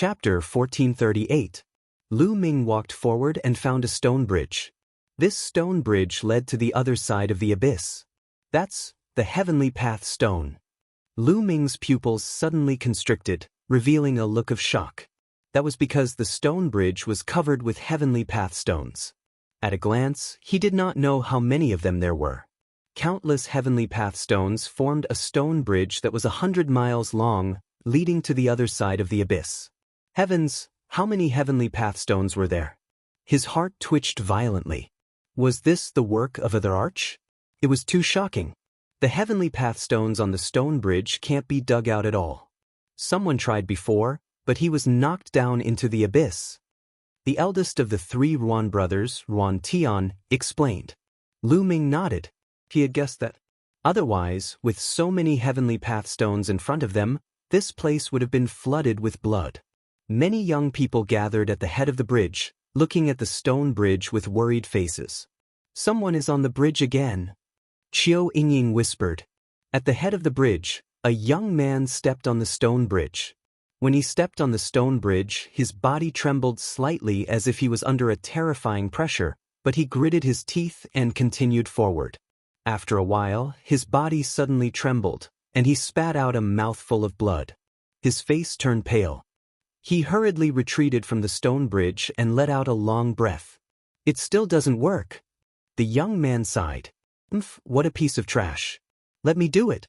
Chapter 1438. Lu Ming walked forward and found a stone bridge. This stone bridge led to the other side of the abyss. That's the Heavenly Path Stone. Lu Ming's pupils suddenly constricted, revealing a look of shock. That was because the stone bridge was covered with Heavenly Path stones. At a glance, he did not know how many of them there were. Countless Heavenly Path stones formed a stone bridge that was 100 miles long, leading to the other side of the abyss. Heavens, how many Heavenly Path stones were there? His heart twitched violently. Was this the work of other arch? It was too shocking. The Heavenly Path stones on the stone bridge can't be dug out at all. Someone tried before, but he was knocked down into the abyss. The eldest of the three Ruan brothers, Ruan Tian, explained. Lu Ming nodded. He had guessed that. Otherwise, with so many Heavenly Path stones in front of them, this place would have been flooded with blood. Many young people gathered at the head of the bridge, looking at the stone bridge with worried faces. Someone is on the bridge again. Qiu Yingying whispered. At the head of the bridge, a young man stepped on the stone bridge. When he stepped on the stone bridge, his body trembled slightly as if he was under a terrifying pressure, but he gritted his teeth and continued forward. After a while, his body suddenly trembled, and he spat out a mouthful of blood. His face turned pale. He hurriedly retreated from the stone bridge and let out a long breath. It still doesn't work. The young man sighed. What a piece of trash. Let me do it.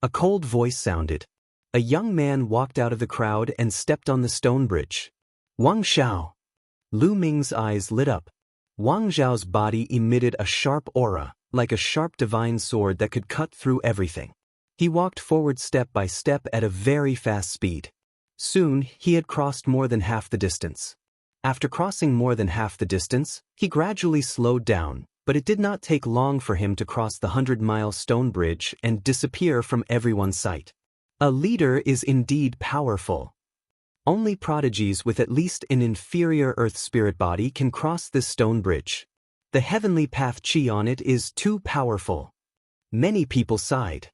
A cold voice sounded. A young man walked out of the crowd and stepped on the stone bridge. Wang Xiao. Lu Ming's eyes lit up. Wang Xiao's body emitted a sharp aura, like a sharp divine sword that could cut through everything. He walked forward step by step at a very fast speed. Soon, he had crossed more than half the distance. After crossing more than half the distance, he gradually slowed down, but it did not take long for him to cross the 100-mile stone bridge and disappear from everyone's sight. A leader is indeed powerful. Only prodigies with at least an inferior earth spirit body can cross this stone bridge. The Heavenly Path Chi on it is too powerful. Many people sighed.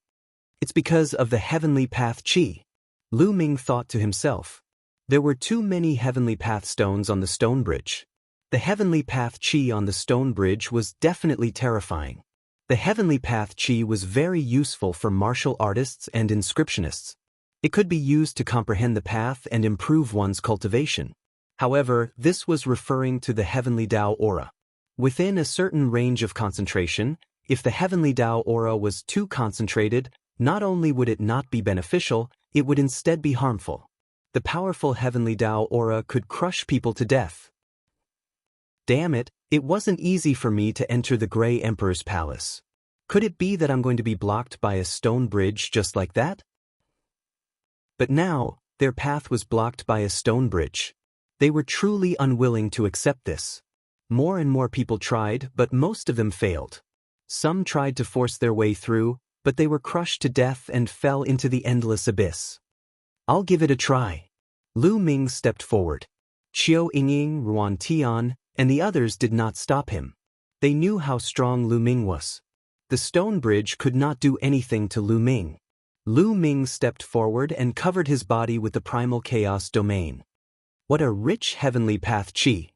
It's because of the Heavenly Path Chi. Lu Ming thought to himself. There were too many Heavenly Path stones on the stone bridge. The Heavenly Path Chi on the stone bridge was definitely terrifying. The Heavenly Path Chi was very useful for martial artists and inscriptionists. It could be used to comprehend the path and improve one's cultivation. However, this was referring to the Heavenly Tao aura. Within a certain range of concentration, if the Heavenly Tao aura was too concentrated, not only would it not be beneficial, it would instead be harmful. The powerful Heavenly Tao aura could crush people to death. Damn it, it wasn't easy for me to enter the Grey Emperor's palace. Could it be that I'm going to be blocked by a stone bridge just like that? But now, their path was blocked by a stone bridge. They were truly unwilling to accept this. More and more people tried, but most of them failed. Some tried to force their way through, but they were crushed to death and fell into the endless abyss. I'll give it a try. Lu Ming stepped forward. Qiu Yingying, Ruan Tian, and the others did not stop him. They knew how strong Lu Ming was. The stone bridge could not do anything to Lu Ming. Lu Ming stepped forward and covered his body with the primal chaos domain. What a rich Heavenly Path Chi.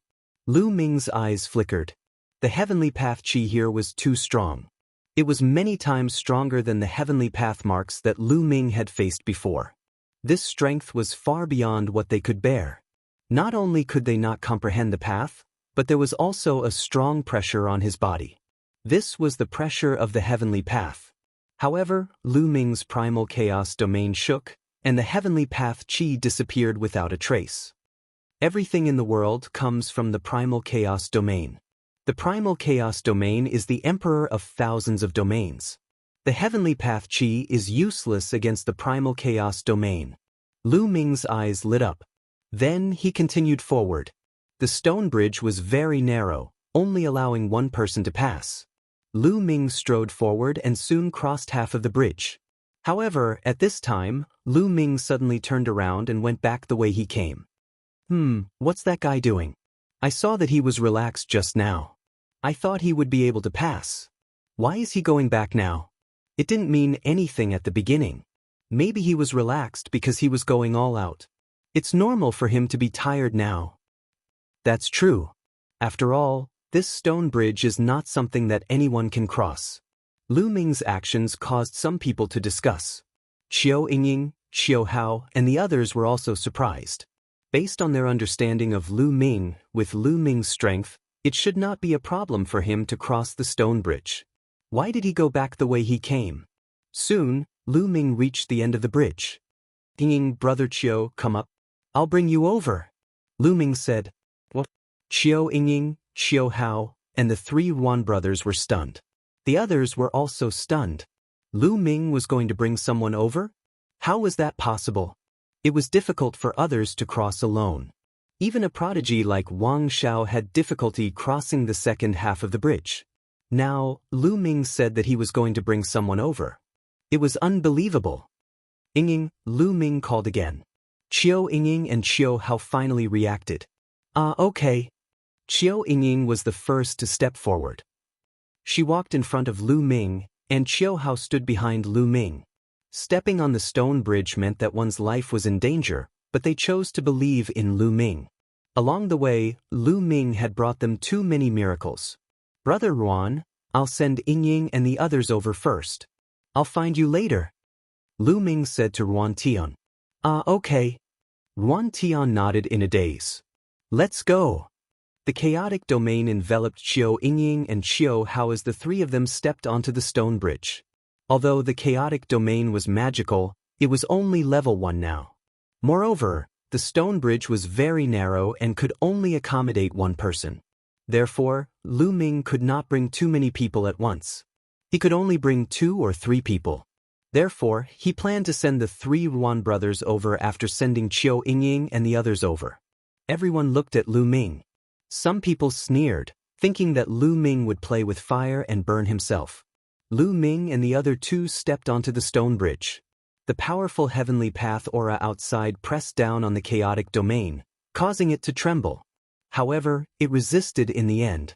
Lu Ming's eyes flickered. The Heavenly Path Chi here was too strong. It was many times stronger than the Heavenly Path marks that Lu Ming had faced before. This strength was far beyond what they could bear. Not only could they not comprehend the path, but there was also a strong pressure on his body. This was the pressure of the Heavenly Path. However, Lu Ming's primal chaos domain shook, and the Heavenly Path Chi disappeared without a trace. Everything in the world comes from the primal chaos domain. The primal chaos domain is the emperor of thousands of domains. The Heavenly Path Chi is useless against the primal chaos domain. Lu Ming's eyes lit up. Then he continued forward. The stone bridge was very narrow, only allowing one person to pass. Lu Ming strode forward and soon crossed half of the bridge. However, at this time, Lu Ming suddenly turned around and went back the way he came. What's that guy doing? I saw that he was relaxed just now. I thought he would be able to pass. Why is he going back now? It didn't mean anything at the beginning. Maybe he was relaxed because he was going all out. It's normal for him to be tired now. That's true. After all, this stone bridge is not something that anyone can cross. Lu Ming's actions caused some people to discuss. Xiao Yingying, Xiao Hao, and the others were also surprised. Based on their understanding of Lu Ming, with Lu Ming's strength, it should not be a problem for him to cross the stone bridge. Why did he go back the way he came? Soon, Lu Ming reached the end of the bridge. Yingying, brother Qiao, come up. I'll bring you over. Lu Ming said. What? Qiao Yingying, Qiao Hao, and the 3 Yuan brothers were stunned. The others were also stunned. Lu Ming was going to bring someone over? How was that possible? It was difficult for others to cross alone. Even a prodigy like Wang Xiao had difficulty crossing the second half of the bridge. Now, Lu Ming said that he was going to bring someone over. It was unbelievable. Yingying, Lu Ming called again. Qiao Yingying and Qiao Hao finally reacted. Okay. Qiao Yingying was the first to step forward. She walked in front of Lu Ming, and Qiao Hao stood behind Lu Ming. Stepping on the stone bridge meant that one's life was in danger, but they chose to believe in Lu Ming. Along the way, Lu Ming had brought them too many miracles. Brother Ruan, I'll send Yingying and the others over first. I'll find you later. Lu Ming said to Ruan Tian. Okay. Ruan Tian nodded in a daze. Let's go. The chaotic domain enveloped Qiao Yingying and Qiao Hao as the 3 of them stepped onto the stone bridge. Although the chaotic domain was magical, it was only level 1 now. Moreover, the stone bridge was very narrow and could only accommodate 1 person. Therefore, Lu Ming could not bring too many people at once. He could only bring 2 or 3 people. Therefore, he planned to send the 3 Ruan brothers over after sending Qiao Yingying and the others over. Everyone looked at Lu Ming. Some people sneered, thinking that Lu Ming would play with fire and burn himself. Lu Ming and the other 2 stepped onto the stone bridge. The powerful heavenly path aura outside pressed down on the chaotic domain, causing it to tremble. However, it resisted in the end.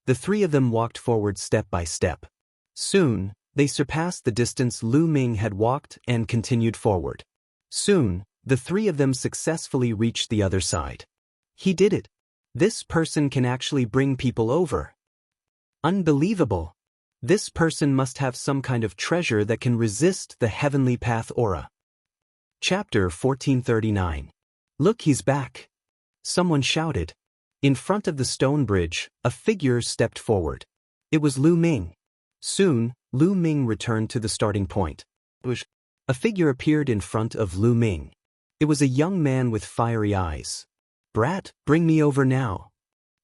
The 3 of them walked forward step by step. Soon, they surpassed the distance Lu Ming had walked and continued forward. Soon, the 3 of them successfully reached the other side. He did it. This person can actually bring people over. Unbelievable. This person must have some kind of treasure that can resist the heavenly path aura. Chapter 1439. Look, he's back. Someone shouted. In front of the stone bridge, a figure stepped forward. It was Lu Ming. Soon, Lu Ming returned to the starting point. A figure appeared in front of Lu Ming. It was a young man with fiery eyes. Brat, bring me over now.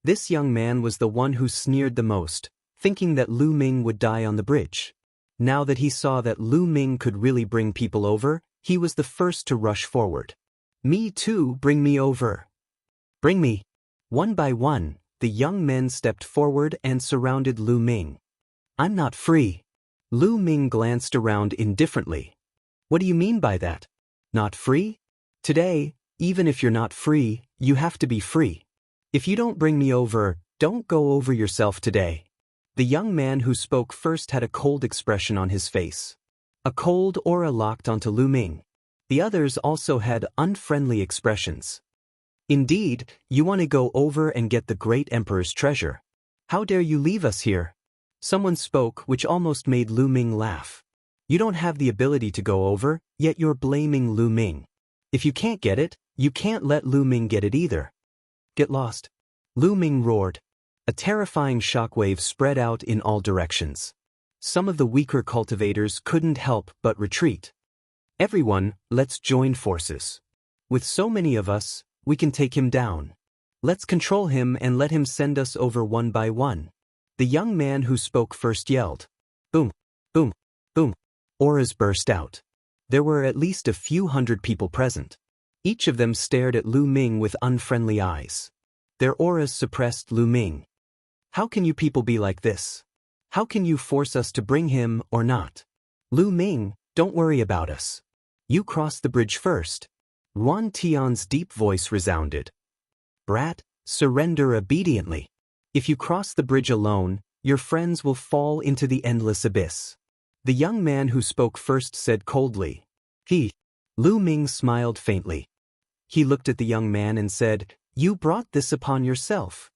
This young man was the one who sneered the most, thinking that Lu Ming would die on the bridge. Now that he saw that Lu Ming could really bring people over, he was the first to rush forward. Me too, bring me over. Bring me. One by one, the young men stepped forward and surrounded Lu Ming. I'm not free. Lu Ming glanced around indifferently. What do you mean by that? Not free? Today, even if you're not free, you have to be free. If you don't bring me over, don't go over yourself today. The young man who spoke first had a cold expression on his face. A cold aura locked onto Lu Ming. The others also had unfriendly expressions. Indeed, you want to go over and get the great emperor's treasure. How dare you leave us here? Someone spoke, which almost made Lu Ming laugh. You don't have the ability to go over, yet you're blaming Lu Ming. If you can't get it, you can't let Lu Ming get it either. Get lost. Lu Ming roared. A terrifying shockwave spread out in all directions. Some of the weaker cultivators couldn't help but retreat. Everyone, let's join forces. With so many of us, we can take him down. Let's control him and let him send us over one by one. The young man who spoke first yelled. Boom, boom, boom. Auras burst out. There were at least a few hundred people present. Each of them stared at Lu Ming with unfriendly eyes. Their auras suppressed Lu Ming. How can you people be like this? How can you force us to bring him or not? Lu Ming, don't worry about us. You cross the bridge first. Ruan Tian's deep voice resounded. Brat, surrender obediently. If you cross the bridge alone, your friends will fall into the endless abyss. The young man who spoke first said coldly. Lu Ming smiled faintly. He looked at the young man and said, "You brought this upon yourself."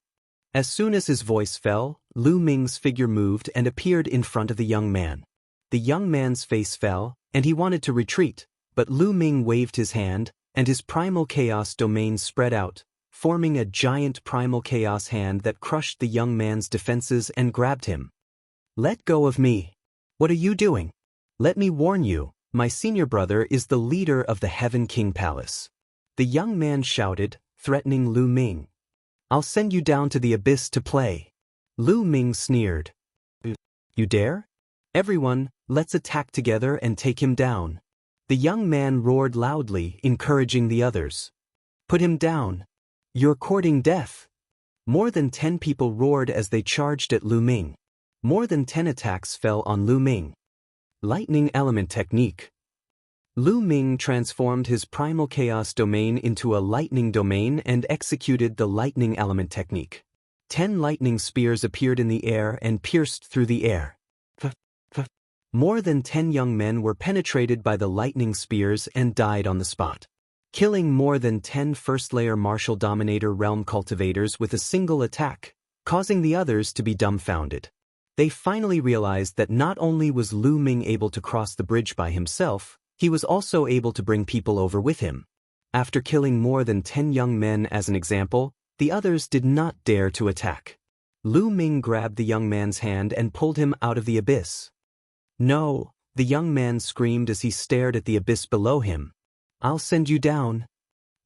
As soon as his voice fell, Lu Ming's figure moved and appeared in front of the young man. The young man's face fell, and he wanted to retreat, but Lu Ming waved his hand, and his primal chaos domain spread out, forming a giant primal chaos hand that crushed the young man's defenses and grabbed him. "Let go of me. What are you doing? Let me warn you, my senior brother is the leader of the Heaven King Palace." The young man shouted, threatening Lu Ming. "I'll send you down to the abyss to play." Lu Ming sneered. "You dare? Everyone, let's attack together and take him down." The young man roared loudly, encouraging the others. "Put him down. You're courting death." More than 10 people roared as they charged at Lu Ming. More than 10 attacks fell on Lu Ming. Lightning Element Technique. Lu Ming transformed his primal chaos domain into a lightning domain and executed the lightning element technique. 10 lightning spears appeared in the air and pierced through the air. More than 10 young men were penetrated by the lightning spears and died on the spot, killing more than 10 first-layer martial dominator realm cultivators with a single attack, causing the others to be dumbfounded. They finally realized that not only was Lu Ming able to cross the bridge by himself, he was also able to bring people over with him. After killing more than 10 young men as an example, the others did not dare to attack. Lu Ming grabbed the young man's hand and pulled him out of the abyss. "No," the young man screamed as he stared at the abyss below him. "I'll send you down,"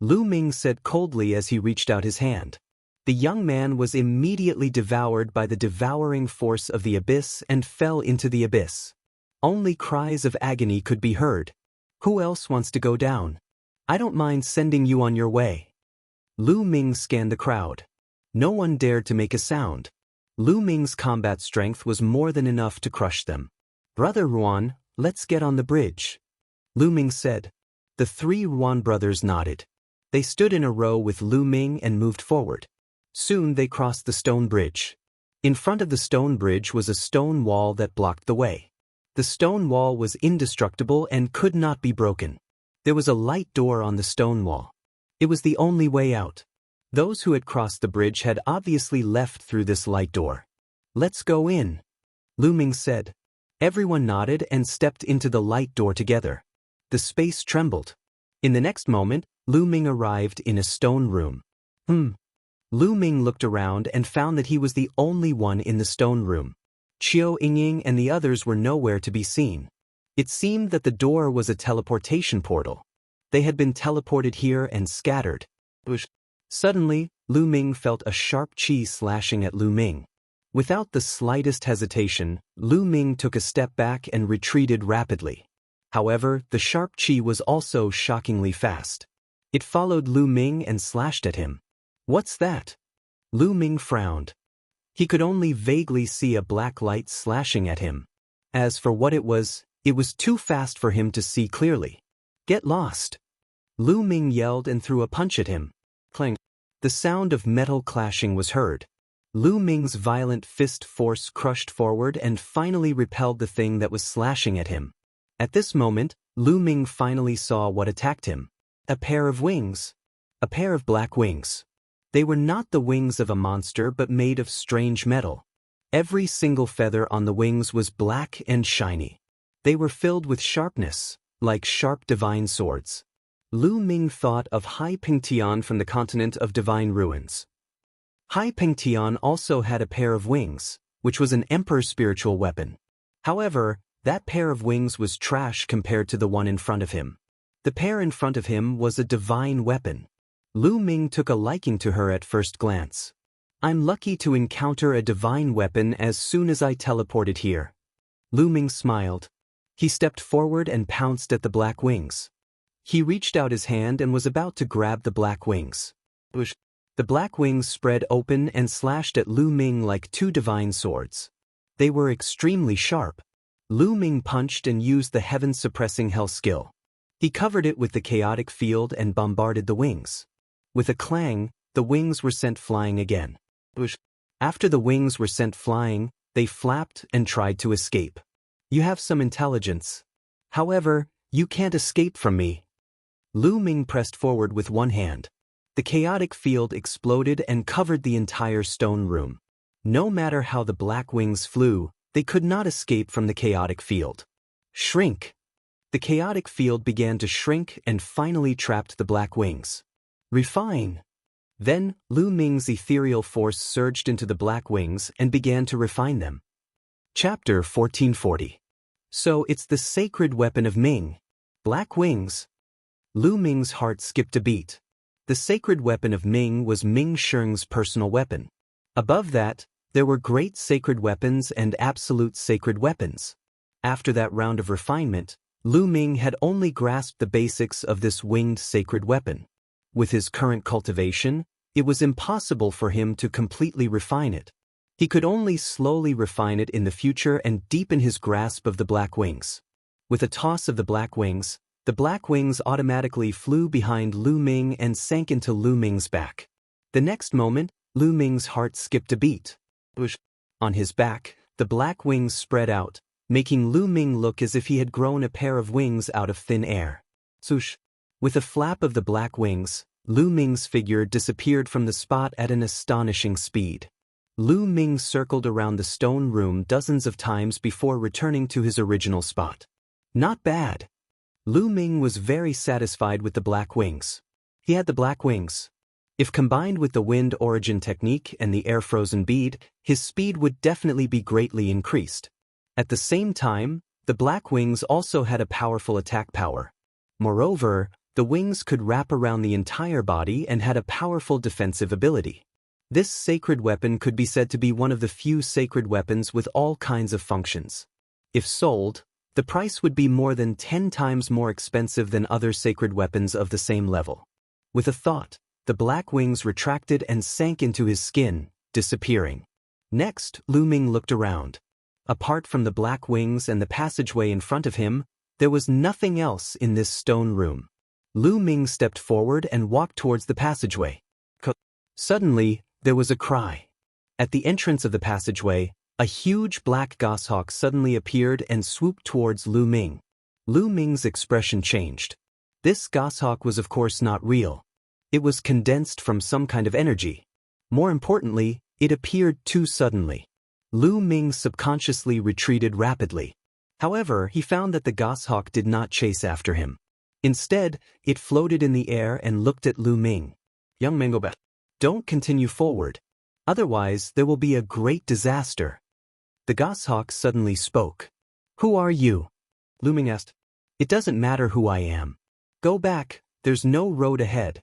Lu Ming said coldly as he reached out his hand. The young man was immediately devoured by the devouring force of the abyss and fell into the abyss. Only cries of agony could be heard. "Who else wants to go down? I don't mind sending you on your way." Lu Ming scanned the crowd. No one dared to make a sound. Lu Ming's combat strength was more than enough to crush them. "Brother Ruan, let's get on the bridge," Lu Ming said. The 3 Ruan brothers nodded. They stood in a row with Lu Ming and moved forward. Soon they crossed the stone bridge. In front of the stone bridge was a stone wall that blocked the way. The stone wall was indestructible and could not be broken. There was a light door on the stone wall. It was the only way out. Those who had crossed the bridge had obviously left through this light door. "Let's go in," Lu Ming said. Everyone nodded and stepped into the light door together. The space trembled. In the next moment, Lu Ming arrived in a stone room. Lu Ming looked around and found that he was the only one in the stone room. Qiu Yingying and the others were nowhere to be seen. It seemed that the door was a teleportation portal. They had been teleported here and scattered. Suddenly, Lu Ming felt a sharp qi slashing at Lu Ming. Without the slightest hesitation, Lu Ming took a step back and retreated rapidly. However, the sharp qi was also shockingly fast. It followed Lu Ming and slashed at him. "What's that?" Lu Ming frowned. He could only vaguely see a black light slashing at him. As for what it was too fast for him to see clearly. "Get lost!" Lu Ming yelled and threw a punch at him. Clang! The sound of metal clashing was heard. Lu Ming's violent fist force crushed forward and finally repelled the thing that was slashing at him. At this moment, Lu Ming finally saw what attacked him. A pair of wings. A pair of black wings. They were not the wings of a monster but made of strange metal. Every single feather on the wings was black and shiny. They were filled with sharpness, like sharp divine swords. Lu Ming thought of Hai Pingtian from the continent of divine ruins. Hai Pingtian also had a pair of wings, which was an emperor's spiritual weapon. However, that pair of wings was trash compared to the one in front of him. The pair in front of him was a divine weapon. Lu Ming took a liking to her at first glance. "I'm lucky to encounter a divine weapon as soon as I teleported here." Lu Ming smiled. He stepped forward and pounced at the black wings. He reached out his hand and was about to grab the black wings. The black wings spread open and slashed at Lu Ming like 2 divine swords. They were extremely sharp. Lu Ming punched and used the heaven-suppressing hell skill. He covered it with the chaotic field and bombarded the wings. With a clang, the wings were sent flying again. After the wings were sent flying, they flapped and tried to escape. "You have some intelligence. However, you can't escape from me." Lu Ming pressed forward with one hand. The chaotic field exploded and covered the entire stone room. No matter how the black wings flew, they could not escape from the chaotic field. Shrink! The chaotic field began to shrink and finally trapped the black wings. Refine! Then, Lu Ming's ethereal force surged into the black wings and began to refine them. Chapter 1440. So it's the sacred weapon of Ming. Black wings. Lu Ming's heart skipped a beat. The sacred weapon of Ming was Ming Sheng's personal weapon. Above that, there were great sacred weapons and absolute sacred weapons. After that round of refinement, Lu Ming had only grasped the basics of this winged sacred weapon. With his current cultivation, it was impossible for him to completely refine it. He could only slowly refine it in the future and deepen his grasp of the black wings. With a toss of the black wings automatically flew behind Lu Ming and sank into Lu Ming's back. The next moment, Lu Ming's heart skipped a beat. On his back, the black wings spread out, making Lu Ming look as if he had grown a pair of wings out of thin air. Swoosh! With a flap of the black wings, Lu Ming's figure disappeared from the spot at an astonishing speed. Lu Ming circled around the stone room dozens of times before returning to his original spot. Not bad. Lu Ming was very satisfied with the black wings. He had the black wings. If combined with the wind origin technique and the air frozen bead, his speed would definitely be greatly increased. At the same time, the black wings also had a powerful attack power. Moreover, the wings could wrap around the entire body and had a powerful defensive ability. This sacred weapon could be said to be one of the few sacred weapons with all kinds of functions. If sold, the price would be more than 10 times more expensive than other sacred weapons of the same level. With a thought, the black wings retracted and sank into his skin, disappearing. Next, Lu Ming looked around. Apart from the black wings and the passageway in front of him, there was nothing else in this stone room. Lu Ming stepped forward and walked towards the passageway. Suddenly, there was a cry. At the entrance of the passageway, a huge black goshawk suddenly appeared and swooped towards Lu Ming. Lu Ming's expression changed. This goshawk was of course not real. It was condensed from some kind of energy. More importantly, it appeared too suddenly. Lu Ming subconsciously retreated rapidly. However, he found that the goshawk did not chase after him. Instead, it floated in the air and looked at Lu Ming. Young man, go back. Don't continue forward. Otherwise, there will be a great disaster. The goshawk suddenly spoke. Who are you? Lu Ming asked. It doesn't matter who I am. Go back, there's no road ahead.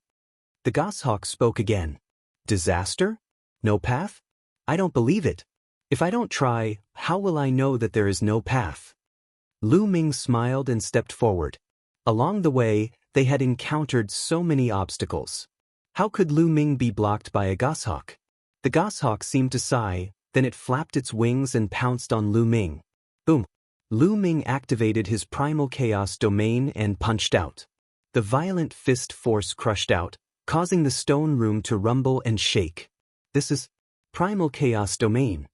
The goshawk spoke again. Disaster? No path? I don't believe it. If I don't try, how will I know that there is no path? Lu Ming smiled and stepped forward. Along the way, they had encountered so many obstacles. How could Lu Ming be blocked by a goshawk? The goshawk seemed to sigh, then it flapped its wings and pounced on Lu Ming. Boom! Lu Ming activated his primal chaos domain and punched out. The violent fist force crushed out, causing the stone room to rumble and shake. This is primal chaos domain.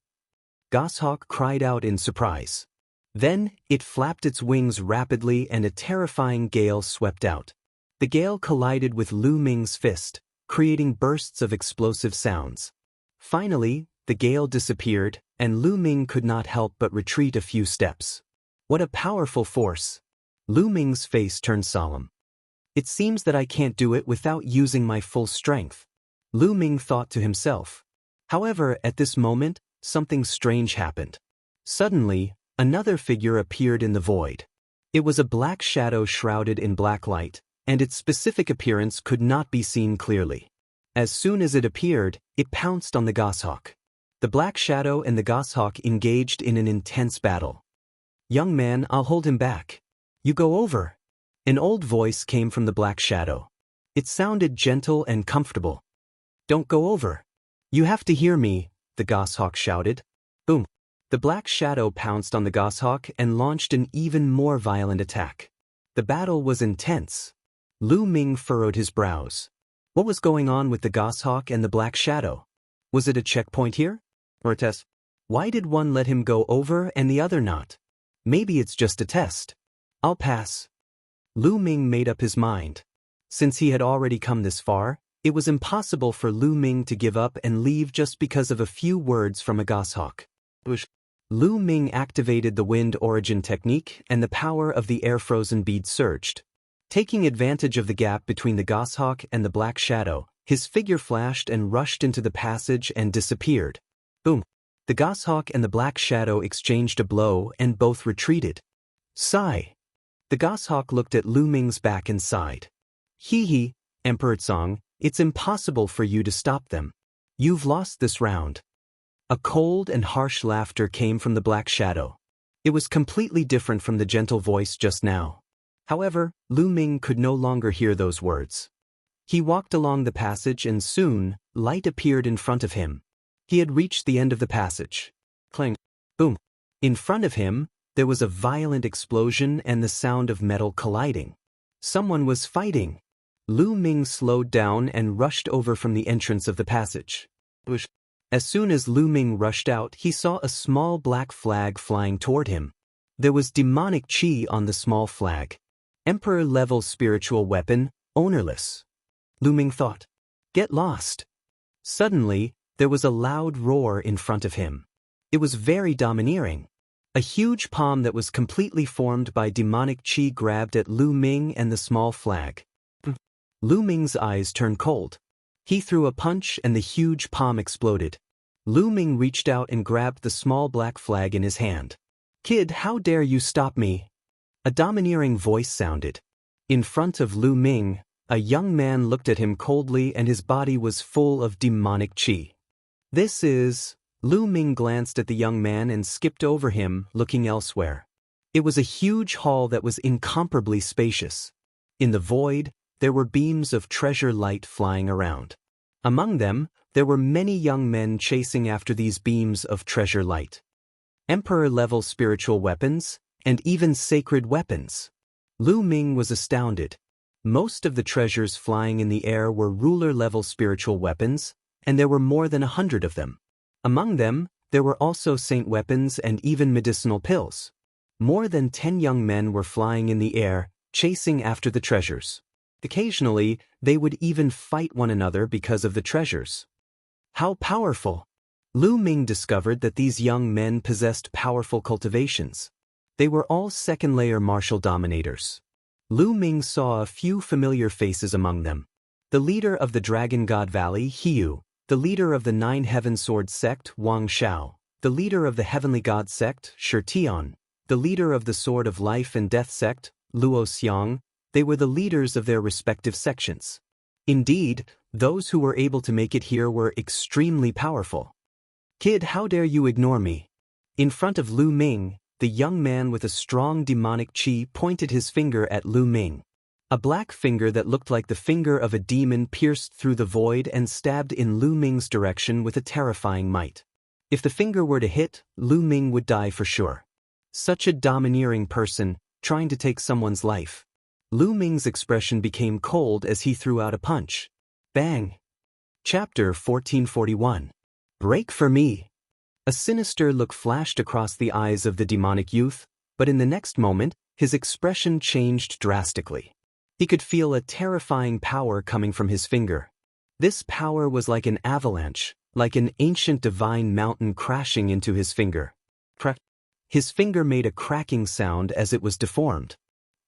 Goshawk cried out in surprise. Then, it flapped its wings rapidly and a terrifying gale swept out. The gale collided with Lu Ming's fist, creating bursts of explosive sounds. Finally, the gale disappeared, and Lu Ming could not help but retreat a few steps. What a powerful force! Lu Ming's face turned solemn. It seems that I can't do it without using my full strength. Lu Ming thought to himself. However, at this moment, something strange happened. Suddenly, another figure appeared in the void. It was a black shadow shrouded in black light, and its specific appearance could not be seen clearly. As soon as it appeared, it pounced on the goshawk. The black shadow and the goshawk engaged in an intense battle. Young man, I'll hold him back. You go over. An old voice came from the black shadow. It sounded gentle and comfortable. Don't go over. You have to hear me, the goshawk shouted. Boom. The black shadow pounced on the goshawk and launched an even more violent attack. The battle was intense. Lu Ming furrowed his brows. What was going on with the goshawk and the black shadow? Was it a checkpoint here? Or a test? Why did one let him go over and the other not? Maybe it's just a test. I'll pass. Lu Ming made up his mind. Since he had already come this far, it was impossible for Lu Ming to give up and leave just because of a few words from a goshawk. Lu Ming activated the wind origin technique and the power of the air-frozen bead surged. Taking advantage of the gap between the goshawk and the black shadow, his figure flashed and rushed into the passage and disappeared. Boom! The goshawk and the black shadow exchanged a blow and both retreated. Sigh! The goshawk looked at Lu Ming's back and sighed. Hee hee, Emperor Tsong, it's impossible for you to stop them. You've lost this round. A cold and harsh laughter came from the black shadow. It was completely different from the gentle voice just now. However, Lu Ming could no longer hear those words. He walked along the passage and soon, light appeared in front of him. He had reached the end of the passage. Clang! Boom! In front of him, there was a violent explosion and the sound of metal colliding. Someone was fighting. Lu Ming slowed down and rushed over from the entrance of the passage. As soon as Lu Ming rushed out, he saw a small black flag flying toward him. There was demonic chi on the small flag. Emperor-level spiritual weapon, ownerless. Lu Ming thought. Get lost. Suddenly, there was a loud roar in front of him. It was very domineering. A huge palm that was completely formed by demonic chi grabbed at Lu Ming and the small flag. Lu Ming's eyes turned cold. He threw a punch and the huge palm exploded. Lu Ming reached out and grabbed the small black flag in his hand. Kid, how dare you stop me? A domineering voice sounded. In front of Lu Ming, a young man looked at him coldly and his body was full of demonic chi. This is... Lu Ming glanced at the young man and skipped over him, looking elsewhere. It was a huge hall that was incomparably spacious. In the void, there were beams of treasure light flying around. Among them, there were many young men chasing after these beams of treasure light. Emperor-level spiritual weapons, and even sacred weapons. Lu Ming was astounded. Most of the treasures flying in the air were ruler-level spiritual weapons, and there were more than 100 of them. Among them, there were also saint weapons and even medicinal pills. More than 10 young men were flying in the air, chasing after the treasures. Occasionally, they would even fight one another because of the treasures. How powerful! Lu Ming discovered that these young men possessed powerful cultivations. They were all second-layer martial dominators. Lu Ming saw a few familiar faces among them. The leader of the Dragon God Valley, Hiu, the leader of the Nine Heaven Sword sect, Wang Xiao, the leader of the Heavenly God sect, Shi Tian, the leader of the Sword of Life and Death sect, Luo Xiang. They were the leaders of their respective sections. Indeed, those who were able to make it here were extremely powerful. Kid, how dare you ignore me? In front of Lu Ming, the young man with a strong demonic chi pointed his finger at Lu Ming. A black finger that looked like the finger of a demon pierced through the void and stabbed in Lu Ming's direction with a terrifying might. If the finger were to hit, Lu Ming would die for sure. Such a domineering person, trying to take someone's life. Lu Ming's expression became cold as he threw out a punch. Bang! Chapter 1441. Break for me! A sinister look flashed across the eyes of the demonic youth, but in the next moment, his expression changed drastically. He could feel a terrifying power coming from his finger. This power was like an avalanche, like an ancient divine mountain crashing into his finger. Crack! His finger made a cracking sound as it was deformed.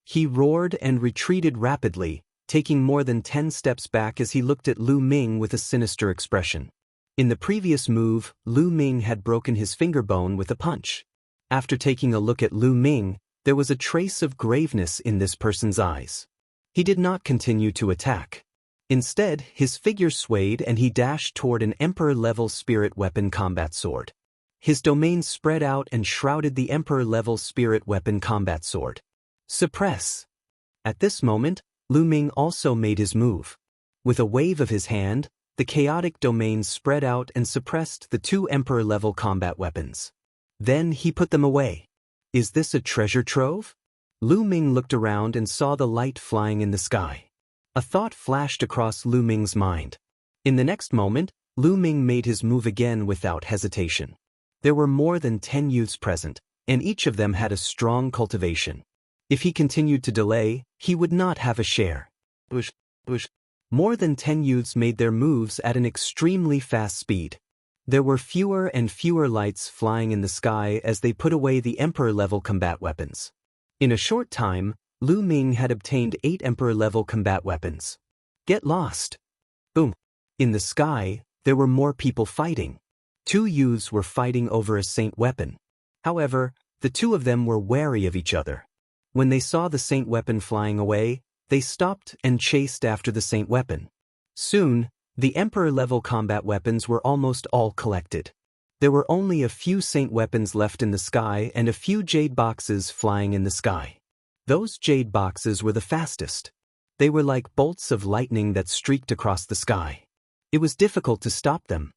He roared and retreated rapidly, taking more than 10 steps back as he looked at Lu Ming with a sinister expression. In the previous move, Lu Ming had broken his finger bone with a punch. After taking a look at Lu Ming, there was a trace of graveness in this person's eyes. He did not continue to attack. Instead, his figure swayed and he dashed toward an Emperor-level spirit weapon combat sword. His domain spread out and shrouded the Emperor-level spirit weapon combat sword. Suppress! At this moment, Lu Ming also made his move. With a wave of his hand, the chaotic domain spread out and suppressed the 2 Emperor-level combat weapons. Then he put them away. Is this a treasure trove? Lu Ming looked around and saw the light flying in the sky. A thought flashed across Lu Ming's mind. In the next moment, Lu Ming made his move again without hesitation. There were more than 10 youths present, and each of them had a strong cultivation. If he continued to delay, he would not have a share. More than 10 youths made their moves at an extremely fast speed. There were fewer and fewer lights flying in the sky as they put away the Emperor-level combat weapons. In a short time, Lu Ming had obtained 8 Emperor-level combat weapons. Get lost! Boom! In the sky, there were more people fighting. 2 youths were fighting over a saint weapon. However, the 2 of them were wary of each other. When they saw the saint weapon flying away, they stopped and chased after the saint weapon. Soon, the Emperor-level combat weapons were almost all collected. There were only a few saint weapons left in the sky and a few jade boxes flying in the sky. Those jade boxes were the fastest. They were like bolts of lightning that streaked across the sky. It was difficult to stop them.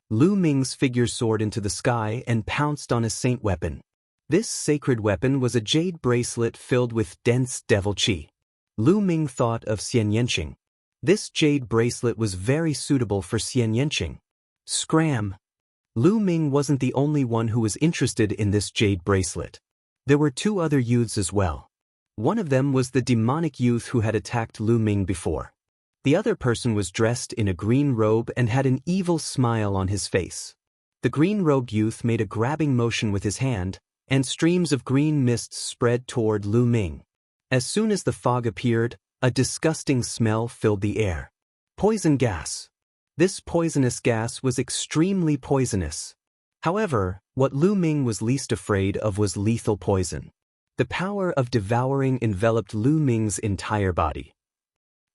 Lu Ming's figure soared into the sky and pounced on a saint weapon. This sacred weapon was a jade bracelet filled with dense devil qi. Lu Ming thought of Xian Yanqing. This jade bracelet was very suitable for Xian Yanqing. Scram! Lu Ming wasn't the only one who was interested in this jade bracelet. There were 2 other youths as well. One of them was the demonic youth who had attacked Lu Ming before. The other person was dressed in a green robe and had an evil smile on his face. The green-robed youth made a grabbing motion with his hand, and streams of green mist spread toward Lu Ming. As soon as the fog appeared, a disgusting smell filled the air. Poison gas. This poisonous gas was extremely poisonous. However, what Lu Ming was least afraid of was lethal poison. The power of devouring enveloped Lu Ming's entire body.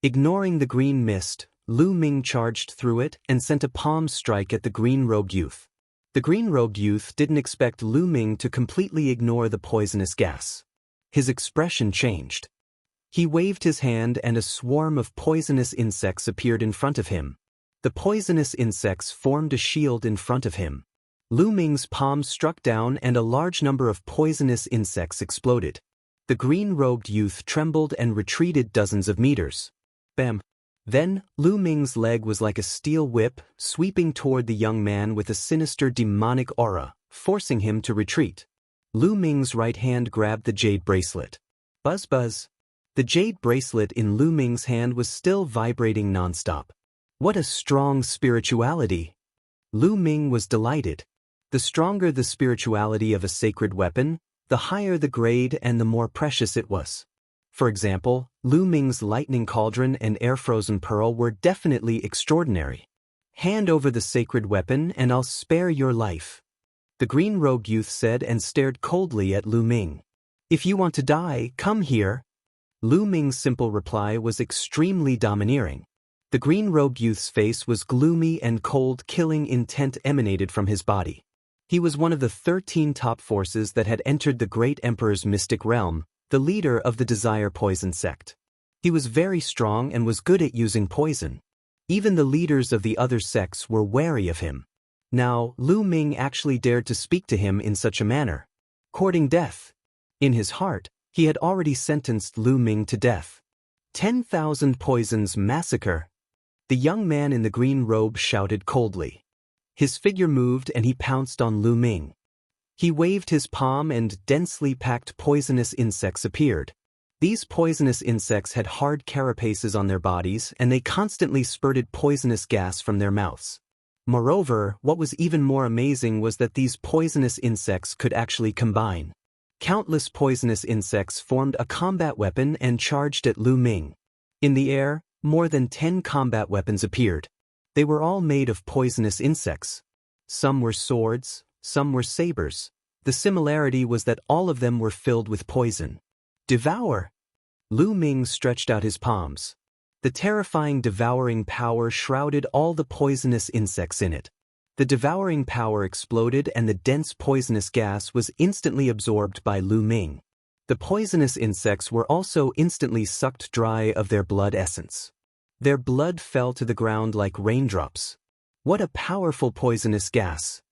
Ignoring the green mist, Lu Ming charged through it and sent a palm strike at the green-robed youth. The green-robed youth didn't expect Lu Ming to completely ignore the poisonous gas. His expression changed. He waved his hand and a swarm of poisonous insects appeared in front of him. The poisonous insects formed a shield in front of him. Lu Ming's palm struck down and a large number of poisonous insects exploded. The green-robed youth trembled and retreated dozens of meters. Bam! Then, Lu Ming's leg was like a steel whip, sweeping toward the young man with a sinister demonic aura, forcing him to retreat. Lu Ming's right hand grabbed the jade bracelet. Buzz buzz. The jade bracelet in Lu Ming's hand was still vibrating nonstop. What a strong spirituality! Lu Ming was delighted. The stronger the spirituality of a sacred weapon, the higher the grade and the more precious it was. For example, Lu Ming's lightning cauldron and air-frozen pearl were definitely extraordinary. Hand over the sacred weapon and I'll spare your life. The green-robed youth said and stared coldly at Lu Ming. If you want to die, come here. Lu Ming's simple reply was extremely domineering. The green-robed youth's face was gloomy and cold, killing intent emanated from his body. He was one of the 13 top forces that had entered the Great Emperor's mystic realm, the leader of the Desire Poison sect. He was very strong and was good at using poison. Even the leaders of the other sects were wary of him. Now, Lu Ming actually dared to speak to him in such a manner. Courting death. In his heart, he had already sentenced Lu Ming to death. 10,000 poisons massacre. The young man in the green robe shouted coldly. His figure moved and he pounced on Lu Ming. He waved his palm and densely packed poisonous insects appeared. These poisonous insects had hard carapaces on their bodies and they constantly spurted poisonous gas from their mouths. Moreover, what was even more amazing was that these poisonous insects could actually combine. Countless poisonous insects formed a combat weapon and charged at Lu Ming. In the air, more than 10 combat weapons appeared. They were all made of poisonous insects. Some were swords, some were sabers. The similarity was that all of them were filled with poison. Devour! Lu Ming stretched out his palms. The terrifying devouring power shrouded all the poisonous insects in it. The devouring power exploded and the dense poisonous gas was instantly absorbed by Lu Ming. The poisonous insects were also instantly sucked dry of their blood essence. Their blood fell to the ground like raindrops. What a powerful poisonous gas!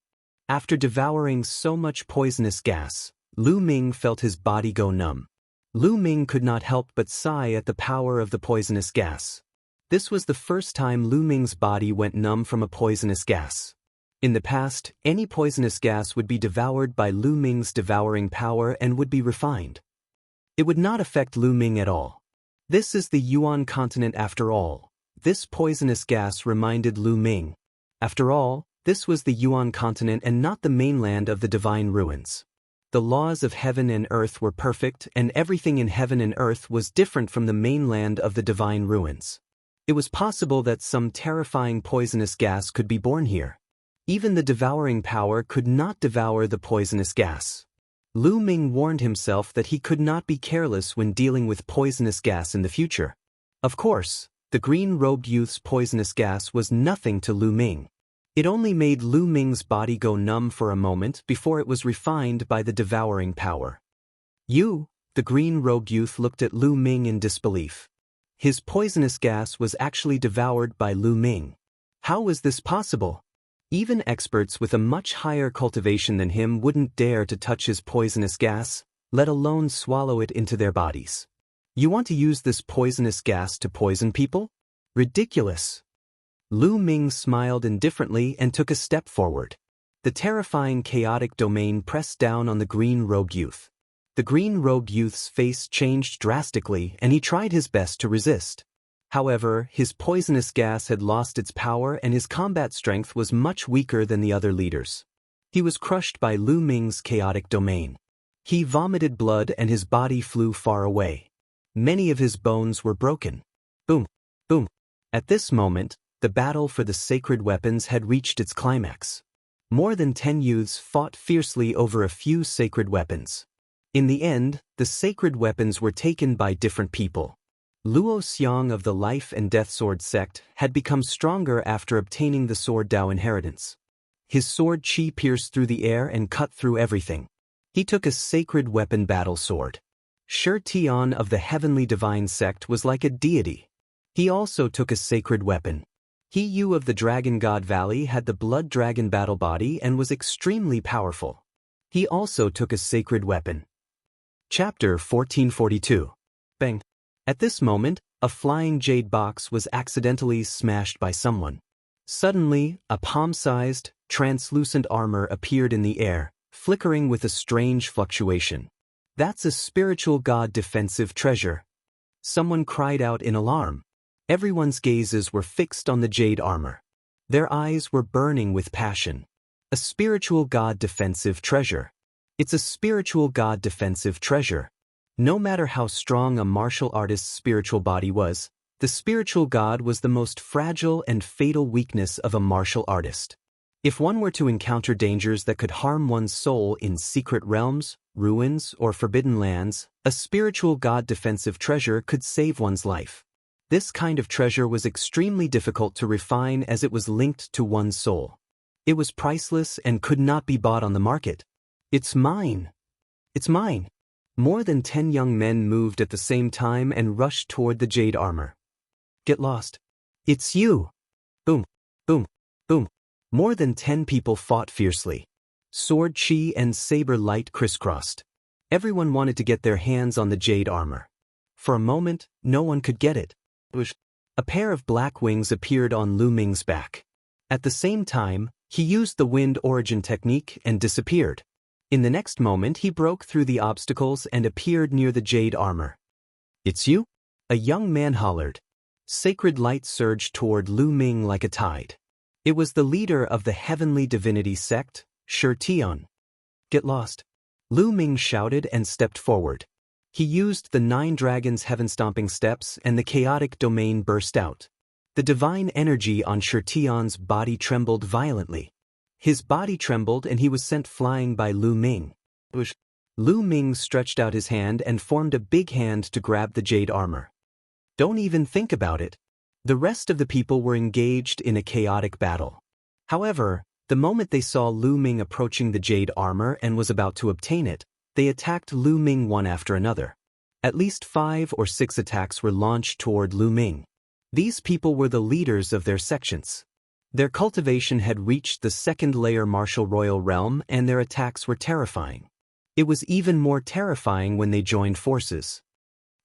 After devouring so much poisonous gas, Lu Ming felt his body go numb. Lu Ming could not help but sigh at the power of the poisonous gas. This was the first time Lu Ming's body went numb from a poisonous gas. In the past, any poisonous gas would be devoured by Lu Ming's devouring power and would be refined. It would not affect Lu Ming at all. This is the Yuan continent after all. This poisonous gas reminded Lu Ming. After all, this was the Yuan continent and not the mainland of the divine ruins. The laws of heaven and earth were perfect, and everything in heaven and earth was different from the mainland of the divine ruins. It was possible that some terrifying poisonous gas could be born here. Even the devouring power could not devour the poisonous gas. Lu Ming warned himself that he could not be careless when dealing with poisonous gas in the future. Of course, the green-robed youth's poisonous gas was nothing to Lu Ming. It only made Lu Ming's body go numb for a moment before it was refined by the devouring power. You, the green-robed youth looked at Lu Ming in disbelief. His poisonous gas was actually devoured by Lu Ming. How was this possible? Even experts with a much higher cultivation than him wouldn't dare to touch his poisonous gas, let alone swallow it into their bodies. You want to use this poisonous gas to poison people? Ridiculous. Lu Ming smiled indifferently and took a step forward. The terrifying chaotic domain pressed down on the green-robed youth. The green-robed youth's face changed drastically and he tried his best to resist. However, his poisonous gas had lost its power and his combat strength was much weaker than the other leaders. He was crushed by Lu Ming's chaotic domain. He vomited blood and his body flew far away. Many of his bones were broken. Boom, boom. At this moment, the battle for the sacred weapons had reached its climax. More than 10 youths fought fiercely over a few sacred weapons. In the end, the sacred weapons were taken by different people. Luo Xiang of the Life and Death Sword sect had become stronger after obtaining the Sword Dao inheritance. His sword qi pierced through the air and cut through everything. He took a sacred weapon battle sword. Shi Tian of the Heavenly Divine sect was like a deity. He also took a sacred weapon. He Yu of the Dragon God Valley had the Blood Dragon battle body and was extremely powerful. He also took a sacred weapon. Chapter 1442. Bang. At this moment, a flying jade box was accidentally smashed by someone. Suddenly, a palm-sized, translucent armor appeared in the air, flickering with a strange fluctuation. That's a spiritual god defensive treasure. Someone cried out in alarm. Everyone's gazes were fixed on the jade armor. Their eyes were burning with passion. A spiritual god defensive treasure. It's a spiritual god defensive treasure. No matter how strong a martial artist's spiritual body was, the spiritual god was the most fragile and fatal weakness of a martial artist. If one were to encounter dangers that could harm one's soul in secret realms, ruins, or forbidden lands, a spiritual god defensive treasure could save one's life. This kind of treasure was extremely difficult to refine as it was linked to one's soul. It was priceless and could not be bought on the market. It's mine. It's mine. More than 10 young men moved at the same time and rushed toward the jade armor. Get lost. It's you. Boom, boom, boom. More than 10 people fought fiercely. Sword chi and saber light crisscrossed. Everyone wanted to get their hands on the jade armor. For a moment, no one could get it. A pair of black wings appeared on Lu Ming's back. At the same time, he used the wind origin technique and disappeared. In the next moment he broke through the obstacles and appeared near the jade armor. It's you? A young man hollered. Sacred light surged toward Lu Ming like a tide. It was the leader of the Heavenly Divinity sect, Shi Tian. Get lost. Lu Ming shouted and stepped forward. He used the 9 dragons' heaven-stomping steps and the chaotic domain burst out. The divine energy on Shi Tian's body trembled violently. His body trembled and he was sent flying by Lu Ming. Lu Ming stretched out his hand and formed a big hand to grab the jade armor. Don't even think about it. The rest of the people were engaged in a chaotic battle. However, the moment they saw Lu Ming approaching the jade armor and was about to obtain it, they attacked Lu Ming one after another. At least 5 or 6 attacks were launched toward Lu Ming. These people were the leaders of their sections. Their cultivation had reached the 2nd layer martial royal realm and their attacks were terrifying. It was even more terrifying when they joined forces.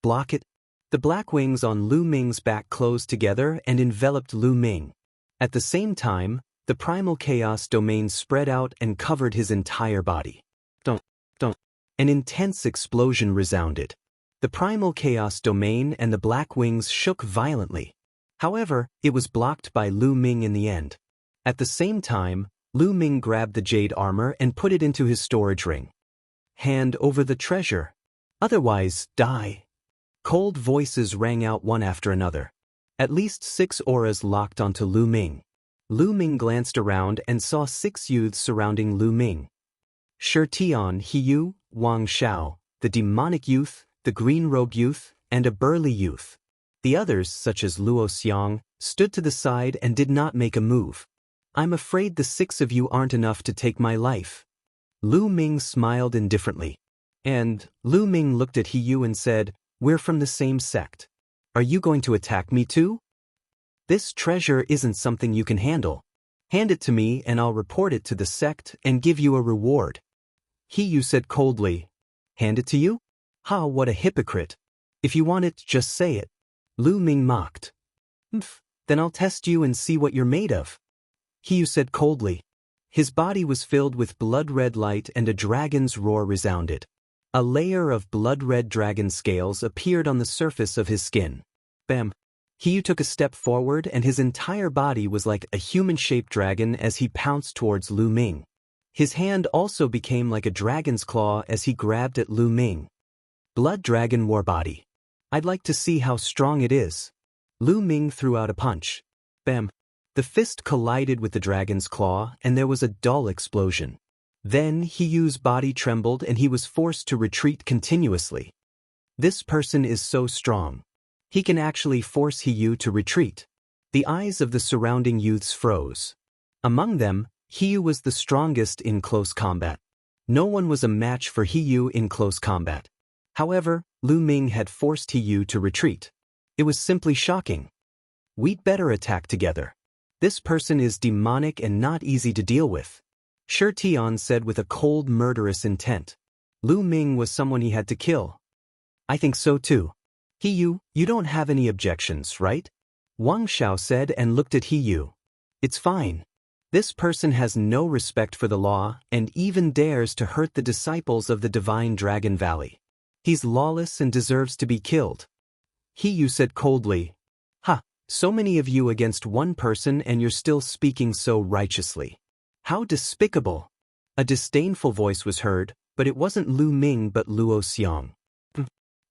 Block it. The black wings on Lu Ming's back closed together and enveloped Lu Ming. At the same time, the primal chaos domain spread out and covered his entire body. Don't. An intense explosion resounded. The primal chaos domain and the black wings shook violently. However, it was blocked by Lu Ming in the end. At the same time, Lu Ming grabbed the jade armor and put it into his storage ring. Hand over the treasure. Otherwise, die. Cold voices rang out one after another. At least 6 auras locked onto Lu Ming. Lu Ming glanced around and saw 6 youths surrounding Lu Ming. Shi Tian, Hiyu, Wang Xiao, the demonic youth, the green-robed youth, and a burly youth. The others, such as Luo Xiang, stood to the side and did not make a move. I'm afraid the 6 of you aren't enough to take my life. Lu Ming smiled indifferently. And Lu Ming looked at Hiyu and said, we're from the same sect. Are you going to attack me too? This treasure isn't something you can handle. Hand it to me and I'll report it to the sect and give you a reward. Hiyu said coldly. Hand it to you? Ha, what a hypocrite. If you want it, just say it. Lu Ming mocked. Then I'll test you and see what you're made of. Hiyu said coldly. His body was filled with blood-red light and a dragon's roar resounded. A layer of blood-red dragon scales appeared on the surface of his skin. Bam! Hiyu took a step forward and his entire body was like a human-shaped dragon as he pounced towards Lu Ming. His hand also became like a dragon's claw as he grabbed at Lu Ming. Blood Dragon War Body. I'd like to see how strong it is. Lu Ming threw out a punch. Bam! The fist collided with the dragon's claw and there was a dull explosion. Then Hiyu's body trembled and he was forced to retreat continuously. This person is so strong. He can actually force Hiyu to retreat. The eyes of the surrounding youths froze. Among them, Hiyu was the strongest in close combat. No one was a match for Hiyu in close combat. However, Lu Ming had forced Hiyu to retreat. It was simply shocking. We'd better attack together. This person is demonic and not easy to deal with. Shi Tian said with a cold, murderous intent. Lu Ming was someone he had to kill. I think so too. Hiyu, you don't have any objections, right? Wang Xiao said and looked at Hiyu. It's fine. This person has no respect for the law and even dares to hurt the disciples of the Divine Dragon Valley. He's lawless and deserves to be killed. Hiyu said coldly. Ha, so many of you against one person and you're still speaking so righteously. How despicable. A disdainful voice was heard, but it wasn't Lu Ming but Luo Xiang.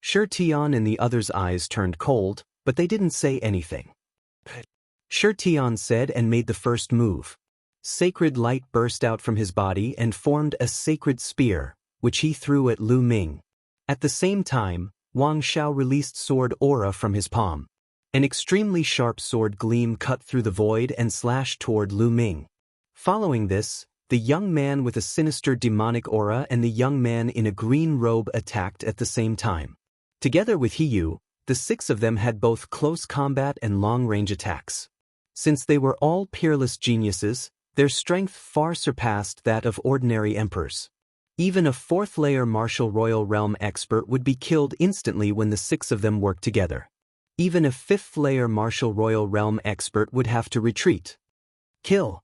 Shi Tian and the others' eyes turned cold, but they didn't say anything. Shi Tian said and made the first move. Sacred light burst out from his body and formed a sacred spear, which he threw at Lu Ming. At the same time, Wang Xiao released sword aura from his palm. An extremely sharp sword gleam cut through the void and slashed toward Lu Ming. Following this, the young man with a sinister demonic aura and the young man in a green robe attacked at the same time. Together with Hiyu, the 6 of them had both close combat and long-range attacks. Since they were all peerless geniuses, their strength far surpassed that of ordinary emperors. Even a 4th-layer martial royal realm expert would be killed instantly when the 6 of them worked together. Even a 5th-layer martial royal realm expert would have to retreat. Kill!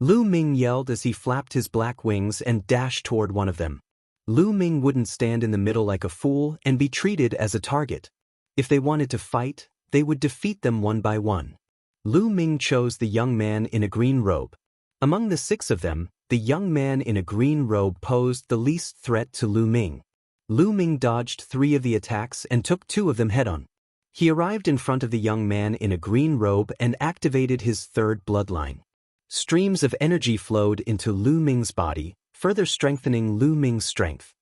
Lu Ming yelled as he flapped his black wings and dashed toward one of them. Lu Ming wouldn't stand in the middle like a fool and be treated as a target. If they wanted to fight, they would defeat them one by one. Lu Ming chose the young man in a green robe. Among the 6 of them, the young man in a green robe posed the least threat to Lu Ming. Lu Ming dodged 3 of the attacks and took 2 of them head-on. He arrived in front of the young man in a green robe and activated his 3rd bloodline. Streams of energy flowed into Lu Ming's body, further strengthening Lu Ming's strength.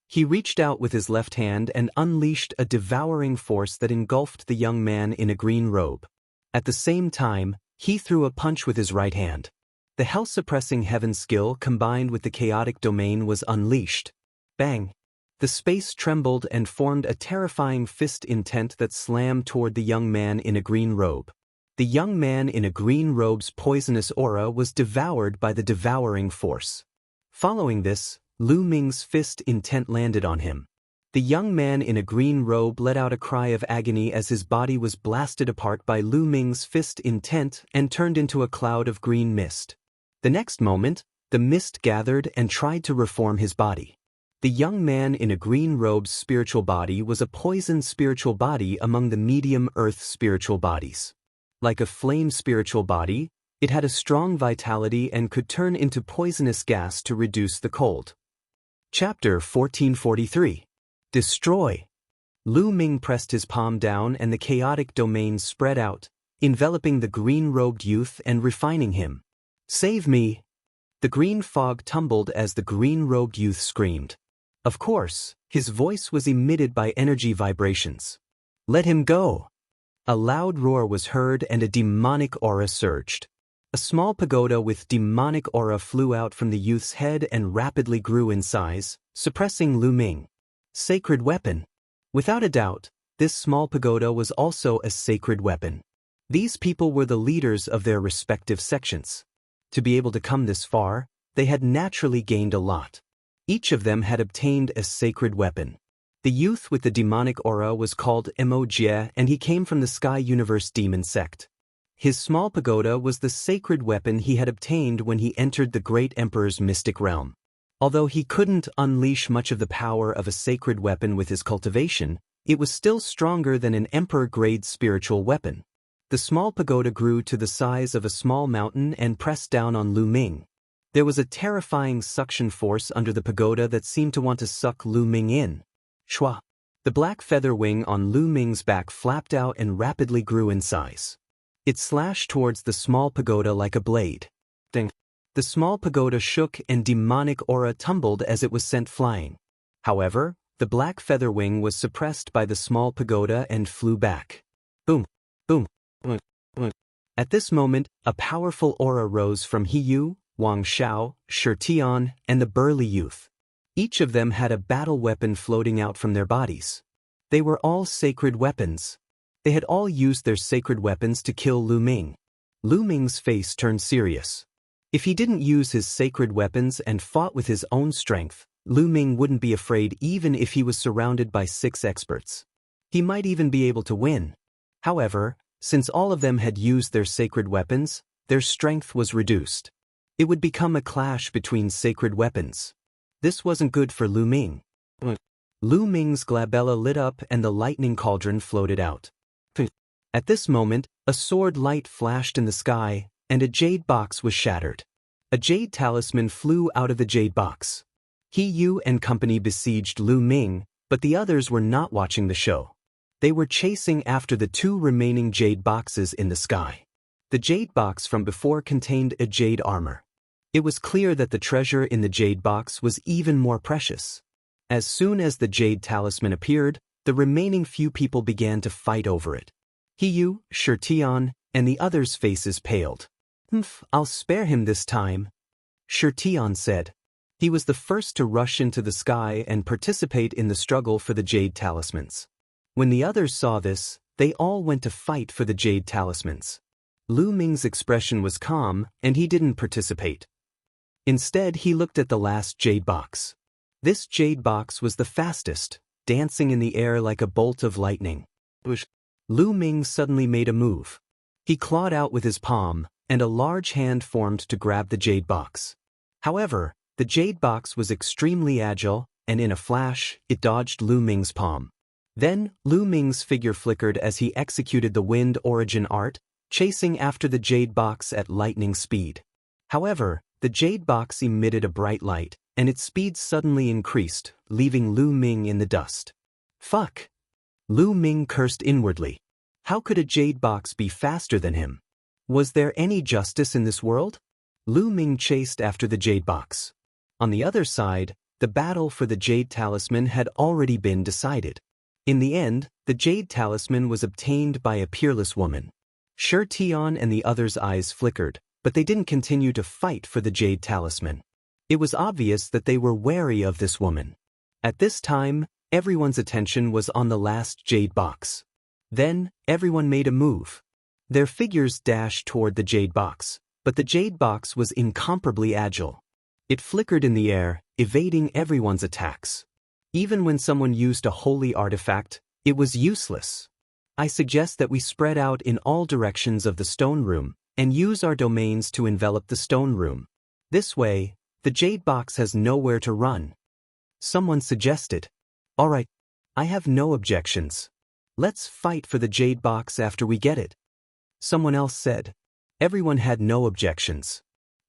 He reached out with his left hand and unleashed a devouring force that engulfed the young man in a green robe. At the same time, he threw a punch with his right hand. The hell-suppressing heaven skill combined with the chaotic domain was unleashed. Bang! The space trembled and formed a terrifying fist intent that slammed toward the young man in a green robe. The young man in a green robe's poisonous aura was devoured by the devouring force. Following this, Lu Ming's fist intent landed on him. The young man in a green robe let out a cry of agony as his body was blasted apart by Lu Ming's fist intent and turned into a cloud of green mist. The next moment, the mist gathered and tried to reform his body. The young man in a green robe's spiritual body was a poisoned spiritual body among the medium earth spiritual bodies. Like a flame spiritual body, it had a strong vitality and could turn into poisonous gas to reduce the cold. Chapter 1443. Destroy. Lu Ming pressed his palm down and the chaotic domain spread out, enveloping the green-robed youth and refining him. Save me! The green fog tumbled as the green-robed youth screamed. Of course, his voice was emitted by energy vibrations. Let him go! A loud roar was heard and a demonic aura surged. A small pagoda with demonic aura flew out from the youth's head and rapidly grew in size, suppressing Lu Ming. Sacred weapon. Without a doubt, this small pagoda was also a sacred weapon. These people were the leaders of their respective sections. To be able to come this far, they had naturally gained a lot. Each of them had obtained a sacred weapon. The youth with the demonic aura was called Emojie, and he came from the Sky Universe Demon Sect. His small pagoda was the sacred weapon he had obtained when he entered the Great Emperor's mystic realm. Although he couldn't unleash much of the power of a sacred weapon with his cultivation, it was still stronger than an emperor-grade spiritual weapon. The small pagoda grew to the size of a small mountain and pressed down on Lu Ming. There was a terrifying suction force under the pagoda that seemed to want to suck Lu Ming in. Shwa! The black feather wing on Lu Ming's back flapped out and rapidly grew in size. It slashed towards the small pagoda like a blade. Ding! The small pagoda shook and demonic aura tumbled as it was sent flying. However, the black feather wing was suppressed by the small pagoda and flew back. Boom! Boom! Boom! Boom! At this moment, a powerful aura rose from Hiyu, Wang Xiao, Shirtian, and the burly youth. Each of them had a battle weapon floating out from their bodies. They were all sacred weapons. They had all used their sacred weapons to kill Lu Ming. Lu Ming's face turned serious. If he didn't use his sacred weapons and fought with his own strength, Lu Ming wouldn't be afraid even if he was surrounded by 6 experts. He might even be able to win. However, since all of them had used their sacred weapons, their strength was reduced. It would become a clash between sacred weapons. This wasn't good for Lu Ming. Lu Ming's glabella lit up and the lightning cauldron floated out. At this moment, a sword light flashed in the sky, and a jade box was shattered. A jade talisman flew out of the jade box. Hiyu and company besieged Lu Ming, but the others were not watching the show. They were chasing after the 2 remaining jade boxes in the sky. The jade box from before contained a jade armor. It was clear that the treasure in the jade box was even more precious. As soon as the jade talisman appeared, the remaining few people began to fight over it. Hiyu, Shirtian, and the others' faces paled. I'll spare him this time, Shirtian said. He was the first to rush into the sky and participate in the struggle for the jade talismans. When the others saw this, they all went to fight for the jade talismans. Lu Ming's expression was calm, and he didn't participate. Instead, he looked at the last jade box. This jade box was the fastest, dancing in the air like a bolt of lightning. Lu Ming suddenly made a move. He clawed out with his palm, and a large hand formed to grab the jade box. However, the jade box was extremely agile, and in a flash, it dodged Lu Ming's palm. Then, Lu Ming's figure flickered as he executed the wind origin art, chasing after the jade box at lightning speed. However, the jade box emitted a bright light, and its speed suddenly increased, leaving Lu Ming in the dust. Fuck! Lu Ming cursed inwardly. How could a jade box be faster than him? Was there any justice in this world? Lu Ming chased after the jade box. On the other side, the battle for the jade talisman had already been decided. In the end, the jade talisman was obtained by a peerless woman. Shirtian and the others' eyes flickered, but they didn't continue to fight for the jade talisman. It was obvious that they were wary of this woman. At this time, everyone's attention was on the last jade box. Then, everyone made a move. Their figures dashed toward the jade box, but the jade box was incomparably agile. It flickered in the air, evading everyone's attacks. Even when someone used a holy artifact, it was useless. I suggest that we spread out in all directions of the stone room, and use our domains to envelop the stone room. This way, the jade box has nowhere to run. Someone suggested. Alright, I have no objections. Let's fight for the jade box after we get it. Someone else said. Everyone had no objections.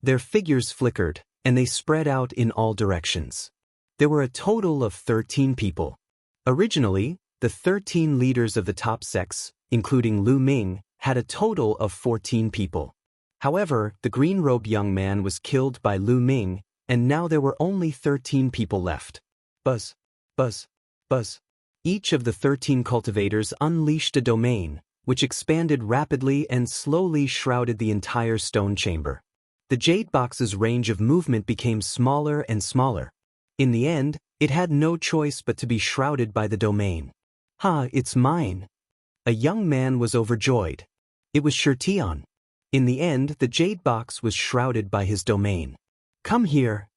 Their figures flickered, and they spread out in all directions. There were a total of 13 people. Originally, the 13 leaders of the top sects, including Lu Ming, had a total of 14 people. However, the green-robed young man was killed by Lu Ming, and now there were only 13 people left. Buzz, buzz, buzz. Each of the 13 cultivators unleashed a domain, which expanded rapidly and slowly shrouded the entire stone chamber. The jade box's range of movement became smaller and smaller. In the end, it had no choice but to be shrouded by the domain. Ha, it's mine. A young man was overjoyed. It was Shirtion. In the end, the jade box was shrouded by his domain. Come here.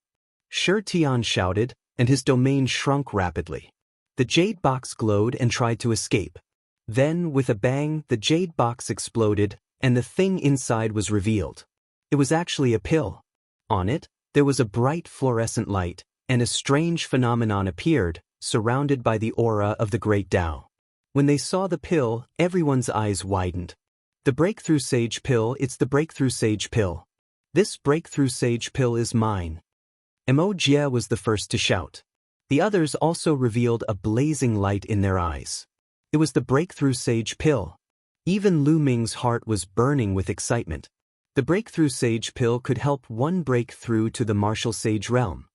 Shirtion shouted, and his domain shrunk rapidly. The jade box glowed and tried to escape. Then, with a bang, the jade box exploded, and the thing inside was revealed. It was actually a pill. On it, there was a bright fluorescent light, and a strange phenomenon appeared, surrounded by the aura of the Great Tao. When they saw the pill, everyone's eyes widened. The Breakthrough Sage Pill, it's the Breakthrough Sage Pill. This Breakthrough Sage Pill is mine. Jie was the first to shout. The others also revealed a blazing light in their eyes. It was the Breakthrough Sage Pill. Even Lu Ming's heart was burning with excitement. The Breakthrough Sage Pill could help one break through to the Martial Sage realm.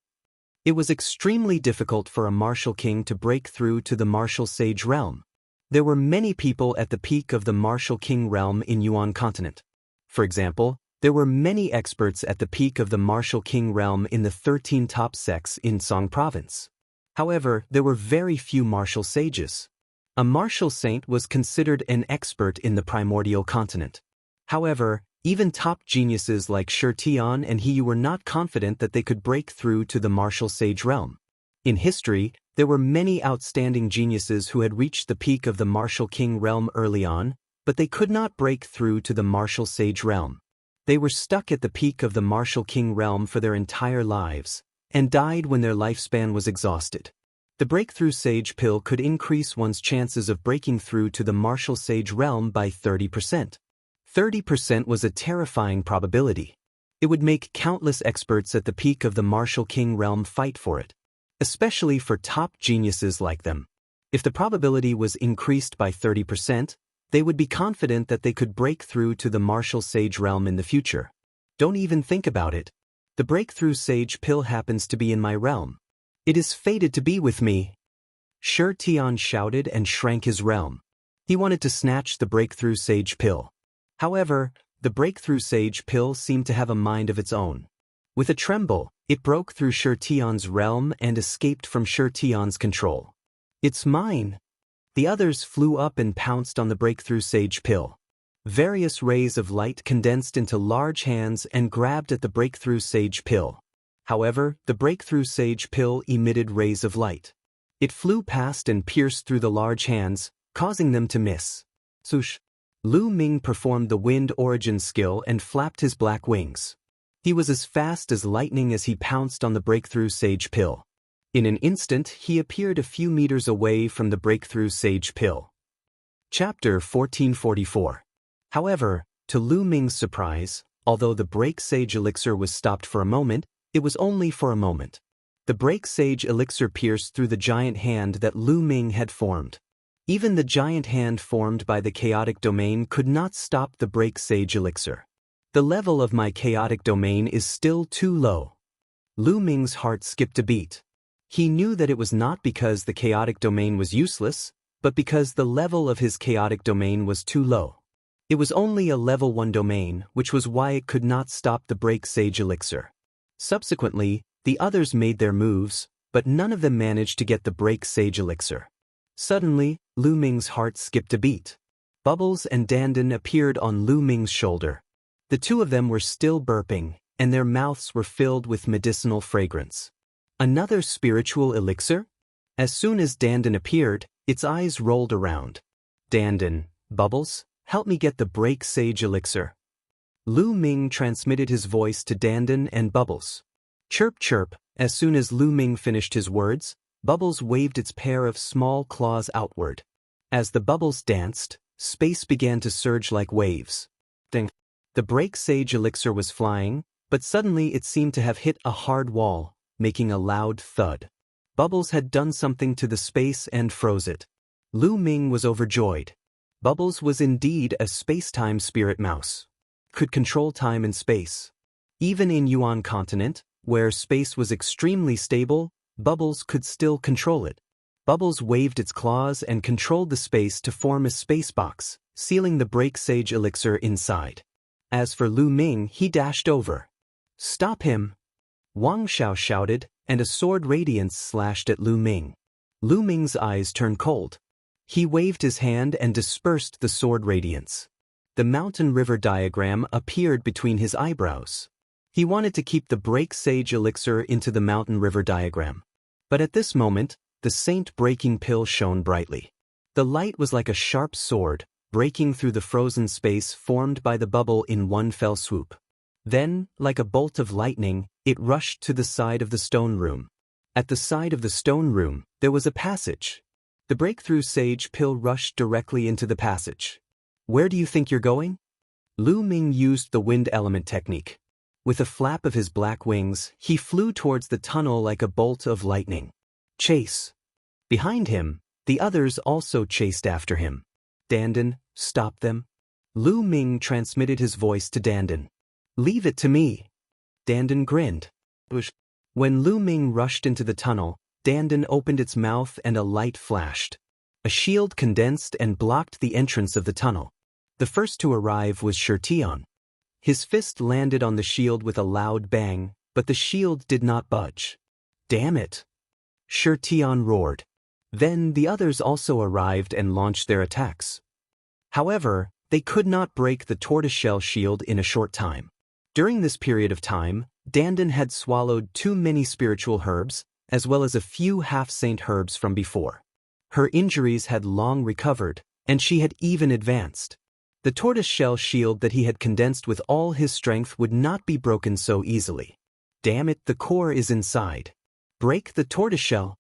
It was extremely difficult for a Martial King to break through to the Martial Sage realm. There were many people at the peak of the Martial King realm in Yuan continent. For example, there were many experts at the peak of the Martial King realm in the 13 top sects in Song province. However, there were very few martial sages. A martial saint was considered an expert in the primordial continent. However, even top geniuses like Shirtion and he were not confident that they could break through to the martial sage realm. In history, there were many outstanding geniuses who had reached the peak of the Martial King realm early on, but they could not break through to the Martial Sage realm. They were stuck at the peak of the Martial King realm for their entire lives, and died when their lifespan was exhausted. The Breakthrough Sage Pill could increase one's chances of breaking through to the Martial Sage realm by 30%. 30% was a terrifying probability. It would make countless experts at the peak of the Martial King realm fight for it, especially for top geniuses like them. If the probability was increased by 30%, they would be confident that they could break through to the Martial Sage realm in the future. Don't even think about it. The Breakthrough Sage Pill happens to be in my realm. It is fated to be with me. Shirtion shouted and shrank his realm. He wanted to snatch the Breakthrough Sage Pill. However, the Breakthrough Sage Pill seemed to have a mind of its own. With a tremble, it broke through Shirtion's realm and escaped from Shirtion's control. It's mine. The others flew up and pounced on the Breakthrough Sage Pill. Various rays of light condensed into large hands and grabbed at the Breakthrough Sage Pill. However, the Breakthrough Sage Pill emitted rays of light. It flew past and pierced through the large hands, causing them to miss. Swoosh! Lu Ming performed the wind origin skill and flapped his black wings. He was as fast as lightning as he pounced on the Breakthrough Sage Pill. In an instant, he appeared a few meters away from the Breakthrough Sage Pill. Chapter 1444. However, to Lu Ming's surprise, although the Break Sage Elixir was stopped for a moment, it was only for a moment. The Break Sage Elixir pierced through the giant hand that Lu Ming had formed. Even the giant hand formed by the chaotic domain could not stop the Break Sage Elixir. The level of my chaotic domain is still too low. Lu Ming's heart skipped a beat. He knew that it was not because the chaotic domain was useless, but because the level of his chaotic domain was too low. It was only a level 1 domain, which was why it could not stop the Break Sage Elixir. Subsequently, the others made their moves, but none of them managed to get the Break Sage Elixir. Suddenly, Lu Ming's heart skipped a beat. Bubbles and Dandan appeared on Lu Ming's shoulder. The two of them were still burping, and their mouths were filled with medicinal fragrance. Another spiritual elixir? As soon as Dandan appeared, its eyes rolled around. Dandan, Bubbles, help me get the Break Sage Elixir. Lu Ming transmitted his voice to Dandan and Bubbles. Chirp chirp, as soon as Lu Ming finished his words, Bubbles waved its pair of small claws outward. As the bubbles danced, space began to surge like waves. Ding. The break sage elixir was flying, but suddenly it seemed to have hit a hard wall, making a loud thud. Bubbles had done something to the space and froze it. Lu Ming was overjoyed. Bubbles was indeed a space-time spirit mouse. Could control time and space. Even in Yuan continent, where space was extremely stable, Bubbles could still control it. Bubbles waved its claws and controlled the space to form a space box, sealing the break sage elixir inside. As for Lu Ming, he dashed over. "Stop him!" Wang Xiao shouted, and a sword radiance slashed at Lu Ming. Lu Ming's eyes turned cold. He waved his hand and dispersed the sword radiance. The mountain river diagram appeared between his eyebrows. He wanted to keep the break sage elixir into the mountain river diagram. But at this moment, the saint breaking pill shone brightly. The light was like a sharp sword, breaking through the frozen space formed by the bubble in one fell swoop. Then, like a bolt of lightning, it rushed to the side of the stone room. At the side of the stone room, there was a passage. The breakthrough sage pill rushed directly into the passage. "Where do you think you're going?" Lu Ming used the wind element technique. With a flap of his black wings, he flew towards the tunnel like a bolt of lightning. Chase. Behind him, the others also chased after him. "Dandan, stop them." Lu Ming transmitted his voice to Dandan. "Leave it to me." Dandan grinned. When Lu Ming rushed into the tunnel, Dandan opened its mouth and a light flashed. A shield condensed and blocked the entrance of the tunnel. The first to arrive was Shirtion. His fist landed on the shield with a loud bang, but the shield did not budge. "Damn it!" Shirtion roared. Then the others also arrived and launched their attacks. However, they could not break the tortoiseshell shield in a short time. During this period of time, Dandan had swallowed too many spiritual herbs, as well as a few half-saint herbs from before. Her injuries had long recovered, and she had even advanced. The tortoiseshell shield that he had condensed with all his strength would not be broken so easily. "Damn it, the core is inside. Break the tortoiseshell.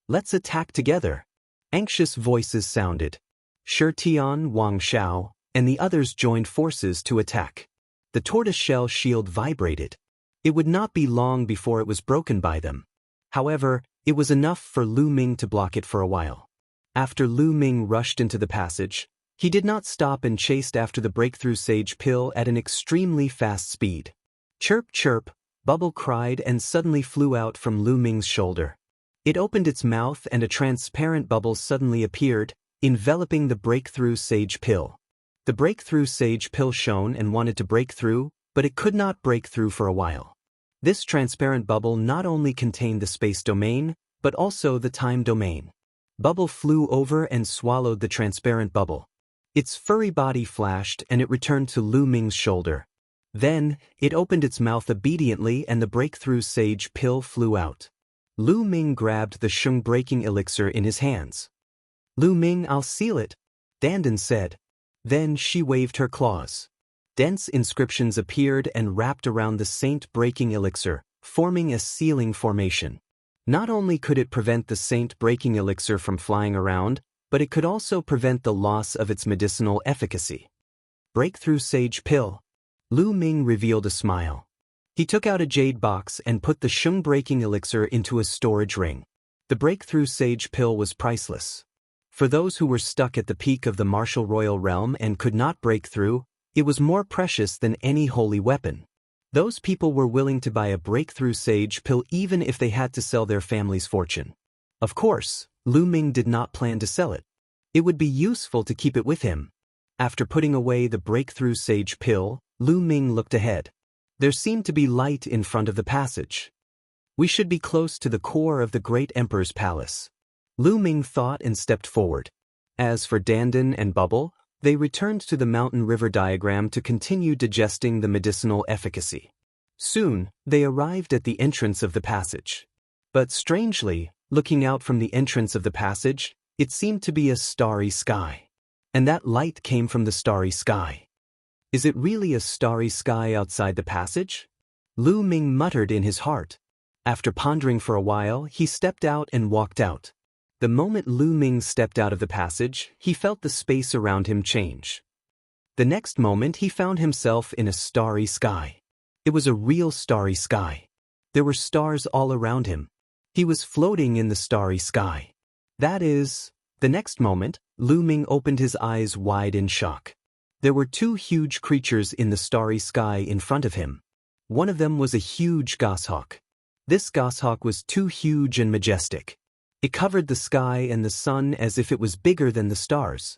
Let's attack together." Anxious voices sounded. Shirtion, Wang Xiao, and the others joined forces to attack. The tortoiseshell shield vibrated. It would not be long before it was broken by them. However, it was enough for Lu Ming to block it for a while. After Lu Ming rushed into the passage, he did not stop and chased after the breakthrough sage pill at an extremely fast speed. Chirp chirp, Bubble cried and suddenly flew out from Lu Ming's shoulder. It opened its mouth and a transparent bubble suddenly appeared, enveloping the breakthrough sage pill. The breakthrough sage pill shone and wanted to break through, but it could not break through for a while. This transparent bubble not only contained the space domain, but also the time domain. Bubble flew over and swallowed the transparent bubble. Its furry body flashed and it returned to Lu Ming's shoulder. Then, it opened its mouth obediently and the breakthrough sage pill flew out. Lu Ming grabbed the shung breaking elixir in his hands. "Lu Ming, I'll seal it," Dandan said. Then she waved her claws. Dense inscriptions appeared and wrapped around the saint breaking elixir, forming a sealing formation. Not only could it prevent the saint breaking elixir from flying around, but it could also prevent the loss of its medicinal efficacy. Breakthrough sage pill. Lu Ming revealed a smile. He took out a jade box and put the shung breaking elixir into a storage ring. The breakthrough sage pill was priceless. For those who were stuck at the peak of the martial royal realm and could not break through, it was more precious than any holy weapon. Those people were willing to buy a breakthrough sage pill even if they had to sell their family's fortune. Of course, Lu Ming did not plan to sell it. It would be useful to keep it with him. After putting away the breakthrough sage pill, Lu Ming looked ahead. There seemed to be light in front of the passage. We should be close to the core of the great emperor's palace. Lu Ming thought and stepped forward. As for Dandan and Bubble, they returned to the mountain river diagram to continue digesting the medicinal efficacy. Soon, they arrived at the entrance of the passage. But strangely, looking out from the entrance of the passage, it seemed to be a starry sky. And that light came from the starry sky. Is it really a starry sky outside the passage? Lu Ming muttered in his heart. After pondering for a while, he stepped out and walked out. The moment Lu Ming stepped out of the passage, he felt the space around him change. The next moment he found himself in a starry sky. It was a real starry sky. There were stars all around him. He was floating in the starry sky. The next moment, Lu Ming opened his eyes wide in shock. There were two huge creatures in the starry sky in front of him. One of them was a huge goshawk. This goshawk was too huge and majestic. It covered the sky and the sun as if it was bigger than the stars.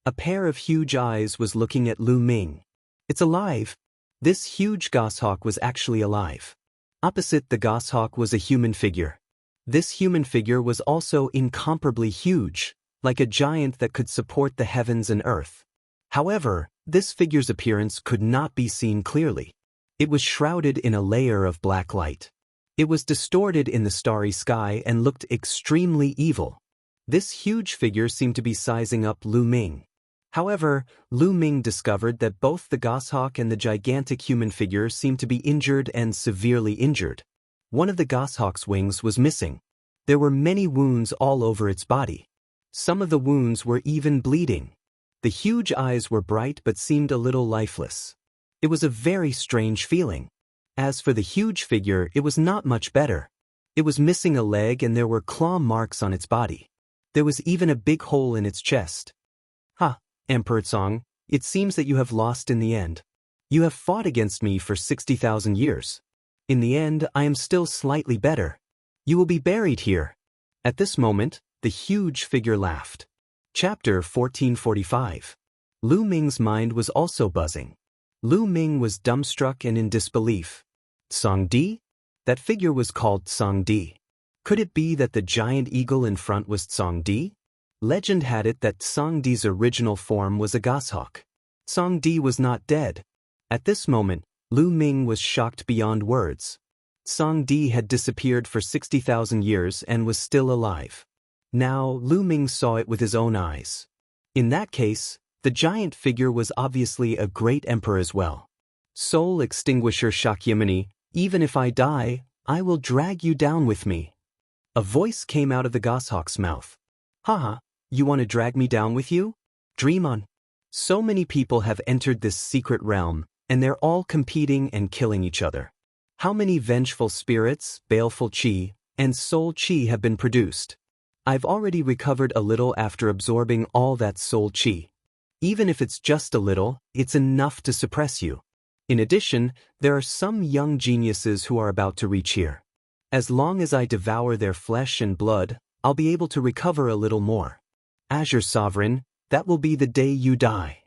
A pair of huge eyes was looking at Lu Ming. It's alive. This huge goshawk was actually alive. Opposite the goshawk was a human figure. This human figure was also incomparably huge, like a giant that could support the heavens and earth. However, this figure's appearance could not be seen clearly. It was shrouded in a layer of black light. It was distorted in the starry sky and looked extremely evil. This huge figure seemed to be sizing up Lu Ming. However, Lu Ming discovered that both the goshawk and the gigantic human figure seemed to be injured and severely injured. One of the goshawk's wings was missing. There were many wounds all over its body. Some of the wounds were even bleeding. The huge eyes were bright but seemed a little lifeless. It was a very strange feeling. As for the huge figure, it was not much better. It was missing a leg and there were claw marks on its body. There was even a big hole in its chest. "Ha, Emperor Song, it seems that you have lost in the end. You have fought against me for 60,000 years. In the end, I am still slightly better. You will be buried here." At this moment, the huge figure laughed. Chapter 1445. Lu Ming's mind was also buzzing. Lu Ming was dumbstruck and in disbelief. Song Di? That figure was called Song Di. Could it be that the giant eagle in front was Song Di? Legend had it that Song Di's original form was a goshawk. Song Di was not dead. At this moment, Lu Ming was shocked beyond words. Song Di had disappeared for 60,000 years and was still alive. Now, Lu Ming saw it with his own eyes. In that case, the giant figure was obviously a great emperor as well. Soul Extinguisher Shakyamuni, even if I die, I will drag you down with me. A voice came out of the goshawk's mouth. Haha, you want to drag me down with you? Dream on. So many people have entered this secret realm, and they're all competing and killing each other. How many vengeful spirits, baleful chi, and soul chi have been produced? I've already recovered a little after absorbing all that soul chi. Even if it's just a little, it's enough to suppress you. In addition, there are some young geniuses who are about to reach here. As long as I devour their flesh and blood, I'll be able to recover a little more. As your sovereign, that will be the day you die.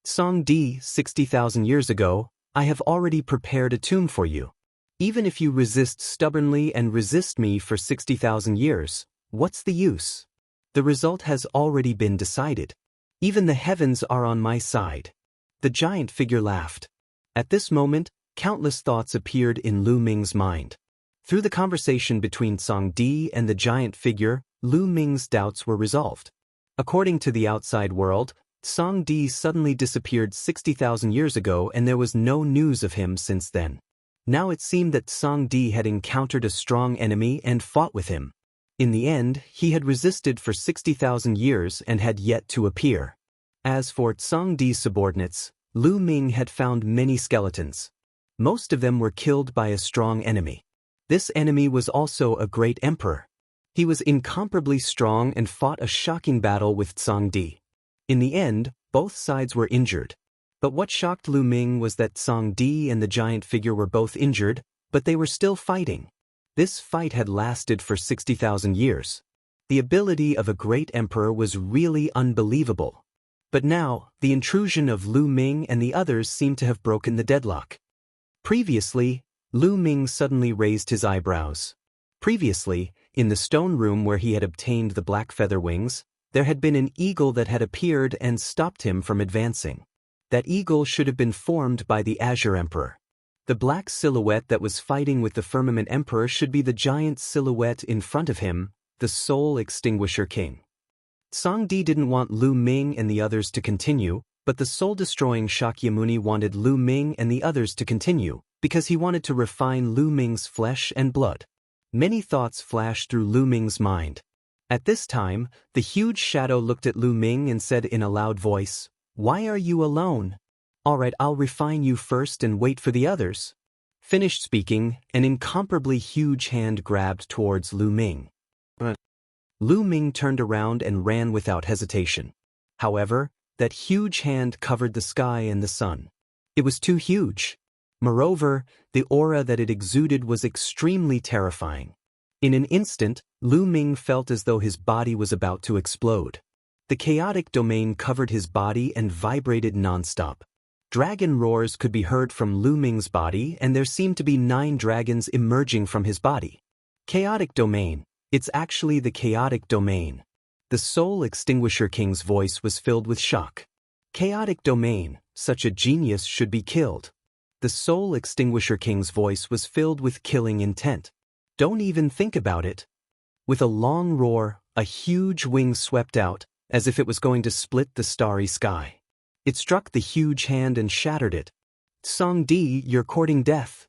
Song Di, 60,000 years ago, I have already prepared a tomb for you. Even if you resist stubbornly and resist me for 60,000 years, what's the use? The result has already been decided. Even the heavens are on my side. The giant figure laughed. At this moment, countless thoughts appeared in Lu Ming's mind. Through the conversation between Song Di and the giant figure, Lu Ming's doubts were resolved. According to the outside world, Song Di suddenly disappeared 60,000 years ago and there was no news of him since then. Now it seemed that Song Di had encountered a strong enemy and fought with him. In the end, he had resisted for 60,000 years and had yet to appear. As for Song Di's subordinates, Lu Ming had found many skeletons. Most of them were killed by a strong enemy. This enemy was also a great emperor. He was incomparably strong and fought a shocking battle with Song Di. In the end, both sides were injured. But what shocked Lu Ming was that Song Di and the giant figure were both injured, but they were still fighting. This fight had lasted for 60,000 years. The ability of a great emperor was really unbelievable. But now, the intrusion of Lu Ming and the others seemed to have broken the deadlock. Previously, Lu Ming suddenly raised his eyebrows. Previously, in the stone room where he had obtained the black feather wings, there had been an eagle that had appeared and stopped him from advancing. That eagle should have been formed by the Azure Emperor. The black silhouette that was fighting with the Firmament Emperor should be the giant silhouette in front of him, the Soul Extinguisher King. Song Di didn't want Lu Ming and the others to continue, but the soul-destroying Shakyamuni wanted Lu Ming and the others to continue, because he wanted to refine Lu Ming's flesh and blood. Many thoughts flashed through Lu Ming's mind. At this time, the huge shadow looked at Lu Ming and said in a loud voice, "Why are you alone? Alright, I'll refine you first and wait for the others." Finished speaking, an incomparably huge hand grabbed towards Lu Ming. Lu Ming turned around and ran without hesitation. However, that huge hand covered the sky and the sun. It was too huge. Moreover, the aura that it exuded was extremely terrifying. In an instant, Lu Ming felt as though his body was about to explode. The chaotic domain covered his body and vibrated non-stop. Dragon roars could be heard from Lu Ming's body, and there seemed to be 9 dragons emerging from his body. Chaotic domain. It's actually the chaotic domain. The Soul Extinguisher King's voice was filled with shock. Chaotic domain, such a genius should be killed. The Soul Extinguisher King's voice was filled with killing intent. Don't even think about it. With a long roar, a huge wing swept out, as if it was going to split the starry sky. It struck the huge hand and shattered it. "Song Di, you're courting death."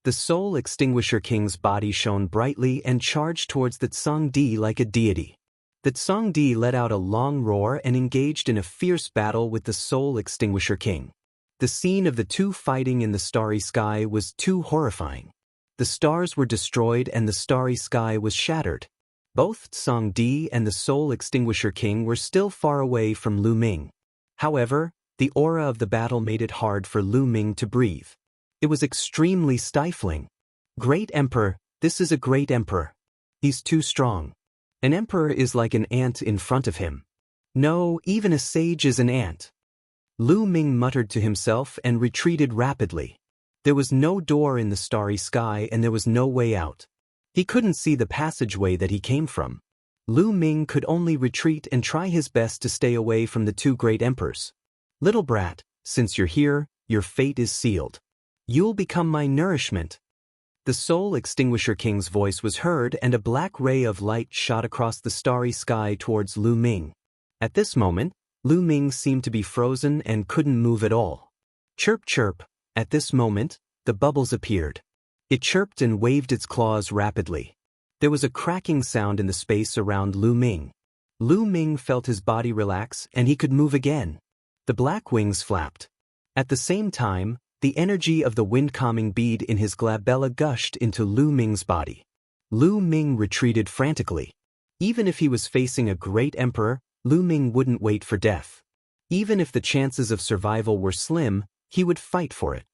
The Soul Extinguisher King's body shone brightly and charged towards the Tsang Di like a deity. The Tsang Di let out a long roar and engaged in a fierce battle with the Soul Extinguisher King. The scene of the two fighting in the starry sky was too horrifying. The stars were destroyed and the starry sky was shattered. Both Tsang Di and the Soul Extinguisher King were still far away from Lu Ming. However, the aura of the battle made it hard for Lu Ming to breathe. It was extremely stifling. "Great Emperor, this is a great emperor. He's too strong. An emperor is like an ant in front of him. No, even a sage is an ant." Lu Ming muttered to himself and retreated rapidly. There was no door in the starry sky and there was no way out. He couldn't see the passageway that he came from. Lu Ming could only retreat and try his best to stay away from the 2 great emperors. "Little brat, since you're here, your fate is sealed. You'll become my nourishment." The Soul Extinguisher King's voice was heard and a black ray of light shot across the starry sky towards Lu Ming. At this moment, Lu Ming seemed to be frozen and couldn't move at all. Chirp chirp. At this moment, the bubbles appeared. It chirped and waved its claws rapidly. There was a cracking sound in the space around Lu Ming. Lu Ming felt his body relax and he could move again. The black wings flapped. At the same time, the energy of the wind-calming bead in his glabella gushed into Lu Ming's body. Lu Ming retreated frantically. Even if he was facing a great emperor, Lu Ming wouldn't wait for death. Even if the chances of survival were slim, he would fight for it.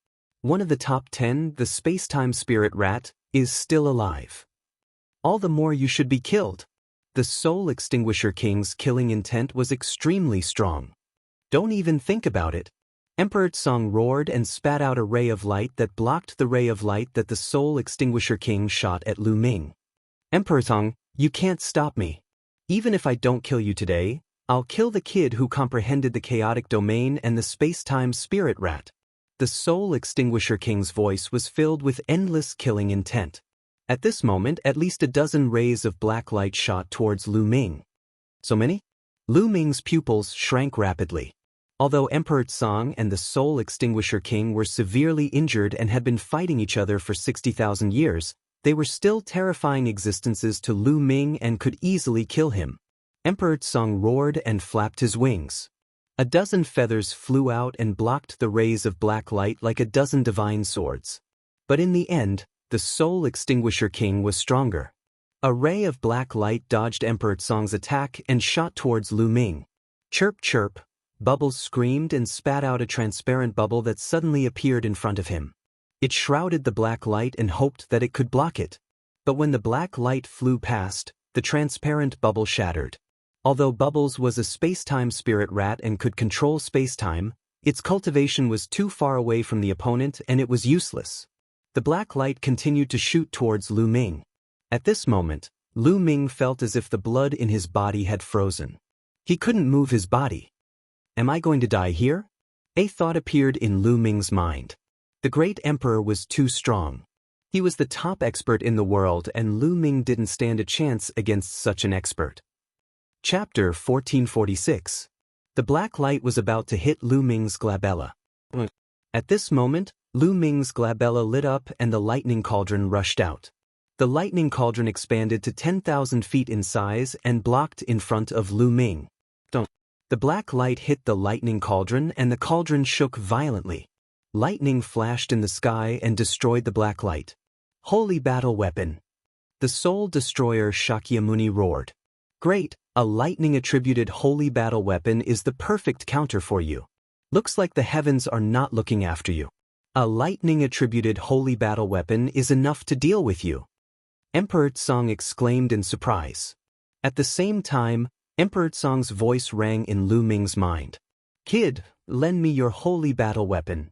One of the top 10, the space-time spirit rat, is still alive. All the more you should be killed. The Soul Extinguisher King's killing intent was extremely strong. Don't even think about it. Emperor Tsang roared and spat out a ray of light that blocked the ray of light that the Soul Extinguisher King shot at Lu Ming. "Emperor Tsang, you can't stop me. Even if I don't kill you today, I'll kill the kid who comprehended the chaotic domain and the space-time spirit rat." The Soul Extinguisher King's voice was filled with endless killing intent. At this moment, at least a dozen rays of black light shot towards Lu Ming. So many? Lu Ming's pupils shrank rapidly. Although Emperor Tsang and the Soul Extinguisher King were severely injured and had been fighting each other for 60,000 years, they were still terrifying existences to Lu Ming and could easily kill him. Emperor Tsang roared and flapped his wings. A dozen feathers flew out and blocked the rays of black light like a dozen divine swords. But in the end, the Soul Extinguisher King was stronger. A ray of black light dodged Emperor Tsang's attack and shot towards Lu Ming. Chirp chirp. Bubbles screamed and spat out a transparent bubble that suddenly appeared in front of him. It shrouded the black light and hoped that it could block it. But when the black light flew past, the transparent bubble shattered. Although Bubbles was a space-time spirit rat and could control space-time, its cultivation was too far away from the opponent and it was useless. The black light continued to shoot towards Lu Ming. At this moment, Lu Ming felt as if the blood in his body had frozen. He couldn't move his body. "Am I going to die here?" A thought appeared in Lu Ming's mind. The great emperor was too strong. He was the top expert in the world and Lu Ming didn't stand a chance against such an expert. Chapter 1446. The black light was about to hit Lu Ming's glabella. At this moment, Lu Ming's glabella lit up and the lightning cauldron rushed out. The lightning cauldron expanded to 10,000 feet in size and blocked in front of Lu Ming. The black light hit the lightning cauldron and the cauldron shook violently. Lightning flashed in the sky and destroyed the black light. Holy battle weapon! The soul destroyer Shakyamuni roared. Great, a lightning-attributed holy battle weapon is the perfect counter for you. Looks like the heavens are not looking after you. A lightning-attributed holy battle weapon is enough to deal with you. Emperor Tsang exclaimed in surprise. At the same time, Emperor Tsang's voice rang in Lu Ming's mind. Kid, lend me your holy battle weapon.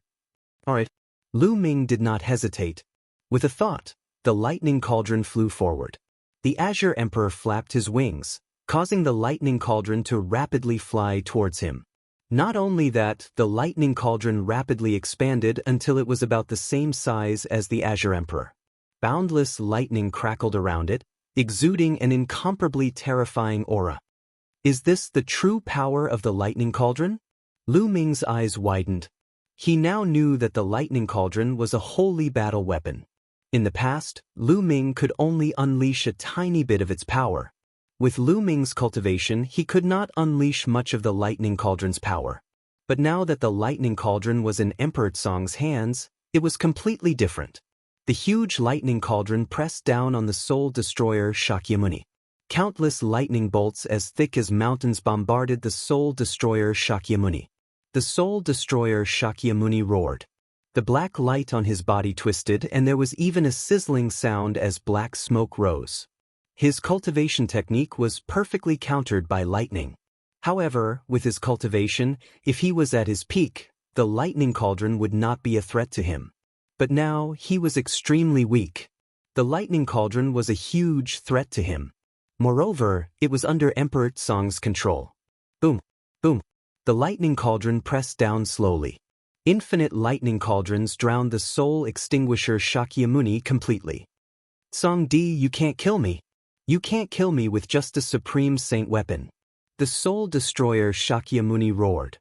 Alright. Lu Ming did not hesitate. With a thought, the lightning cauldron flew forward. The Azure Emperor flapped his wings, causing the lightning cauldron to rapidly fly towards him. Not only that, the lightning cauldron rapidly expanded until it was about the same size as the Azure Emperor. Boundless lightning crackled around it, exuding an incomparably terrifying aura. Is this the true power of the lightning cauldron? Lu Ming's eyes widened. He now knew that the lightning cauldron was a holy battle weapon. In the past, Lu Ming could only unleash a tiny bit of its power. With Lu Ming's cultivation, he could not unleash much of the lightning cauldron's power. But now that the lightning cauldron was in Emperor Tsang's hands, it was completely different. The huge lightning cauldron pressed down on the soul destroyer Shakyamuni. Countless lightning bolts as thick as mountains bombarded the soul destroyer Shakyamuni. The soul destroyer Shakyamuni roared. The black light on his body twisted and there was even a sizzling sound as black smoke rose. His cultivation technique was perfectly countered by lightning. However, with his cultivation, if he was at his peak, the lightning cauldron would not be a threat to him. But now he was extremely weak. The lightning cauldron was a huge threat to him. Moreover, it was under Emperor Tsang's control. Boom, boom. The lightning cauldron pressed down slowly. Infinite lightning cauldrons drowned the soul extinguisher Shakyamuni completely. Tsang Di, you can't kill me. You can't kill me with just a supreme saint weapon. The soul destroyer Shakyamuni roared.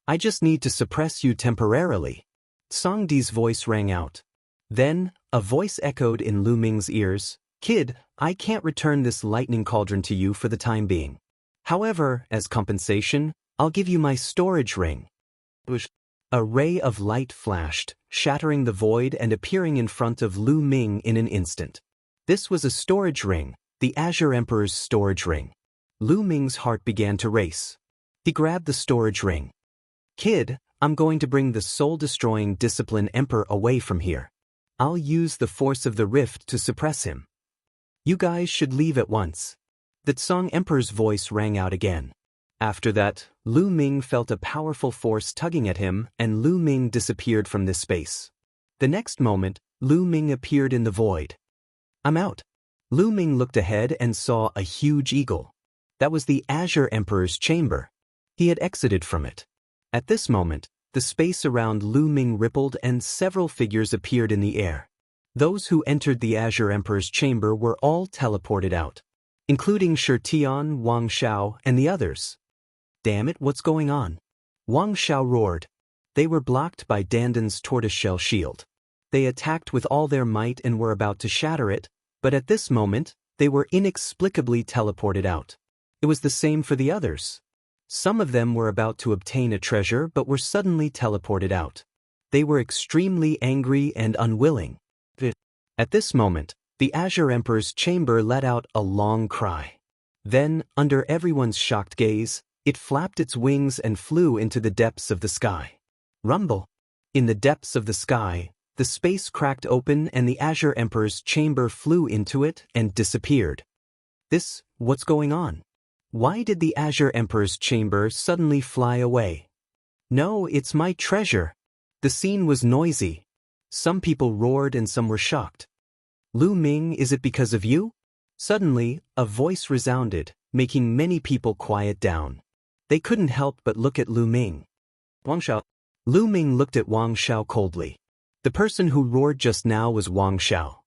I just need to suppress you temporarily. Tsang Di's voice rang out. Then, a voice echoed in Lu Ming's ears. Kid, I can't return this lightning cauldron to you for the time being. However, as compensation, I'll give you my storage ring. A ray of light flashed, shattering the void and appearing in front of Lu Ming in an instant. This was a storage ring, the Azure Emperor's storage ring. Lu Ming's heart began to race. He grabbed the storage ring. Kid, I'm going to bring the soul-destroying Discipline Emperor away from here. I'll use the force of the rift to suppress him. You guys should leave at once. The Tsang Emperor's voice rang out again. After that, Lu Ming felt a powerful force tugging at him and Lu Ming disappeared from this space. The next moment, Lu Ming appeared in the void. I'm out. Lu Ming looked ahead and saw a huge eagle. That was the Azure Emperor's chamber. He had exited from it. At this moment, the space around Lu Ming rippled and several figures appeared in the air. Those who entered the Azure Emperor's chamber were all teleported out, including Shi Tian, Wang Xiao, and the others. Damn it, what's going on? Wang Xiao roared. They were blocked by Dandan's tortoiseshell shield. They attacked with all their might and were about to shatter it, but at this moment, they were inexplicably teleported out. It was the same for the others. Some of them were about to obtain a treasure but were suddenly teleported out. They were extremely angry and unwilling. At this moment, the Azure Emperor's chamber let out a long cry. Then, under everyone's shocked gaze, it flapped its wings and flew into the depths of the sky. Rumble! In the depths of the sky, the space cracked open and the Azure Emperor's chamber flew into it and disappeared. What's going on? Why did the Azure Emperor's chamber suddenly fly away? No, it's my treasure. The scene was noisy. Some people roared and some were shocked. Lu Ming, is it because of you? Suddenly, a voice resounded, making many people quiet down. They couldn't help but look at Lu Ming. Wang Xiao. Lu Ming looked at Wang Xiao coldly. The person who roared just now was Wang Xiao.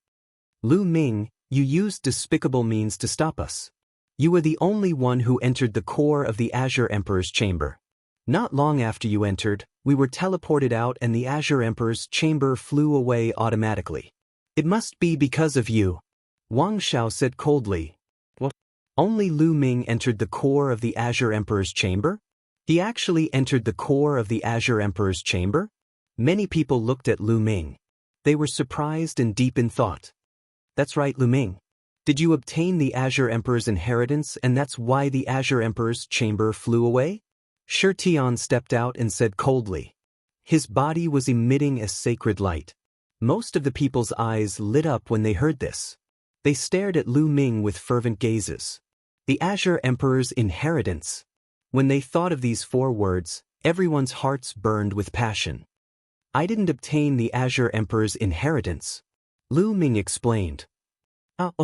Lu Ming, you used despicable means to stop us. You were the only one who entered the core of the Azure Emperor's chamber. Not long after you entered, we were teleported out and the Azure Emperor's chamber flew away automatically. It must be because of you. Wang Xiao said coldly. What? Only Lu Ming entered the core of the Azure Emperor's chamber? He actually entered the core of the Azure Emperor's chamber? Many people looked at Lu Ming. They were surprised and deep in thought. That's right, Lu Ming. Did you obtain the Azure Emperor's inheritance and that's why the Azure Emperor's chamber flew away? Shi Tian stepped out and said coldly. His body was emitting a sacred light. Most of the people's eyes lit up when they heard this. They stared at Lu Ming with fervent gazes. The Azure Emperor's inheritance. When they thought of these 4 words, everyone's hearts burned with passion. I didn't obtain the Azure Emperor's inheritance. Lu Ming explained.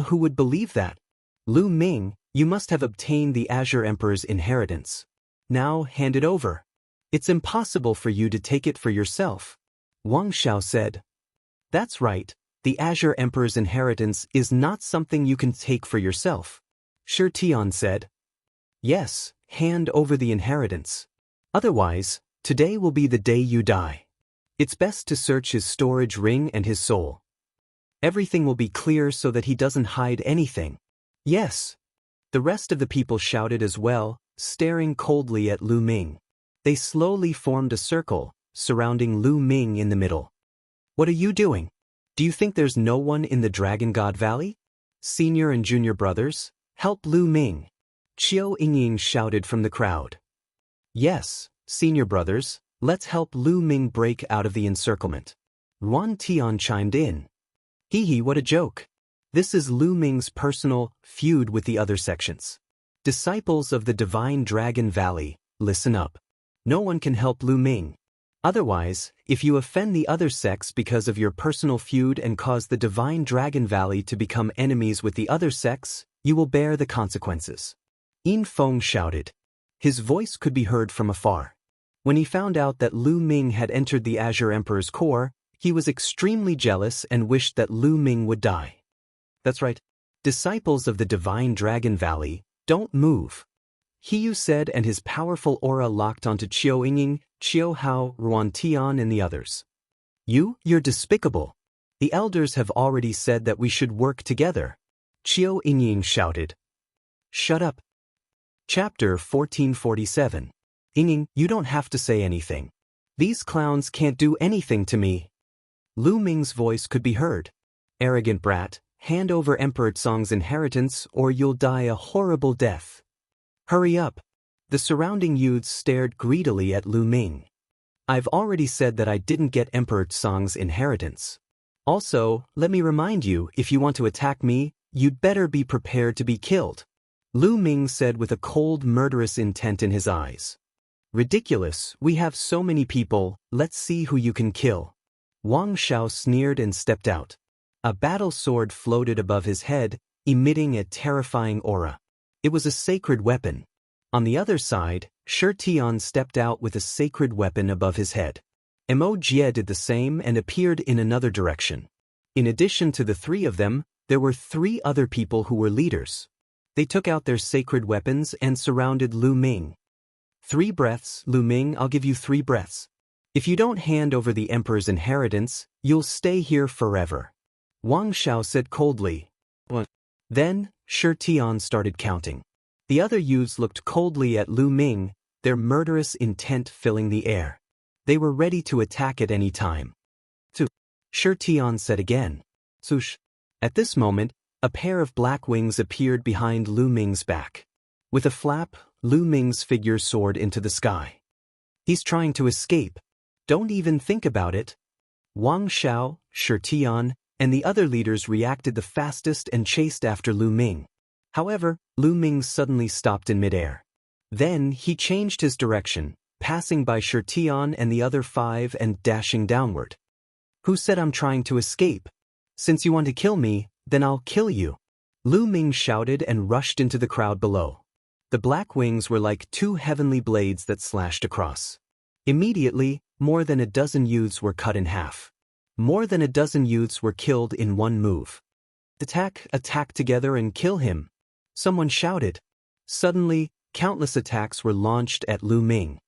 Who would believe that? Lu Ming, you must have obtained the Azure Emperor's inheritance. Now hand it over. It's impossible for you to take it for yourself. Wang Xiao said. That's right, the Azure Emperor's inheritance is not something you can take for yourself. Shi Tian said. Yes, hand over the inheritance. Otherwise, today will be the day you die. It's best to search his storage ring and his soul. Everything will be clear so that he doesn't hide anything. Yes. The rest of the people shouted as well, staring coldly at Lu Ming. They slowly formed a circle, surrounding Lu Ming in the middle. What are you doing? Do you think there's no one in the Dragon God Valley? Senior and junior brothers, help Lu Ming. Qiu Yingying shouted from the crowd. Yes, senior brothers, let's help Lu Ming break out of the encirclement. Yuan Tian chimed in. Hee hee, what a joke. This is Lu Ming's personal feud with the other sections. Disciples of the Divine Dragon Valley, listen up. No one can help Lu Ming. Otherwise, if you offend the other sects because of your personal feud and cause the Divine Dragon Valley to become enemies with the other sects, you will bear the consequences. Yin Feng shouted. His voice could be heard from afar. When he found out that Lu Ming had entered the Azure Emperor's core, he was extremely jealous and wished that Lu Ming would die. That's right. Disciples of the Divine Dragon Valley, don't move. Hiyu said, and his powerful aura locked onto Qiu Yingying, Qiu Hao, Ruan Tian and the others. You're despicable. The elders have already said that we should work together. Qiu Yingying shouted. Shut up. Chapter 1447. Yingying, you don't have to say anything. These clowns can't do anything to me. Lu Ming's voice could be heard. Arrogant brat, hand over Emperor Tsong's inheritance or you'll die a horrible death. Hurry up. The surrounding youths stared greedily at Lu Ming. I've already said that I didn't get Emperor Tsong's inheritance. Also, let me remind you, if you want to attack me, you'd better be prepared to be killed. Lu Ming said with a cold, murderous intent in his eyes. Ridiculous, we have so many people, let's see who you can kill. Wang Xiao sneered and stepped out. A battle sword floated above his head, emitting a terrifying aura. It was a sacred weapon. On the other side, Shi Tian stepped out with a sacred weapon above his head. Mo Jie did the same and appeared in another direction. In addition to the 3 of them, there were 3 other people who were leaders. They took out their sacred weapons and surrounded Lu Ming. 3 breaths, Lu Ming, I'll give you 3 breaths. If you don't hand over the Emperor's inheritance, you'll stay here forever. Wang Xiao said coldly. What? Then, Shi Tian started counting. The other youths looked coldly at Lu Ming, their murderous intent filling the air. They were ready to attack at any time. Su, Shi Tian said again. Sush. At this moment, a pair of black wings appeared behind Lu Ming's back. With a flap, Lu Ming's figure soared into the sky. He's trying to escape. Don't even think about it. Wang Xiao, Shi Tian, and the other leaders reacted the fastest and chased after Lu Ming. However, Lu Ming suddenly stopped in midair. Then he changed his direction, passing by Shi Tian and the other 5 and dashing downward. Who said I'm trying to escape? Since you want to kill me, then I'll kill you. Lu Ming shouted and rushed into the crowd below. The black wings were like 2 heavenly blades that slashed across. Immediately, more than a dozen youths were cut in half. More than a dozen youths were killed in one move. Attack together and kill him. Someone shouted. Suddenly, countless attacks were launched at Lu Ming.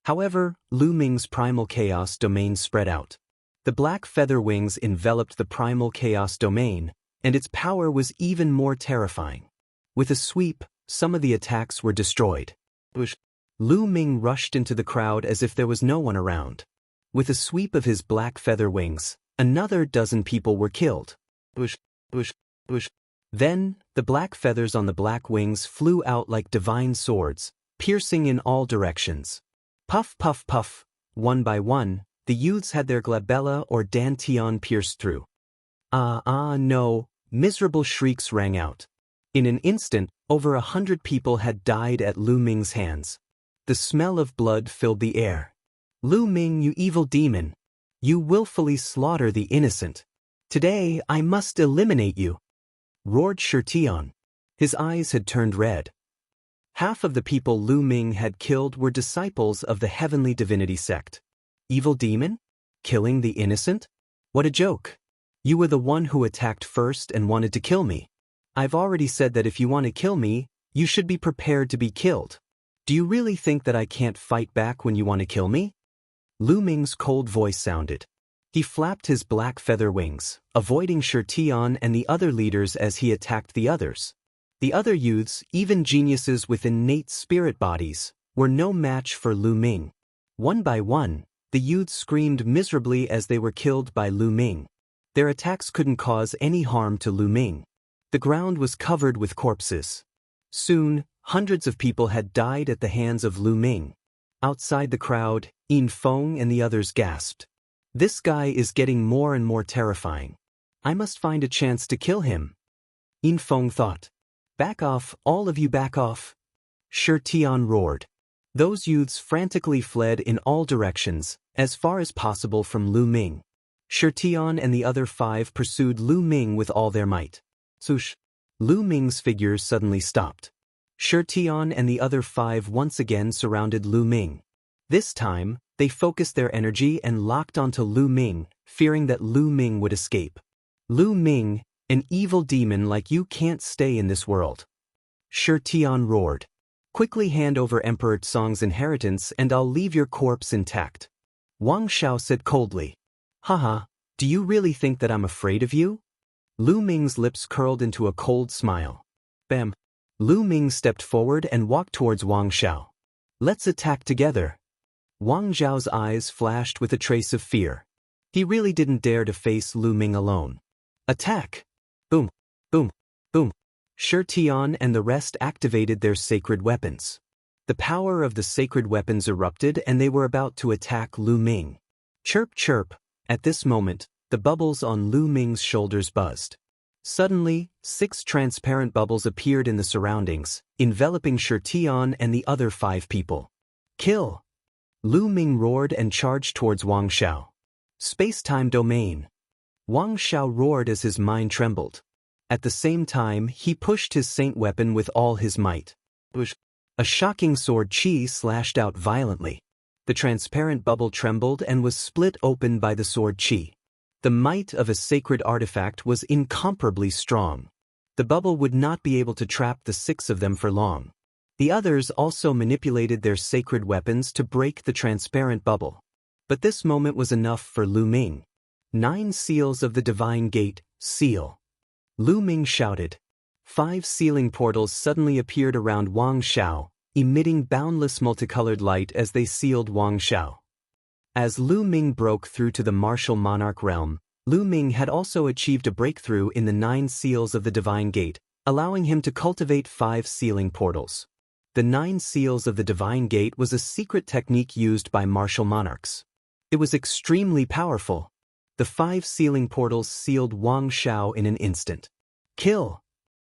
However, Lu Ming's primal chaos domain spread out. The black feather wings enveloped the primal chaos domain, and its power was even more terrifying. With a sweep, some of the attacks were destroyed. Lu Ming rushed into the crowd as if there was no one around. With a sweep of his black feather wings, another dozen people were killed. Then, the black feathers on the black wings flew out like divine swords, piercing in all directions. Puff puff puff, one by one, the youths had their glabella or dantian pierced through. No, miserable shrieks rang out. In an instant, over 100 people had died at Lu Ming's hands. The smell of blood filled the air. Lu Ming, you evil demon! You willfully slaughter the innocent. Today I must eliminate you! Roared Shirtion. His eyes had turned red. Half of the people Lu Ming had killed were disciples of the heavenly divinity sect. Evil demon? Killing the innocent? What a joke! You were the one who attacked first and wanted to kill me. I've already said that if you want to kill me, you should be prepared to be killed. Do you really think that I can't fight back when you want to kill me? Lu Ming's cold voice sounded. He flapped his black feather wings, avoiding Shirtion and the other leaders as he attacked the others. The other youths, even geniuses with innate spirit bodies, were no match for Lu Ming. One by one, the youths screamed miserably as they were killed by Lu Ming. Their attacks couldn't cause any harm to Lu Ming. The ground was covered with corpses. Soon, hundreds of people had died at the hands of Lu Ming. Outside the crowd, Yin Feng and the others gasped. This guy is getting more and more terrifying. I must find a chance to kill him. Yin Feng thought. Back off, all of you back off. Shirtion roared. Those youths frantically fled in all directions, as far as possible from Lu Ming. Shirtion and the other 5 pursued Lu Ming with all their might. Swoosh! Lu Ming's figure suddenly stopped. Shirtion and the other 5 once again surrounded Lu Ming. This time, they focused their energy and locked onto Lu Ming, fearing that Lu Ming would escape. Lu Ming, an evil demon like you can't stay in this world. Shirtion roared. Quickly hand over Emperor Tsong's inheritance and I'll leave your corpse intact. Wang Xiao said coldly. Haha, do you really think that I'm afraid of you? Lu Ming's lips curled into a cold smile. Bam! Lu Ming stepped forward and walked towards Wang Xiao. Let's attack together. Wang Xiao's eyes flashed with a trace of fear. He really didn't dare to face Lu Ming alone. Attack! Boom! Boom! Boom! Shirtion and the rest activated their sacred weapons. The power of the sacred weapons erupted and they were about to attack Lu Ming. Chirp chirp! At this moment, the bubbles on Lu Ming's shoulders buzzed. Suddenly, 6 transparent bubbles appeared in the surroundings, enveloping Shirtion and the other 5 people. Kill! Lu Ming roared and charged towards Wang Xiao. Space-time domain. Wang Xiao roared as his mind trembled. At the same time, he pushed his saint weapon with all his might. A shocking sword chi slashed out violently. The transparent bubble trembled and was split open by the sword chi. The might of a sacred artifact was incomparably strong. The bubble would not be able to trap the 6 of them for long. The others also manipulated their sacred weapons to break the transparent bubble. But this moment was enough for Lu Ming. 9 seals of the divine gate, seal. Lu Ming shouted. 5 sealing portals suddenly appeared around Wang Xiao, emitting boundless multicolored light as they sealed Wang Xiao. As Lu Ming broke through to the martial monarch realm, Lu Ming had also achieved a breakthrough in the 9 seals of the divine gate, allowing him to cultivate 5 sealing portals. The 9 seals of the divine gate was a secret technique used by martial monarchs. It was extremely powerful. The 5 sealing portals sealed Wang Xiao in an instant. Kill!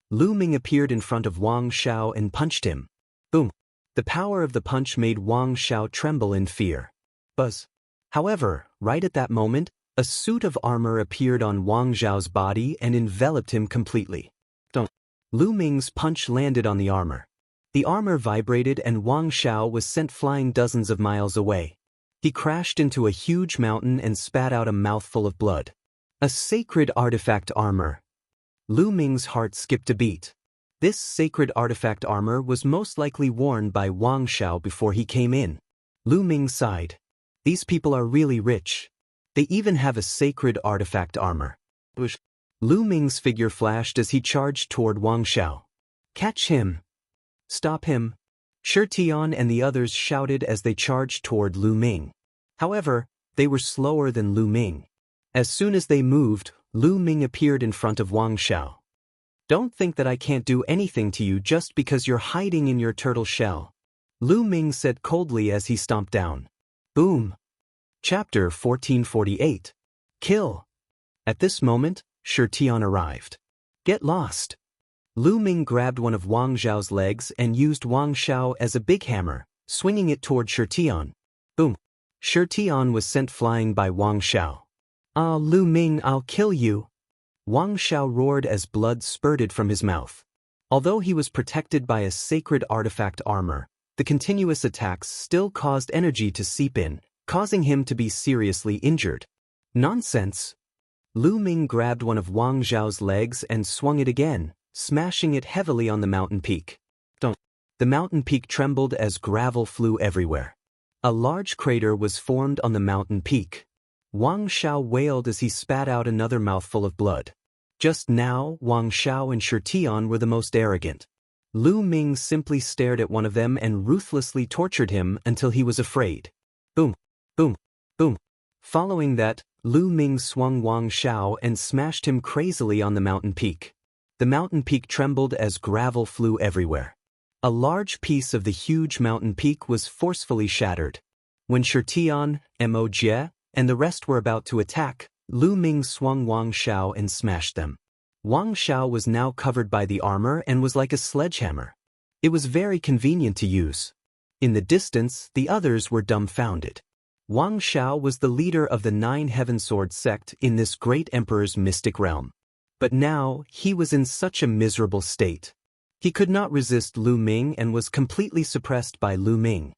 Lu Ming appeared in front of Wang Xiao and punched him. Boom! The power of the punch made Wang Xiao tremble in fear. Buzz! However, right at that moment, a suit of armor appeared on Wang Xiao's body and enveloped him completely. Don't! Lu Ming's punch landed on the armor. The armor vibrated and Wang Xiao was sent flying dozens of miles away. He crashed into a huge mountain and spat out a mouthful of blood. A sacred artifact armor. Lu Ming's heart skipped a beat. This sacred artifact armor was most likely worn by Wang Xiao before he came in. Lu Ming sighed. These people are really rich. They even have a sacred artifact armor. Lu Ming's figure flashed as he charged toward Wang Xiao. Catch him! Stop him! Shi Tian and the others shouted as they charged toward Lu Ming. However, they were slower than Lu Ming. As soon as they moved, Lu Ming appeared in front of Wang Xiao. Don't think that I can't do anything to you just because you're hiding in your turtle shell, Lu Ming said coldly as he stomped down. Boom! Chapter 1448. Kill! At this moment, Shi Tian arrived. Get lost! Lu Ming grabbed one of Wang Xiao's legs and used Wang Xiao as a big hammer, swinging it toward Shi Tian. Boom! Shi Tian was sent flying by Wang Xiao. Ah, Lu Ming, I'll kill you! Wang Xiao roared as blood spurted from his mouth. Although he was protected by a sacred artifact armor, the continuous attacks still caused energy to seep in, causing him to be seriously injured. Nonsense! Lu Ming grabbed one of Wang Xiao's legs and swung it again, smashing it heavily on the mountain peak. The mountain peak trembled as gravel flew everywhere. A large crater was formed on the mountain peak. Wang Xiao wailed as he spat out another mouthful of blood. Just now, Wang Xiao and Shi Tian were the most arrogant. Lu Ming simply stared at one of them and ruthlessly tortured him until he was afraid. Boom! Boom! Boom! Following that, Lu Ming swung Wang Xiao and smashed him crazily on the mountain peak. The mountain peak trembled as gravel flew everywhere. A large piece of the huge mountain peak was forcefully shattered. When Shi Tian, Mo Jie, and the rest were about to attack, Lu Ming swung Wang Xiao and smashed them. Wang Xiao was now covered by the armor and was like a sledgehammer. It was very convenient to use. In the distance, the others were dumbfounded. Wang Xiao was the leader of the 9 Heaven Sword sect in this great emperor's mystic realm. But now, he was in such a miserable state. He could not resist Lu Ming and was completely suppressed by Lu Ming.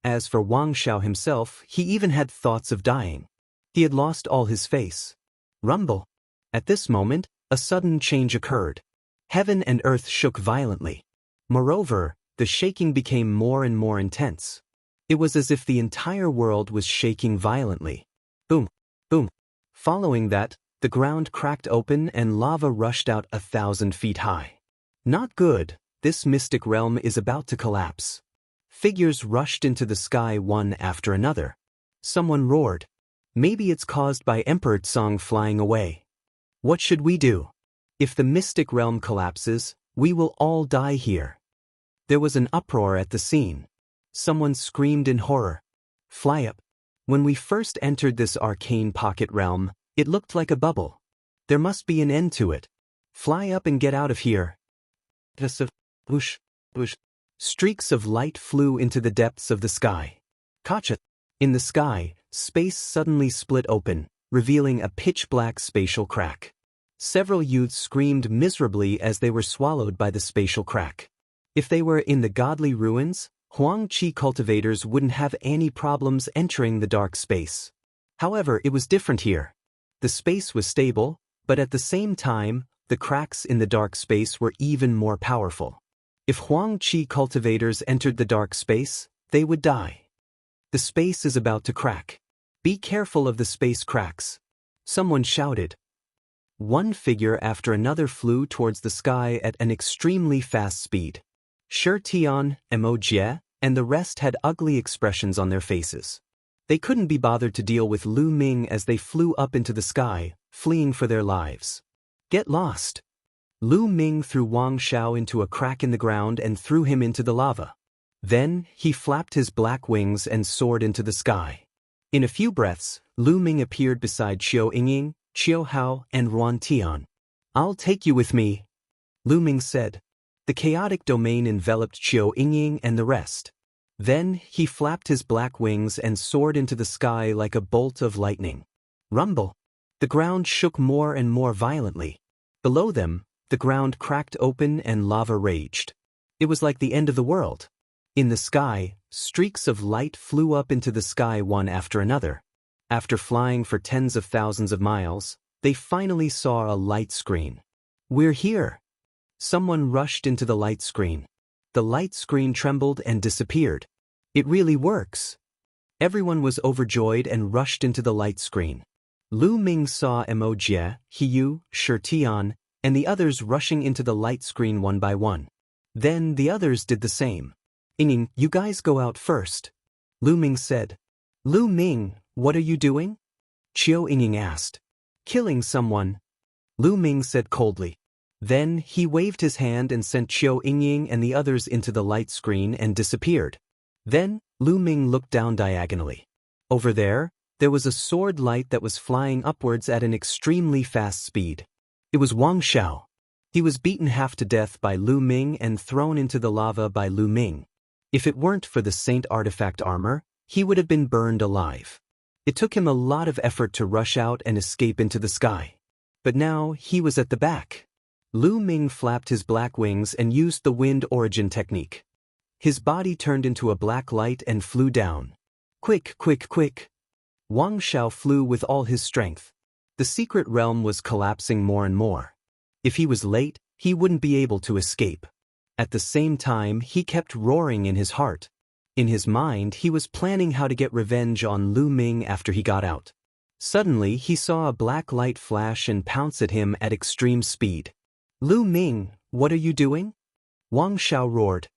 As for Wang Xiao himself, he even had thoughts of dying. He had lost all his face. Rumble! At this moment, a sudden change occurred. Heaven and earth shook violently. Moreover, the shaking became more and more intense. It was as if the entire world was shaking violently. Boom! Boom! Following that, the ground cracked open and lava rushed out 1,000 feet high. Not good, this mystic realm is about to collapse. Figures rushed into the sky one after another. Someone roared. Maybe it's caused by Emperor Tsang flying away. What should we do? If the mystic realm collapses, we will all die here. There was an uproar at the scene. Someone screamed in horror. Fly up. When we first entered this arcane pocket realm, it looked like a bubble. There must be an end to it. Fly up and get out of here. Whoosh, whoosh. Streaks of light flew into the depths of the sky. Kacha! In the sky, space suddenly split open, revealing a pitch-black spatial crack. Several youths screamed miserably as they were swallowed by the spatial crack. If they were in the godly ruins, Huang Qi cultivators wouldn't have any problems entering the dark space. However, it was different here. The space was stable, but at the same time, the cracks in the dark space were even more powerful. If Huang Qi cultivators entered the dark space, they would die. The space is about to crack. Be careful of the space cracks. Someone shouted. One figure after another flew towards the sky at an extremely fast speed. Shi Tian, Mo Jie, and the rest had ugly expressions on their faces. They couldn't be bothered to deal with Lu Ming as they flew up into the sky, fleeing for their lives. Get lost! Lu Ming threw Wang Xiao into a crack in the ground and threw him into the lava. Then, he flapped his black wings and soared into the sky. In a few breaths, Lu Ming appeared beside Qiu Yingying, Qiu Hao, and Ruan Tian. I'll take you with me, Lu Ming said. The chaotic domain enveloped Qiu Yingying and the rest. Then, he flapped his black wings and soared into the sky like a bolt of lightning. Rumble! The ground shook more and more violently. Below them, the ground cracked open and lava raged. It was like the end of the world. In the sky, streaks of light flew up into the sky one after another. After flying for tens of thousands of miles, they finally saw a light screen. We're here! Someone rushed into the light screen. The light screen trembled and disappeared. It really works. Everyone was overjoyed and rushed into the light screen. Lu Ming saw Emojie, Hiyu, Shirtian, and the others rushing into the light screen one by one. Then the others did the same. Yingning, you guys go out first. Lu Ming said. Lu Ming, what are you doing? Qiu Yingning asked. Killing someone. Lu Ming said coldly. Then he waved his hand and sent Qiu Yingning and the others into the light screen and disappeared. Then, Lu Ming looked down diagonally. Over there was a sword light that was flying upwards at an extremely fast speed. It was Wang Xiao. He was beaten half to death by Lu Ming and thrown into the lava by Lu Ming. If it weren't for the Saint artifact armor, he would have been burned alive. It took him a lot of effort to rush out and escape into the sky. But now he was at the back. Lu Ming flapped his black wings and used the wind origin technique. His body turned into a black light and flew down. Quick, quick, quick. Wang Xiao flew with all his strength. The secret realm was collapsing more and more. If he was late, he wouldn't be able to escape. At the same time, he kept roaring in his heart. In his mind, he was planning how to get revenge on Lu Ming after he got out. Suddenly, he saw a black light flash and pounce at him at extreme speed. Lu Ming, what are you doing? Wang Xiao roared.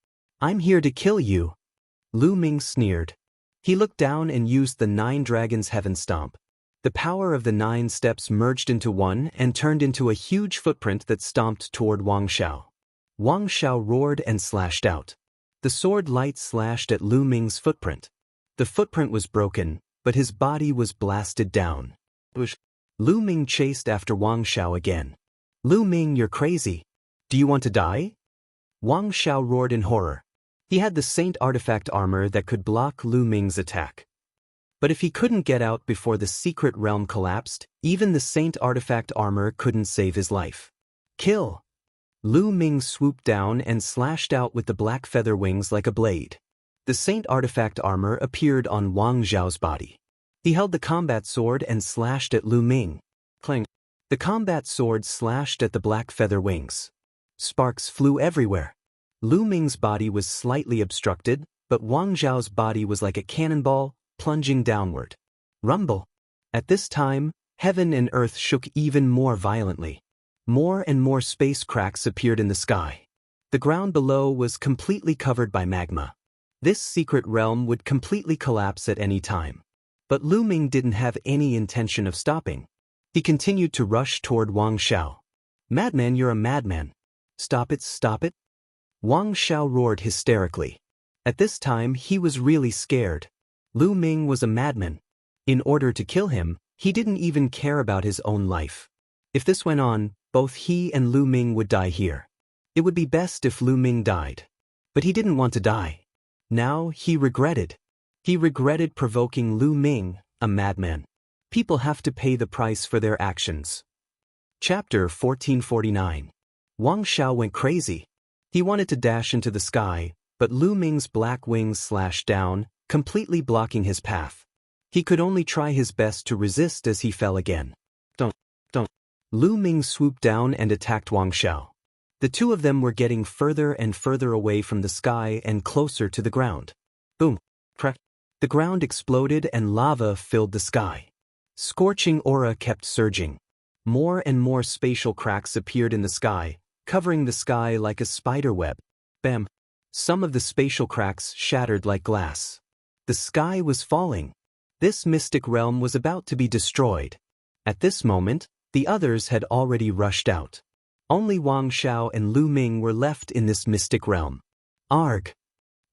I'm here to kill you. Lu Ming sneered. He looked down and used the 9 Dragons Heaven Stomp. The power of the 9 steps merged into one and turned into a huge footprint that stomped toward Wang Xiao. Wang Xiao roared and slashed out. The sword light slashed at Lu Ming's footprint. The footprint was broken, but his body was blasted down. Lu Ming chased after Wang Xiao again. Lu Ming, you're crazy. Do you want to die? Wang Xiao roared in horror. He had the Saint artifact armor that could block Lu Ming's attack. But if he couldn't get out before the secret realm collapsed, even the Saint artifact armor couldn't save his life. Kill! Lu Ming swooped down and slashed out with the black feather wings like a blade. The Saint artifact armor appeared on Wang Xiao's body. He held the combat sword and slashed at Lu Ming. Clang! The combat sword slashed at the black feather wings. Sparks flew everywhere. Lu Ming's body was slightly obstructed, but Wang Xiao's body was like a cannonball, plunging downward. Rumble! At this time, heaven and earth shook even more violently. More and more space cracks appeared in the sky. The ground below was completely covered by magma. This secret realm would completely collapse at any time. But Lu Ming didn't have any intention of stopping. He continued to rush toward Wang Xiao. Madman, you're a madman. Stop it, stop it. Wang Xiao roared hysterically. At this time, he was really scared. Lu Ming was a madman. In order to kill him, he didn't even care about his own life. If this went on, both he and Lu Ming would die here. It would be best if Lu Ming died. But he didn't want to die. Now he regretted. He regretted provoking Lu Ming, a madman. People have to pay the price for their actions. Chapter 1449. Wang Xiao went crazy. He wanted to dash into the sky, but Lu Ming's black wings slashed down, completely blocking his path. He could only try his best to resist as he fell again. Don't. Lu Ming swooped down and attacked Wang Xiao. The two of them were getting further and further away from the sky and closer to the ground. Boom. Crack. The ground exploded and lava filled the sky. Scorching aura kept surging. More and more spatial cracks appeared in the sky, covering the sky like a spider web. Bam! Some of the spatial cracks shattered like glass. The sky was falling. This mystic realm was about to be destroyed. At this moment, the others had already rushed out. Only Wang Xiao and Lu Ming were left in this mystic realm. Arg!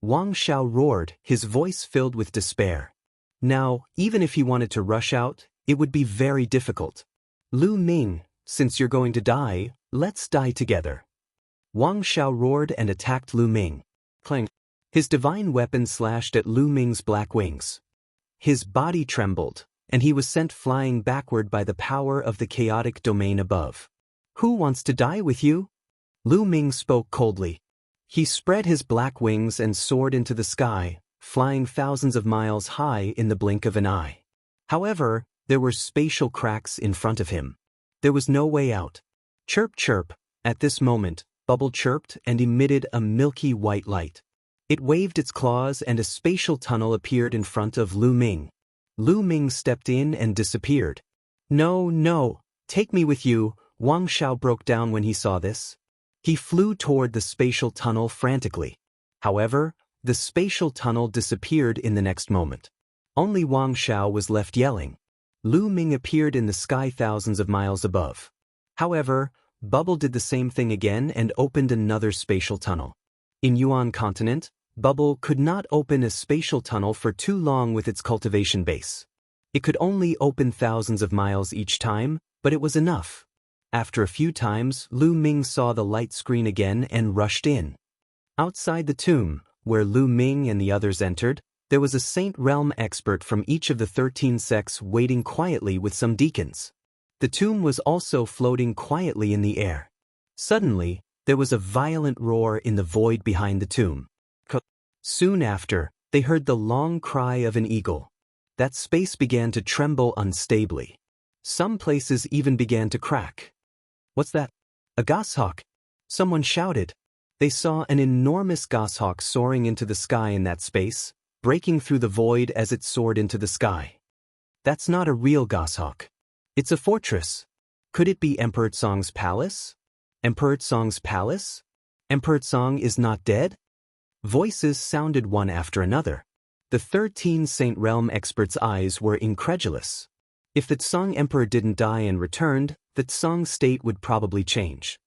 Wang Xiao roared, his voice filled with despair. Now, even if he wanted to rush out, it would be very difficult. Lu Ming, since you're going to die, let's die together. Wang Xiao roared and attacked Lu Ming. Clang! His divine weapon slashed at Lu Ming's black wings. His body trembled, and he was sent flying backward by the power of the chaotic domain above. Who wants to die with you? Lu Ming spoke coldly. He spread his black wings and soared into the sky, flying thousands of miles high in the blink of an eye. However, there were spatial cracks in front of him. There was no way out. Chirp, chirp. At this moment, Bubble chirped and emitted a milky white light. It waved its claws and a spatial tunnel appeared in front of Lu Ming. Lu Ming stepped in and disappeared. No, no, take me with you, Wang Xiao broke down when he saw this. He flew toward the spatial tunnel frantically. However, the spatial tunnel disappeared in the next moment. Only Wang Xiao was left yelling. Lu Ming appeared in the sky thousands of miles above. However, Bubble did the same thing again and opened another spatial tunnel. In Yuan continent, Bubble could not open a spatial tunnel for too long with its cultivation base. It could only open thousands of miles each time, but it was enough. After a few times, Lu Ming saw the light screen again and rushed in. Outside the tomb, where Lu Ming and the others entered, there was a Saint Realm expert from each of the 13 sects waiting quietly with some deacons. The tomb was also floating quietly in the air. Suddenly, there was a violent roar in the void behind the tomb. Soon after, they heard the long cry of an eagle. That space began to tremble unstably. Some places even began to crack. What's that? A goshawk? Someone shouted. They saw an enormous goshawk soaring into the sky in that space, breaking through the void as it soared into the sky. That's not a real goshawk. It's a fortress. Could it be Emperor Song's palace? Emperor Song's palace? Emperor Song is not dead? Voices sounded one after another. The 13 Saint Realm experts' eyes were incredulous. If the Tsong Emperor didn't die and returned, the Tsong's state would probably change.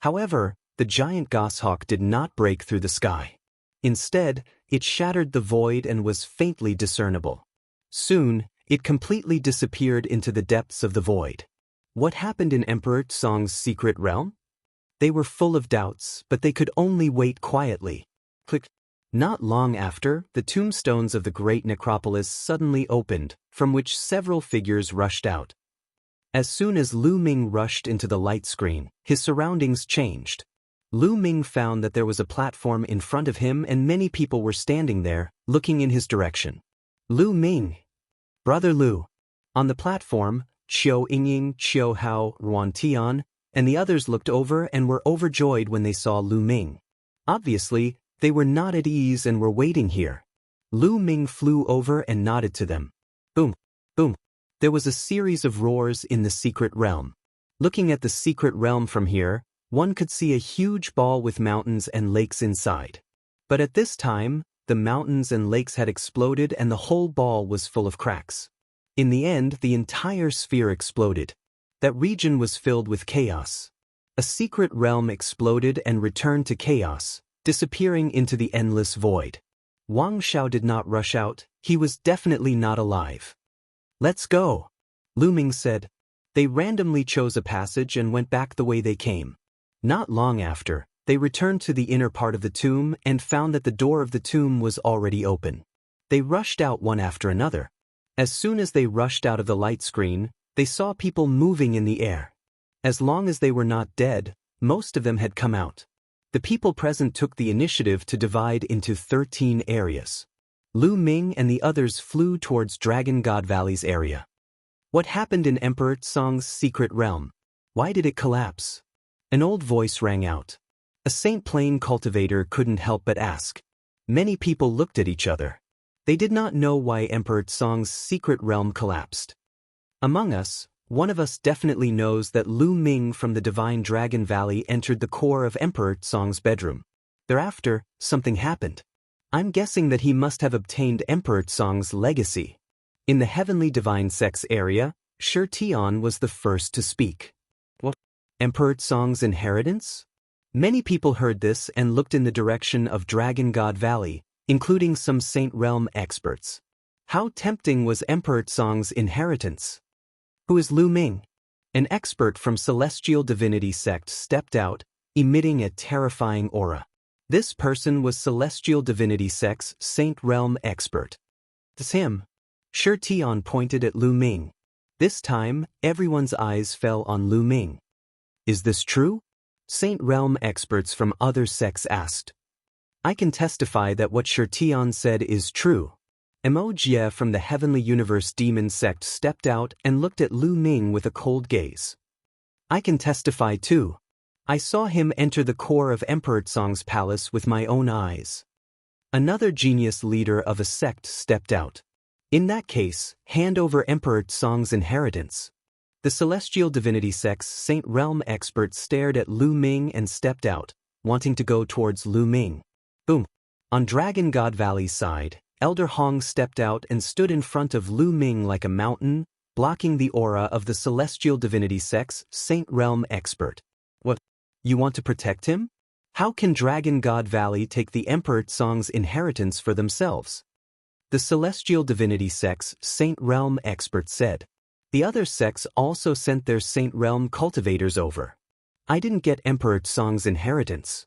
However, the giant goshawk did not break through the sky. Instead, it shattered the void and was faintly discernible. Soon, it completely disappeared into the depths of the void. What happened in Emperor Tsong's secret realm? They were full of doubts, but they could only wait quietly. Click. Not long after, the tombstones of the great necropolis suddenly opened, from which several figures rushed out. As soon as Lu Ming rushed into the light screen, his surroundings changed. Lu Ming found that there was a platform in front of him and many people were standing there, looking in his direction. Lu Ming. Brother Lu. On the platform, Qiu Yingying, Qiu Hao, Ruan Tian, and the others looked over and were overjoyed when they saw Lu Ming. Obviously, they were not at ease and were waiting here. Lu Ming flew over and nodded to them. Boom, boom. There was a series of roars in the secret realm. Looking at the secret realm from here, one could see a huge ball with mountains and lakes inside. But at this time, the mountains and lakes had exploded and the whole ball was full of cracks. In the end, the entire sphere exploded. That region was filled with chaos. A secret realm exploded and returned to chaos, disappearing into the endless void. Wang Xiao did not rush out, he was definitely not alive. Let's go, Lu Ming said. They randomly chose a passage and went back the way they came. Not long after, they returned to the inner part of the tomb and found that the door of the tomb was already open. They rushed out one after another. As soon as they rushed out of the light screen, they saw people moving in the air. As long as they were not dead, most of them had come out. The people present took the initiative to divide into 13 areas. Lu Ming and the others flew towards Dragon God Valley's area. What happened in Emperor Song's secret realm? Why did it collapse? An old voice rang out. A Saint Plain cultivator couldn't help but ask. Many people looked at each other. They did not know why Emperor Song's secret realm collapsed. Among us, one of us definitely knows that Lu Ming from the Divine Dragon Valley entered the core of Emperor Song's bedroom. Thereafter, something happened. I'm guessing that he must have obtained Emperor Song's legacy. In the Heavenly Divine Sex area, Shi Tian was the first to speak. What? Emperor Song's inheritance? Many people heard this and looked in the direction of Dragon God Valley, including some Saint Realm experts. How tempting was Emperor Song's inheritance? Who is Lu Ming? An expert from Celestial Divinity sect stepped out, emitting a terrifying aura. This person was Celestial Divinity sect's Saint Realm expert. It's him. Shi Tian pointed at Lu Ming. This time, everyone's eyes fell on Lu Ming. Is this true? Saint Realm experts from other sects asked. I can testify that what Shi Tian said is true. Emojie from the Heavenly Universe Demon sect stepped out and looked at Lu Ming with a cold gaze. I can testify too. I saw him enter the core of Emperor Song's palace with my own eyes. Another genius leader of a sect stepped out. In that case, hand over Emperor Tsong's inheritance. The celestial divinity sect's Saint Realm expert stared at Lu Ming and stepped out, wanting to go towards Lu Ming. Boom. On Dragon God Valley's side, Elder Hong stepped out and stood in front of Lu Ming like a mountain, blocking the aura of the celestial divinity sect's Saint Realm expert. What? You want to protect him? How can Dragon God Valley take the Emperor Tsong's inheritance for themselves? The celestial divinity sect's Saint Realm expert said. The other sects also sent their Saint Realm cultivators over. I didn't get Emperor Tsong's inheritance.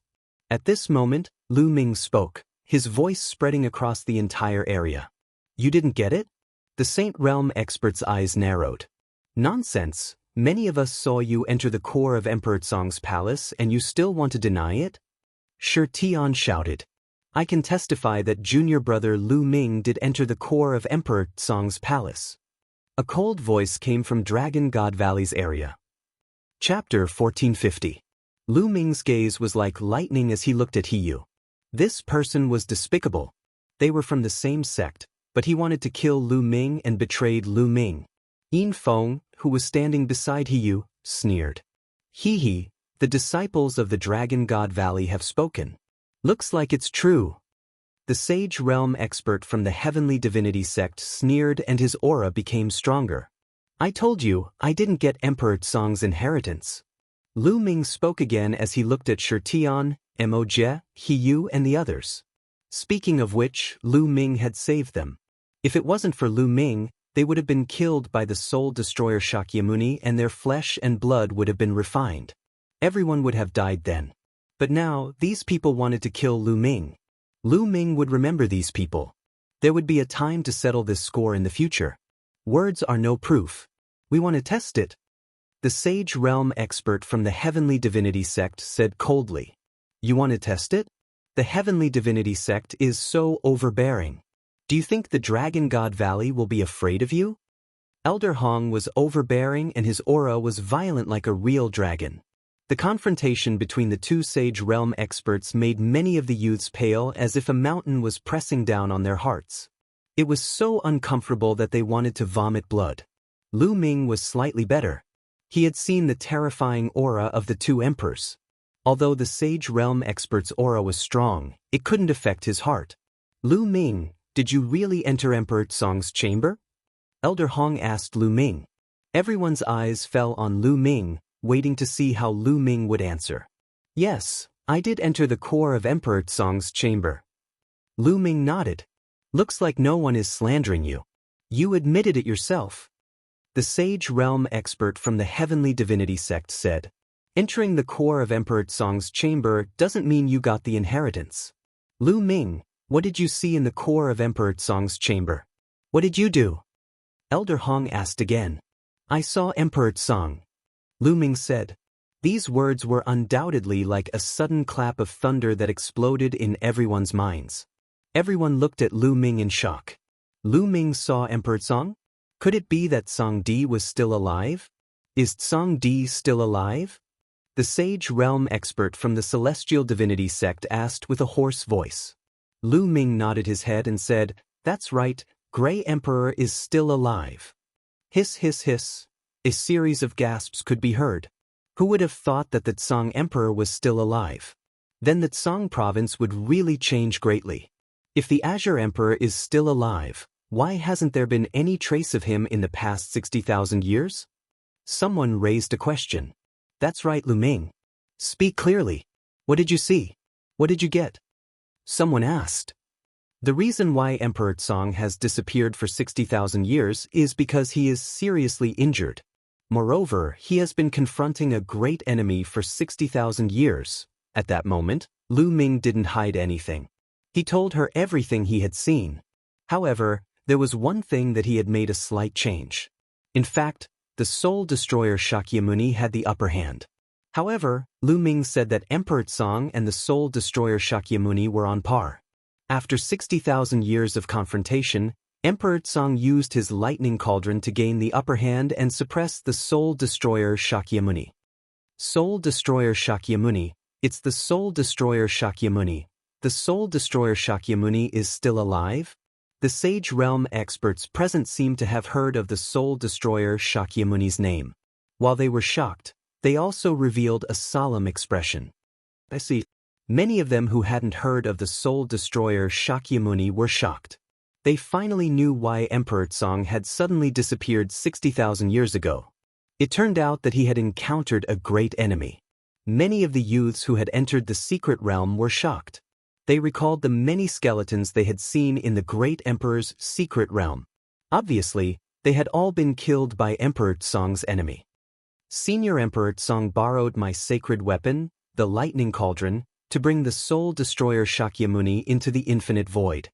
At this moment, Lu Ming spoke, his voice spreading across the entire area. You didn't get it? The Saint Realm expert's eyes narrowed. Nonsense, many of us saw you enter the core of Emperor Tsong's palace and you still want to deny it? Shi Tian shouted. I can testify that junior brother Lu Ming did enter the core of Emperor Tsong's palace. A cold voice came from Dragon God Valley's area. Chapter 1450. Lu Ming's gaze was like lightning as he looked at Hiyu. This person was despicable. They were from the same sect, but he wanted to kill Lu Ming and betrayed Lu Ming. Yin Feng, who was standing beside Hiyu, sneered. He, the disciples of the Dragon God Valley have spoken. Looks like it's true. The Sage Realm expert from the Heavenly Divinity sect sneered and his aura became stronger. I told you, I didn't get Emperor Tsong's inheritance. Lu Ming spoke again as he looked at Shi Tian, Mo Jie, Hiyu and the others. Speaking of which, Lu Ming had saved them. If it wasn't for Lu Ming, they would have been killed by the Soul Destroyer Shakyamuni and their flesh and blood would have been refined. Everyone would have died then. But now, these people wanted to kill Lu Ming. Lu Ming would remember these people. There would be a time to settle this score in the future. Words are no proof. We want to test it. The Sage Realm expert from the Heavenly Divinity sect said coldly. You want to test it? The Heavenly Divinity sect is so overbearing. Do you think the Dragon God Valley will be afraid of you? Elder Hong was overbearing and his aura was violent like a real dragon. The confrontation between the two Sage Realm experts made many of the youths pale as if a mountain was pressing down on their hearts. It was so uncomfortable that they wanted to vomit blood. Lu Ming was slightly better. He had seen the terrifying aura of the two emperors. Although the Sage Realm expert's aura was strong, it couldn't affect his heart. Lu Ming, did you really enter Emperor Tsong's chamber? Elder Hong asked Lu Ming. Everyone's eyes fell on Lu Ming, waiting to see how Lu Ming would answer. Yes, I did enter the core of Emperor Tsong's chamber. Lu Ming nodded. Looks like no one is slandering you. You admitted it yourself. The Sage Realm expert from the Heavenly Divinity sect said. Entering the core of Emperor Tsong's chamber doesn't mean you got the inheritance. Lu Ming, what did you see in the core of Emperor Tsong's chamber? What did you do? Elder Hong asked again. I saw Emperor Tsong. Lu Ming said. These words were undoubtedly like a sudden clap of thunder that exploded in everyone's minds. Everyone looked at Lu Ming in shock. Lu Ming saw Emperor Tsong? Could it be that Tsong Di was still alive? Is Tsong Di still alive? The Sage Realm expert from the Celestial Divinity sect asked with a hoarse voice. Lu Ming nodded his head and said, That's right, Grey Emperor is still alive. Hiss hiss hiss. A series of gasps could be heard. Who would have thought that the Tsong Emperor was still alive? Then the Tsong province would really change greatly. If the Azure Emperor is still alive, why hasn't there been any trace of him in the past 60,000 years? Someone raised a question. That's right, Lu Ming. Speak clearly. What did you see? What did you get? Someone asked. The reason why Emperor Tsong has disappeared for 60,000 years is because he is seriously injured. Moreover, he has been confronting a great enemy for 60,000 years. At that moment, Lu Ming didn't hide anything. He told her everything he had seen. However, there was one thing that he had made a slight change. In fact, the Soul Destroyer Shakyamuni had the upper hand. However, Lu Ming said that Emperor Tsong and the Soul Destroyer Shakyamuni were on par. After 60,000 years of confrontation, Emperor Tsong used his lightning cauldron to gain the upper hand and suppress the Soul Destroyer Shakyamuni. Soul Destroyer Shakyamuni, it's the Soul Destroyer Shakyamuni. the soul destroyer Shakyamuni is still alive? The Sage Realm experts present seemed to have heard of the soul destroyer Shakyamuni's name. While they were shocked, they also revealed a solemn expression. I see. Many of them who hadn't heard of the soul destroyer Shakyamuni were shocked. They finally knew why Emperor Tsong had suddenly disappeared 60,000 years ago. It turned out that he had encountered a great enemy. Many of the youths who had entered the secret realm were shocked. They recalled the many skeletons they had seen in the great emperor's secret realm. Obviously, they had all been killed by Emperor Tsong's enemy. Senior Emperor Tsong borrowed my sacred weapon, the lightning cauldron, to bring the soul destroyer Shakyamuni into the infinite void.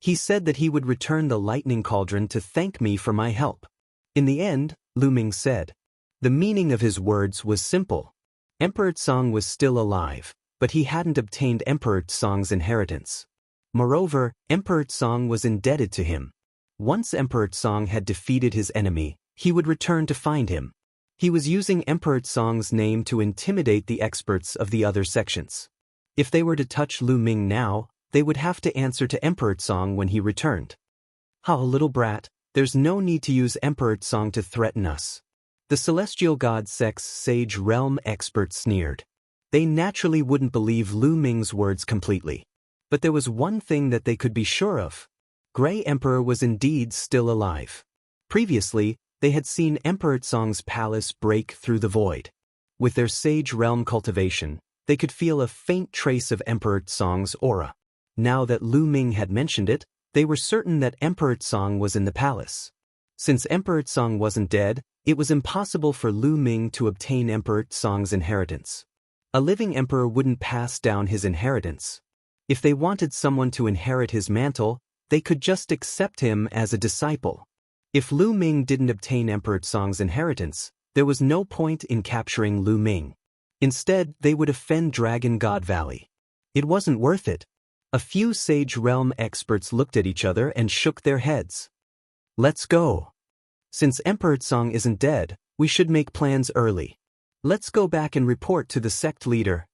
He said that he would return the lightning cauldron to thank me for my help. In the end, Lu Ming said. The meaning of his words was simple. Emperor Tsong was still alive, but he hadn't obtained Emperor Tsong's inheritance. Moreover, Emperor Tsong was indebted to him. Once Emperor Tsong had defeated his enemy, he would return to find him. He was using Emperor Tsong's name to intimidate the experts of the other sections. If they were to touch Lu Ming now, they would have to answer to Emperor Tsong when he returned. "Ha, little brat, there's no need to use Emperor Tsong to threaten us." The celestial god sect's Sage Realm experts sneered. They naturally wouldn't believe Lu Ming's words completely. But there was one thing that they could be sure of. Grey Emperor was indeed still alive. Previously, they had seen Emperor Tsong's palace break through the void. With their Sage Realm cultivation, they could feel a faint trace of Emperor Tsong's aura. Now that Lu Ming had mentioned it, they were certain that Emperor Tsong was in the palace. Since Emperor Tsong wasn't dead, it was impossible for Lu Ming to obtain Emperor Tsong's inheritance. A living emperor wouldn't pass down his inheritance. If they wanted someone to inherit his mantle, they could just accept him as a disciple. If Lu Ming didn't obtain Emperor Tsong's inheritance, there was no point in capturing Lu Ming. Instead, they would offend Dragon God Valley. It wasn't worth it. A few Sage Realm experts looked at each other and shook their heads. "Let's go. Since Emperor Tsong isn't dead, we should make plans early. Let's go back and report to the sect leader."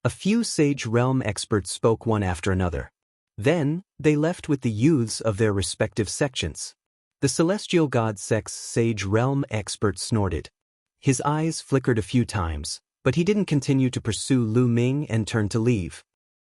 A few Sage Realm experts spoke one after another. Then, they left with the youths of their respective sections. The celestial god sect's Sage Realm expert snorted. His eyes flickered a few times, but he didn't continue to pursue Lu Ming and turned to leave.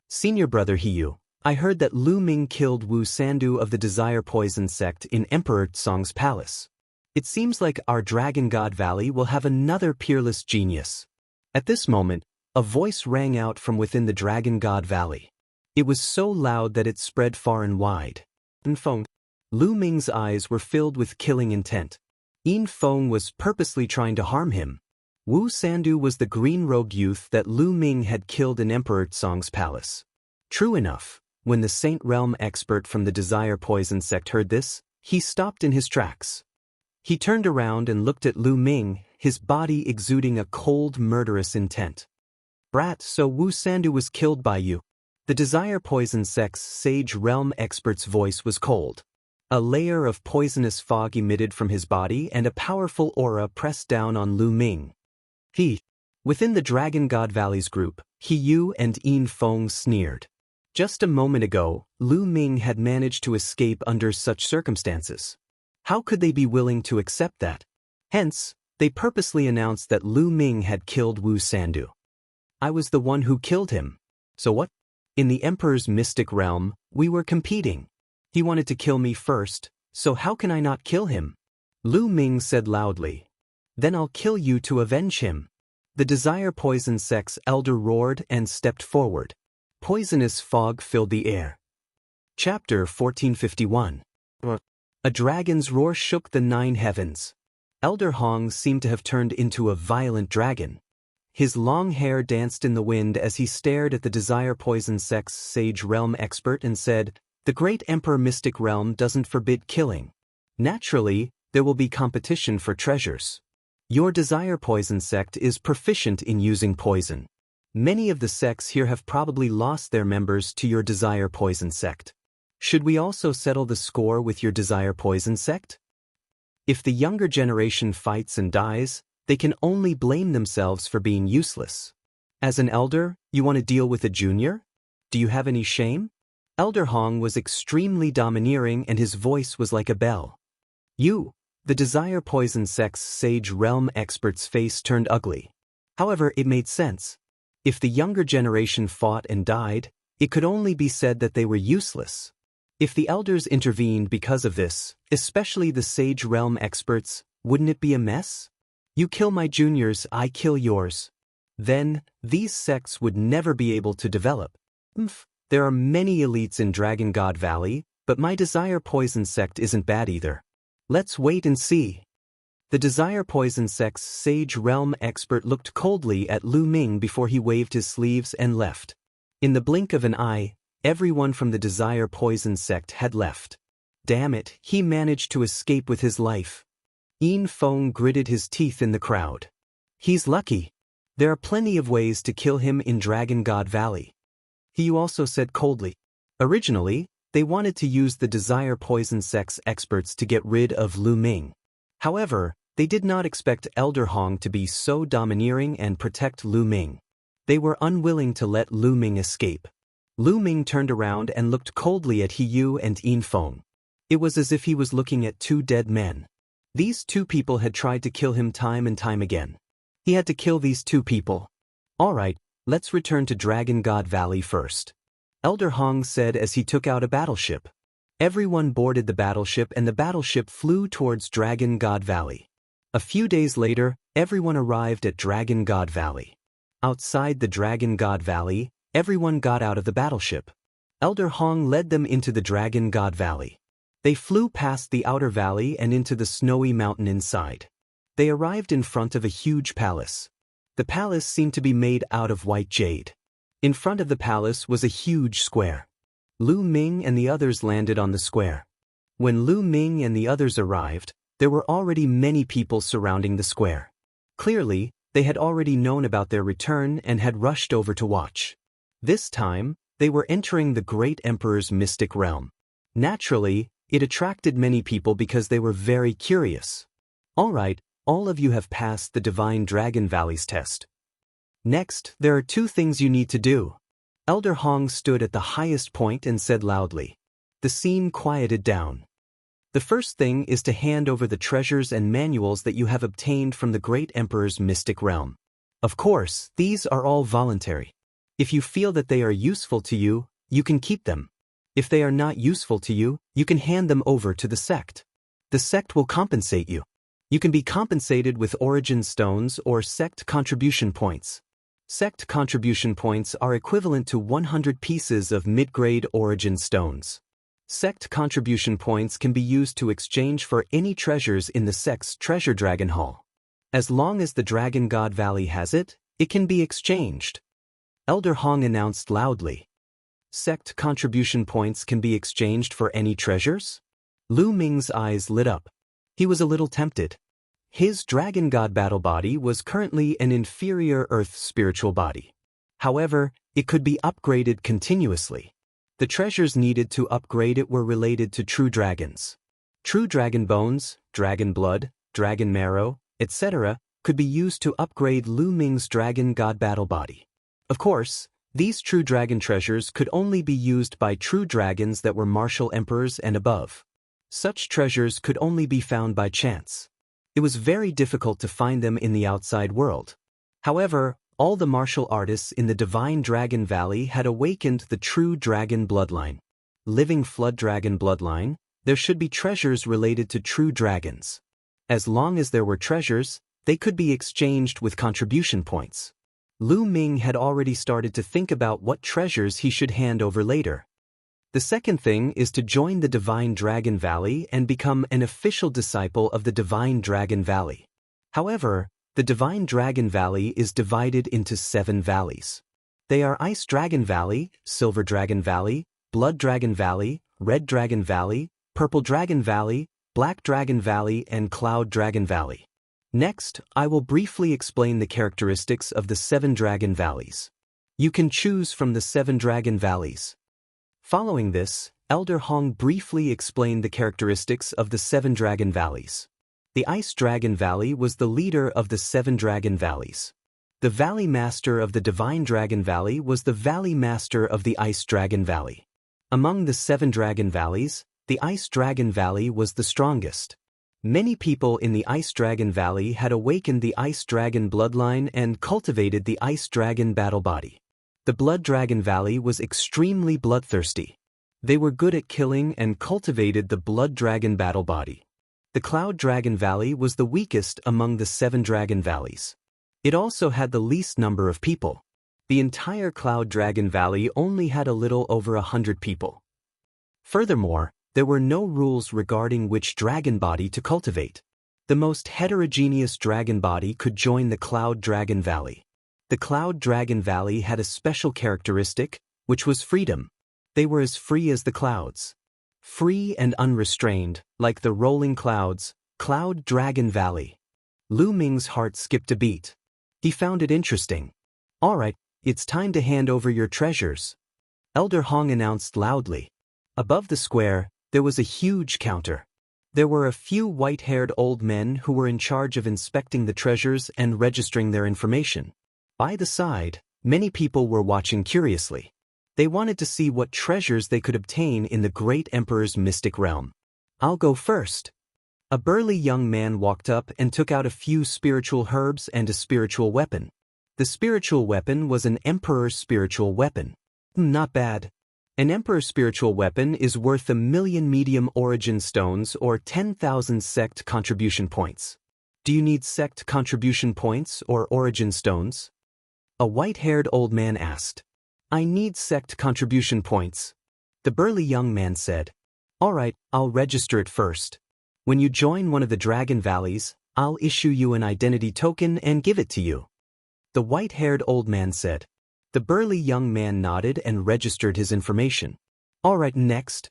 "Senior brother Hiyu, I heard that Lu Ming killed Wu Sandu of the Desire Poison sect in Emperor Tsong's palace. It seems like our Dragon God Valley will have another peerless genius." At this moment, a voice rang out from within the Dragon God Valley. It was so loud that it spread far and wide. "Yin Feng." Lu Ming's eyes were filled with killing intent. Yin Feng was purposely trying to harm him. Wu Sandu was the green rogue youth that Lu Ming had killed in Emperor Tsong's palace. True enough, when the Saint Realm expert from the Desire Poison sect heard this, he stopped in his tracks. He turned around and looked at Lu Ming, his body exuding a cold, murderous intent. "Brat, so Wu Sandu was killed by you." The Desire Poison sect's Sage Realm expert's voice was cold. A layer of poisonous fog emitted from his body and a powerful aura pressed down on Lu Ming. Within the Dragon God Valley's group, Hiyu and Yin Feng sneered. Just a moment ago, Lu Ming had managed to escape under such circumstances. How could they be willing to accept that? Hence, they purposely announced that Lu Ming had killed Wu Sandu. "I was the one who killed him. So what? In the Emperor's mystic realm, we were competing. He wanted to kill me first, so how can I not kill him?" Lu Ming said loudly. "Then I'll kill you to avenge him." The Desire Poison sect's elder roared and stepped forward. Poisonous fog filled the air. Chapter 1451. A dragon's roar shook the 9 heavens. Elder Hong seemed to have turned into a violent dragon. His long hair danced in the wind as he stared at the Desire Poison sect's Sage Realm expert and said, "The great Emperor Mystic Realm doesn't forbid killing. Naturally, there will be competition for treasures. Your Desire Poison sect is proficient in using poison. Many of the sects here have probably lost their members to your Desire Poison sect. Should we also settle the score with your Desire Poison sect? If the younger generation fights and dies, they can only blame themselves for being useless. As an elder, you want to deal with a junior? Do you have any shame? Elder Hong was extremely domineering and his voice was like a bell. You, the Desire Poison Sex Sage Realm expert's face turned ugly. However, it made sense. If the younger generation fought and died, it could only be said that they were useless. If the elders intervened because of this, especially the Sage Realm experts, wouldn't it be a mess? You kill my juniors, I kill yours. Then, these sects would never be able to develop. There are many elites in Dragon God Valley, but my Desire Poison sect isn't bad either. Let's wait and see. The Desire Poison sect's Sage Realm expert looked coldly at Lu Ming before he waved his sleeves and left. In the blink of an eye, everyone from the Desire Poison sect had left. Damn it, he managed to escape with his life. Yin Feng gritted his teeth in the crowd. He's lucky. There are plenty of ways to kill him in Dragon God Valley. He also said coldly. Originally, they wanted to use the Desire Poison sect's experts to get rid of Lu Ming. However, they did not expect Elder Hong to be so domineering and protect Lu Ming. They were unwilling to let Lu Ming escape. Lu Ming turned around and looked coldly at He Yu and Yin Feng. It was as if he was looking at two dead men. These two people had tried to kill him time and time again. He had to kill these two people. Alright, let's return to Dragon God Valley first. Elder Hong said as he took out a battleship. Everyone boarded the battleship and the battleship flew towards Dragon God Valley. A few days later, everyone arrived at Dragon God Valley. Outside the Dragon God Valley, everyone got out of the battleship. Elder Hong led them into the Dragon God Valley. They flew past the outer valley and into the snowy mountain inside. They arrived in front of a huge palace. The palace seemed to be made out of white jade. In front of the palace was a huge square. Lu Ming and the others landed on the square. When Lu Ming and the others arrived, there were already many people surrounding the square. Clearly, they had already known about their return and had rushed over to watch. This time, they were entering the Great Emperor's mystic realm. Naturally, it attracted many people because they were very curious. Alright, all of you have passed the Divine Dragon Valley's test. Next, there are two things you need to do. Elder Hong stood at the highest point and said loudly. The scene quieted down. The first thing is to hand over the treasures and manuals that you have obtained from the Great Emperor's mystic realm. Of course, these are all voluntary. If you feel that they are useful to you, you can keep them. If they are not useful to you, you can hand them over to the sect. The sect will compensate you. You can be compensated with origin stones or sect contribution points. Sect contribution points are equivalent to 100 pieces of mid-grade origin stones. Sect contribution points can be used to exchange for any treasures in the sect's treasure dragon hall. As long as the Dragon God Valley has it, it can be exchanged. Elder Hong announced loudly. Sect contribution points can be exchanged for any treasures? Lu Ming's eyes lit up. He was a little tempted. His Dragon God battle body was currently an inferior Earth spiritual body. However, it could be upgraded continuously. The treasures needed to upgrade it were related to true dragons. True dragon bones, dragon blood, dragon marrow, etc. could be used to upgrade Lu Ming's Dragon God battle body. Of course, these true dragon treasures could only be used by true dragons that were martial emperors and above. Such treasures could only be found by chance. It was very difficult to find them in the outside world. However, all the martial artists in the Divine Dragon Valley had awakened the true dragon bloodline. Living Flood Dragon bloodline, there should be treasures related to true dragons. As long as there were treasures, they could be exchanged with contribution points. Lu Ming had already started to think about what treasures he should hand over later. The second thing is to join the Divine Dragon Valley and become an official disciple of the Divine Dragon Valley. However, the Divine Dragon Valley is divided into 7 valleys. They are Ice Dragon Valley, Silver Dragon Valley, Blood Dragon Valley, Red Dragon Valley, Purple Dragon Valley, Black Dragon Valley, and Cloud Dragon Valley. Next, I will briefly explain the characteristics of the 7 Dragon Valleys. You can choose from the 7 Dragon Valleys. Following this, Elder Hong briefly explained the characteristics of the 7 Dragon Valleys. The Ice Dragon Valley was the leader of the 7 Dragon Valleys. The The Valley Master of the Divine Dragon Valley was the Valley Master of the Ice Dragon Valley. Among the 7 Dragon Valleys, the Ice Dragon Valley was the strongest. Many people in the Ice Dragon Valley had awakened the Ice Dragon bloodline and cultivated the Ice Dragon battle body. The Blood Dragon Valley was extremely bloodthirsty. They were good at killing and cultivated the Blood Dragon battle body. The Cloud Dragon Valley was the weakest among the 7 Dragon Valleys. It also had the least number of people. The entire Cloud Dragon Valley only had a little over 100 people. Furthermore, there were no rules regarding which dragon body to cultivate. The most heterogeneous dragon body could join the Cloud Dragon Valley. The Cloud Dragon Valley had a special characteristic, which was freedom. They were as free as the clouds. Free and unrestrained, like the rolling clouds, Cloud Dragon Valley. Lu Ming's heart skipped a beat. He found it interesting. "All right, it's time to hand over your treasures," Elder Hong announced loudly. Above the square, there was a huge counter. There were a few white-haired old men who were in charge of inspecting the treasures and registering their information. By the side, many people were watching curiously. They wanted to see what treasures they could obtain in the Great Emperor's mystic realm. "I'll go first." A burly young man walked up and took out a few spiritual herbs and a spiritual weapon. The spiritual weapon was an Emperor's spiritual weapon. Not bad. An Emperor's spiritual weapon is worth 1,000,000 medium origin stones or 10,000 sect contribution points. Do you need sect contribution points or origin stones? A white-haired old man asked. "I need sect contribution points," the burly young man said. "All right, I'll register it first. When you join one of the Dragon Valleys, I'll issue you an identity token and give it to you," the white-haired old man said. The burly young man nodded and registered his information. "All right, next,"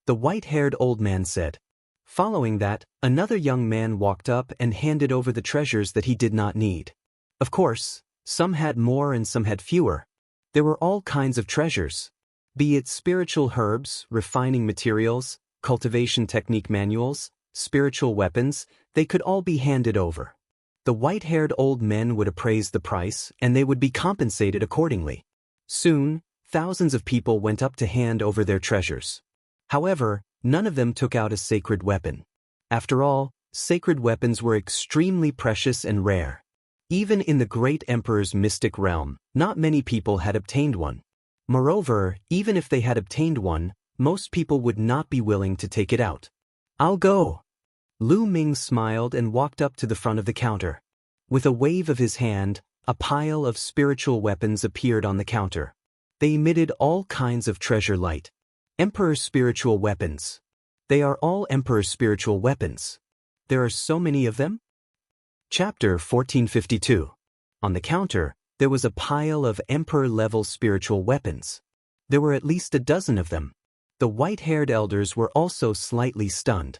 the white-haired old man said. Following that, another young man walked up and handed over the treasures that he did not need. Of course, some had more and some had fewer. There were all kinds of treasures. Be it spiritual herbs, refining materials, cultivation technique manuals, spiritual weapons, they could all be handed over. The white-haired old men would appraise the price, and they would be compensated accordingly. Soon, thousands of people went up to hand over their treasures. However, none of them took out a sacred weapon. After all, sacred weapons were extremely precious and rare. Even in the Great Emperor's mystic realm, not many people had obtained one. Moreover, even if they had obtained one, most people would not be willing to take it out. "I'll go." Lu Ming smiled and walked up to the front of the counter. With a wave of his hand, a pile of spiritual weapons appeared on the counter. They emitted all kinds of treasure light. Emperor's spiritual weapons. They are all Emperor's spiritual weapons. There are so many of them? Chapter 1452. On the counter, there was a pile of Emperor-level spiritual weapons. There were at least a dozen of them. The white-haired elders were also slightly stunned.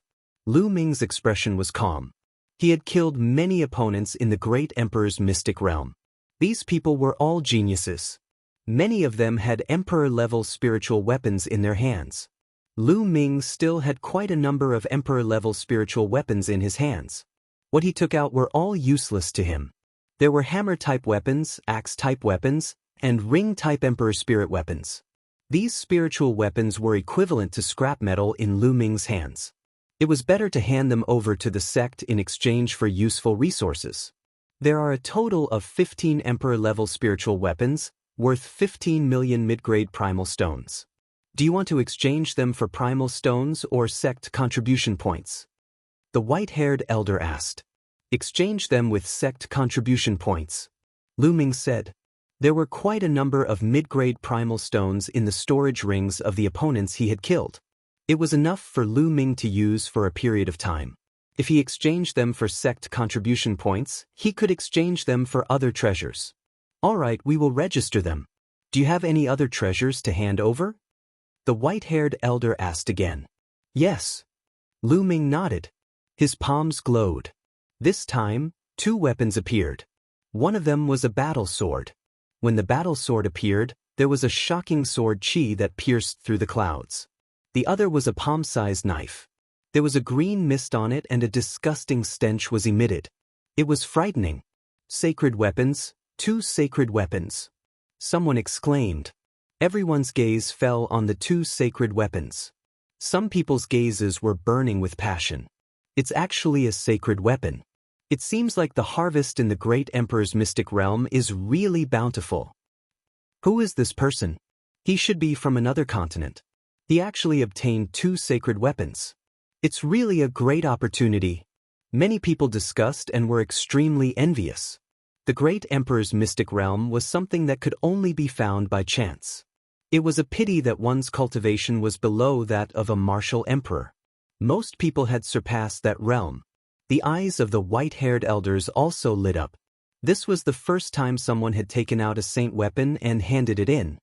Lu Ming's expression was calm. He had killed many opponents in the Great Emperor's mystic realm. These people were all geniuses. Many of them had Emperor-level spiritual weapons in their hands. Lu Ming still had quite a number of Emperor-level spiritual weapons in his hands. What he took out were all useless to him. There were hammer-type weapons, axe-type weapons, and ring-type Emperor spirit weapons. These spiritual weapons were equivalent to scrap metal in Lu Ming's hands. It was better to hand them over to the sect in exchange for useful resources. There are a total of 15 Emperor-level spiritual weapons, worth 15 million mid-grade primal stones. Do you want to exchange them for primal stones or sect contribution points? The white-haired elder asked. Exchange them with sect contribution points, Lu Ming said. There were quite a number of mid-grade primal stones in the storage rings of the opponents he had killed. It was enough for Lu Ming to use for a period of time. If he exchanged them for sect contribution points, he could exchange them for other treasures. All right, we will register them. Do you have any other treasures to hand over? The white-haired elder asked again. Yes. Lu Ming nodded. His palms glowed. This time, 2 weapons appeared. One of them was a battle sword. When the battle sword appeared, there was a shocking sword chi that pierced through the clouds. The other was a palm-sized knife. There was a green mist on it and a disgusting stench was emitted. It was frightening. Sacred weapons, 2 sacred weapons. Someone exclaimed. Everyone's gaze fell on the 2 sacred weapons. Some people's gazes were burning with passion. It's actually a sacred weapon. It seems like the harvest in the great emperor's mystic realm is really bountiful. Who is this person? He should be from another continent. He actually obtained 2 sacred weapons. It's really a great opportunity. Many people discussed and were extremely envious. The great emperor's mystic realm was something that could only be found by chance. It was a pity that one's cultivation was below that of a martial emperor. Most people had surpassed that realm. The eyes of the white-haired elders also lit up. This was the first time someone had taken out a saint weapon and handed it in.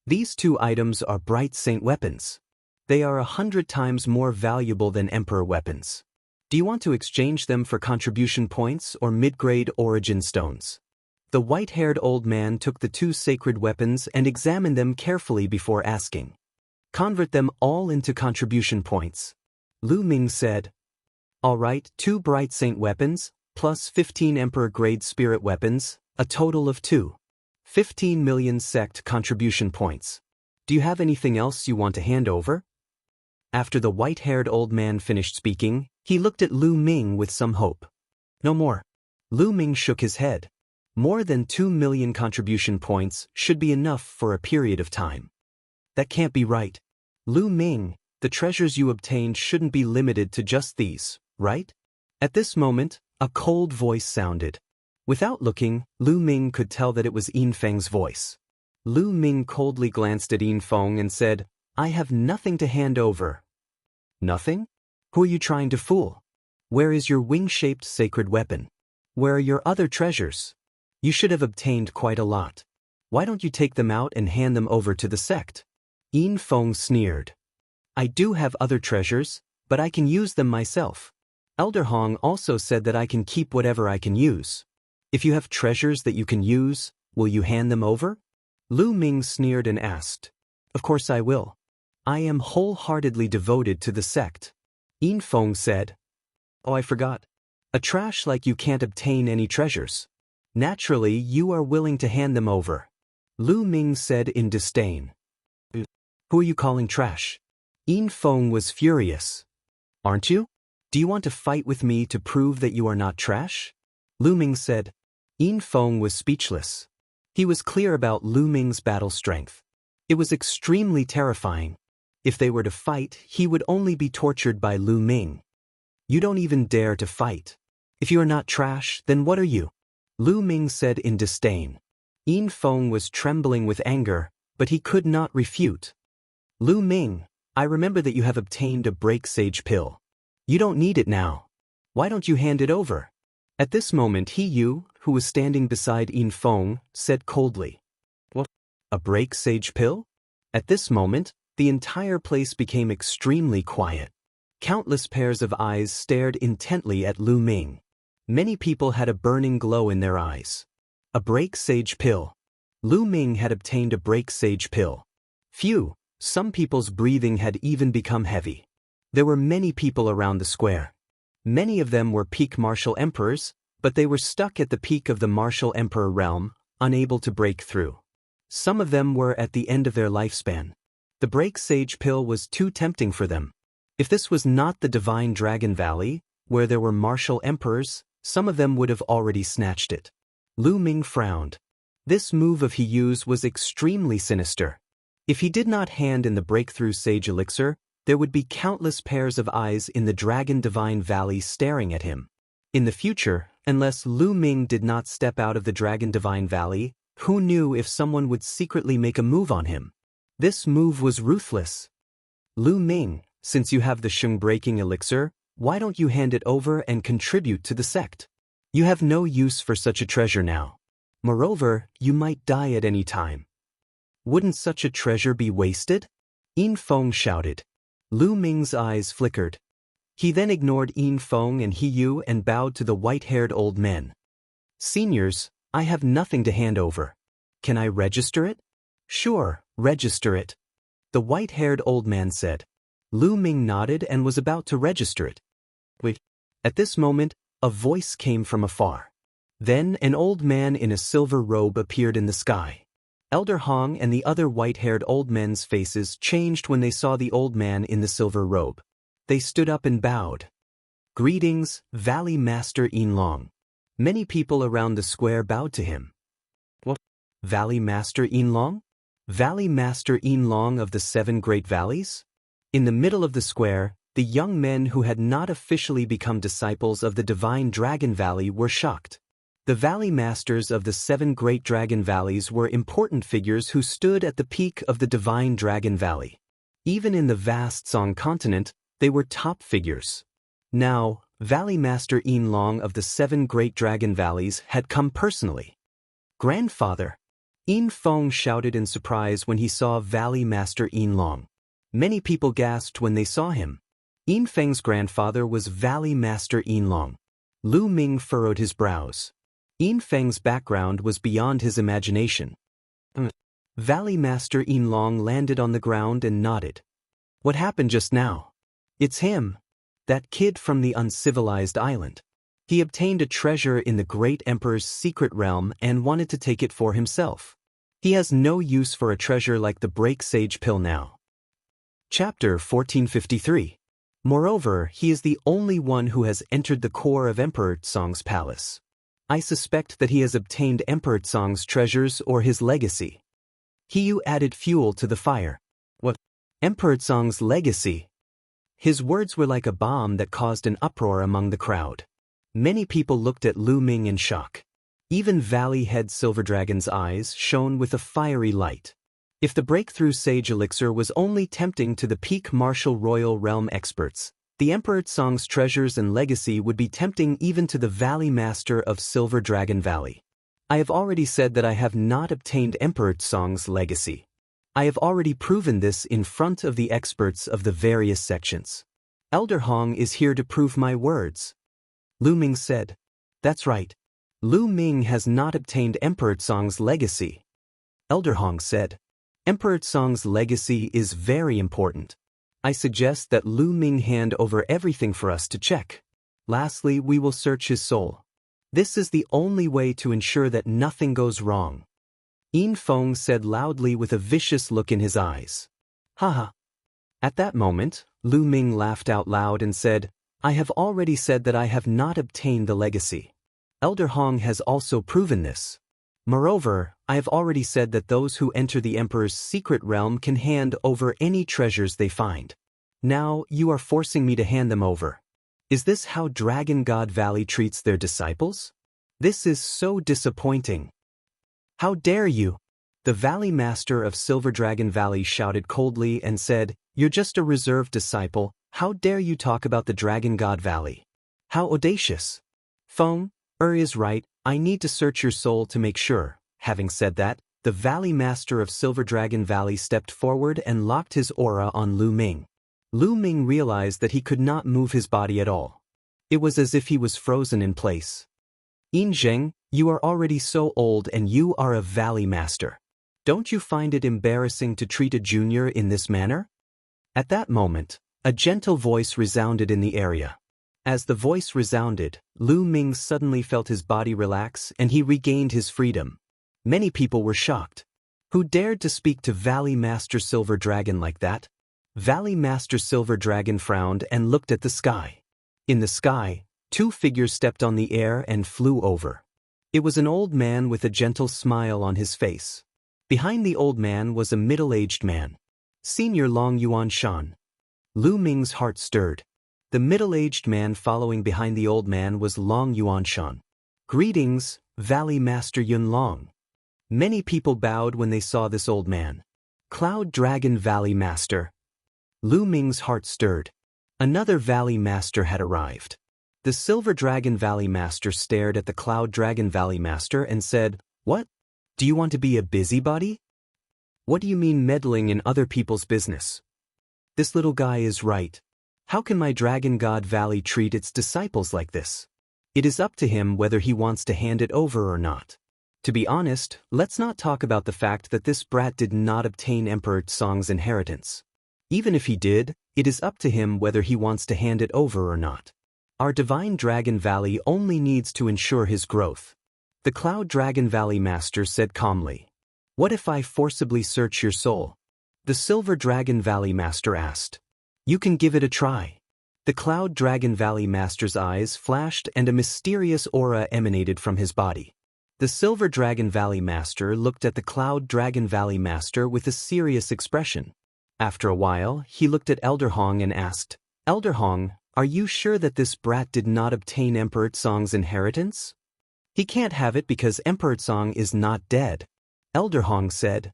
These 2 items are bright saint weapons. They are 100 times more valuable than emperor weapons. Do you want to exchange them for contribution points or mid-grade origin stones? The white-haired old man took the 2 sacred weapons and examined them carefully before asking. Convert them all into contribution points. Lu Ming said. All right, 2 bright saint weapons, plus 15 emperor-grade spirit weapons, a total of 15 million sect contribution points. Do you have anything else you want to hand over? After the white-haired old man finished speaking, he looked at Lu Ming with some hope. No more. Lu Ming shook his head. More than 2 million contribution points should be enough for a period of time. That can't be right. Lu Ming, the treasures you obtained shouldn't be limited to just these, right? At this moment, a cold voice sounded. Without looking, Lu Ming could tell that it was Yin Feng's voice. Lu Ming coldly glanced at Yin Feng and said, I have nothing to hand over. Nothing? Who are you trying to fool? Where is your wing-shaped sacred weapon? Where are your other treasures? You should have obtained quite a lot. Why don't you take them out and hand them over to the sect? Yin Feng sneered. I do have other treasures, but I can use them myself. Elder Hong also said that I can keep whatever I can use. If you have treasures that you can use, will you hand them over? Lu Ming sneered and asked. Of course I will. I am wholeheartedly devoted to the sect. Yin Feng said. Oh, I forgot. A trash like you can't obtain any treasures. Naturally, you are willing to hand them over. Lu Ming said in disdain. Who are you calling trash? Yin Feng was furious. Aren't you? Do you want to fight with me to prove that you are not trash? Lu Ming said. Yin Feng was speechless. He was clear about Lu Ming's battle strength. It was extremely terrifying. If they were to fight, he would only be tortured by Lu Ming. You don't even dare to fight. If you are not trash, then what are you? Lu Ming said in disdain. Yin Feng was trembling with anger, but he could not refute. Lu Ming, I remember that you have obtained a break sage pill. You don't need it now. Why don't you hand it over? At this moment He Yu, who was standing beside Yin Feng, said coldly. What? A break sage pill? At this moment, the entire place became extremely quiet. Countless pairs of eyes stared intently at Lu Ming. Many people had a burning glow in their eyes. A break sage pill. Lu Ming had obtained a break sage pill. Phew, some people's breathing had even become heavy. There were many people around the square. Many of them were peak martial emperors, but they were stuck at the peak of the martial emperor realm, unable to break through. Some of them were at the end of their lifespan. The break sage pill was too tempting for them. If this was not the divine Dragon Valley, where there were martial emperors, some of them would have already snatched it. Lu Ming frowned. This move of He Yu's was extremely sinister. If he did not hand in the breakthrough sage elixir, there would be countless pairs of eyes in the Dragon Divine Valley staring at him. In the future, unless Lu Ming did not step out of the Dragon Divine Valley, who knew if someone would secretly make a move on him? This move was ruthless. Lu Ming, since you have the Sheng-breaking elixir, why don't you hand it over and contribute to the sect? You have no use for such a treasure now. Moreover, you might die at any time. Wouldn't such a treasure be wasted? Yin Feng shouted. Lu Ming's eyes flickered. He then ignored Yin Feng and He Yu and bowed to the white-haired old men. Seniors, I have nothing to hand over. Can I register it? Sure, register it. The white-haired old man said. Lu Ming nodded and was about to register it. Wait. At this moment, a voice came from afar. Then an old man in a silver robe appeared in the sky. Elder Hong and the other white-haired old men's faces changed when they saw the old man in the silver robe. They stood up and bowed. "Greetings, Valley Master Yin Long." Many people around the square bowed to him. "What? Valley Master Yin Long? Valley Master Yin Long of the 7 Great Valleys?" In the middle of the square, the young men who had not officially become disciples of the Divine Dragon Valley were shocked. The Valley Masters of the 7 Great Dragon Valleys were important figures who stood at the peak of the Divine Dragon Valley. Even in the vast Song continent, they were top figures. Now, Valley Master Yin Long of the 7 Great Dragon Valleys had come personally. "Grandfather!" Yin Feng shouted in surprise when he saw Valley Master Yin Long. Many people gasped when they saw him. Yin Feng's grandfather was Valley Master Yin Long. Lu Ming furrowed his brows. Yin Feng's background was beyond his imagination. Valley Master Yin Long landed on the ground and nodded. "What happened just now?" "It's him. That kid from the uncivilized island. He obtained a treasure in the Great Emperor's secret realm and wanted to take it for himself. He has no use for a treasure like the Break Sage Pill now." Chapter 1453. Moreover, he is the only one who has entered the core of Emperor Tsong's palace. I suspect that he has obtained Emperor Tsong's treasures or his legacy. Hiyu added fuel to the fire. "What? Emperor Tsong's legacy?" His words were like a bomb that caused an uproar among the crowd. Many people looked at Lu Ming in shock. Even Valley Head Silver Dragon's eyes shone with a fiery light. If the breakthrough sage elixir was only tempting to the peak martial royal realm experts, the Emperor Tsong's treasures and legacy would be tempting even to the Valley Master of Silver Dragon Valley. I have already said that I have not obtained Emperor Tsong's legacy. I have already proven this in front of the experts of the various sections. Elder Hong is here to prove my words. Lu Ming said. "That's right. Lu Ming has not obtained Emperor Tsong's legacy." Elder Hong said. "Emperor Tsong's legacy is very important. I suggest that Lu Ming hand over everything for us to check. Lastly, we will search his soul. This is the only way to ensure that nothing goes wrong." Yin Feng said loudly with a vicious look in his eyes. "Haha." At that moment, Lu Ming laughed out loud and said, "I have already said that I have not obtained the legacy. Elder Hong has also proven this. Moreover, I have already said that those who enter the Emperor's secret realm can hand over any treasures they find. Now you are forcing me to hand them over. Is this how Dragon God Valley treats their disciples? This is so disappointing. How dare you?" The Valley Master of Silver Dragon Valley shouted coldly and said, "You're just a reserved disciple. How dare you talk about the Dragon God Valley? How audacious." "Feng, is right. I need to search your soul to make sure." Having said that, the Valley Master of Silver Dragon Valley stepped forward and locked his aura on Lu Ming. Lu Ming realized that he could not move his body at all. It was as if he was frozen in place. "Yin Zheng, you are already so old and you are a Valley Master. Don't you find it embarrassing to treat a junior in this manner?" At that moment, a gentle voice resounded in the area. As the voice resounded, Lu Ming suddenly felt his body relax and he regained his freedom. Many people were shocked. Who dared to speak to Valley Master Silver Dragon like that? Valley Master Silver Dragon frowned and looked at the sky. In the sky, 2 figures stepped on the air and flew over. It was an old man with a gentle smile on his face. Behind the old man was a middle-aged man. Senior Long Yuan Shan. Lu Ming's heart stirred. The middle-aged man following behind the old man was Long Yuanshan. "Greetings, Valley Master Yun Long." Many people bowed when they saw this old man. "Cloud Dragon Valley Master." Lu Ming's heart stirred. Another Valley Master had arrived. The Silver Dragon Valley Master stared at the Cloud Dragon Valley Master and said, "What? Do you want to be a busybody? What do you mean meddling in other people's business? This little guy is right. How can my Dragon God Valley treat its disciples like this? It is up to him whether he wants to hand it over or not. To be honest, let's not talk about the fact that this brat did not obtain Emperor Tsong's inheritance. Even if he did, it is up to him whether he wants to hand it over or not. Our Divine Dragon Valley only needs to ensure his growth. The Cloud Dragon Valley Master said calmly. What if I forcibly search your soul? The Silver Dragon Valley Master asked. You can give it a try. The Cloud Dragon Valley Master's eyes flashed and a mysterious aura emanated from his body. The Silver Dragon Valley Master looked at the Cloud Dragon Valley Master with a serious expression. After a while, he looked at Elder Hong and asked, Elder Hong, are you sure that this brat did not obtain Emperor Tsong's inheritance? He can't have it because Emperor Tsong is not dead. Elder Hong said.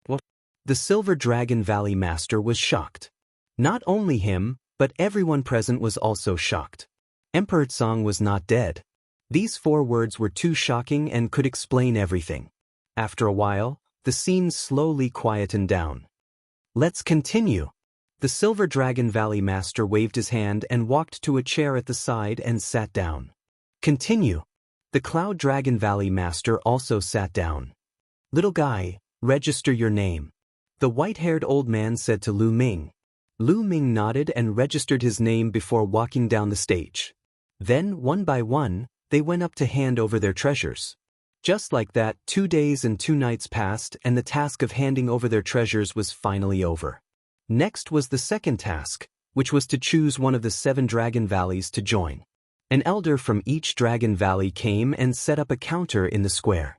What? The Silver Dragon Valley Master was shocked. Not only him, but everyone present was also shocked. Emperor Tsong was not dead. These 4 words were too shocking and could explain everything. After a while, the scene slowly quietened down. Let's continue. The Silver Dragon Valley Master waved his hand and walked to a chair at the side and sat down. Continue. The Cloud Dragon Valley Master also sat down. Little guy, register your name. The white-haired old man said to Lu Ming. Lu Ming nodded and registered his name before walking down the stage. Then, one by one, they went up to hand over their treasures. Just like that, 2 days and 2 nights passed and the task of handing over their treasures was finally over. Next was the second task, which was to choose one of the 7 Dragon Valleys to join. An elder from each Dragon Valley came and set up a counter in the square.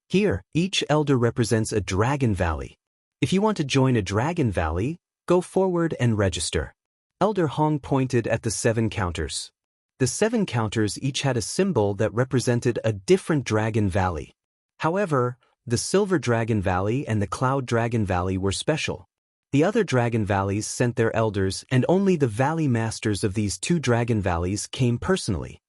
Here, each elder represents a Dragon Valley. If you want to join a Dragon Valley, go forward and register. Elder Hong pointed at the 7 counters. The 7 counters each had a symbol that represented a different Dragon Valley. However, the Silver Dragon Valley and the Cloud Dragon Valley were special. The other Dragon Valleys sent their elders and only the Valley Masters of these 2 Dragon Valleys came personally.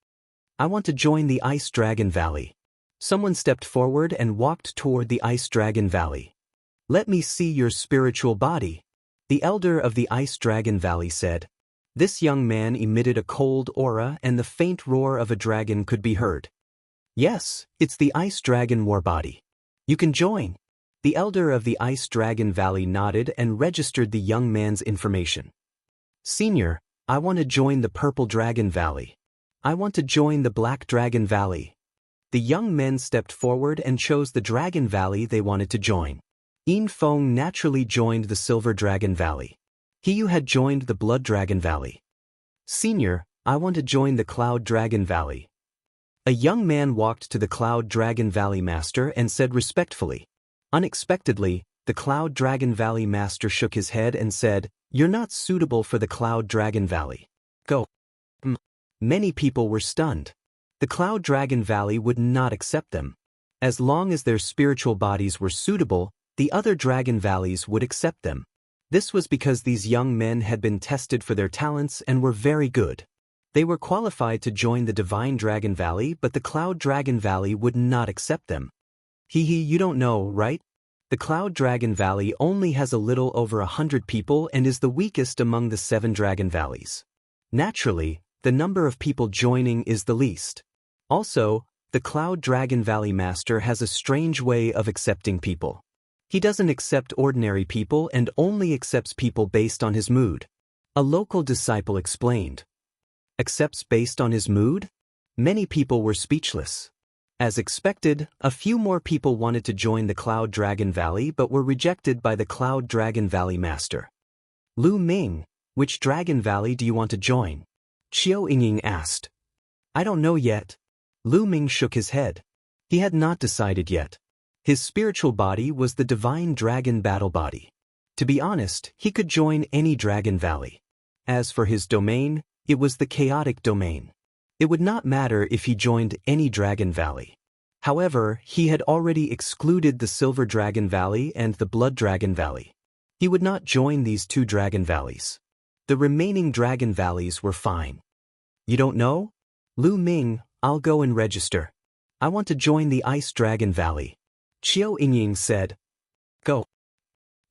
I want to join the Ice Dragon Valley. Someone stepped forward and walked toward the Ice Dragon Valley. Let me see your spiritual body. The elder of the Ice Dragon Valley said. This young man emitted a cold aura and the faint roar of a dragon could be heard. Yes, it's the Ice Dragon War Body. You can join. The elder of the Ice Dragon Valley nodded and registered the young man's information. Senior, I want to join the Purple Dragon Valley. I want to join the Black Dragon Valley. The young men stepped forward and chose the Dragon Valley they wanted to join. Yin Feng naturally joined the Silver Dragon Valley. Hiyu had joined the Blood Dragon Valley. Senior, I want to join the Cloud Dragon Valley. A young man walked to the Cloud Dragon Valley Master and said respectfully. Unexpectedly, the Cloud Dragon Valley Master shook his head and said, You're not suitable for the Cloud Dragon Valley. Go. Many people were stunned. The Cloud Dragon Valley would not accept them. As long as their spiritual bodies were suitable, the other Dragon Valleys would accept them. This was because these young men had been tested for their talents and were very good. They were qualified to join the Divine Dragon Valley, but the Cloud Dragon Valley would not accept them. You don't know, right? The Cloud Dragon Valley only has a little over 100 people and is the weakest among the 7 Dragon Valleys. Naturally, the number of people joining is the least. Also, the Cloud Dragon Valley Master has a strange way of accepting people. He doesn't accept ordinary people and only accepts people based on his mood. A local disciple explained. Accepts based on his mood? Many people were speechless. As expected, a few more people wanted to join the Cloud Dragon Valley but were rejected by the Cloud Dragon Valley Master. Lu Ming, which Dragon Valley do you want to join? Qiao Yingying asked. I don't know yet. Lu Ming shook his head. He had not decided yet. His spiritual body was the Divine Dragon Battle Body. To be honest, he could join any Dragon Valley. As for his domain, it was the Chaotic Domain. It would not matter if he joined any Dragon Valley. However, he had already excluded the Silver Dragon Valley and the Blood Dragon Valley. He would not join these 2 Dragon Valleys. The remaining Dragon Valleys were fine. You don't know? Lu Ming, I'll go and register. I want to join the Ice Dragon Valley. Qiao Yingying said. Go.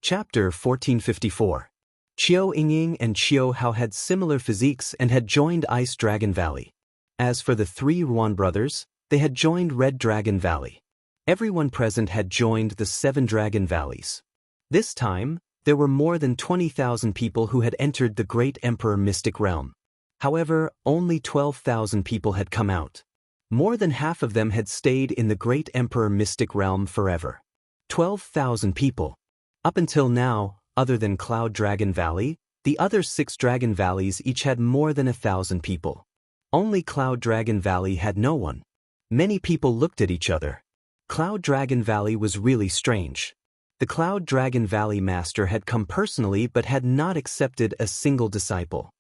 Chapter 1454. Qiao Yingying and Qiao Hao had similar physiques and had joined Ice Dragon Valley. As for the 3 Ruan brothers, they had joined Red Dragon Valley. Everyone present had joined the 7 Dragon Valleys. This time, there were more than 20,000 people who had entered the Great Emperor Mystic Realm. However, only 12,000 people had come out. More than half of them had stayed in the Great Emperor Mystic Realm forever. 12,000 people. Up until now, other than Cloud Dragon Valley, the other 6 Dragon Valleys each had more than 1,000 people. Only Cloud Dragon Valley had no one. Many people looked at each other. Cloud Dragon Valley was really strange. The Cloud Dragon Valley Master had come personally but had not accepted a single disciple.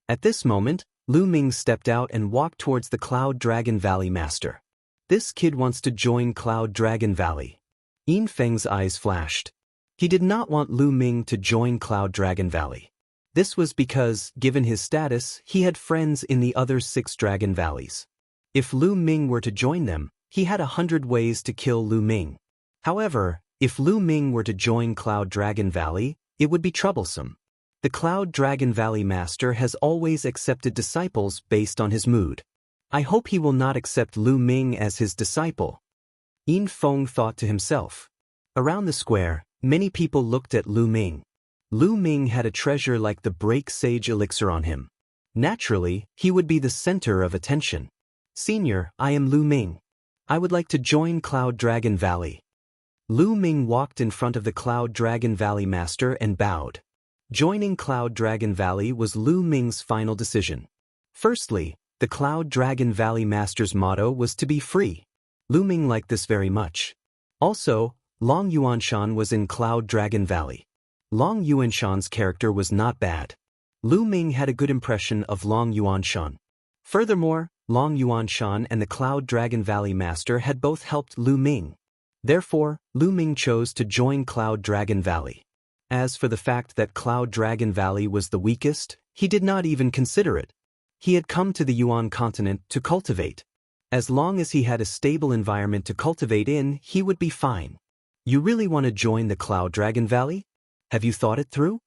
At this moment, Lu Ming stepped out and walked towards the Cloud Dragon Valley Master. This kid wants to join Cloud Dragon Valley. Yin Feng's eyes flashed. He did not want Lu Ming to join Cloud Dragon Valley. This was because, given his status, he had friends in the other 6 Dragon Valleys. If Lu Ming were to join them, he had 100 ways to kill Lu Ming. However, if Lu Ming were to join Cloud Dragon Valley, it would be troublesome. The Cloud Dragon Valley Master has always accepted disciples based on his mood. I hope he will not accept Lu Ming as his disciple. Yin Feng thought to himself. Around the square, many people looked at Lu Ming. Lu Ming had a treasure like the Break Sage elixir on him. Naturally, he would be the center of attention. Senior, I am Lu Ming. I would like to join Cloud Dragon Valley. Lu Ming walked in front of the Cloud Dragon Valley Master and bowed. Joining Cloud Dragon Valley was Lu Ming's final decision. Firstly, the Cloud Dragon Valley Master's motto was to be free. Lu Ming liked this very much. Also, Long Yuanshan was in Cloud Dragon Valley. Long Yuanshan's character was not bad. Lu Ming had a good impression of Long Yuanshan. Furthermore, Long Yuanshan and the Cloud Dragon Valley Master had both helped Lu Ming. Therefore, Lu Ming chose to join Cloud Dragon Valley. As for the fact that Cloud Dragon Valley was the weakest, he did not even consider it. He had come to the Yuan continent to cultivate. As long as he had a stable environment to cultivate in, he would be fine. You really want to join the Cloud Dragon Valley? Have you thought it through?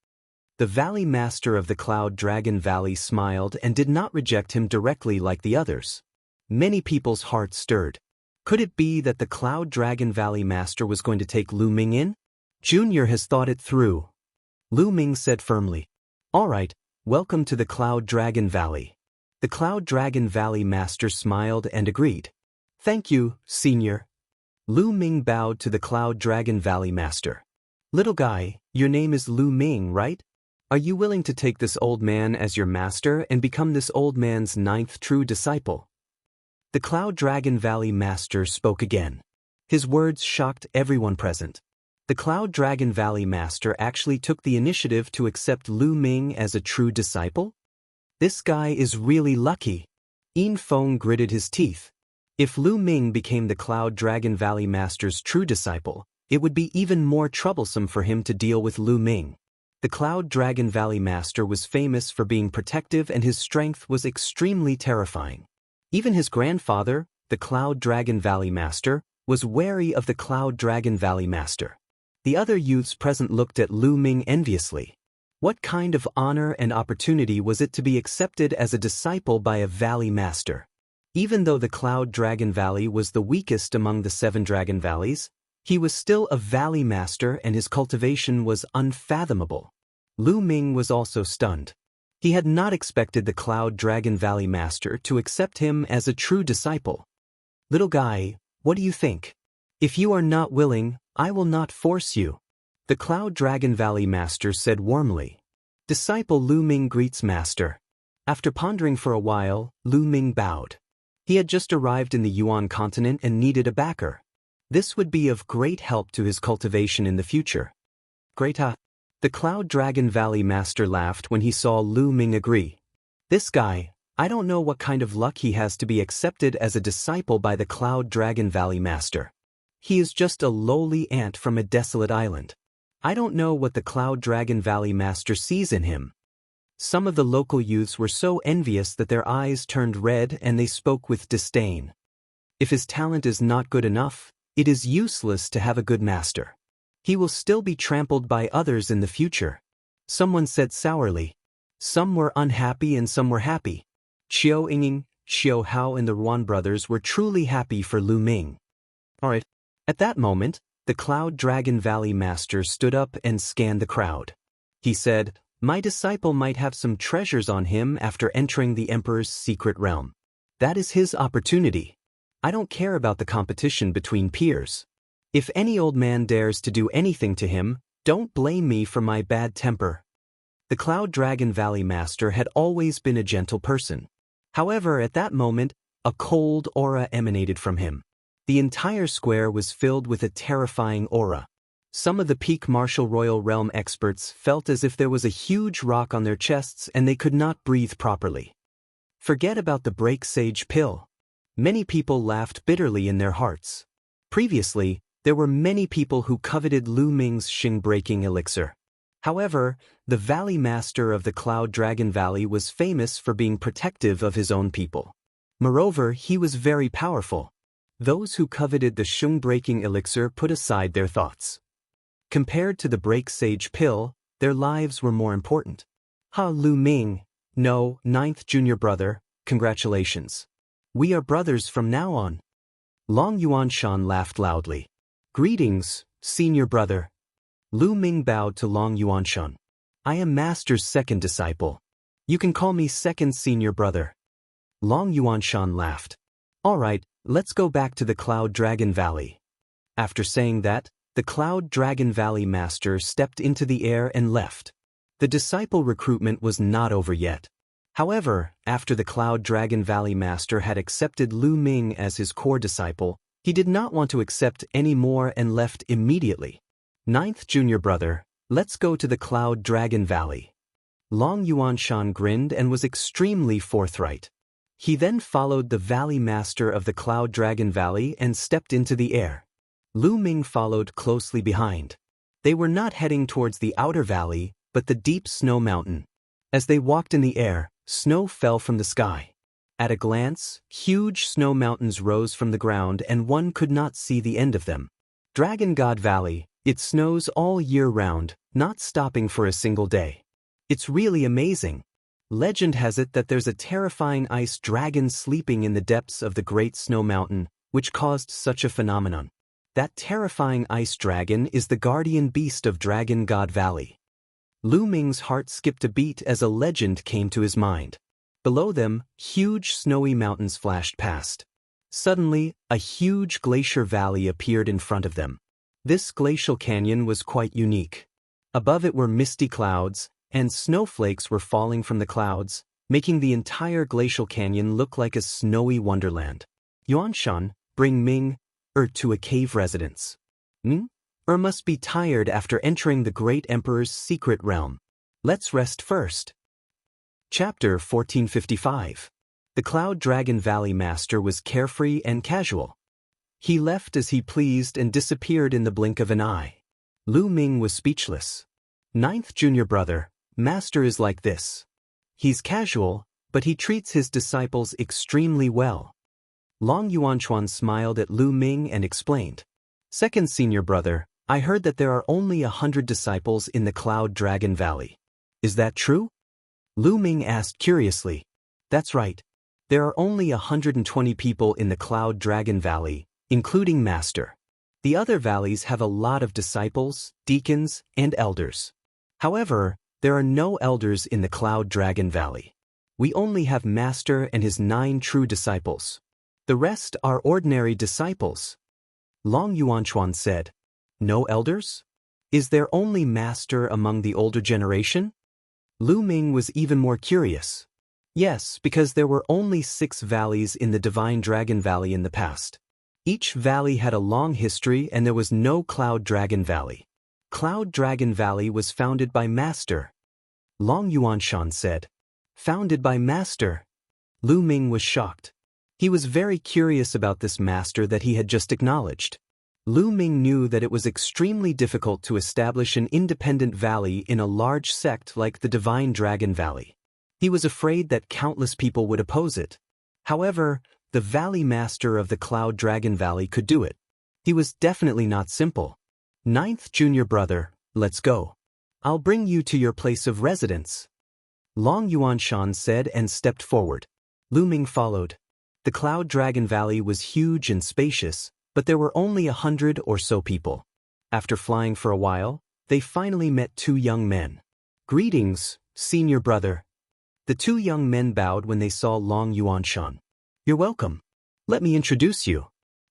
The Valley Master of the Cloud Dragon Valley smiled and did not reject him directly like the others. Many people's hearts stirred. Could it be that the Cloud Dragon Valley Master was going to take Lu Ming in? Junior has thought it through. Lu Ming said firmly. All right, welcome to the Cloud Dragon Valley. The Cloud Dragon Valley Master smiled and agreed. Thank you, Senior. Lu Ming bowed to the Cloud Dragon Valley Master. Little guy, your name is Lu Ming, right? Are you willing to take this old man as your master and become this old man's 9th true disciple? The Cloud Dragon Valley Master spoke again. His words shocked everyone present. The Cloud Dragon Valley Master actually took the initiative to accept Lu Ming as a true disciple? This guy is really lucky. Yin Feng gritted his teeth. If Lu Ming became the Cloud Dragon Valley Master's true disciple, it would be even more troublesome for him to deal with Lu Ming. The Cloud Dragon Valley Master was famous for being protective and his strength was extremely terrifying. Even his grandfather, the Cloud Dragon Valley Master, was wary of the Cloud Dragon Valley Master. The other youths present looked at Lu Ming enviously. What kind of honor and opportunity was it to be accepted as a disciple by a Valley Master? Even though the Cloud Dragon Valley was the weakest among the 7 Dragon Valleys, he was still a Valley Master and his cultivation was unfathomable. Lu Ming was also stunned. He had not expected the Cloud Dragon Valley Master to accept him as a true disciple. Little guy, what do you think? If you are not willing, I will not force you. The Cloud Dragon Valley Master said warmly. Disciple Lu Ming greets Master. After pondering for a while, Lu Ming bowed. He had just arrived in the Yuan continent and needed a backer. This would be of great help to his cultivation in the future. Great. The Cloud Dragon Valley Master laughed when he saw Lu Ming agree. This guy, I don't know what kind of luck he has to be accepted as a disciple by the Cloud Dragon Valley Master. He is just a lowly ant from a desolate island. I don't know what the Cloud Dragon Valley Master sees in him. Some of the local youths were so envious that their eyes turned red and they spoke with disdain. If his talent is not good enough, it is useless to have a good master. He will still be trampled by others in the future. Someone said sourly. Some were unhappy and some were happy. Xiao Yinging, Xiao Hao and the Ruan brothers were truly happy for Lu Ming. Alright. At that moment, the Cloud Dragon Valley Master stood up and scanned the crowd. He said, My disciple might have some treasures on him after entering the Emperor's secret realm. That is his opportunity. I don't care about the competition between peers. If any old man dares to do anything to him, don't blame me for my bad temper. The Cloud Dragon Valley Master had always been a gentle person. However, at that moment, a cold aura emanated from him. The entire square was filled with a terrifying aura. Some of the peak Martial Royal Realm experts felt as if there was a huge rock on their chests and they could not breathe properly. Forget about the Break Sage pill. Many people laughed bitterly in their hearts. Previously, there were many people who coveted Lu Ming's Xing-breaking elixir. However, the Valley Master of the Cloud Dragon Valley was famous for being protective of his own people. Moreover, he was very powerful. Those who coveted the Xing-breaking elixir put aside their thoughts. Compared to the Break Sage pill, their lives were more important. Ha, Lu Ming. No, 9th junior brother, congratulations. We are brothers from now on. Long Yuanshan laughed loudly. Greetings, senior brother. Lu Ming bowed to Long Yuanshan. I am Master's second disciple. You can call me second senior brother. Long Yuanshan laughed. All right, let's go back to the Cloud Dragon Valley. After saying that, the Cloud Dragon Valley Master stepped into the air and left. The disciple recruitment was not over yet. However, after the Cloud Dragon Valley Master had accepted Lu Ming as his core disciple, he did not want to accept any more and left immediately. 9th junior brother, let's go to the Cloud Dragon Valley. Long Yuanshan grinned and was extremely forthright. He then followed the Valley Master of the Cloud Dragon Valley and stepped into the air. Lu Ming followed closely behind. They were not heading towards the outer valley, but the deep snow mountain. As they walked in the air, snow fell from the sky. At a glance, huge snow mountains rose from the ground and one could not see the end of them. Dragon God Valley, it snows all year round, not stopping for a single day. It's really amazing. Legend has it that there's a terrifying ice dragon sleeping in the depths of the Great Snow Mountain, which caused such a phenomenon. That terrifying ice dragon is the guardian beast of Dragon God Valley. Lu Ming's heart skipped a beat as a legend came to his mind. Below them, huge snowy mountains flashed past. Suddenly, a huge glacier valley appeared in front of them. This glacial canyon was quite unique. Above it were misty clouds, and snowflakes were falling from the clouds, making the entire glacial canyon look like a snowy wonderland. Yuanshan, bring Ming to a cave residence. Must be tired after entering the Great Emperor's secret realm. Let's rest first. Chapter 1455. The Cloud Dragon Valley Master was carefree and casual. He left as he pleased and disappeared in the blink of an eye. Lu Ming was speechless. 9th junior brother, Master is like this. He's casual, but he treats his disciples extremely well. Long Yuanshan smiled at Lu Ming and explained. Second senior brother, I heard that there are only 100 disciples in the Cloud Dragon Valley. Is that true? Lu Ming asked curiously. That's right. There are only 120 people in the Cloud Dragon Valley, including Master. The other valleys have a lot of disciples, deacons, and elders. However, there are no elders in the Cloud Dragon Valley. We only have Master and his 9 true disciples. The rest are ordinary disciples. Long Yuanshan said. No elders? Is there only Master among the older generation? Lu Ming was even more curious. Yes, because there were only 6 valleys in the Divine Dragon Valley in the past. Each valley had a long history and there was no Cloud Dragon Valley. Cloud Dragon Valley was founded by Master. Long Yuanshan said. Founded by Master? Lu Ming was shocked. He was very curious about this Master that he had just acknowledged. Lu Ming knew that it was extremely difficult to establish an independent valley in a large sect like the Divine Dragon Valley. He was afraid that countless people would oppose it. However, the Valley Master of the Cloud Dragon Valley could do it. He was definitely not simple. 9th junior brother, let's go. I'll bring you to your place of residence. Long Yuanshan said and stepped forward. Lu Ming followed. The Cloud Dragon Valley was huge and spacious, but there were only 100 or so people. After flying for a while, they finally met 2 young men. Greetings, senior brother. The 2 young men bowed when they saw Long Yuanshan. You're welcome. Let me introduce you.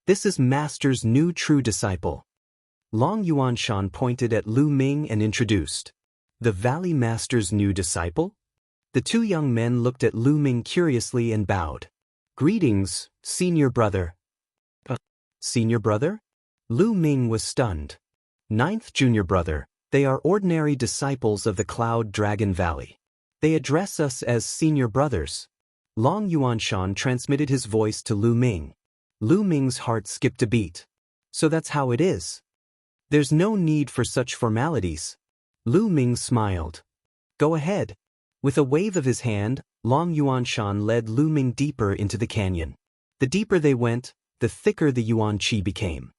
This is Master's new true disciple. Long Yuanshan pointed at Lu Ming and introduced. The Valley Master's new disciple? The two young men looked at Lu Ming curiously and bowed. Greetings, senior brother. Senior brother? Lu Ming was stunned. Ninth junior brother, they are ordinary disciples of the Cloud Dragon Valley. They address us as senior brothers. Long Yuanshan transmitted his voice to Lu Ming. Lu Ming's heart skipped a beat. So that's how it is. There's no need for such formalities. Lu Ming smiled. Go ahead. With a wave of his hand, Long Yuanshan led Lu Ming deeper into the canyon. The deeper they went, the thicker the Yuan Qi became.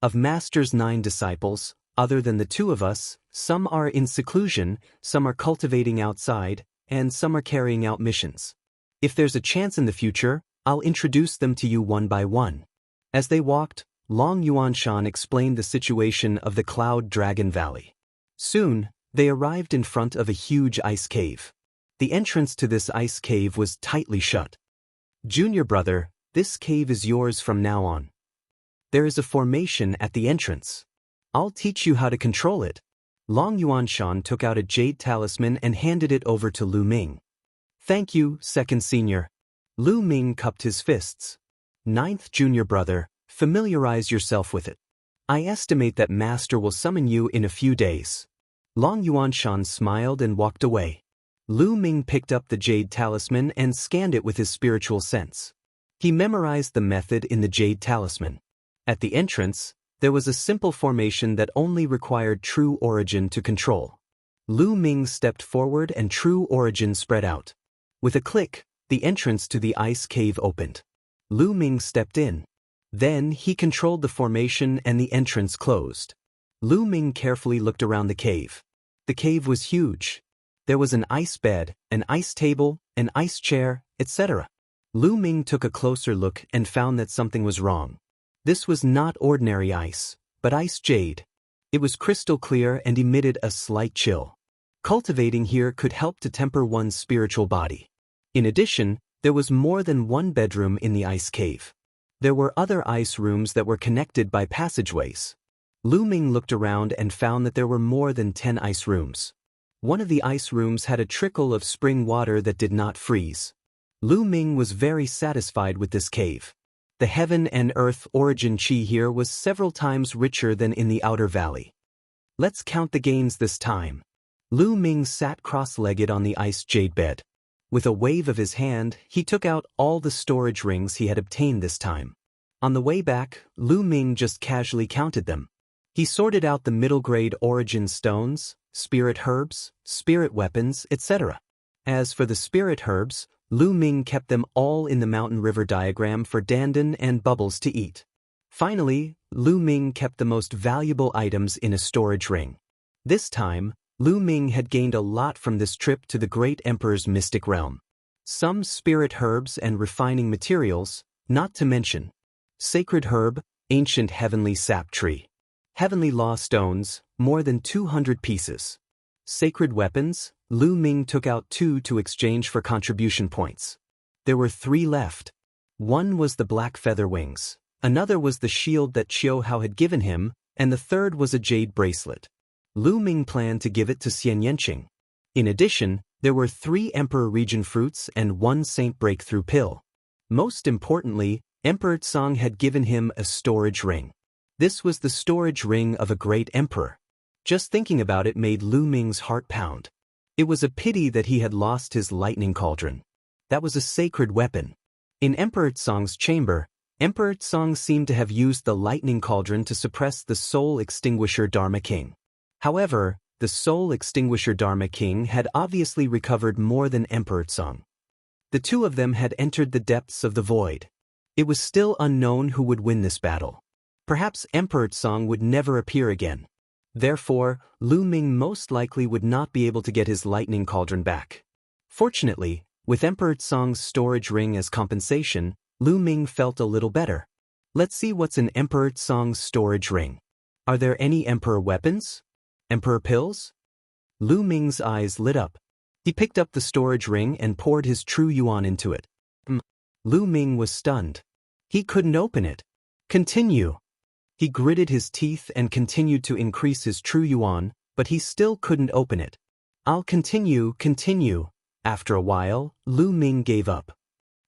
Of Master's 9 disciples, other than the two of us, some are in seclusion, some are cultivating outside, and some are carrying out missions. If there's a chance in the future, I'll introduce them to you one by one. As they walked, Long Yuanshan explained the situation of the Cloud Dragon Valley. Soon, they arrived in front of a huge ice cave. The entrance to this ice cave was tightly shut. Junior brother, this cave is yours from now on. There is a formation at the entrance. I'll teach you how to control it. Long Yuanshan took out a jade talisman and handed it over to Lu Ming. Thank you, second senior. Lu Ming cupped his fists. Ninth junior brother, familiarize yourself with it. I estimate that Master will summon you in a few days. Long Yuanshan smiled and walked away. Lu Ming picked up the jade talisman and scanned it with his spiritual sense. He memorized the method in the jade talisman. At the entrance, there was a simple formation that only required true origin to control. Lu Ming stepped forward and true origin spread out. With a click, the entrance to the ice cave opened. Lu Ming stepped in. Then he controlled the formation and the entrance closed. Lu Ming carefully looked around the cave. The cave was huge. There was an ice bed, an ice table, an ice chair, etc. Lu Ming took a closer look and found that something was wrong. This was not ordinary ice, but ice jade. It was crystal clear and emitted a slight chill. Cultivating here could help to temper one's spiritual body. In addition, there was more than one bedroom in the ice cave. There were other ice rooms that were connected by passageways. Lu Ming looked around and found that there were more than 10 ice rooms. One of the ice rooms had a trickle of spring water that did not freeze. Lu Ming was very satisfied with this cave. The heaven and earth origin qi here was several times richer than in the outer valley. Let's count the gains this time. Lu Ming sat cross-legged on the ice jade bed. With a wave of his hand, he took out all the storage rings he had obtained this time. On the way back, Lu Ming just casually counted them. He sorted out the middle-grade origin stones, spirit herbs, spirit weapons, etc. As for the spirit herbs, Lu Ming kept them all in the mountain river diagram for Dandan and Bubbles to eat. Finally, Lu Ming kept the most valuable items in a storage ring. This time, Lu Ming had gained a lot from this trip to the Great Emperor's mystic realm. Some spirit herbs and refining materials, not to mention sacred herb, ancient heavenly sap tree. Heavenly law stones, more than 200 pieces. Sacred weapons, Lu Ming took out 2 to exchange for contribution points. There were 3 left. One was the black feather wings, another was the shield that Qiu Hao had given him, and the third was a jade bracelet. Lu Ming planned to give it to Xian Yanqing. In addition, there were 3 Emperor Region fruits and 1 Saint Breakthrough pill. Most importantly, Emperor Tsang had given him a storage ring. This was the storage ring of a great emperor. Just thinking about it made Lu Ming's heart pound. It was a pity that he had lost his lightning cauldron. That was a sacred weapon. In Emperor Tsang's chamber, Emperor Tsang seemed to have used the lightning cauldron to suppress the Soul Extinguisher Dharma King. However, the Soul Extinguisher Dharma King had obviously recovered more than Emperor Tsang. The two of them had entered the depths of the void. It was still unknown who would win this battle. Perhaps Emperor Tsang would never appear again. Therefore, Lu Ming most likely would not be able to get his lightning cauldron back. Fortunately, with Emperor Tsang's storage ring as compensation, Lu Ming felt a little better. Let's see what's in Emperor Tsang's storage ring. Are there any Emperor weapons? Emperor pills? Lu Ming's eyes lit up. He picked up the storage ring and poured his true yuan into it. Lu Ming was stunned. He couldn't open it. Continue. He gritted his teeth and continued to increase his true yuan, but he still couldn't open it. I'll continue. After a while, Lu Ming gave up.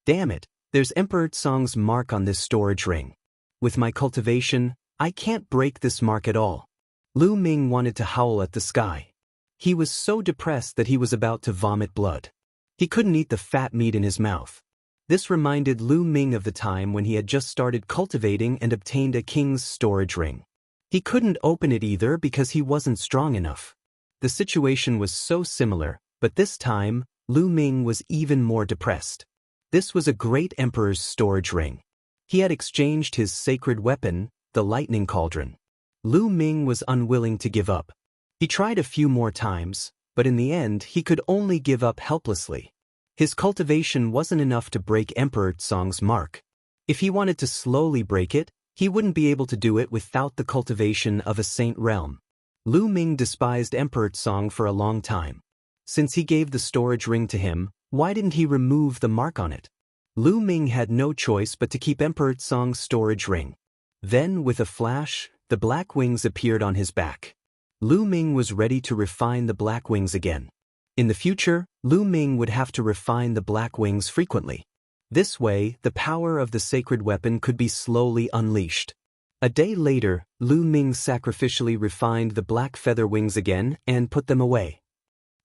Damn it, there's Emperor Tsong's mark on this storage ring. With my cultivation, I can't break this mark at all. Lu Ming wanted to howl at the sky. He was so depressed that he was about to vomit blood. He couldn't eat the fat meat in his mouth. This reminded Lu Ming of the time when he had just started cultivating and obtained a king's storage ring. He couldn't open it either because he wasn't strong enough. The situation was so similar, but this time, Lu Ming was even more depressed. This was a great emperor's storage ring. He had exchanged his sacred weapon, the lightning cauldron. Lu Ming was unwilling to give up. He tried a few more times, but in the end he could only give up helplessly. His cultivation wasn't enough to break Emperor Tsong's mark. If he wanted to slowly break it, he wouldn't be able to do it without the cultivation of a saint realm. Lu Ming despised Emperor Tsong for a long time. Since he gave the storage ring to him, why didn't he remove the mark on it? Lu Ming had no choice but to keep Emperor Tsong's storage ring. Then, with a flash, the black wings appeared on his back. Lu Ming was ready to refine the black wings again. In the future, Lu Ming would have to refine the black wings frequently. This way, the power of the sacred weapon could be slowly unleashed. A day later, Lu Ming sacrificially refined the black feather wings again and put them away.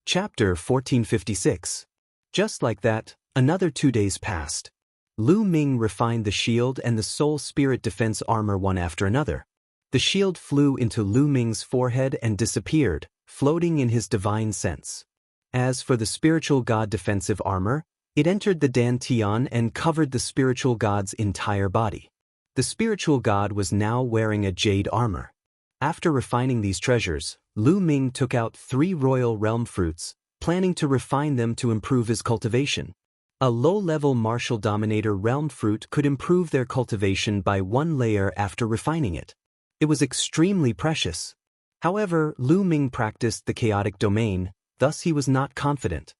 Chapter 1456. Just like that, another 2 days passed. Lu Ming refined the shield and the soul spirit defense armor one after another. The shield flew into Lu Ming's forehead and disappeared, floating in his divine sense. As for the spiritual god defensive armor, it entered the dantian and covered the spiritual god's entire body. The spiritual god was now wearing a jade armor. After refining these treasures, Lu Ming took out 3 royal realm fruits, planning to refine them to improve his cultivation. A low-level martial dominator realm fruit could improve their cultivation by 1 layer after refining it. It was extremely precious. However, Lu Ming practiced the chaotic domain, thus he was not confident.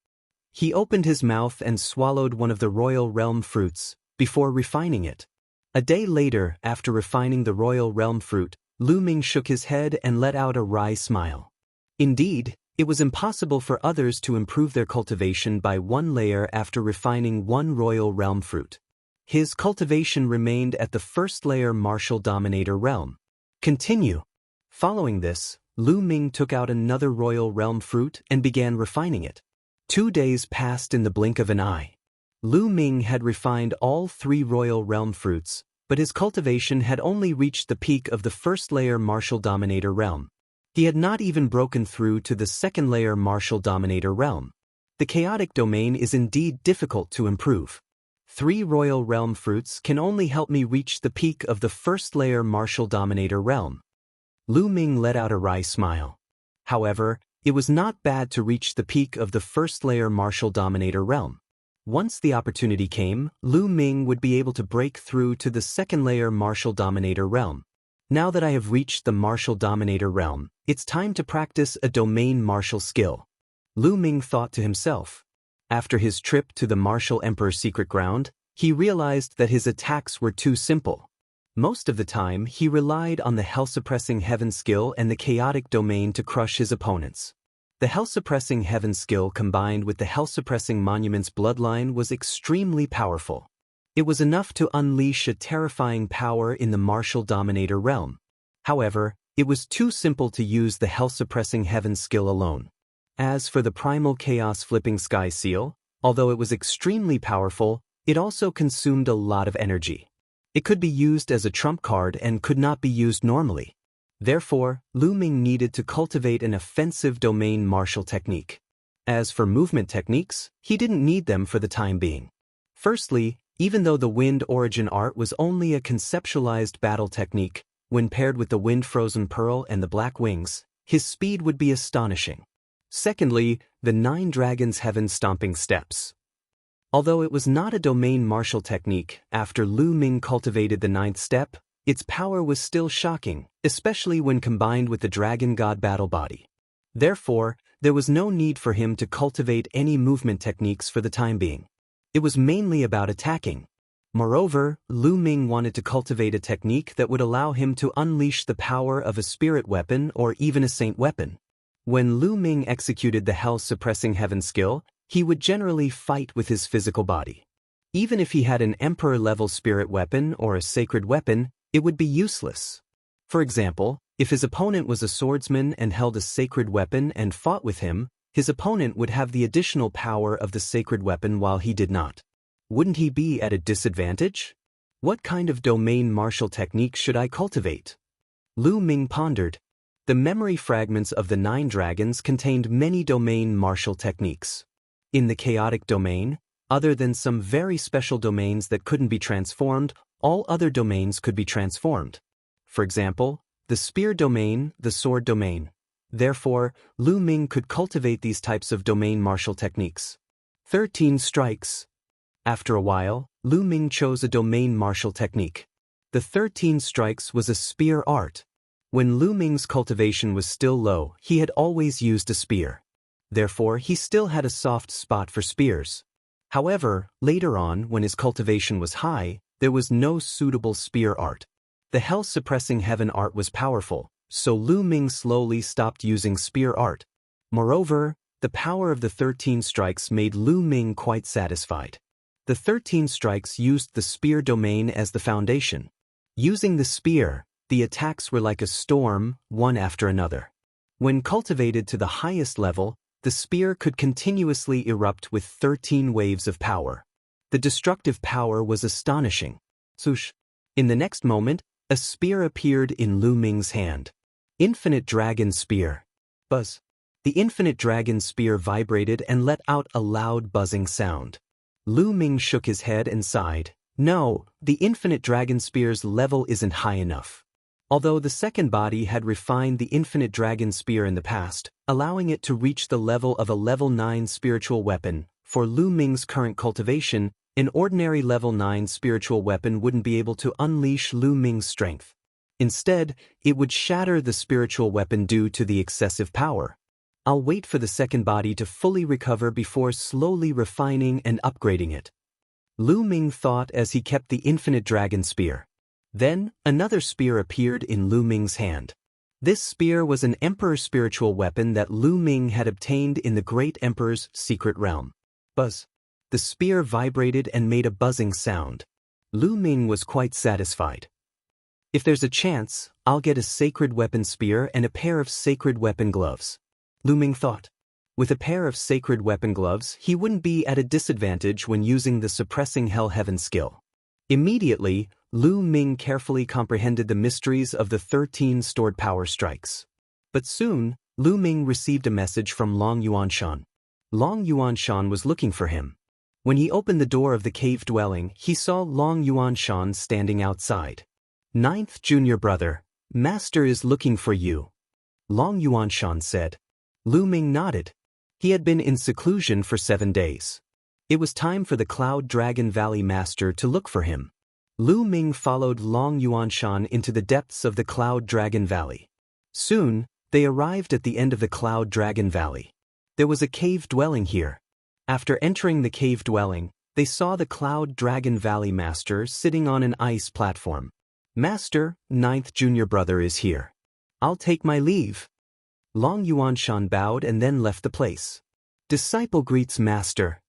He opened his mouth and swallowed one of the royal realm fruits, before refining it. A day later, after refining the royal realm fruit, Lu Ming shook his head and let out a wry smile. Indeed, it was impossible for others to improve their cultivation by 1 layer after refining 1 royal realm fruit. His cultivation remained at the 1st layer martial dominator realm. Continue. Following this, Lu Ming took out another royal realm fruit and began refining it. 2 days passed in the blink of an eye. Lu Ming had refined all 3 royal realm fruits, but his cultivation had only reached the peak of the 1st layer martial dominator realm. He had not even broken through to the 2nd layer martial dominator realm. The chaotic domain is indeed difficult to improve. 3 royal realm fruits can only help me reach the peak of the 1st layer martial dominator realm. Lu Ming let out a wry smile. However, it was not bad to reach the peak of the 1st layer martial dominator realm. Once the opportunity came, Lu Ming would be able to break through to the 2nd layer martial dominator realm. Now that I have reached the martial dominator realm, it's time to practice a domain martial skill. Lu Ming thought to himself. After his trip to the martial emperor's secret ground, he realized that his attacks were too simple. Most of the time, he relied on the hell-suppressing heaven skill and the chaotic domain to crush his opponents. The hell-suppressing heaven skill combined with the hell-suppressing monument's bloodline was extremely powerful. It was enough to unleash a terrifying power in the martial dominator realm. However, it was too simple to use the hell-suppressing heaven skill alone. As for the primal chaos flipping sky seal, although it was extremely powerful, it also consumed a lot of energy. It could be used as a trump card and could not be used normally. Therefore, Lu Ming needed to cultivate an offensive domain martial technique. As for movement techniques, he didn't need them for the time being. Firstly, even though the wind origin art was only a conceptualized battle technique, when paired with the wind frozen pearl and the black wings, his speed would be astonishing. Secondly, the 9 dragons heaven stomping steps. Although it was not a domain martial technique, after Lu Ming cultivated the 9th step, its power was still shocking, especially when combined with the dragon god battle body. Therefore, there was no need for him to cultivate any movement techniques for the time being. It was mainly about attacking. Moreover, Lu Ming wanted to cultivate a technique that would allow him to unleash the power of a spirit weapon or even a saint weapon. When Lu Ming executed the hell-suppressing heaven skill, he would generally fight with his physical body. Even if he had an emperor-level spirit weapon or a sacred weapon, it would be useless. For example, if his opponent was a swordsman and held a sacred weapon and fought with him, his opponent would have the additional power of the sacred weapon while he did not. Wouldn't he be at a disadvantage? What kind of domain martial technique should I cultivate? Lu Ming pondered. The memory fragments of the 9 dragons contained many domain martial techniques. In the chaotic domain, other than some very special domains that couldn't be transformed, all other domains could be transformed. For example, the spear domain, the sword domain. Therefore, Lu Ming could cultivate these types of domain martial techniques. 13 strikes. After a while, Lu Ming chose a domain martial technique. The 13 strikes was a spear art. When Lu Ming's cultivation was still low, he had always used a spear. Therefore, he still had a soft spot for spears. However, later on, when his cultivation was high, there was no suitable spear art. The hell-suppressing heaven art was powerful, so Lu Ming slowly stopped using spear art. Moreover, the power of the 13 strikes made Lu Ming quite satisfied. The 13 strikes used the spear domain as the foundation. Using the spear, the attacks were like a storm, one after another. When cultivated to the highest level, the spear could continuously erupt with 13 waves of power. The destructive power was astonishing. Swoosh! In the next moment, a spear appeared in Lu Ming's hand. Infinite Dragon Spear. Buzz. The Infinite Dragon Spear vibrated and let out a loud buzzing sound. Lu Ming shook his head and sighed. No, the Infinite Dragon Spear's level isn't high enough. Although the second body had refined the Infinite Dragon Spear in the past, allowing it to reach the level of a level 9 spiritual weapon, for Lu Ming's current cultivation, an ordinary level 9 spiritual weapon wouldn't be able to unleash Lu Ming's strength. Instead, it would shatter the spiritual weapon due to the excessive power. I'll wait for the second body to fully recover before slowly refining and upgrading it. Lu Ming thought as he kept the Infinite Dragon Spear. Then, another spear appeared in Lu Ming's hand. This spear was an Emperor spiritual weapon that Lu Ming had obtained in the Great Emperor's secret realm. Buzz. The spear vibrated and made a buzzing sound. Lu Ming was quite satisfied. If there's a chance, I'll get a sacred weapon spear and a pair of sacred weapon gloves. Lu Ming thought. With a pair of sacred weapon gloves, he wouldn't be at a disadvantage when using the suppressing hell heaven skill. Immediately, Lu Ming carefully comprehended the mysteries of the 13 stored power strikes. But soon, Lu Ming received a message from Long Yuanshan. Long Yuanshan was looking for him. When he opened the door of the cave dwelling, he saw Long Yuanshan standing outside. 9th junior brother, Master is looking for you. Long Yuanshan said. Lu Ming nodded. He had been in seclusion for 7 days. It was time for the Cloud Dragon Valley Master to look for him. Lu Ming followed Long Yuanshan into the depths of the Cloud Dragon Valley. Soon, they arrived at the end of the Cloud Dragon Valley. There was a cave dwelling here. After entering the cave dwelling, they saw the Cloud Dragon Valley Master sitting on an ice platform. Master, 9th junior brother is here. I'll take my leave. Long Yuanshan bowed and then left the place. Disciple greets Master.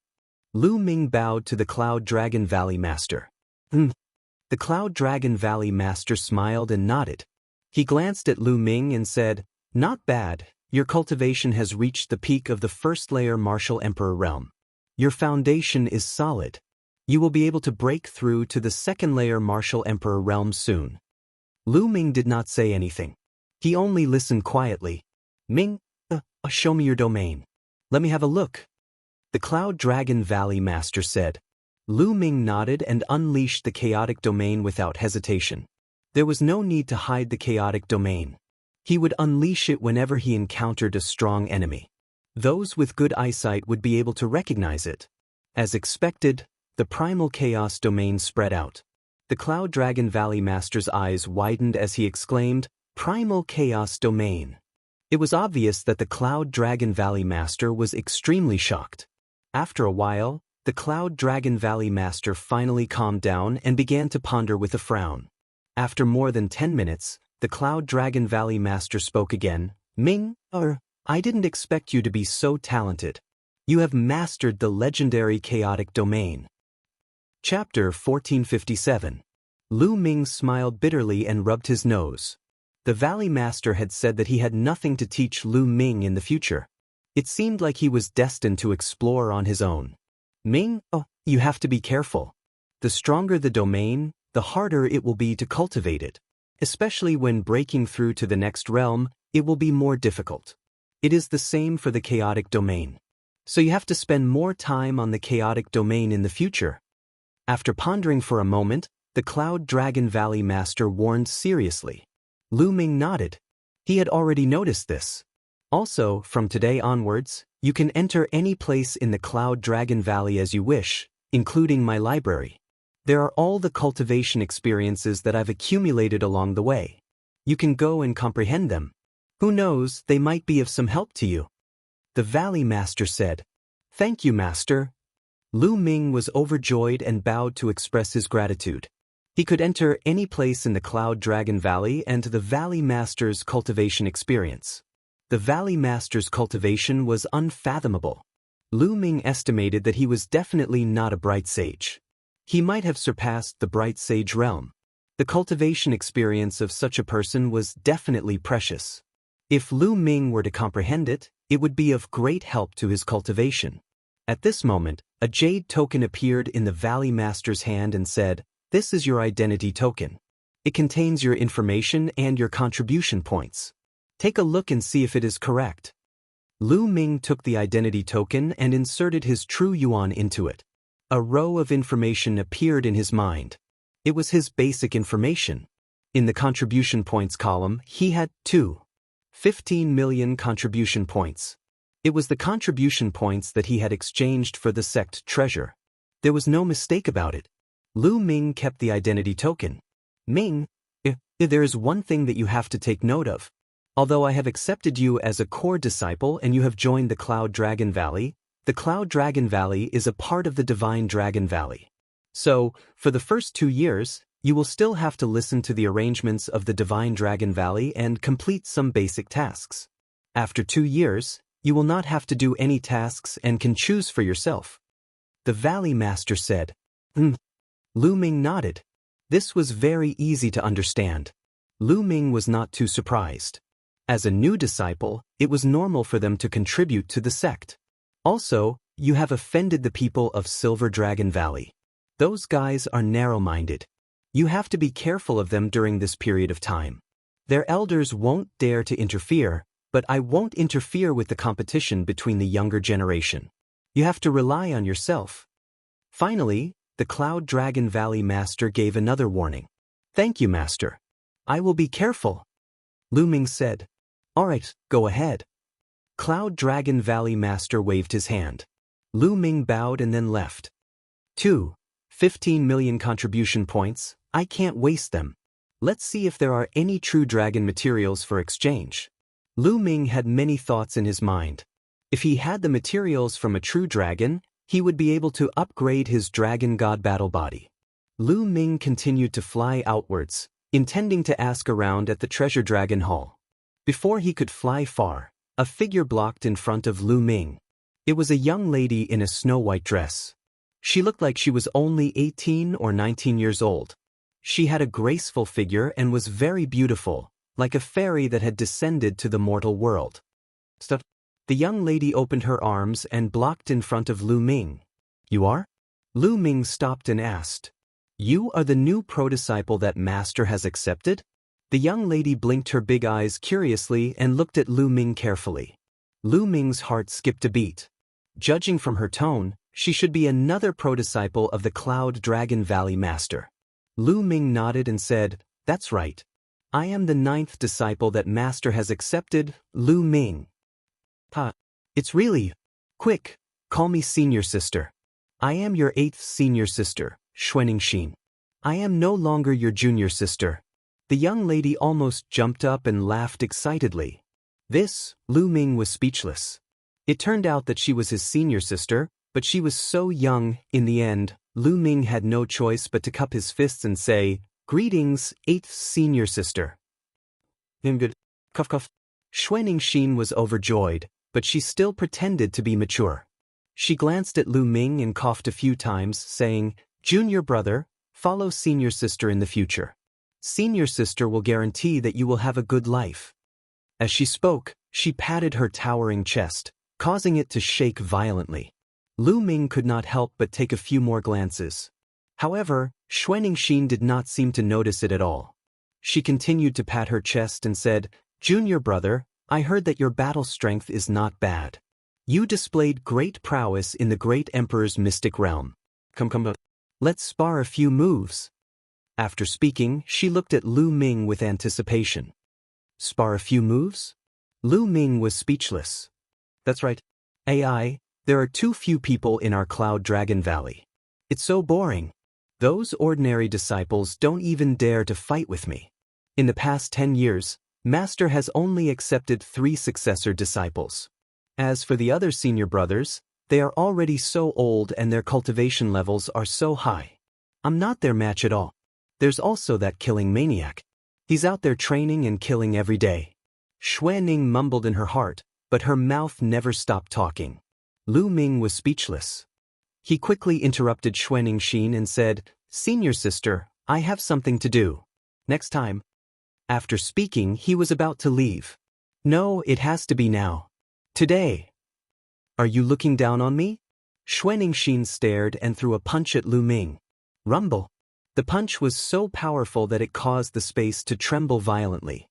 Lu Ming bowed to the Cloud Dragon Valley Master. The Cloud Dragon Valley Master smiled and nodded. He glanced at Lu Ming and said, Not bad, your cultivation has reached the peak of the first layer Martial Emperor realm. Your foundation is solid. You will be able to break through to the second layer Martial Emperor realm soon. Lu Ming did not say anything. He only listened quietly. Ming, show me your domain. Let me have a look. The Cloud Dragon Valley Master said. Lu Ming nodded and unleashed the chaotic domain without hesitation. There was no need to hide the chaotic domain. He would unleash it whenever he encountered a strong enemy. Those with good eyesight would be able to recognize it. As expected, the primal chaos domain spread out. The Cloud Dragon Valley Master's eyes widened as he exclaimed, Primal chaos domain. It was obvious that the Cloud Dragon Valley Master was extremely shocked. After a while, the Cloud Dragon Valley Master finally calmed down and began to ponder with a frown. After more than 10 minutes, the Cloud Dragon Valley Master spoke again. Ming, I didn't expect you to be so talented. You have mastered the legendary chaotic domain. Chapter 1457. Lu Ming smiled bitterly and rubbed his nose. The Valley Master had said that he had nothing to teach Lu Ming in the future. It seemed like he was destined to explore on his own. Ming, you have to be careful. The stronger the domain, the harder it will be to cultivate it. Especially when breaking through to the next realm, it will be more difficult. It is the same for the chaotic domain. So you have to spend more time on the chaotic domain in the future. After pondering for a moment, the Cloud Dragon Valley Master warned seriously. Lu Ming nodded. He had already noticed this. Also, from today onwards, you can enter any place in the Cloud Dragon Valley as you wish, including my library. There are all the cultivation experiences that I've accumulated along the way. You can go and comprehend them. Who knows, they might be of some help to you. The Valley Master said. Thank you, Master. Lu Ming was overjoyed and bowed to express his gratitude. He could enter any place in the Cloud Dragon Valley and the Valley Master's cultivation experience. The Valley Master's cultivation was unfathomable. Lu Ming estimated that he was definitely not a bright sage. He might have surpassed the bright sage realm. The cultivation experience of such a person was definitely precious. If Lu Ming were to comprehend it, it would be of great help to his cultivation. At this moment, a jade token appeared in the Valley Master's hand and said, "This is your identity token. It contains your information and your contribution points. Take a look and see if it is correct." Lu Ming took the identity token and inserted his true yuan into it. A row of information appeared in his mind. It was his basic information. In the contribution points column, he had 15 million contribution points. It was the contribution points that he had exchanged for the sect treasure. There was no mistake about it. Lu Ming kept the identity token. Ming, there is one thing that you have to take note of. Although I have accepted you as a core disciple and you have joined the Cloud Dragon Valley, the Cloud Dragon Valley is a part of the Divine Dragon Valley. So, for the first 2 years, you will still have to listen to the arrangements of the Divine Dragon Valley and complete some basic tasks. After 2 years, you will not have to do any tasks and can choose for yourself. The Valley Master said. Lu Ming nodded. This was very easy to understand. Lu Ming was not too surprised. As a new disciple, it was normal for them to contribute to the sect. Also, you have offended the people of Silver Dragon Valley. Those guys are narrow-minded. You have to be careful of them during this period of time. Their elders won't dare to interfere, but I won't interfere with the competition between the younger generation. You have to rely on yourself. Finally, the Cloud Dragon Valley Master gave another warning. Thank you, Master. I will be careful. Lu Ming said. All right, go ahead. Cloud Dragon Valley Master waved his hand. Lu Ming bowed and then left. 15 million contribution points. I can't waste them. Let's see if there are any true dragon materials for exchange. Lu Ming had many thoughts in his mind. If he had the materials from a true dragon, he would be able to upgrade his dragon god battle body. Lu Ming continued to fly outwards, intending to ask around at the Treasure Dragon Hall. Before he could fly far, a figure blocked in front of Lu Ming. It was a young lady in a snow-white dress. She looked like she was only 18 or 19 years old. She had a graceful figure and was very beautiful, like a fairy that had descended to the mortal world. The young lady opened her arms and blocked in front of Lu Ming. You are? Lu Ming stopped and asked. You are the new pro-disciple that Master has accepted? The young lady blinked her big eyes curiously and looked at Lu Ming carefully. Lu Ming's heart skipped a beat. Judging from her tone, she should be another pro-disciple of the Cloud Dragon Valley Master. Lu Ming nodded and said, That's right. I am the 9th disciple that Master has accepted, Lu Ming. It's really... Quick, call me senior sister. I am your 8th senior sister, Xuaning Xin. I am no longer your junior sister. The young lady almost jumped up and laughed excitedly. Lu Ming was speechless. It turned out that she was his senior sister, But she was so young. In the end, Lu Ming had no choice but to cup his fists and say, "Greetings, 8th senior sister." Good. Cuff cuff. Xuening Xin was overjoyed, but she still pretended to be mature. She glanced at Lu Ming and coughed a few times, saying, "Junior brother, follow senior sister in the future. Senior sister will guarantee that you will have a good life." As she spoke, she patted her towering chest, causing it to shake violently. Lu Ming could not help but take a few more glances. However, Xuening Xin did not seem to notice it at all. She continued to pat her chest and said, "Junior brother, I heard that your battle strength is not bad. You displayed great prowess in the great emperor's mystic realm. Come, let's spar a few moves." After speaking, she looked at Lu Ming with anticipation. Spar a few moves? Lu Ming was speechless. That's right. AI, there are too few people in our Cloud Dragon Valley. It's so boring. Those ordinary disciples don't even dare to fight with me. In the past 10 years, Master has only accepted 3 successor disciples. As for the other senior brothers, they are already so old and their cultivation levels are so high. I'm not their match at all. There's also that killing maniac. He's out there training and killing every day. Xuening mumbled in her heart, but her mouth never stopped talking. Lu Ming was speechless. He quickly interrupted Xuening Xin and said, "Senior sister, I have something to do. Next time." After speaking, he was about to leave. "No, it has to be now. Today." "Are you looking down on me?" Xuening Xin stared and threw a punch at Lu Ming. Rumble. The punch was so powerful that it caused the space to tremble violently.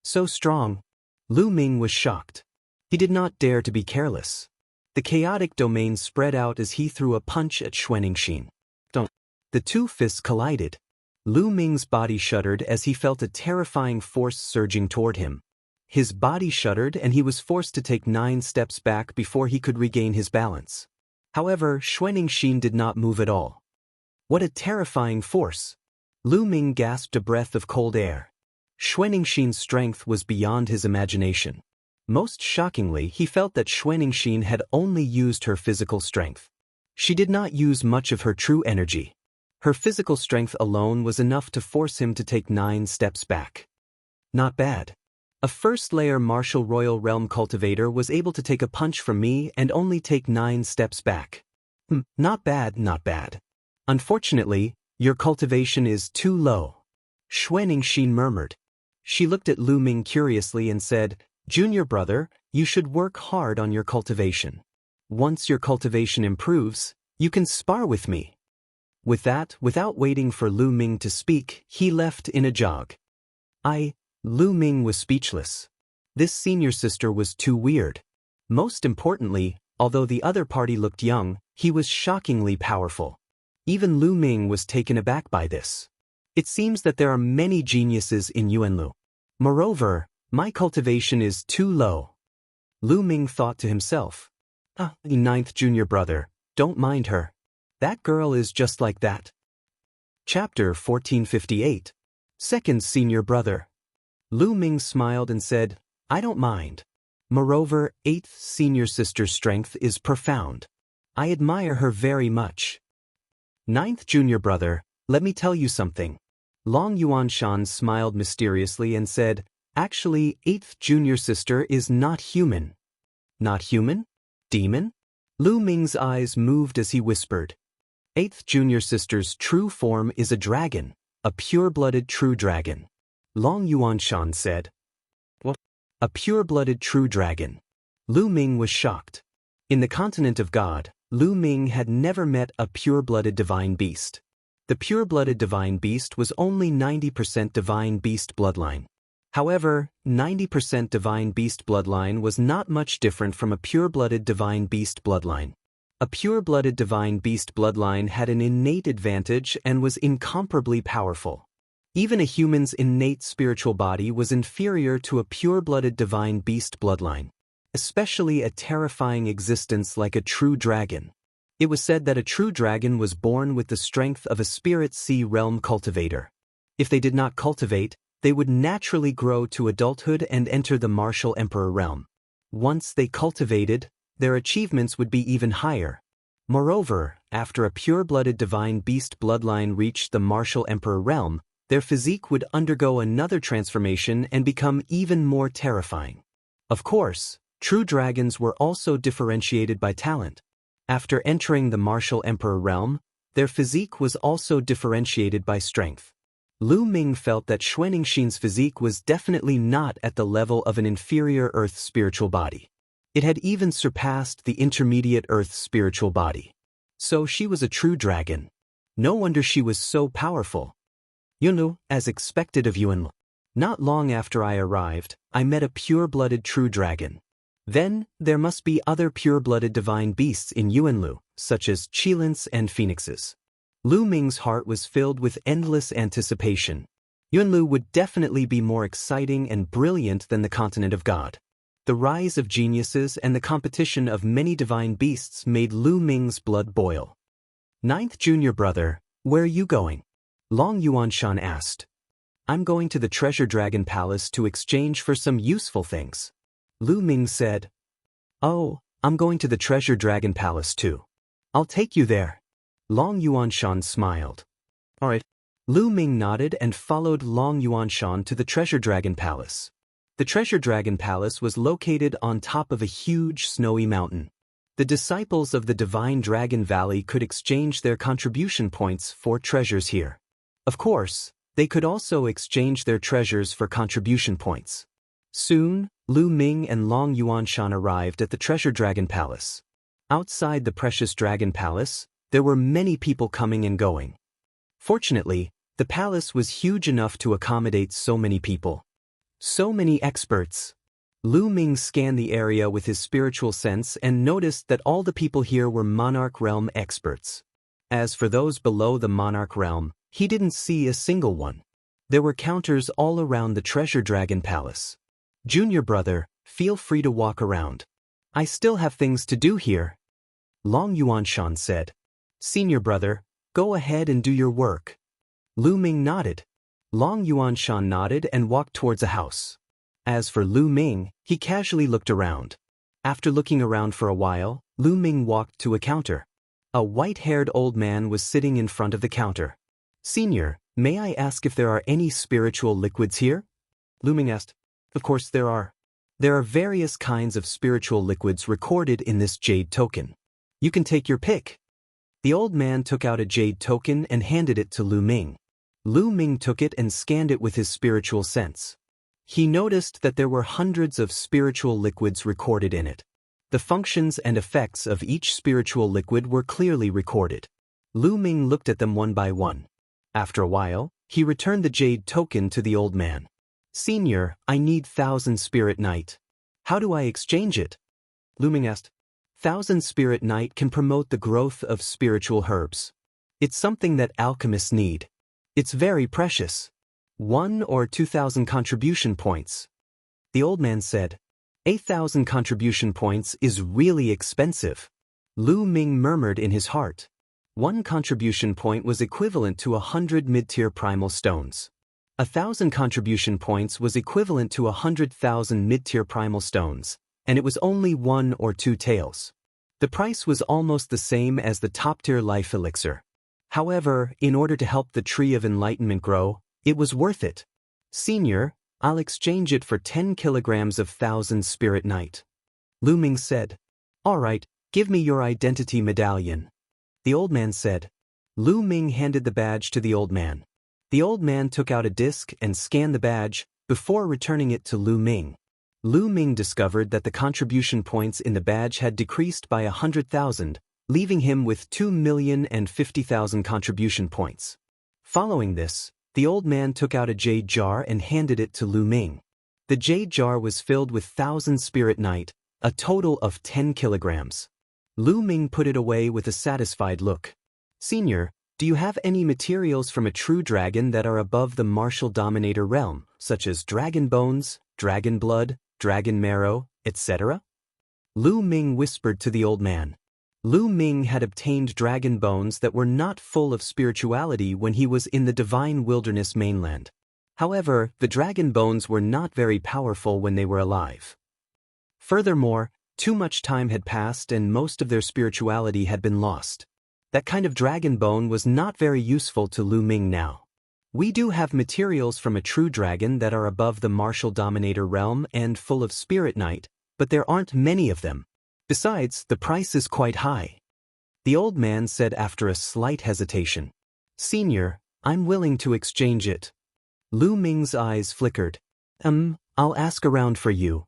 So strong. Lu Ming was shocked. He did not dare to be careless. The chaotic domain spread out as he threw a punch at Xuening Xin. The 2 fists collided. Lu Ming's body shuddered as he felt a terrifying force surging toward him. His body shuddered and he was forced to take 9 steps back before he could regain his balance. However, Xuening Xin did not move at all. What a terrifying force! Lu Ming gasped a breath of cold air. Xuening Xin's strength was beyond his imagination. Most shockingly, he felt that Xuening Xin had only used her physical strength. She did not use much of her true energy. Her physical strength alone was enough to force him to take 9 steps back. Not bad. A first-layer martial royal realm cultivator was able to take a punch from me and only take 9 steps back. Not bad, not bad. Unfortunately, your cultivation is too low. Xuening Xin murmured. She looked at Lu Ming curiously and said, "Junior brother, you should work hard on your cultivation. Once your cultivation improves, you can spar with me." With that, without waiting for Lu Ming to speak, he left in a jog. Lu Ming was speechless. This senior sister was too weird. Most importantly, although the other party looked young, he was shockingly powerful. Even Lu Ming was taken aback by this. It seems that there are many geniuses in Yuanlu. Moreover, my cultivation is too low. Lu Ming thought to himself. The 9th junior brother, don't mind her. That girl is just like that. Chapter 1458. 2nd senior brother. Lu Ming smiled and said, "I don't mind. Moreover, 8th senior sister's strength is profound. I admire her very much. 9th junior brother, let me tell you something." Long Yuanshan smiled mysteriously and said, "Actually, 8th junior sister is not human." "Not human? Demon?" Lu Ming's eyes moved as he whispered. 8th junior sister's true form is a dragon, a pure-blooded true dragon. Long Yuanshan said. "What? A pure-blooded true dragon?" Lu Ming was shocked. In the continent of God, Lu Ming had never met a pure-blooded divine beast. The pure-blooded divine beast was only 90% divine beast bloodline. However, 90% divine beast bloodline was not much different from a pure-blooded divine beast bloodline. A pure-blooded divine beast bloodline had an innate advantage and was incomparably powerful. Even a human's innate spiritual body was inferior to a pure-blooded divine beast bloodline, especially a terrifying existence like a true dragon. It was said that a true dragon was born with the strength of a spirit sea realm cultivator. If they did not cultivate, they would naturally grow to adulthood and enter the martial emperor realm. Once they cultivated, their achievements would be even higher. Moreover, after a pure-blooded divine beast bloodline reached the martial emperor realm, their physique would undergo another transformation and become even more terrifying. Of course, true dragons were also differentiated by talent. After entering the martial emperor realm, their physique was also differentiated by strength. Lu Ming felt that Xuaningxin's physique was definitely not at the level of an inferior Earth spiritual body. It had even surpassed the intermediate Earth spiritual body. So she was a true dragon. No wonder she was so powerful. Yunlu, as expected of Yuanlu. Not long after I arrived, I met a pure-blooded true dragon. Then, there must be other pure-blooded divine beasts in Yuanlu, such as Qilins and phoenixes. Lu Ming's heart was filled with endless anticipation. Yuanlu would definitely be more exciting and brilliant than the continent of God. The rise of geniuses and the competition of many divine beasts made Lu Ming's blood boil. Ninth junior brother, where are you going? Long Yuanshan asked. I'm going to the Treasure Dragon Palace to exchange for some useful things. Lu Ming said. Oh, I'm going to the Treasure Dragon Palace too. I'll take you there. Long Yuanshan smiled. Alright. Lu Ming nodded and followed Long Yuanshan to the Treasure Dragon Palace. The Treasure Dragon Palace was located on top of a huge snowy mountain. The disciples of the Divine Dragon Valley could exchange their contribution points for treasures here. Of course, they could also exchange their treasures for contribution points. Soon, Lu Ming and Long Yuanshan arrived at the Treasure Dragon Palace. Outside the Precious Dragon Palace, there were many people coming and going. Fortunately, the palace was huge enough to accommodate so many people. So many experts. Lu Ming scanned the area with his spiritual sense and noticed that all the people here were Monarch Realm experts. As for those below the Monarch Realm, he didn't see a single one. There were counters all around the Treasure Dragon Palace. Junior brother, feel free to walk around. I still have things to do here. Long Yuanshan said. Senior brother, go ahead and do your work. Lu Ming nodded. Long Yuanshan nodded and walked towards a house. As for Lu Ming, he casually looked around. After looking around for a while, Lu Ming walked to a counter. A white-haired old man was sitting in front of the counter. Senior, may I ask if there are any spiritual liquids here? Lu Ming asked. Of course there are. There are various kinds of spiritual liquids recorded in this jade token. You can take your pick. The old man took out a jade token and handed it to Lu Ming. Lu Ming took it and scanned it with his spiritual sense. He noticed that there were hundreds of spiritual liquids recorded in it. The functions and effects of each spiritual liquid were clearly recorded. Lu Ming looked at them one by one. After a while, he returned the jade token to the old man. Senior, I need 1,000 Spirit Night. How do I exchange it? Lu Ming asked. 1,000 Spirit Night can promote the growth of spiritual herbs. It's something that alchemists need. It's very precious. 1 or 2,000 contribution points. The old man said. 8,000 contribution points is really expensive. Lu Ming murmured in his heart. 1 contribution point was equivalent to 100 mid-tier primal stones. 1,000 contribution points was equivalent to 100,000 mid-tier primal stones, and it was only 1 or 2 taels. The price was almost the same as the top-tier life elixir. However, in order to help the Tree of Enlightenment grow, it was worth it. Senior, I'll exchange it for 10 kilograms of 1,000 Spirit Night. Lu Ming said. All right, give me your identity medallion. The old man said. Lu Ming handed the badge to the old man. The old man took out a disc and scanned the badge, before returning it to Lu Ming. Lu Ming discovered that the contribution points in the badge had decreased by 100,000, leaving him with 2,050,000 contribution points. Following this, the old man took out a jade jar and handed it to Lu Ming. The jade jar was filled with 1,000 Spirit Night, a total of 10 kilograms. Lu Ming put it away with a satisfied look. Senior, do you have any materials from a true dragon that are above the martial dominator realm, such as dragon bones, dragon blood, dragon marrow, etc.? Lu Ming whispered to the old man. Lu Ming had obtained dragon bones that were not full of spirituality when he was in the Divine Wilderness mainland. However, the dragon bones were not very powerful when they were alive. Furthermore, Too much time had passed and most of their spirituality had been lost. That kind of dragon bone was not very useful to Lu Ming now. We do have materials from a true dragon that are above the martial dominator realm and full of spirit night, but there aren't many of them. Besides, the price is quite high. The old man said after a slight hesitation. Senior, I'm willing to exchange it. Lu Ming's eyes flickered. I'll ask around for you.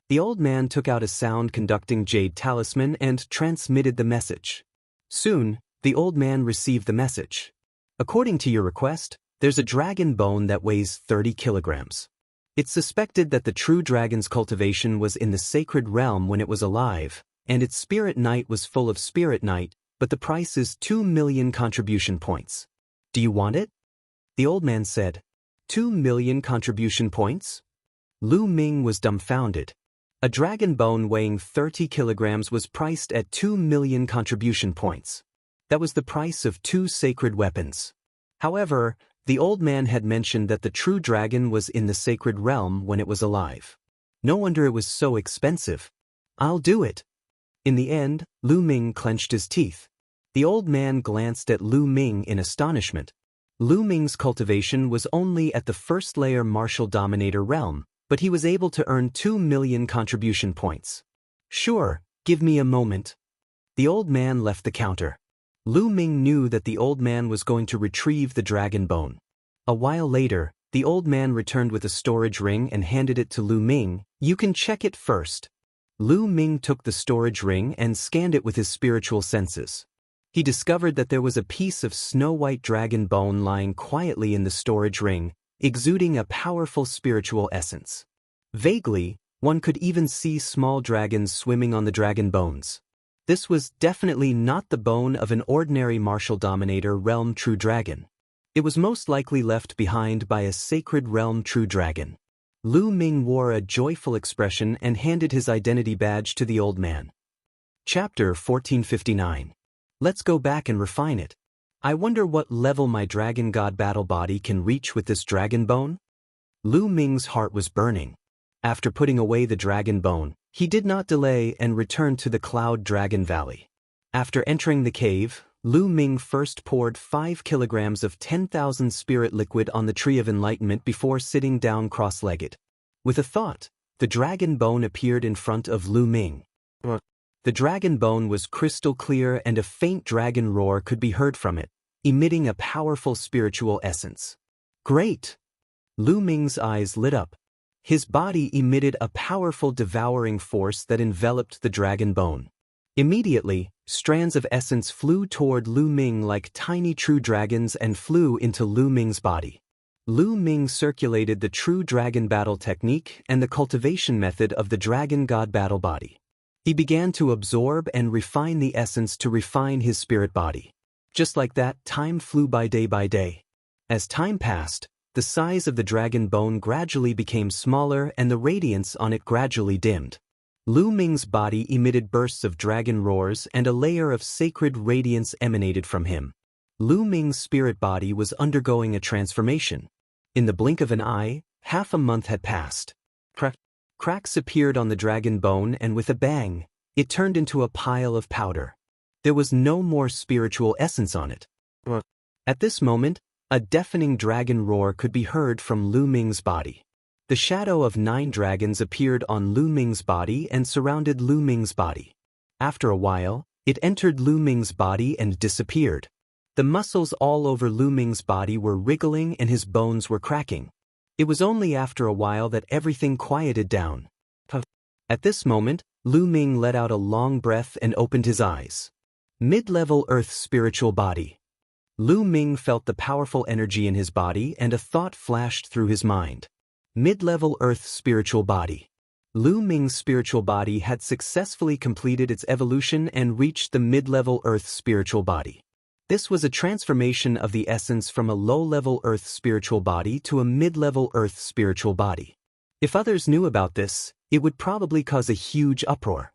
The old man took out a sound-conducting jade talisman and transmitted the message. Soon, the old man received the message. According to your request, there's a dragon bone that weighs 30 kilograms. It's suspected that the true dragon's cultivation was in the sacred realm when it was alive, and its spirit night was full of spirit night, but the price is 2 million contribution points. Do you want it? The old man said. 2 million contribution points? Lu Ming was dumbfounded. A dragon bone weighing 30 kilograms was priced at 2 million contribution points. That was the price of 2 sacred weapons. However, the old man had mentioned that the true dragon was in the sacred realm when it was alive. No wonder it was so expensive. I'll do it. In the end, Lu Ming clenched his teeth. The old man glanced at Lu Ming in astonishment. Lu Ming's cultivation was only at the first layer martial dominator realm, but he was able to earn 2 million contribution points. Sure, give me a moment. The old man left the counter. Lu Ming knew that the old man was going to retrieve the dragon bone. A while later, the old man returned with a storage ring and handed it to Lu Ming. You can check it first. Lu Ming took the storage ring and scanned it with his spiritual senses. He discovered that there was a piece of snow-white dragon bone lying quietly in the storage ring, exuding a powerful spiritual essence. Vaguely, one could even see small dragons swimming on the dragon bones. This was definitely not the bone of an ordinary martial dominator realm true dragon. It was most likely left behind by a sacred realm true dragon. Lu Ming wore a joyful expression and handed his identity badge to the old man. Chapter 1459. Let's go back and refine it. I wonder what level my dragon god battle body can reach with this dragon bone? Lu Ming's heart was burning. After putting away the dragon bone, he did not delay and returned to the Cloud Dragon Valley. After entering the cave, Lu Ming first poured 5 kilograms of 10,000 spirit liquid on the Tree of Enlightenment before sitting down cross-legged. With a thought, the dragon bone appeared in front of Lu Ming. The dragon bone was crystal clear and a faint dragon roar could be heard from it, emitting a powerful spiritual essence. Great! Lu Ming's eyes lit up. His body emitted a powerful devouring force that enveloped the dragon bone. Immediately, strands of essence flew toward Lu Ming like tiny true dragons and flew into Lu Ming's body. Lu Ming circulated the true dragon battle technique and the cultivation method of the dragon god battle body. He began to absorb and refine the essence to refine his spirit body. Just like that, time flew by day by day. As time passed, the size of the dragon bone gradually became smaller and the radiance on it gradually dimmed. Lu Ming's body emitted bursts of dragon roars and a layer of sacred radiance emanated from him. Lu Ming's spirit body was undergoing a transformation. In the blink of an eye, half a month had passed. Cracks appeared on the dragon bone and with a bang, it turned into a pile of powder. There was no more spiritual essence on it. At this moment, a deafening dragon roar could be heard from Lu Ming's body. The shadow of 9 dragons appeared on Lu Ming's body and surrounded Lu Ming's body. After a while, it entered Lu Ming's body and disappeared. The muscles all over Lu Ming's body were wriggling and his bones were cracking. It was only after a while that everything quieted down. At this moment, Lu Ming let out a long breath and opened his eyes. Mid-level Earth spiritual body. Lu Ming felt the powerful energy in his body and a thought flashed through his mind. Mid-level Earth spiritual body. Lu Ming's spiritual body had successfully completed its evolution and reached the mid-level Earth spiritual body. This was a transformation of the essence from a low-level Earth spiritual body to a mid-level Earth spiritual body. If others knew about this, it would probably cause a huge uproar.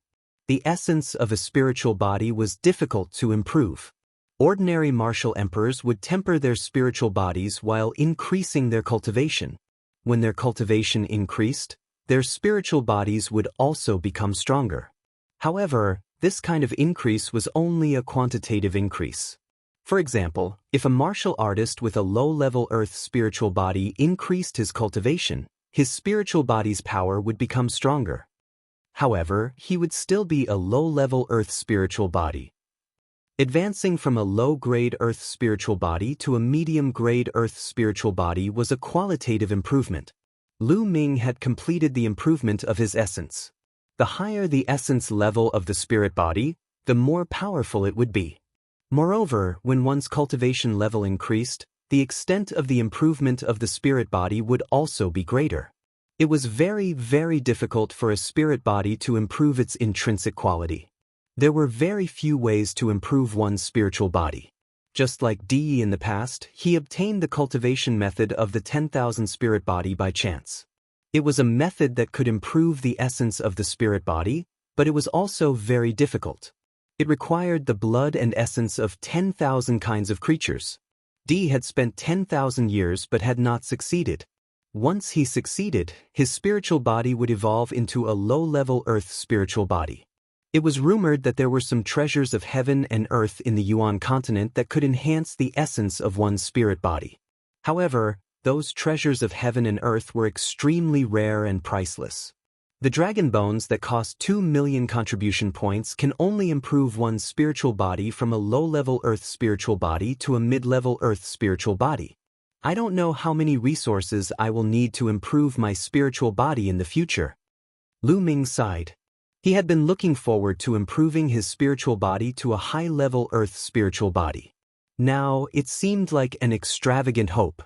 The essence of a spiritual body was difficult to improve. Ordinary martial emperors would temper their spiritual bodies while increasing their cultivation. When their cultivation increased, their spiritual bodies would also become stronger. However, this kind of increase was only a quantitative increase. For example, if a martial artist with a low-level earth spiritual body increased his cultivation, his spiritual body's power would become stronger. However, he would still be a low-level earth spiritual body. Advancing from a low-grade earth spiritual body to a medium-grade earth spiritual body was a qualitative improvement. Lu Ming had completed the improvement of his essence. The higher the essence level of the spirit body, the more powerful it would be. Moreover, when one's cultivation level increased, the extent of the improvement of the spirit body would also be greater. It was very, very difficult for a spirit body to improve its intrinsic quality. There were very few ways to improve one's spiritual body. Just like De in the past, he obtained the cultivation method of the 10,000 spirit body by chance. It was a method that could improve the essence of the spirit body, but it was also very difficult. It required the blood and essence of 10,000 kinds of creatures. De had spent 10,000 years but had not succeeded. Once he succeeded, his spiritual body would evolve into a low-level earth spiritual body. It was rumored that there were some treasures of heaven and earth in the Yuan continent that could enhance the essence of one's spirit body. However, those treasures of heaven and earth were extremely rare and priceless. The dragon bones that cost 2 million contribution points can only improve one's spiritual body from a low-level earth spiritual body to a mid-level earth spiritual body. I don't know how many resources I will need to improve my spiritual body in the future. Lu Ming sighed. He had been looking forward to improving his spiritual body to a high-level earth spiritual body. Now, it seemed like an extravagant hope.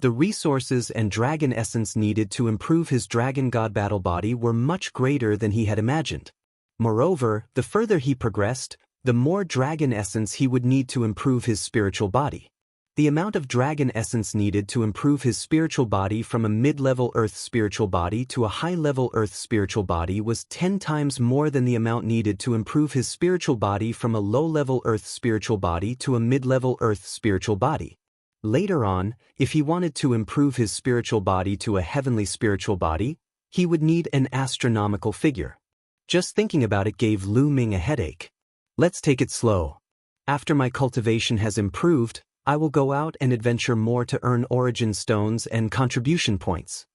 The resources and dragon essence needed to improve his dragon god battle body were much greater than he had imagined. Moreover, the further he progressed, the more dragon essence he would need to improve his spiritual body. The amount of dragon essence needed to improve his spiritual body from a mid-level earth spiritual body to a high-level earth spiritual body was 10 times more than the amount needed to improve his spiritual body from a low-level earth spiritual body to a mid-level earth spiritual body. Later on, if he wanted to improve his spiritual body to a heavenly spiritual body, he would need an astronomical figure. Just thinking about it gave Lu Ming a headache. Let's take it slow. After my cultivation has improved, I will go out and adventure more to earn origin stones and contribution points.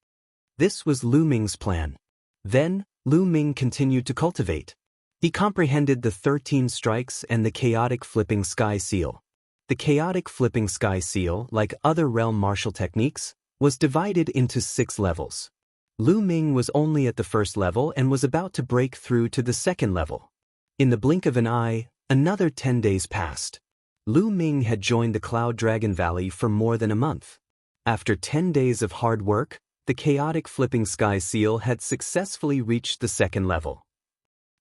This was Lu Ming's plan. Then, Lu Ming continued to cultivate. He comprehended the 13 strikes and the chaotic flipping sky seal. The chaotic flipping sky seal, like other realm martial techniques, was divided into 6 levels. Lu Ming was only at the first level and was about to break through to the second level. In the blink of an eye, another 10 days passed. Lu Ming had joined the Cloud Dragon Valley for more than a month. After 10 days of hard work, the chaotic flipping sky seal had successfully reached the second level.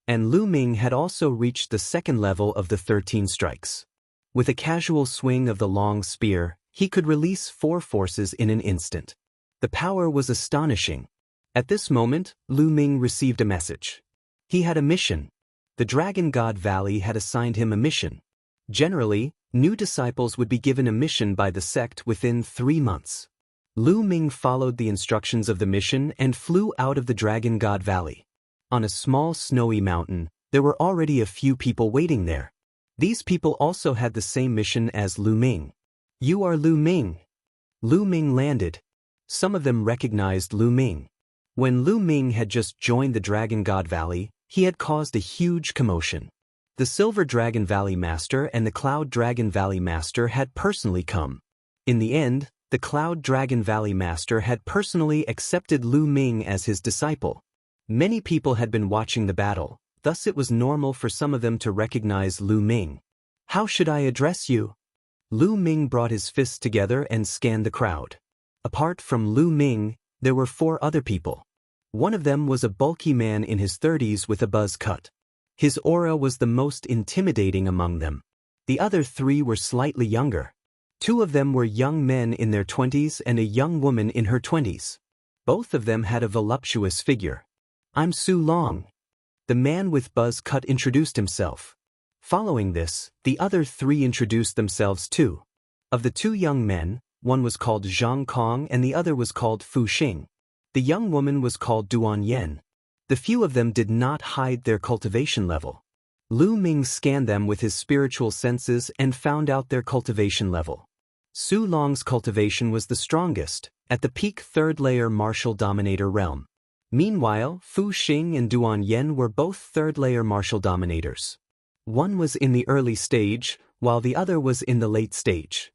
And Lu Ming had also reached the second level of the 13 strikes. With a casual swing of the long spear, he could release 4 forces in an instant. The power was astonishing. At this moment, Lu Ming received a message. He had a mission. The Dragon God Valley had assigned him a mission. Generally, new disciples would be given a mission by the sect within 3 months. Lu Ming followed the instructions of the mission and flew out of the Dragon God Valley. On a small snowy mountain, there were already a few people waiting there. These people also had the same mission as Lu Ming. "You are Lu Ming." Lu Ming landed. Some of them recognized Lu Ming. When Lu Ming had just joined the Dragon God Valley, he had caused a huge commotion. The Silver Dragon Valley Master and the Cloud Dragon Valley Master had personally come. In the end, the Cloud Dragon Valley Master had personally accepted Lu Ming as his disciple. Many people had been watching the battle, thus it was normal for some of them to recognize Lu Ming. "How should I address you?" Lu Ming brought his fists together and scanned the crowd. Apart from Lu Ming, there were 4 other people. One of them was a bulky man in his 30s with a buzz cut. His aura was the most intimidating among them. The other 3 were slightly younger. 2 of them were young men in their 20s and a young woman in her 20s. Both of them had a voluptuous figure. "I'm Su Long." The man with buzz cut introduced himself. Following this, the other 3 introduced themselves too. Of the 2 young men, one was called Zhang Kong and the other was called Fu Xing. The young woman was called Duan Yen. The few of them did not hide their cultivation level. Lu Ming scanned them with his spiritual senses and found out their cultivation level. Su Long's cultivation was the strongest, at the peak third-layer martial dominator realm. Meanwhile, Fu Xing and Duan Yen were both third-layer martial dominators. One was in the early stage, while the other was in the late stage.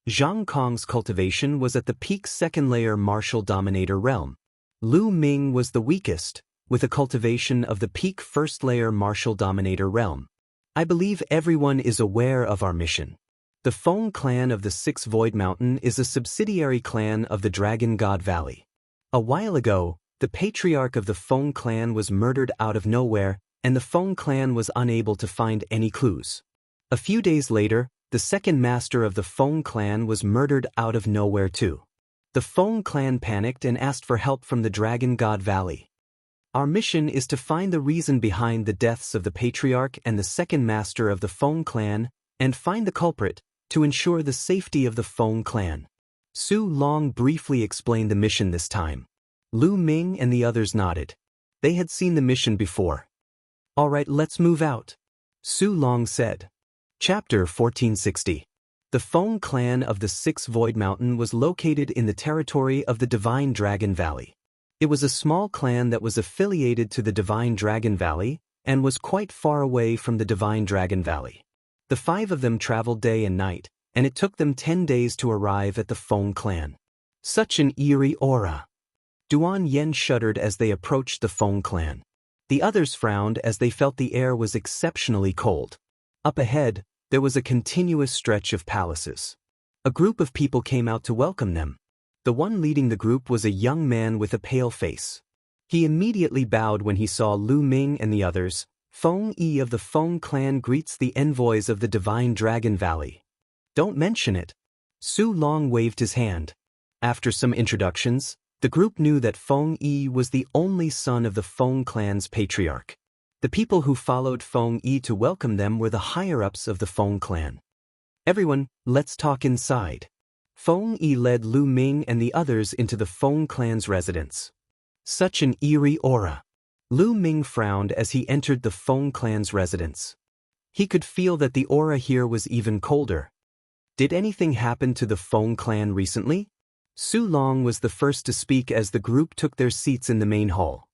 Zhang Kong's cultivation was at the peak second-layer martial dominator realm. Lu Ming was the weakest, with a cultivation of the peak first-layer martial dominator realm. I believe everyone is aware of our mission. The Feng clan of the Six Void Mountain is a subsidiary clan of the Dragon God Valley. A while ago, the patriarch of the Feng clan was murdered out of nowhere, and the Feng clan was unable to find any clues. A few days later, the second master of the Feng clan was murdered out of nowhere too. The Feng clan panicked and asked for help from the Dragon God Valley. Our mission is to find the reason behind the deaths of the patriarch and the second master of the Feng clan, and find the culprit, to ensure the safety of the Feng clan. Su Long briefly explained the mission this time. Lu Ming and the others nodded. They had seen the mission before. Alright, let's move out, Su Long said. Chapter 1460. The Feng clan of the Six Void Mountain was located in the territory of the Divine Dragon Valley. It was a small clan that was affiliated to the Divine Dragon Valley, and was quite far away from the Divine Dragon Valley. The five of them traveled day and night, and it took them 10 days to arrive at the Feng clan. Such an eerie aura. Duan Yen shuddered as they approached the Feng clan. The others frowned as they felt the air was exceptionally cold. Up ahead, there was a continuous stretch of palaces. A group of people came out to welcome them. The one leading the group was a young man with a pale face. He immediately bowed when he saw Lu Ming and the others. Feng Yi of the Feng clan greets the envoys of the Divine Dragon Valley. Don't mention it. Su Long waved his hand. After some introductions, the group knew that Feng Yi was the only son of the Feng clan's patriarch. The people who followed Feng Yi to welcome them were the higher-ups of the Feng clan. Everyone, let's talk inside. Feng Yi led Lu Ming and the others into the Feng clan's residence. Such an eerie aura. Lu Ming frowned as he entered the Feng clan's residence. He could feel that the aura here was even colder. Did anything happen to the Feng clan recently? Su Long was the first to speak as the group took their seats in the main hall.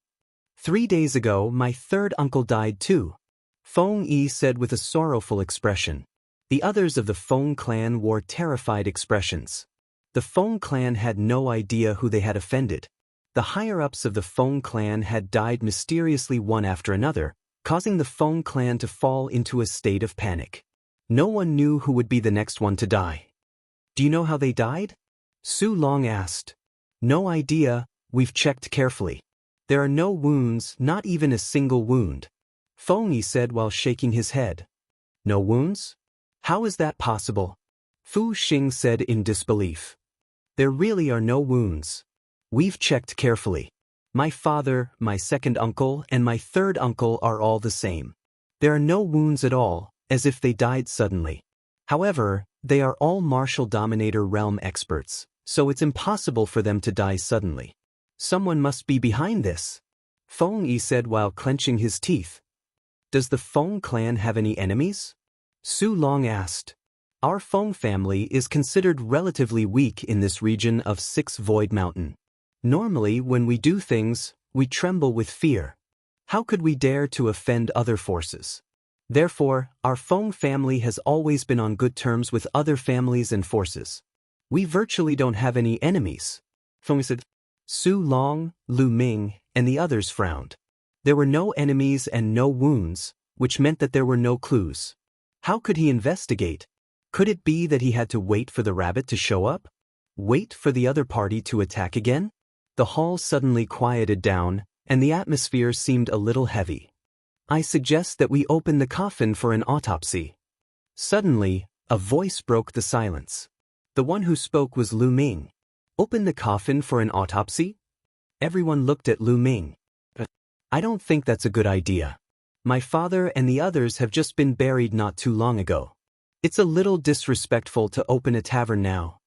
3 days ago, my third uncle died too, Feng Yi said with a sorrowful expression. The others of the Feng clan wore terrified expressions. The Feng clan had no idea who they had offended. The higher-ups of the Feng clan had died mysteriously one after another, causing the Feng clan to fall into a state of panic. No one knew who would be the next one to die. Do you know how they died? Su Long asked. No idea, we've checked carefully. There are no wounds, not even a single wound, Feng Yi said while shaking his head. No wounds? How is that possible? Fu Xing said in disbelief. There really are no wounds. We've checked carefully. My father, my second uncle, and my third uncle are all the same. There are no wounds at all, as if they died suddenly. However, they are all martial dominator realm experts, so it's impossible for them to die suddenly. Someone must be behind this, Feng Yi said while clenching his teeth. Does the Feng clan have any enemies? Su Long asked. Our Feng family is considered relatively weak in this region of Six Void Mountain. Normally, when we do things, we tremble with fear. How could we dare to offend other forces? Therefore, our Feng family has always been on good terms with other families and forces. We virtually don't have any enemies, Feng said. Su Long, Lu Ming, and the others frowned. There were no enemies and no wounds, which meant that there were no clues. How could he investigate? Could it be that he had to wait for the rabbit to show up? Wait for the other party to attack again? The hall suddenly quieted down, and the atmosphere seemed a little heavy. I suggest that we open the coffin for an autopsy. Suddenly, a voice broke the silence. The one who spoke was Lu Ming. Open the coffin for an autopsy? Everyone looked at Lu Ming. I don't think that's a good idea. My father and the others have just been buried not too long ago. It's a little disrespectful to open a tavern now.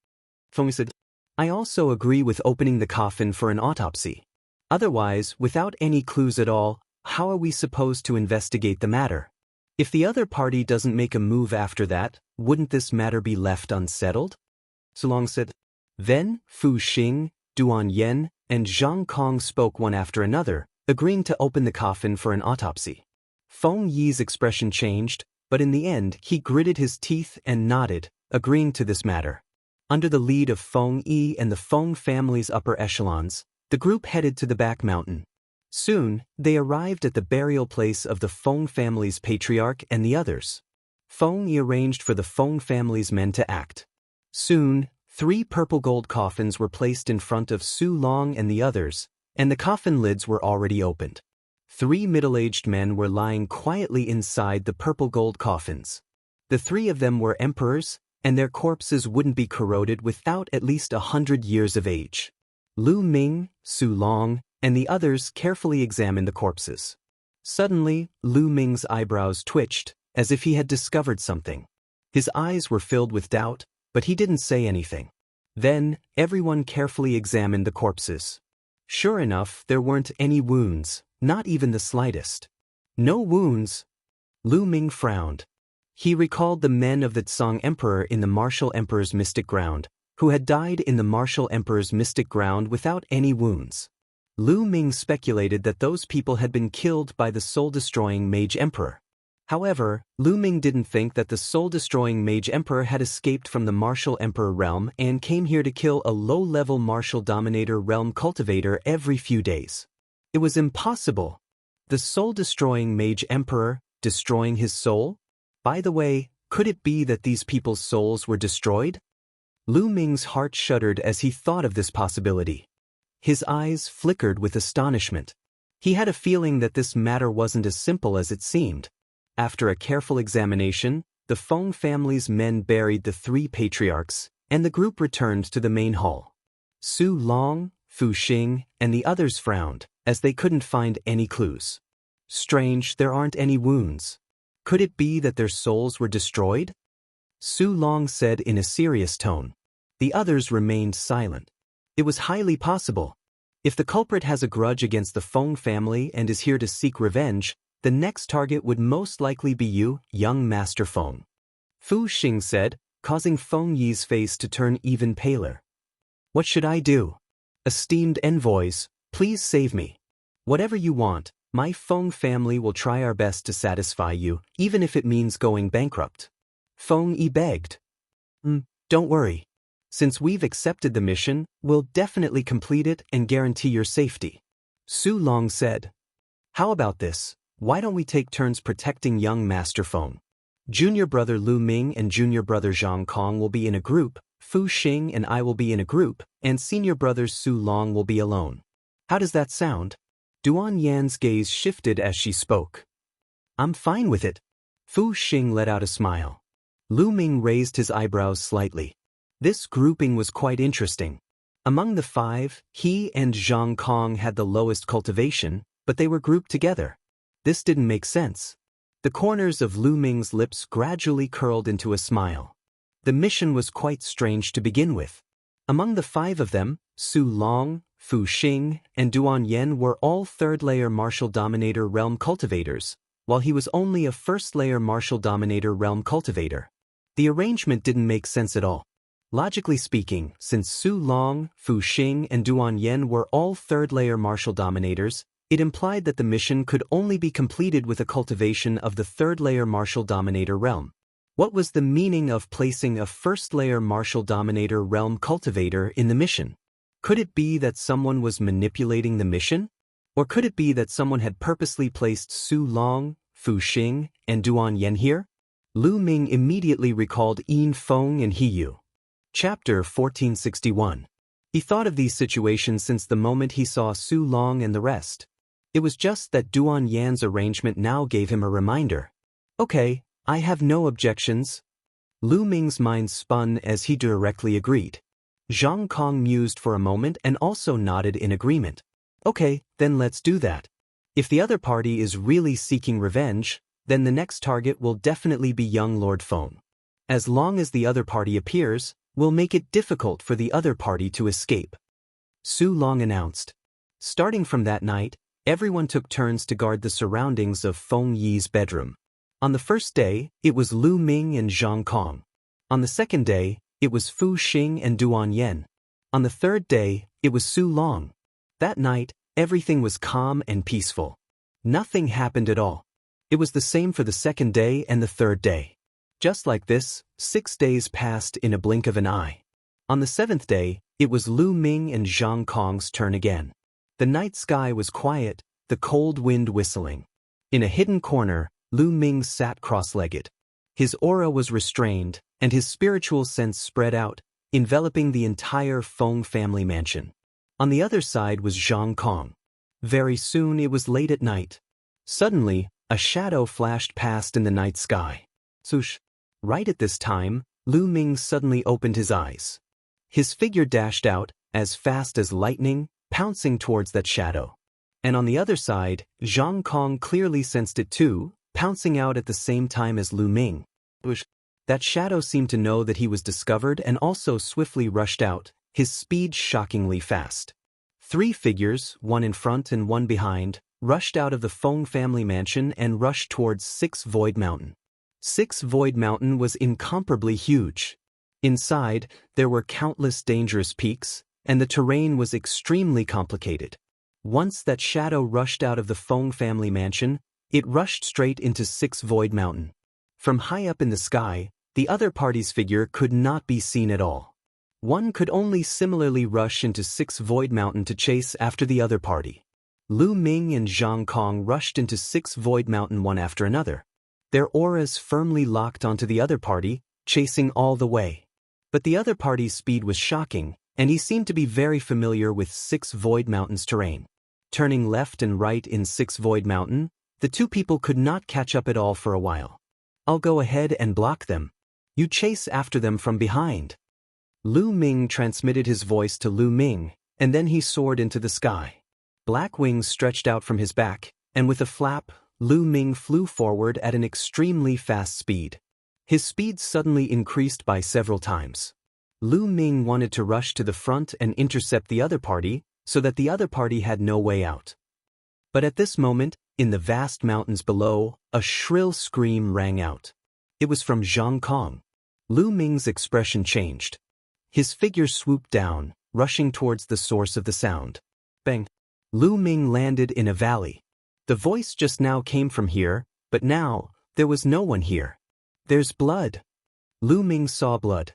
Feng said, I also agree with opening the coffin for an autopsy. Otherwise, without any clues at all, how are we supposed to investigate the matter? If the other party doesn't make a move after that, wouldn't this matter be left unsettled? Su Long said. Then, Fu Xing, Duan Yen, and Zhang Kong spoke one after another, agreeing to open the coffin for an autopsy. Feng Yi's expression changed, but in the end he gritted his teeth and nodded, agreeing to this matter. Under the lead of Feng Yi and the Feng family's upper echelons, the group headed to the back mountain. Soon, they arrived at the burial place of the Feng family's patriarch and the others. Feng Yi arranged for the Feng family's men to act. Soon, 3 purple gold coffins were placed in front of Su Long and the others, and the coffin lids were already opened. 3 middle-aged men were lying quietly inside the purple gold coffins. The 3 of them were emperors, and their corpses wouldn't be corroded without at least 100 years of age. Lu Ming, Su Long, and the others carefully examined the corpses. Suddenly, Lu Ming's eyebrows twitched, as if he had discovered something. His eyes were filled with doubt, but he didn't say anything. Then, everyone carefully examined the corpses. Sure enough, there weren't any wounds, not even the slightest. No wounds? Lu Ming frowned. He recalled the men of the Tsang Emperor in the Martial Emperor's mystic ground, who had died in the Martial Emperor's mystic ground without any wounds. Lu Ming speculated that those people had been killed by the soul-destroying Mage Emperor. However, Lu Ming didn't think that the soul-destroying Mage Emperor had escaped from the Martial Emperor realm and came here to kill a low-level Martial Dominator realm cultivator every few days. It was impossible. The soul-destroying Mage Emperor, destroying his soul? By the way, could it be that these people's souls were destroyed? Lu Ming's heart shuddered as he thought of this possibility. His eyes flickered with astonishment. He had a feeling that this matter wasn't as simple as it seemed. After a careful examination, the Feng family's men buried the 3 patriarchs, and the group returned to the main hall. Su Long, Fu Xing, and the others frowned, as they couldn't find any clues. Strange, there aren't any wounds. Could it be that their souls were destroyed? Su Long said in a serious tone. The others remained silent. It was highly possible. If the culprit has a grudge against the Feng family and is here to seek revenge, the next target would most likely be you, young Master Feng. Fu Xing said, causing Feng Yi's face to turn even paler. What should I do? Esteemed envoys, please save me. Whatever you want, my Feng family will try our best to satisfy you, even if it means going bankrupt. Feng Yi begged. Don't worry. Since we've accepted the mission, we'll definitely complete it and guarantee your safety. Su Long said. How about this? Why don't we take turns protecting young Master Feng? Junior brother Lu Ming and junior brother Zhang Kong will be in a group, Fu Xing and I will be in a group, and senior brother Su Long will be alone. How does that sound? Duan Yan's gaze shifted as she spoke. I'm fine with it. Fu Xing let out a smile. Lu Ming raised his eyebrows slightly. This grouping was quite interesting. Among the 5, he and Zhang Kong had the lowest cultivation, but they were grouped together. This didn't make sense. The corners of Lu Ming's lips gradually curled into a smile. The mission was quite strange to begin with. Among the 5 of them, Su Long, Fu Xing, and Duan Yen were all 3rd-layer Martial Dominator realm cultivators, while he was only a 1st-layer Martial Dominator realm cultivator. The arrangement didn't make sense at all. Logically speaking, since Su Long, Fu Xing, and Duan Yen were all 3rd-layer Martial Dominators, it implied that the mission could only be completed with a cultivation of the 3rd-layer Martial Dominator realm. What was the meaning of placing a 1st-layer Martial Dominator realm cultivator in the mission? Could it be that someone was manipulating the mission? Or could it be that someone had purposely placed Su Long, Fu Xing, and Duan Yen here? Lu Ming immediately recalled Yin Feng and Hiyu. Chapter 1461. He thought of these situations since the moment he saw Su Long and the rest. It was just that Duan Yan's arrangement now gave him a reminder. Okay, I have no objections. Lu Ming's mind spun as he directly agreed. Zhang Kong mused for a moment and also nodded in agreement. Okay, then let's do that. If the other party is really seeking revenge, then the next target will definitely be young Lord Feng. As long as the other party appears, we'll make it difficult for the other party to escape. Su Long announced. Starting from that night, everyone took turns to guard the surroundings of Feng Yi's bedroom. On the first day, it was Lu Ming and Zhang Kong. On the second day, it was Fu Xing and Duan Yen. On the third day, it was Su Long. That night, everything was calm and peaceful. Nothing happened at all. It was the same for the second day and the third day. Just like this, 6 days passed in a blink of an eye. On the seventh day, it was Lu Ming and Zhang Kong's turn again. The night sky was quiet, the cold wind whistling. In a hidden corner, Lu Ming sat cross-legged. His aura was restrained, and his spiritual sense spread out, enveloping the entire Feng family mansion. On the other side was Zhang Kong. Very soon it was late at night. Suddenly, a shadow flashed past in the night sky. Swoosh! Right at this time, Lu Ming suddenly opened his eyes. His figure dashed out, as fast as lightning, pouncing towards that shadow. And on the other side, Zhang Kong clearly sensed it too, pouncing out at the same time as Lu Ming. That shadow seemed to know that he was discovered and also swiftly rushed out, his speed shockingly fast. 3 figures, one in front and one behind, rushed out of the Feng family mansion and rushed towards 6 Void Mountain. 6 Void Mountain was incomparably huge. Inside, there were countless dangerous peaks, and the terrain was extremely complicated. Once that shadow rushed out of the Feng family mansion, it rushed straight into 6 Void Mountain. From high up in the sky, the other party's figure could not be seen at all. One could only similarly rush into 6 Void Mountain to chase after the other party. Lu Ming and Zhang Kong rushed into 6 Void Mountain one after another. Their auras firmly locked onto the other party, chasing all the way. But the other party's speed was shocking, and he seemed to be very familiar with 6 Void Mountain's terrain. Turning left and right in 6 Void Mountain, the 2 people could not catch up at all for a while. I'll go ahead and block them. You chase after them from behind. Lu Ming transmitted his voice to Lu Ming, and then he soared into the sky. Black wings stretched out from his back, and with a flap, Lu Ming flew forward at an extremely fast speed. His speed suddenly increased by several times. Lu Ming wanted to rush to the front and intercept the other party, so that the other party had no way out. But at this moment, in the vast mountains below, a shrill scream rang out. It was from Zhang Kong. Lu Ming's expression changed. His figure swooped down, rushing towards the source of the sound. Bang! Lu Ming landed in a valley. The voice just now came from here, but now, there was no one here. There's blood. Lu Ming saw blood.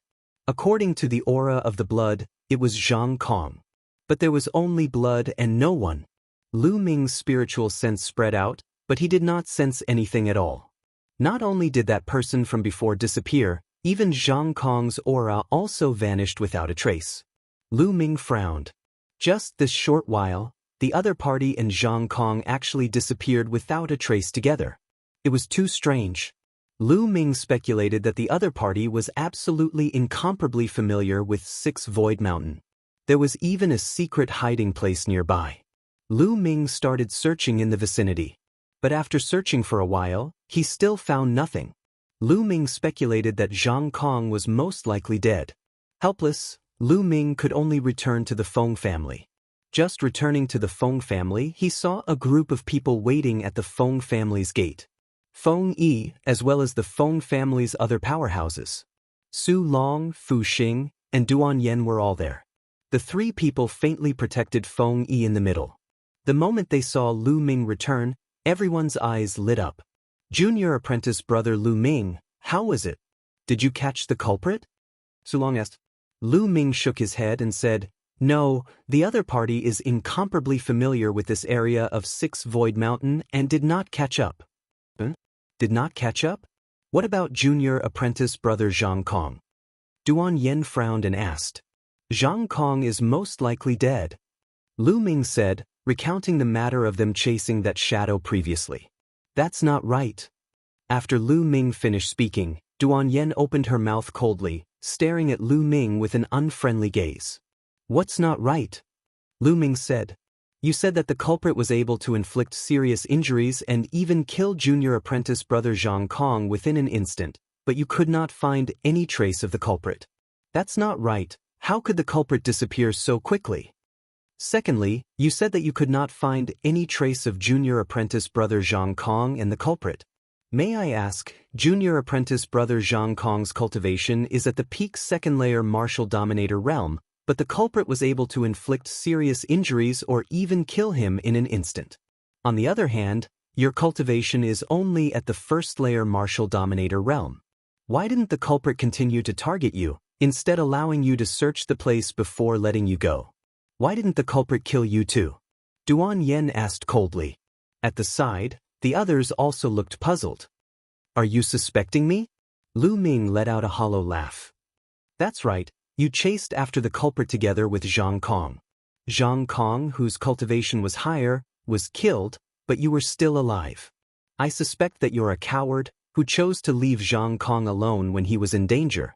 According to the aura of the blood, it was Zhang Kong. But there was only blood and no one. Lu Ming's spiritual sense spread out, but he did not sense anything at all. Not only did that person from before disappear, even Zhang Kong's aura also vanished without a trace. Lu Ming frowned. Just this short while, the other party and Zhang Kong actually disappeared without a trace together. It was too strange. Lu Ming speculated that the other party was absolutely incomparably familiar with 6 Void Mountain. There was even a secret hiding place nearby. Lu Ming started searching in the vicinity. But after searching for a while, he still found nothing. Lu Ming speculated that Zhang Kong was most likely dead. Helpless, Lu Ming could only return to the Feng family. Just returning to the Feng family, he saw a group of people waiting at the Feng family's gate. Feng Yi, as well as the Feng family's other powerhouses. Su Long, Fu Xing, and Duan Yen were all there. The 3 people faintly protected Feng Yi in the middle. The moment they saw Lu Ming return, everyone's eyes lit up. Junior apprentice brother Lu Ming, how was it? Did you catch the culprit? Su Long asked. Lu Ming shook his head and said, no, the other party is incomparably familiar with this area of 6 Void Mountain and did not catch up. Did not catch up? What about junior apprentice brother Zhang Kong? Duan Yen frowned and asked. Zhang Kong is most likely dead. Lu Ming said, recounting the matter of them chasing that shadow previously. That's not right. After Lu Ming finished speaking, Duan Yen opened her mouth coldly, staring at Lu Ming with an unfriendly gaze. What's not right? Lu Ming said. You said that the culprit was able to inflict serious injuries and even kill junior apprentice brother Zhang Kong within an instant, but you could not find any trace of the culprit. That's not right. How could the culprit disappear so quickly? Secondly, you said that you could not find any trace of junior apprentice brother Zhang Kong and the culprit. May I ask, junior apprentice brother Zhang Kong's cultivation is at the peak second layer martial dominator realm, but the culprit was able to inflict serious injuries or even kill him in an instant. On the other hand, your cultivation is only at the first layer martial dominator realm. Why didn't the culprit continue to target you, instead allowing you to search the place before letting you go? Why didn't the culprit kill you too? Duan Yen asked coldly. At the side, the others also looked puzzled. Are you suspecting me? Lu Ming let out a hollow laugh. That's right, you chased after the culprit together with Zhang Kong. Zhang Kong, whose cultivation was higher, was killed, but you were still alive. I suspect that you're a coward who chose to leave Zhang Kong alone when he was in danger.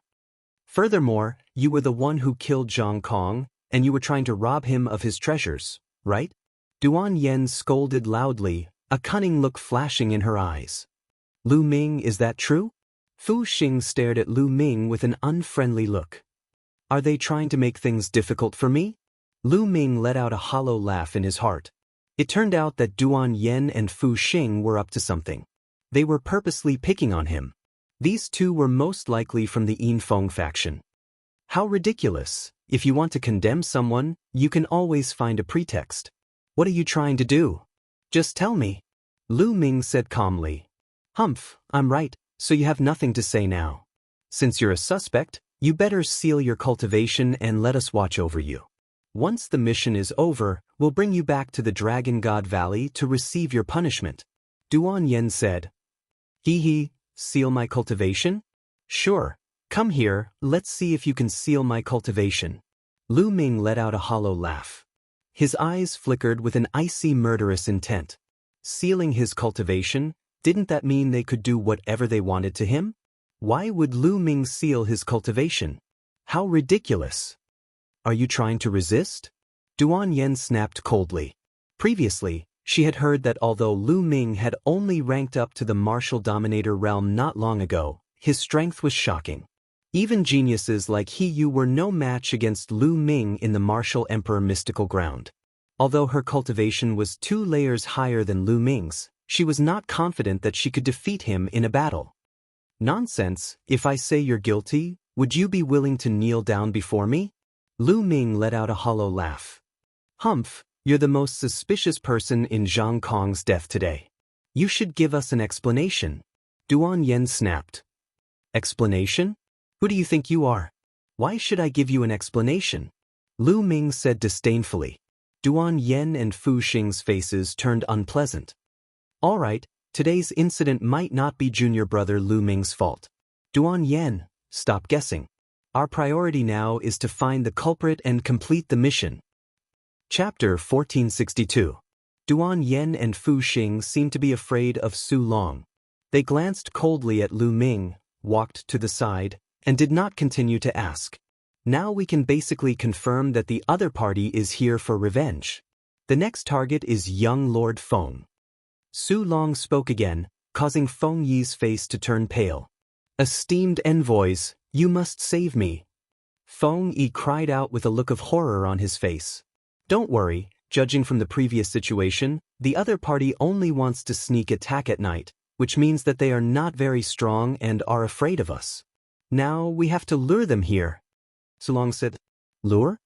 Furthermore, you were the one who killed Zhang Kong, and you were trying to rob him of his treasures, right? Duan Yen scolded loudly, a cunning look flashing in her eyes. Lu Ming, is that true? Fu Xing stared at Lu Ming with an unfriendly look. Are they trying to make things difficult for me? Lu Ming let out a hollow laugh in his heart. It turned out that Duan Yen and Fu Xing were up to something. They were purposely picking on him. These two were most likely from the Yin Feng faction. How ridiculous! If you want to condemn someone, you can always find a pretext. What are you trying to do? Just tell me. Lu Ming said calmly. Humph, I'm right, so you have nothing to say now. Since you're a suspect, you better seal your cultivation and let us watch over you. Once the mission is over, we'll bring you back to the Dragon God Valley to receive your punishment. Duan Yen said. Hee, seal my cultivation? Sure, come here, let's see if you can seal my cultivation. Lu Ming let out a hollow laugh. His eyes flickered with an icy murderous intent. Sealing his cultivation, didn't that mean they could do whatever they wanted to him? Why would Lu Ming seal his cultivation? How ridiculous! Are you trying to resist? Duan Yen snapped coldly. Previously, she had heard that although Lu Ming had only ranked up to the martial dominator realm not long ago, his strength was shocking. Even geniuses like He Yu were no match against Lu Ming in the martial emperor mystical ground. Although her cultivation was 2 layers higher than Lu Ming's, she was not confident that she could defeat him in a battle. Nonsense, if I say you're guilty, would you be willing to kneel down before me? Lu Ming let out a hollow laugh. Humph, you're the most suspicious person in Zhang Kong's death today. You should give us an explanation. Duan Yen snapped. Explanation? Who do you think you are? Why should I give you an explanation? Lu Ming said disdainfully. Duan Yen and Fu Xing's faces turned unpleasant. All right, today's incident might not be junior brother Lu Ming's fault. Duan Yen, stop guessing. Our priority now is to find the culprit and complete the mission. Chapter 1462. Duan Yen and Fu Xing seemed to be afraid of Su Long. They glanced coldly at Lu Ming, walked to the side, and did not continue to ask. Now we can basically confirm that the other party is here for revenge. The next target is young Lord Feng. Su Long spoke again, causing Feng Yi's face to turn pale. Esteemed envoys, you must save me. Feng Yi cried out with a look of horror on his face. Don't worry, judging from the previous situation, the other party only wants to sneak attack at night, which means that they are not very strong and are afraid of us. Now we have to lure them here. Su Long said. Lure?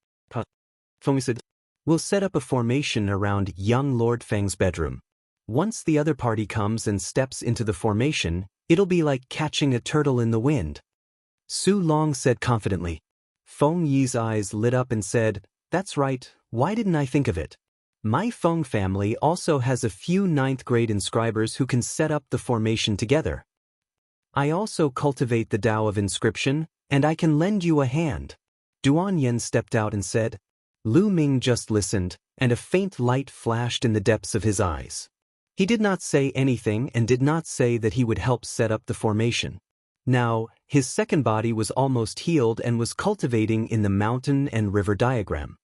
Feng Yi said. We'll set up a formation around young Lord Feng's bedroom. Once the other party comes and steps into the formation, it'll be like catching a turtle in the wind. Su Long said confidently. Feng Yi's eyes lit up and said, That's right, why didn't I think of it? My Feng family also has a few 9th grade inscribers who can set up the formation together. I also cultivate the Tao of inscription, and I can lend you a hand. Duan Yen stepped out and said. Lu Ming just listened, and a faint light flashed in the depths of his eyes. He did not say anything and did not say that he would help set up the formation. Now, his second body was almost healed and was cultivating in the mountain and river diagram.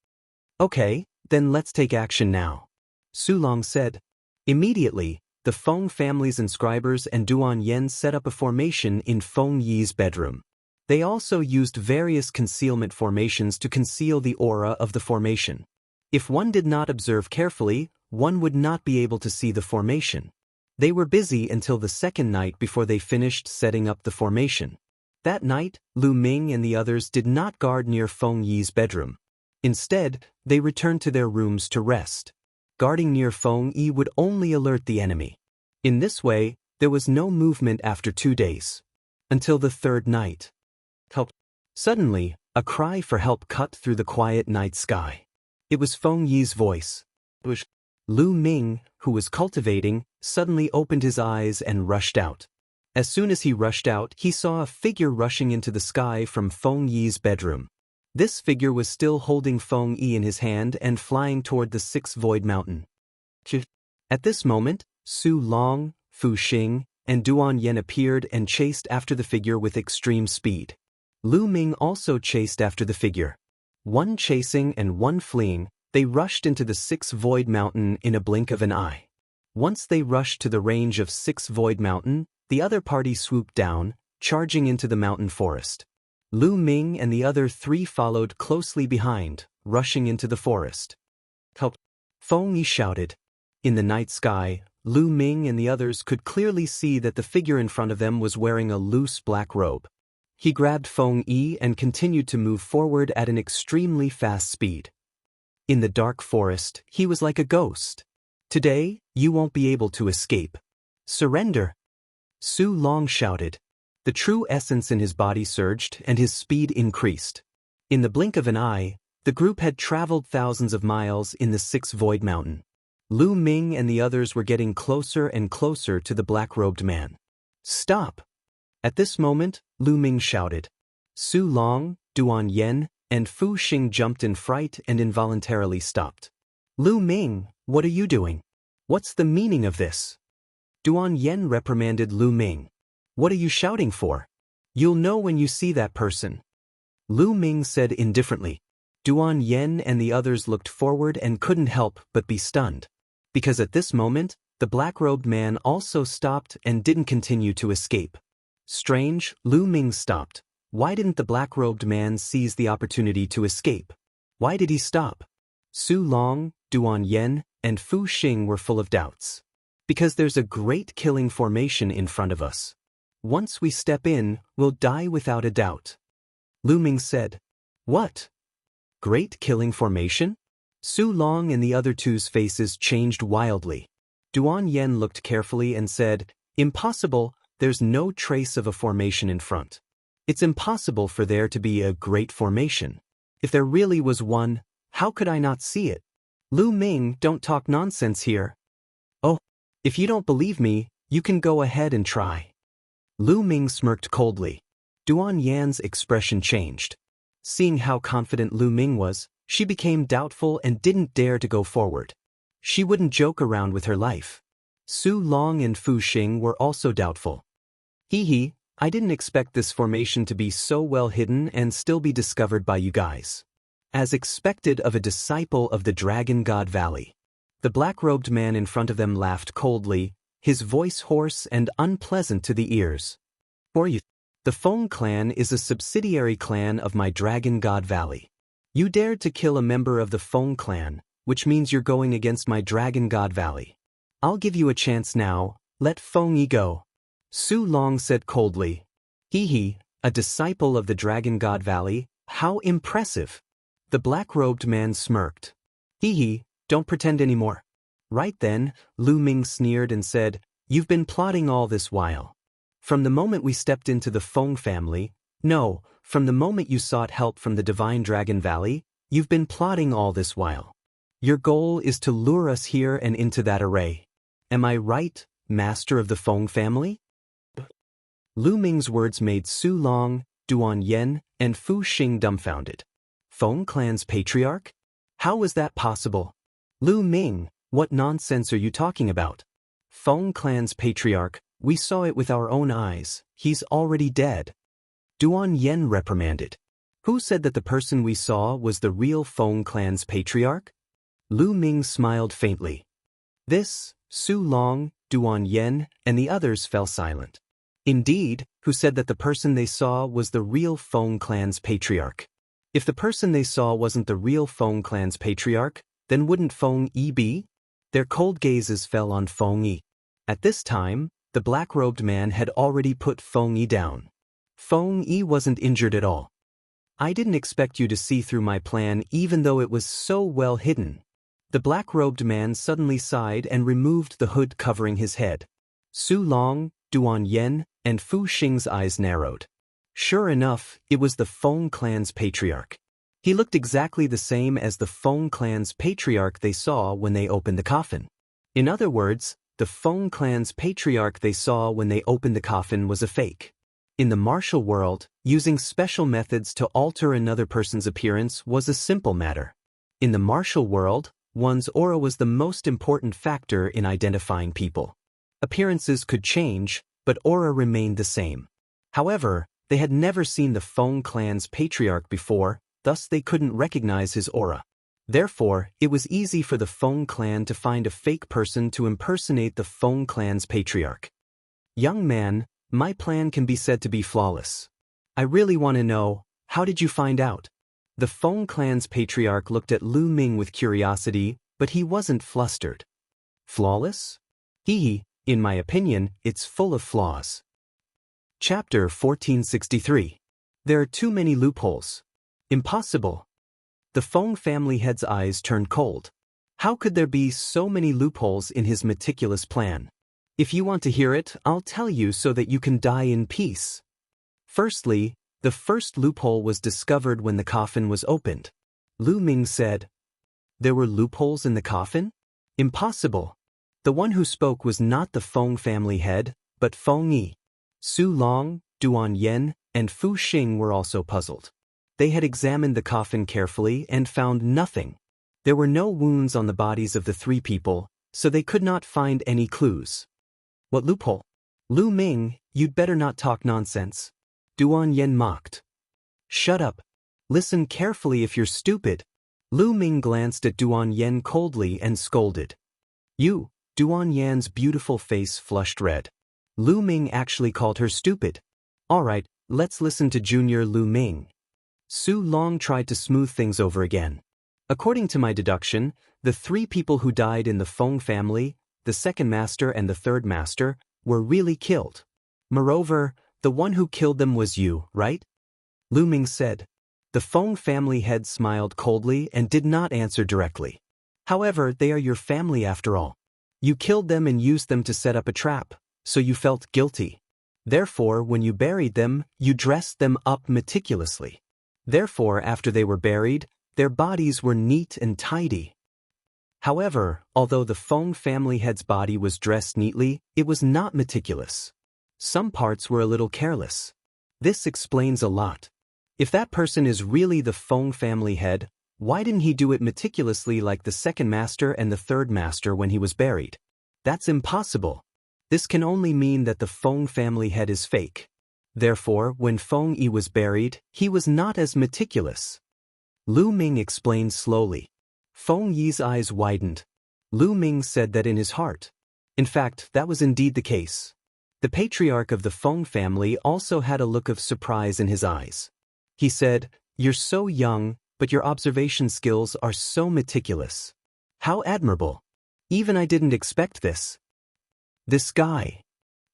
Okay, then let's take action now. Su Long said. Immediately, the Feng family's inscribers and Duan Yen set up a formation in Feng Yi's bedroom. They also used various concealment formations to conceal the aura of the formation. If one did not observe carefully, one would not be able to see the formation. They were busy until the second night before they finished setting up the formation. That night, Lu Ming and the others did not guard near Feng Yi's bedroom. Instead, they returned to their rooms to rest. Guarding near Feng Yi would only alert the enemy. In this way, there was no movement after 2 days. Until the third night. Help! Suddenly, a cry for help cut through the quiet night sky. It was Feng Yi's voice. Lu Ming, who was cultivating, suddenly opened his eyes and rushed out. As soon as he rushed out, he saw a figure rushing into the sky from Feng Yi's bedroom. This figure was still holding Feng Yi in his hand and flying toward the Sixth Void Mountain. At this moment, Su Long, Fu Xing, and Duan Yen appeared and chased after the figure with extreme speed. Lu Ming also chased after the figure. One chasing and one fleeing, they rushed into the Sixth Void Mountain in a blink of an eye. Once they rushed to the range of Sixth Void Mountain, the other party swooped down, charging into the mountain forest. Lu Ming and the other 3 followed closely behind, rushing into the forest. Help! Feng Yi shouted. In the night sky, Lu Ming and the others could clearly see that the figure in front of them was wearing a loose black robe. He grabbed Feng Yi and continued to move forward at an extremely fast speed. In the dark forest, he was like a ghost. Today, you won't be able to escape. Surrender! Su Long shouted. The true essence in his body surged and his speed increased. In the blink of an eye, the group had traveled thousands of miles in the Sixth Void Mountain. Lu Ming and the others were getting closer and closer to the black-robed man. Stop! At this moment, Lu Ming shouted. Su Long, Duan Yen, and Fu Xing jumped in fright and involuntarily stopped. Lu Ming, what are you doing? What's the meaning of this? Duan Yen reprimanded Lu Ming. What are you shouting for? You'll know when you see that person. Lu Ming said indifferently. Duan Yen and the others looked forward and couldn't help but be stunned. Because at this moment, the black-robed man also stopped and didn't continue to escape. Strange, Lu Ming stopped. Why didn't the black-robed man seize the opportunity to escape? Why did he stop? Su Long, Duan Yen, and Fu Xing were full of doubts. Because there's a great killing formation in front of us. Once we step in, we'll die without a doubt. Lu Ming said. What? Great killing formation? Su Long and the other 2's faces changed wildly. Duan Yen looked carefully and said, Impossible, there's no trace of a formation in front. It's impossible for there to be a great formation. If there really was one, how could I not see it? Lu Ming, don't talk nonsense here. Oh, if you don't believe me, you can go ahead and try. Lu Ming smirked coldly. Duan Yan's expression changed. Seeing how confident Lu Ming was, she became doubtful and didn't dare to go forward. She wouldn't joke around with her life. Su Long and Fu Xing were also doubtful. Hee, I didn't expect this formation to be so well hidden and still be discovered by you guys. As expected of a disciple of the Dragon God Valley. The black-robed man in front of them laughed coldly, his voice hoarse and unpleasant to the ears. For you, the Feng clan is a subsidiary clan of my Dragon God Valley. You dared to kill a member of the Feng clan, which means you're going against my Dragon God Valley. I'll give you a chance now, let Feng Yi go. Su Long said coldly. Hee, a disciple of the Dragon God Valley, how impressive. The black-robed man smirked. Hee, don't pretend anymore. Right then, Lu Ming sneered and said, You've been plotting all this while. From the moment we stepped into the Feng family, no, from the moment you sought help from the Divine Dragon Valley, you've been plotting all this while. Your goal is to lure us here and into that array. Am I right, master of the Feng family? Lu Ming's words made Su Long, Duan Yen, and Fu Xing dumbfounded. Feng clan's patriarch? How was that possible? Lu Ming, what nonsense are you talking about? Feng clan's patriarch, we saw it with our own eyes, he's already dead. Duan Yen reprimanded. Who said that the person we saw was the real Feng clan's patriarch? Lu Ming smiled faintly. This, Su Long, Duan Yen, and the others fell silent. Indeed, who said that the person they saw was the real Feng clan's patriarch? If the person they saw wasn't the real Feng clan's patriarch, then wouldn't Feng Yi be? Their cold gazes fell on Feng Yi. At this time, the black-robed man had already put Feng Yi down. Feng Yi wasn't injured at all. I didn't expect you to see through my plan even though it was so well hidden. The black-robed man suddenly sighed and removed the hood covering his head. Su Long, Duan Yen, and Fu Xing's eyes narrowed. Sure enough, it was the Feng clan's patriarch. He looked exactly the same as the Feng clan's patriarch they saw when they opened the coffin. In other words, the Feng clan's patriarch they saw when they opened the coffin was a fake. In the martial world, using special methods to alter another person's appearance was a simple matter. In the martial world, one's aura was the most important factor in identifying people. Appearances could change, but aura remained the same. However, they had never seen the Feng clan's patriarch before, thus they couldn't recognize his aura. Therefore, it was easy for the Feng clan to find a fake person to impersonate the Feng clan's patriarch. Young man, my plan can be said to be flawless. I really want to know, how did you find out? The Feng clan's patriarch looked at Lu Ming with curiosity, but he wasn't flustered. Flawless? In my opinion, it's full of flaws. Chapter 1463. There are too many loopholes. Impossible. The Feng family head's eyes turned cold. How could there be so many loopholes in his meticulous plan? If you want to hear it, I'll tell you so that you can die in peace. Firstly, the first loophole was discovered when the coffin was opened. Lu Ming said, "There were loopholes in the coffin? Impossible." The one who spoke was not the Feng family head, but Feng Yi. Su Long, Duan Yen, and Fu Xing were also puzzled. They had examined the coffin carefully and found nothing. There were no wounds on the bodies of the three people, so they could not find any clues. What loophole? Lu Ming, you'd better not talk nonsense. Duan Yen mocked. Shut up. Listen carefully if you're stupid. Lu Ming glanced at Duan Yen coldly and scolded. You. Duan Yan's beautiful face flushed red. Lu Ming actually called her stupid. All right, let's listen to Junior Lu Ming. Su Long tried to smooth things over again. According to my deduction, the three people who died in the Feng family, the second master and the third master, were really killed. Moreover, the one who killed them was you, right? Lu Ming said. The Feng family head smiled coldly and did not answer directly. However, they are your family after all. You killed them and used them to set up a trap, so you felt guilty. Therefore, when you buried them, you dressed them up meticulously. Therefore, after they were buried, their bodies were neat and tidy. However, although the Feng family head's body was dressed neatly, it was not meticulous. Some parts were a little careless. This explains a lot. If that person is really the Feng family head, why didn't he do it meticulously like the second master and the third master when he was buried? That's impossible. This can only mean that the Feng family head is fake. Therefore, when Feng Yi was buried, he was not as meticulous. Lu Ming explained slowly. Feng Yi's eyes widened. Lu Ming said that in his heart. In fact, that was indeed the case. The patriarch of the Feng family also had a look of surprise in his eyes. He said, "You're so young, but your observation skills are so meticulous. How admirable. Even I didn't expect this." This guy.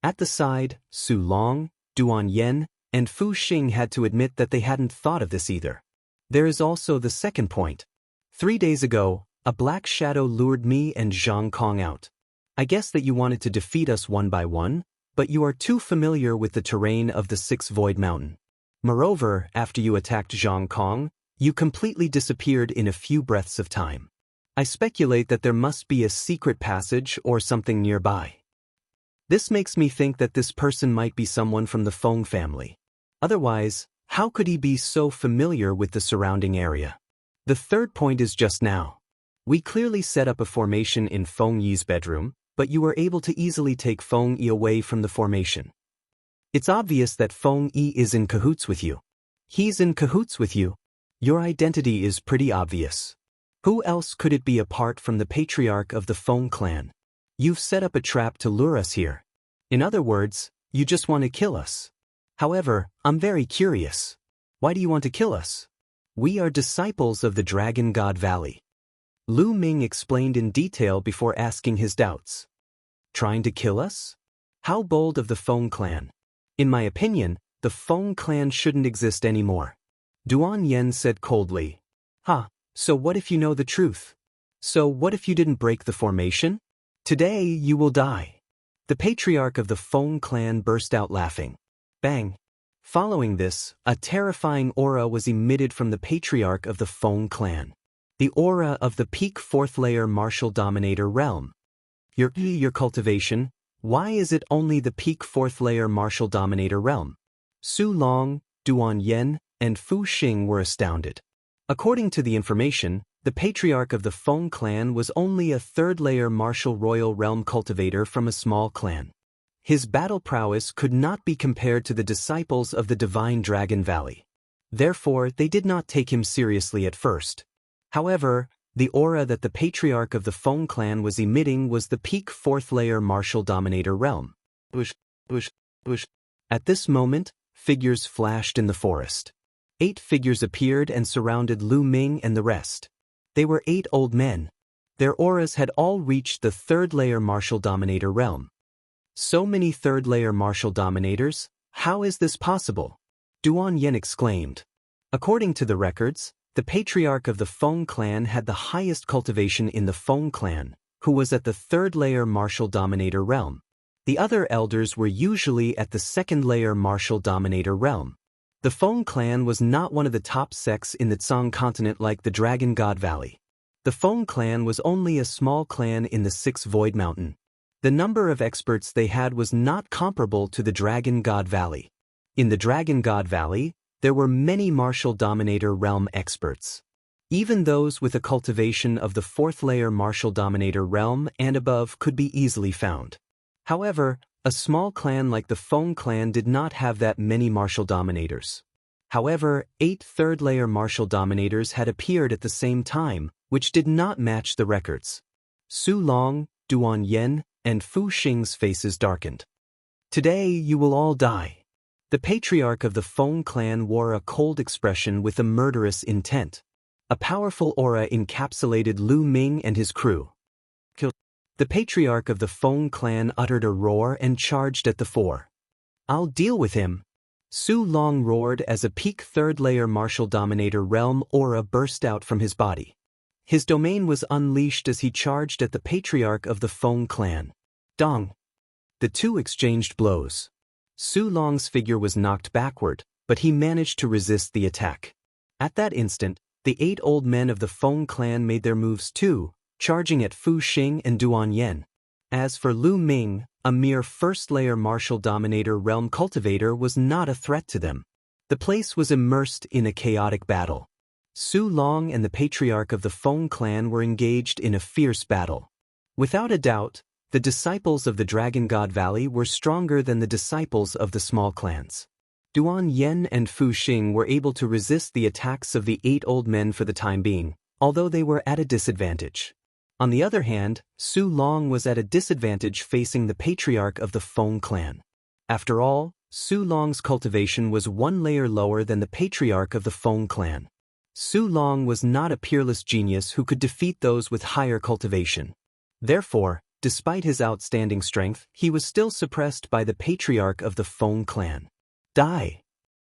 At the side, Su Long, Duan Yen, and Fu Xing had to admit that they hadn't thought of this either. There is also the second point. 3 days ago, a black shadow lured me and Zhang Kong out. I guess that you wanted to defeat us one by one, but you are too familiar with the terrain of the Six Void Mountain. Moreover, after you attacked Zhang Kong, you completely disappeared in a few breaths of time. I speculate that there must be a secret passage or something nearby. This makes me think that this person might be someone from the Feng family. Otherwise, how could he be so familiar with the surrounding area? The third point is just now. We clearly set up a formation in Feng Yi's bedroom, but you were able to easily take Feng Yi away from the formation. It's obvious that Feng Yi is in cahoots with you. He's in cahoots with you. Your identity is pretty obvious. Who else could it be apart from the patriarch of the Feng clan? You've set up a trap to lure us here. In other words, you just want to kill us. However, I'm very curious. Why do you want to kill us? We are disciples of the Dragon God Valley. Lu Ming explained in detail before asking his doubts. Trying to kill us? How bold of the Feng clan. In my opinion, the Feng clan shouldn't exist anymore. Duan Yen said coldly. So what if you know the truth? So what if you didn't break the formation? Today you will die. The patriarch of the Feng clan burst out laughing. Bang! Following this, a terrifying aura was emitted from the patriarch of the Feng clan. The aura of the peak 4th layer martial dominator realm. Your cultivation, why is it only the peak 4th layer martial dominator realm? Su Long, Duan Yen, and Fu Xing were astounded. According to the information, the patriarch of the Feng clan was only a 3rd layer martial royal realm cultivator from a small clan. His battle prowess could not be compared to the disciples of the divine Dragon Valley. Therefore, they did not take him seriously at first. However, the aura that the patriarch of the Feng clan was emitting was the peak 4th layer martial dominator realm. At this moment, figures flashed in the forest. 8 figures appeared and surrounded Lu Ming and the rest. They were 8 old men. Their auras had all reached the 3rd layer martial dominator realm. So many 3rd layer martial dominators? How is this possible? Duan Yen exclaimed. According to the records, the patriarch of the Feng clan had the highest cultivation in the Feng clan, who was at the 3rd layer martial dominator realm. The other elders were usually at the 2nd layer martial dominator realm. The Feng clan was not one of the top sects in the Tsang continent like the Dragon God Valley. The Feng clan was only a small clan in the 6th Void Mountain. The number of experts they had was not comparable to the Dragon God Valley. In the Dragon God Valley, there were many martial dominator realm experts. Even those with a cultivation of the 4th layer martial dominator realm and above could be easily found. However, a small clan like the Feng clan did not have that many martial dominators. However, 8 3rd layer martial dominators had appeared at the same time, which did not match the records. Su Long, Duan Yen, and Fu Xing's faces darkened. Today you will all die. The patriarch of the Feng clan wore a cold expression with a murderous intent. A powerful aura encapsulated Lu Ming and his crew. The patriarch of the Feng clan uttered a roar and charged at the 4. I'll deal with him. Su Long roared as a peak 3rd layer martial dominator realm aura burst out from his body. His domain was unleashed as he charged at the patriarch of the Feng clan. Dong! The two exchanged blows. Su Long's figure was knocked backward, but he managed to resist the attack. At that instant, the 8 old men of the Feng clan made their moves too, charging at Fu Xing and Duan Yen. As for Lu Ming, a mere 1st layer martial dominator realm cultivator was not a threat to them. The place was immersed in a chaotic battle. Su Long and the patriarch of the Feng clan were engaged in a fierce battle. Without a doubt, the disciples of the Dragon God Valley were stronger than the disciples of the small clans. Duan Yen and Fu Xing were able to resist the attacks of the 8 old men for the time being, although they were at a disadvantage. On the other hand, Su Long was at a disadvantage facing the patriarch of the Feng clan. After all, Su Long's cultivation was 1 layer lower than the patriarch of the Feng clan. Su Long was not a peerless genius who could defeat those with higher cultivation. Therefore, despite his outstanding strength, he was still suppressed by the patriarch of the Feng clan. Die!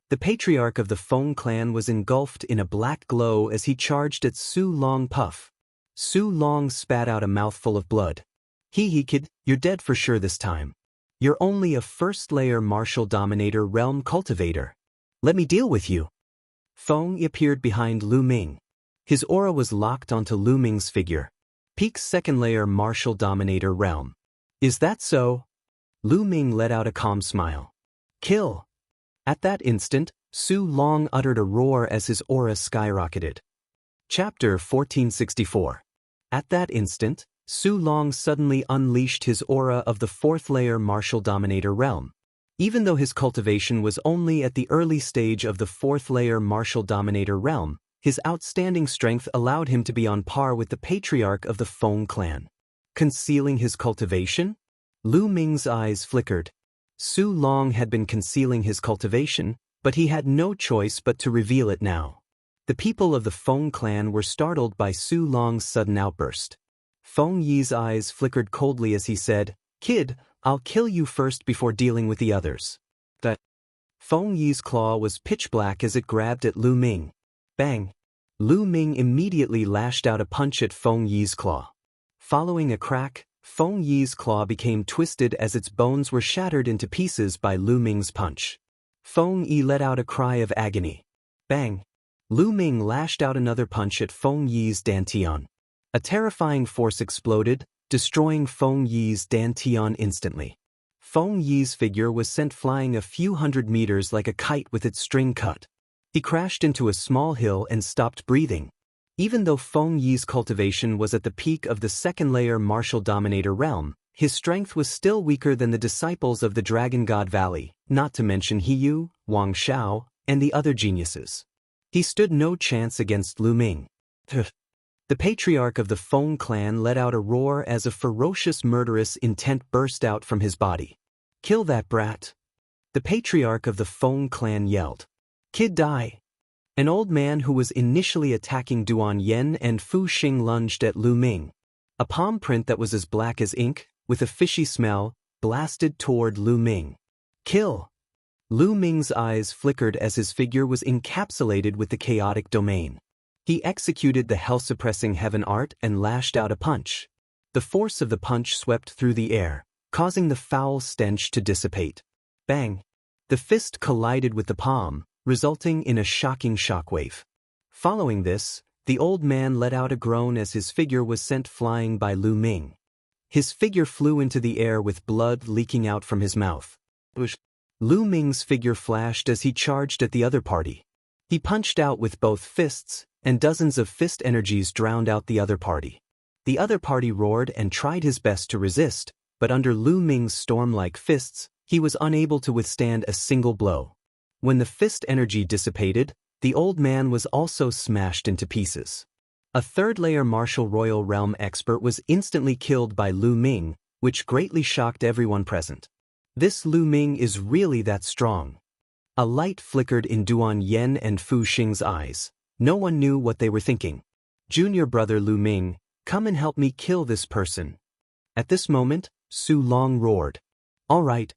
The patriarch of the Feng clan was engulfed in a black glow as he charged at Su Long. Puff! Su Long spat out a mouthful of blood. Kid, you're dead for sure this time. You're only a 1st layer martial dominator realm cultivator. Let me deal with you. Feng appeared behind Lu Ming. His aura was locked onto Lu Ming's figure. Peak 2nd layer martial dominator realm. Is that so? Lu Ming let out a calm smile. Kill! At that instant, Su Long uttered a roar as his aura skyrocketed. Chapter 1464. At that instant, Su Long suddenly unleashed his aura of the 4th layer martial dominator realm. Even though his cultivation was only at the early stage of the 4th layer martial dominator realm, his outstanding strength allowed him to be on par with the patriarch of the Feng clan. Concealing his cultivation? Lu Ming's eyes flickered. Su Long had been concealing his cultivation, but he had no choice but to reveal it now. The people of the Feng clan were startled by Su Long's sudden outburst. Feng Yi's eyes flickered coldly as he said, "Kid, I'll kill you first before dealing with the others." Feng Yi's claw was pitch black as it grabbed at Lu Ming. Bang! Lu Ming immediately lashed out a punch at Feng Yi's claw. Following a crack, Feng Yi's claw became twisted as its bones were shattered into pieces by Lu Ming's punch. Feng Yi let out a cry of agony. Bang! Lu Ming lashed out another punch at Feng Yi's dantian. A terrifying force exploded, destroying Feng Yi's dantian instantly. Feng Yi's figure was sent flying a few hundred meters like a kite with its string cut. He crashed into a small hill and stopped breathing. Even though Feng Yi's cultivation was at the peak of the second-layer martial dominator realm, his strength was still weaker than the disciples of the Dragon God Valley, not to mention Hiyu, Wang Xiao, and the other geniuses. He stood no chance against Lu Ming. The patriarch of the Feng clan let out a roar as a ferocious murderous intent burst out from his body. "Kill that brat!" The patriarch of the Feng clan yelled. "Kid, die!" An old man who was initially attacking Duan Yen and Fu Xing lunged at Lu Ming. A palm print that was as black as ink, with a fishy smell, blasted toward Lu Ming. "Kill!" Lu Ming's eyes flickered as his figure was encapsulated with the chaotic domain. He executed the hell-suppressing heaven art and lashed out a punch. The force of the punch swept through the air, causing the foul stench to dissipate. Bang! The fist collided with the palm, resulting in a shocking shockwave. Following this, the old man let out a groan as his figure was sent flying by Lu Ming. His figure flew into the air with blood leaking out from his mouth. Lu Ming's figure flashed as he charged at the other party. He punched out with both fists, and dozens of fist energies drowned out the other party. The other party roared and tried his best to resist, but under Lu Ming's storm-like fists, he was unable to withstand a single blow. When the fist energy dissipated, the old man was also smashed into pieces. A third-layer martial royal realm expert was instantly killed by Lu Ming, which greatly shocked everyone present. This Lu Ming is really that strong. A light flickered in Duan Yen and Fu Xing's eyes. No one knew what they were thinking. "Junior brother Lu Ming, come and help me kill this person." At this moment, Su Long roared. "All right."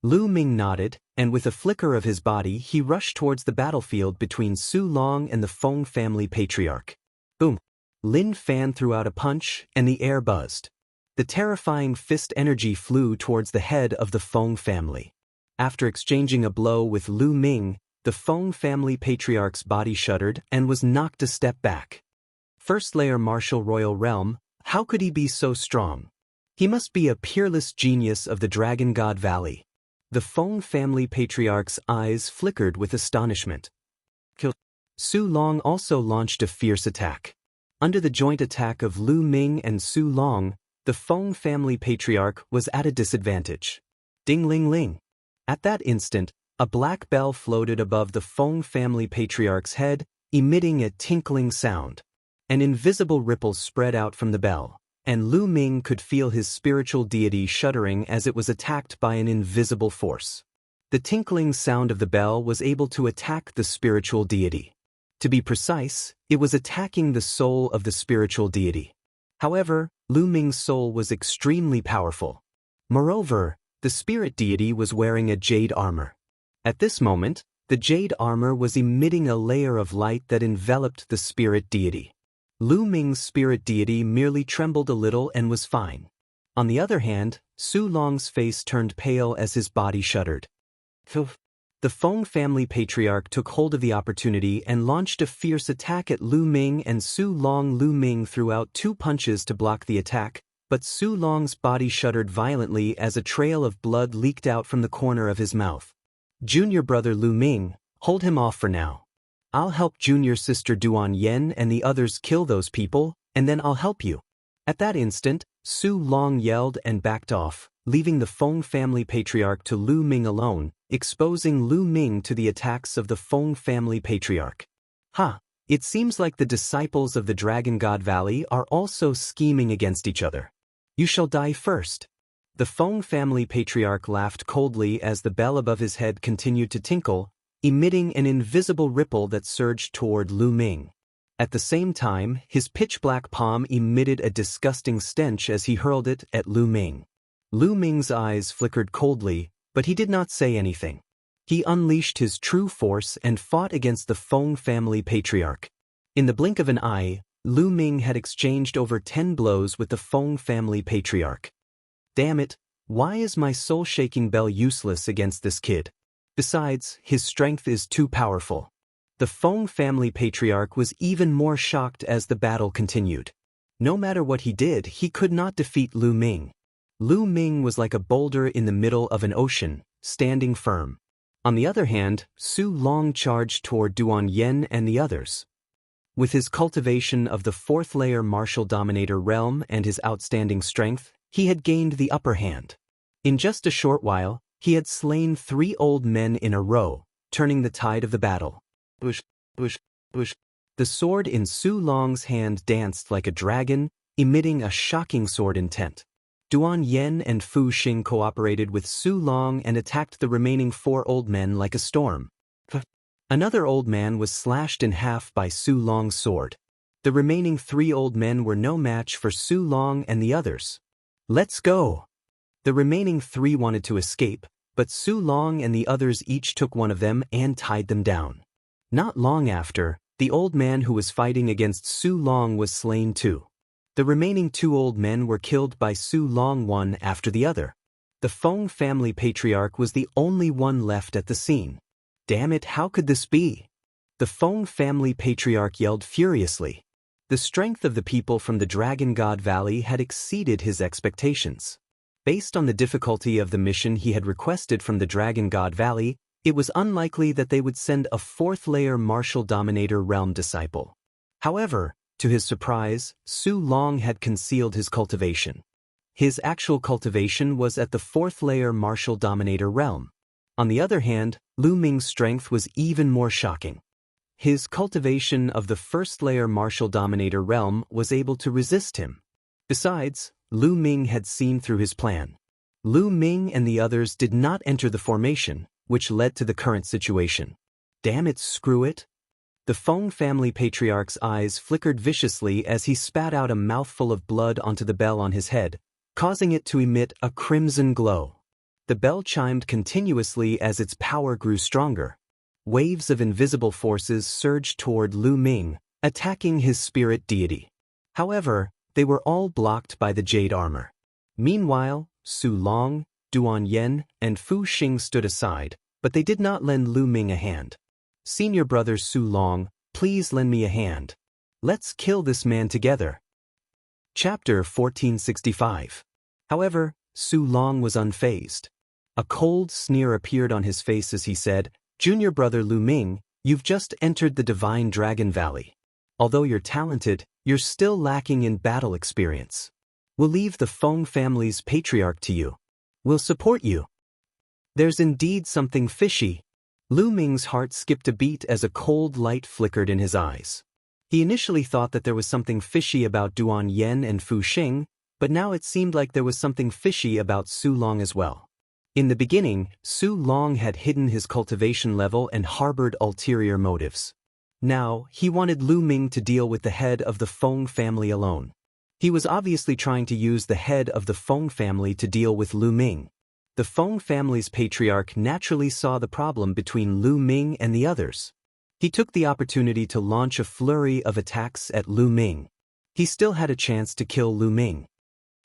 Lu Ming nodded, and with a flicker of his body he rushed towards the battlefield between Su Long and the Feng family patriarch. Boom! Lin Fan threw out a punch, and the air buzzed. The terrifying fist energy flew towards the head of the Feng family. After exchanging a blow with Lu Ming, the Feng family patriarch's body shuddered and was knocked a step back. First-layer martial royal realm, how could he be so strong? He must be a peerless genius of the Dragon God Valley. The Feng family patriarch's eyes flickered with astonishment. Su Long also launched a fierce attack. Under the joint attack of Lu Ming and Su Long, the Feng family patriarch was at a disadvantage. Ding-ling-ling. At that instant, a black bell floated above the Feng family patriarch's head, emitting a tinkling sound. An invisible ripple spread out from the bell, and Lu Ming could feel his spiritual deity shuddering as it was attacked by an invisible force. The tinkling sound of the bell was able to attack the spiritual deity. To be precise, it was attacking the soul of the spiritual deity. However, Lu Ming's soul was extremely powerful. Moreover, the spirit deity was wearing a jade armor. At this moment, the jade armor was emitting a layer of light that enveloped the spirit deity. Lu Ming's spirit deity merely trembled a little and was fine. On the other hand, Su Long's face turned pale as his body shuddered. The Feng family patriarch took hold of the opportunity and launched a fierce attack at Lu Ming and Su Long. Lu Ming threw out 2 punches to block the attack, but Su Long's body shuddered violently as a trail of blood leaked out from the corner of his mouth. "Junior brother Lu Ming, hold him off for now. I'll help junior sister Duan Yen and the others kill those people, and then I'll help you." At that instant, Su Long yelled and backed off, leaving the Feng family patriarch to Lu Ming alone, exposing Lu Ming to the attacks of the Feng family patriarch. It seems like the disciples of the Dragon God Valley are also scheming against each other. "You shall die first." The Feng family patriarch laughed coldly as the bell above his head continued to tinkle, emitting an invisible ripple that surged toward Lu Ming. At the same time, his pitch-black palm emitted a disgusting stench as he hurled it at Lu Ming. Lu Ming's eyes flickered coldly, but he did not say anything. He unleashed his true force and fought against the Feng family patriarch. In the blink of an eye, Lu Ming had exchanged over 10 blows with the Feng family patriarch. Damn it, why is my soul-shaking bell useless against this kid? Besides, his strength is too powerful. The Feng family patriarch was even more shocked as the battle continued. No matter what he did, he could not defeat Lu Ming. Lu Ming was like a boulder in the middle of an ocean, standing firm. On the other hand, Su Long charged toward Duan Yen and the others. With his cultivation of the 4th-layer martial dominator realm and his outstanding strength, he had gained the upper hand. In just a short while, he had slain 3 old men in a row, turning the tide of the battle. Bush, bush, bush. The sword in Su Long's hand danced like a dragon, emitting a shocking sword intent. Duan Yen and Fu Xing cooperated with Su Long and attacked the remaining 4 old men like a storm. Another old man was slashed in half by Su Long's sword. The remaining 3 old men were no match for Su Long and the others. Let's go! The remaining 3 wanted to escape, but Su Long and the others each took one of them and tied them down. Not long after, the old man who was fighting against Su Long was slain too. The remaining 2 old men were killed by Su Long one after the other. The Feng family patriarch was the only one left at the scene. Damn it, how could this be? The Feng family patriarch yelled furiously. The strength of the people from the Dragon God Valley had exceeded his expectations. Based on the difficulty of the mission he had requested from the Dragon God Valley, it was unlikely that they would send a 4th-layer martial dominator realm disciple. However, to his surprise, Su Long had concealed his cultivation. His actual cultivation was at the 4th-layer martial dominator realm. On the other hand, Lu Ming's strength was even more shocking. His cultivation of the 1st-layer martial dominator realm was able to resist him. Besides, Lu Ming had seen through his plan. Lu Ming and the others did not enter the formation, which led to the current situation. Damn it, screw it. The Feng family patriarch's eyes flickered viciously as he spat out a mouthful of blood onto the bell on his head, causing it to emit a crimson glow. The bell chimed continuously as its power grew stronger. Waves of invisible forces surged toward Lu Ming, attacking his spirit deity. However, they were all blocked by the jade armor. Meanwhile, Su Long, Duan Yen, and Fu Xing stood aside, but they did not lend Lu Ming a hand. Senior brother Su Long, please lend me a hand. Let's kill this man together. Chapter 1465. However, Su Long was unfazed. A cold sneer appeared on his face as he said, "Junior brother Lu Ming, you've just entered the Divine Dragon Valley. Although you're talented, you're still lacking in battle experience. We'll leave the Feng family's patriarch to you. We'll support you." There's indeed something fishy. Lu Ming's heart skipped a beat as a cold light flickered in his eyes. He initially thought that there was something fishy about Duan Yen and Fu Xing, but now it seemed like there was something fishy about Su Long as well. In the beginning, Su Long had hidden his cultivation level and harbored ulterior motives. Now, he wanted Lu Ming to deal with the head of the Feng family alone. He was obviously trying to use the head of the Feng family to deal with Lu Ming. The Feng family's patriarch naturally saw the problem between Lu Ming and the others. He took the opportunity to launch a flurry of attacks at Lu Ming. He still had a chance to kill Lu Ming.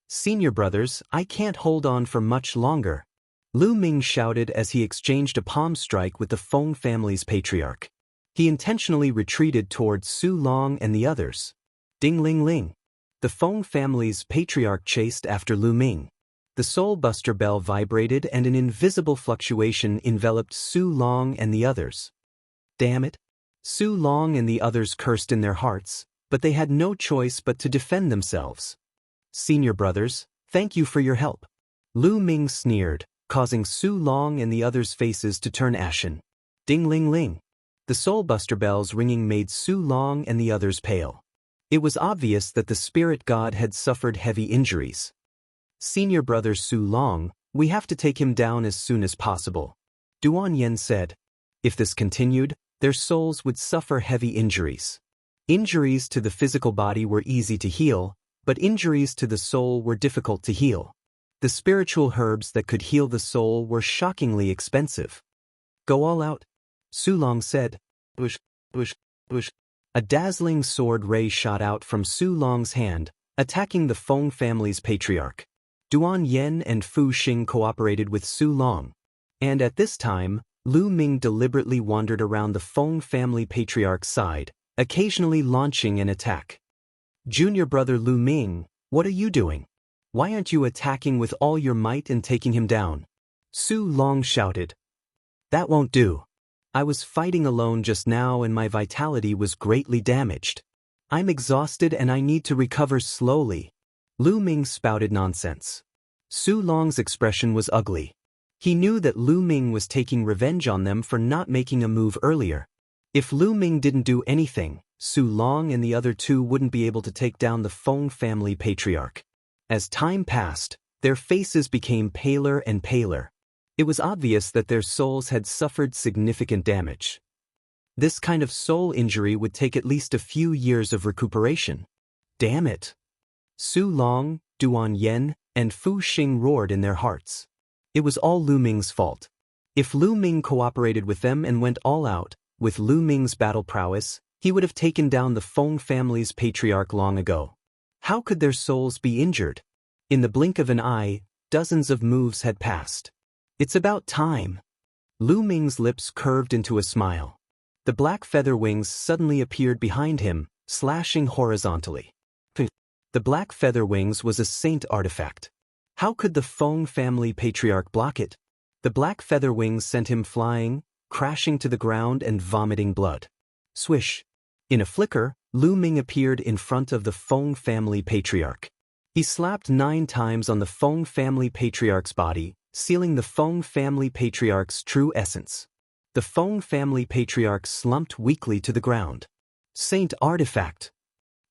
"Senior brothers, I can't hold on for much longer," Lu Ming shouted as he exchanged a palm strike with the Feng family's patriarch. He intentionally retreated towards Su Long and the others. Ding ling ling. The Feng family's patriarch chased after Lu Ming. The Soul Buster bell vibrated and an invisible fluctuation enveloped Su Long and the others. Damn it. Su Long and the others cursed in their hearts, but they had no choice but to defend themselves. "Senior brothers, thank you for your help." Lu Ming sneered, causing Su Long and the others' faces to turn ashen. Ding ling ling. The Soul Buster bells ringing made Su Long and the others pale. It was obvious that the spirit god had suffered heavy injuries. "Senior brother Su Long, we have to take him down as soon as possible," Duan Yen said. If this continued, their souls would suffer heavy injuries. Injuries to the physical body were easy to heal, but injuries to the soul were difficult to heal. The spiritual herbs that could heal the soul were shockingly expensive. Go all out, Su Long said. Bush, bush, bush. A dazzling sword ray shot out from Su Long's hand, attacking the Feng family's patriarch. Duan Yen and Fu Xing cooperated with Su Long. And at this time, Lu Ming deliberately wandered around the Feng family patriarch's side, occasionally launching an attack. Junior brother Lu Ming, what are you doing? Why aren't you attacking with all your might and taking him down? Su Long shouted. That won't do. I was fighting alone just now and my vitality was greatly damaged. I'm exhausted and I need to recover slowly. Lu Ming spouted nonsense. Su Long's expression was ugly. He knew that Lu Ming was taking revenge on them for not making a move earlier. If Lu Ming didn't do anything, Su Long and the other two wouldn't be able to take down the Feng family patriarch. As time passed, their faces became paler and paler. It was obvious that their souls had suffered significant damage. This kind of soul injury would take at least a few years of recuperation. Damn it! Su Long, Duan Yen, and Fu Xing roared in their hearts. It was all Lu Ming's fault. If Lu Ming cooperated with them and went all out, with Lu Ming's battle prowess, he would have taken down the Feng family's patriarch long ago. How could their souls be injured? In the blink of an eye, dozens of moves had passed. It's about time. Lu Ming's lips curved into a smile. The black feather wings suddenly appeared behind him, slashing horizontally. The black feather wings was a saint artifact. How could the Feng family patriarch block it? The black feather wings sent him flying, crashing to the ground and vomiting blood. Swish. In a flicker, Lu Ming appeared in front of the Feng family patriarch. He slapped 9 times on the Feng family patriarch's body, sealing the Feng family patriarch's true essence. The Feng family patriarch slumped weakly to the ground. Saint artifact!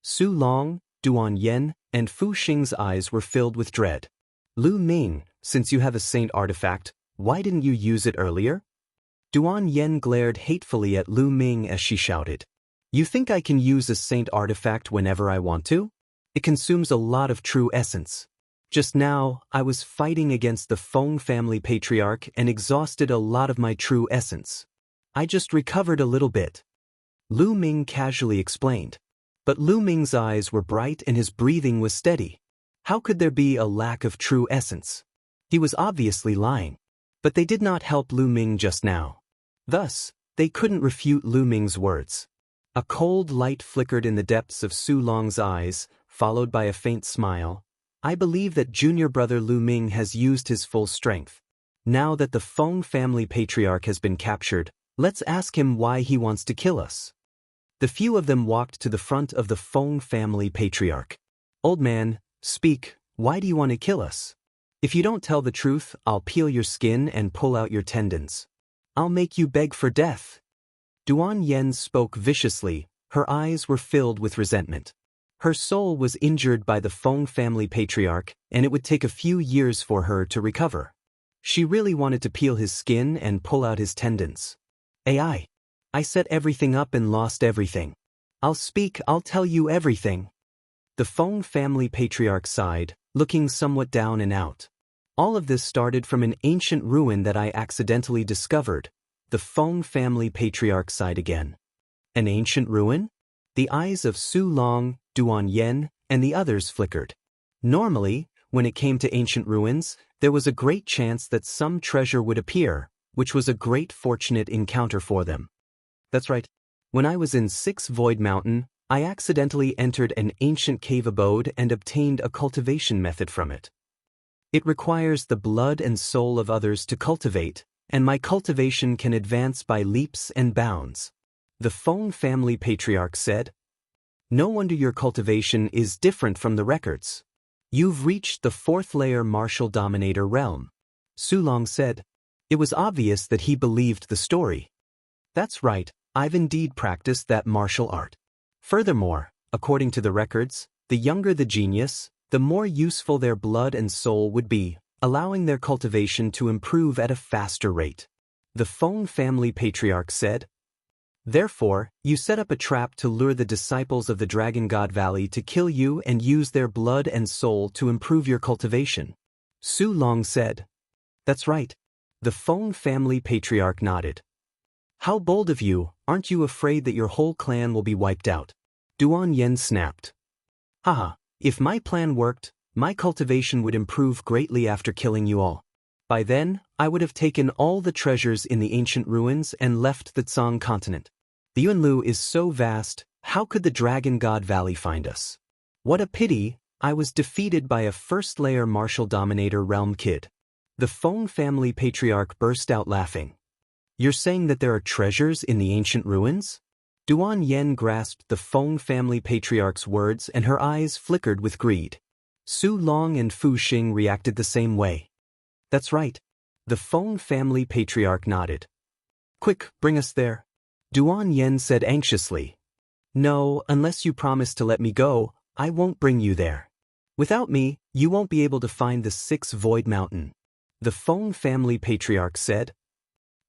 Su Long, Duan Yen, and Fu Xing's eyes were filled with dread. Lu Ming, since you have a saint artifact, why didn't you use it earlier? Duan Yen glared hatefully at Lu Ming as she shouted. You think I can use a saint artifact whenever I want to? It consumes a lot of true essence. Just now, I was fighting against the Feng family patriarch and exhausted a lot of my true essence. I just recovered a little bit. Lu Ming casually explained. But Lu Ming's eyes were bright and his breathing was steady. How could there be a lack of true essence? He was obviously lying. But they did not help Lu Ming just now. Thus, they couldn't refute Lu Ming's words. A cold light flickered in the depths of Su Long's eyes, followed by a faint smile. I believe that junior brother Lu Ming has used his full strength. Now that the Feng family patriarch has been captured, let's ask him why he wants to kill us. The few of them walked to the front of the Feng family patriarch. Old man, speak, why do you want to kill us? If you don't tell the truth, I'll peel your skin and pull out your tendons. I'll make you beg for death. Duan Yen spoke viciously, her eyes were filled with resentment. Her soul was injured by the Feng family patriarch, and it would take a few years for her to recover. She really wanted to peel his skin and pull out his tendons. I set everything up and lost everything. I'll tell you everything. The Feng family patriarch sighed, looking somewhat down and out. All of this started from an ancient ruin that I accidentally discovered. The Feng family patriarch sighed again. An ancient ruin? The eyes of Su Long, Duan Yen, and the others flickered. Normally, when it came to ancient ruins, there was a great chance that some treasure would appear, which was a great fortunate encounter for them. That's right. When I was in 6 Void Mountain, I accidentally entered an ancient cave abode and obtained a cultivation method from it. It requires the blood and soul of others to cultivate, and my cultivation can advance by leaps and bounds. The Feng family patriarch said. No wonder your cultivation is different from the records. You've reached the 4th layer martial dominator realm. Su Long said. It was obvious that he believed the story. That's right, I've indeed practiced that martial art. Furthermore, according to the records, the younger the genius, the more useful their blood and soul would be, allowing their cultivation to improve at a faster rate. the Feng family patriarch said. Therefore, you set up a trap to lure the disciples of the Dragon God Valley to kill you and use their blood and soul to improve your cultivation. Su Long said. That's right. The Feng family patriarch nodded. How bold of you, aren't you afraid that your whole clan will be wiped out? Duan Yen snapped. Haha, if my plan worked, my cultivation would improve greatly after killing you all. By then, I would have taken all the treasures in the ancient ruins and left the Tsang continent. The Yunlu is so vast, how could the Dragon God Valley find us? What a pity, I was defeated by a first-layer martial dominator realm kid. The Feng family patriarch burst out laughing. You're saying that there are treasures in the ancient ruins? Duan Yen grasped the Feng family patriarch's words and her eyes flickered with greed. Su Long and Fu Xing reacted the same way. That's right. The Feng family patriarch nodded. Quick, bring us there. Duan Yen said anxiously. No, unless you promise to let me go, I won't bring you there. Without me, you won't be able to find the 6th Void Mountain. The Feng family patriarch said.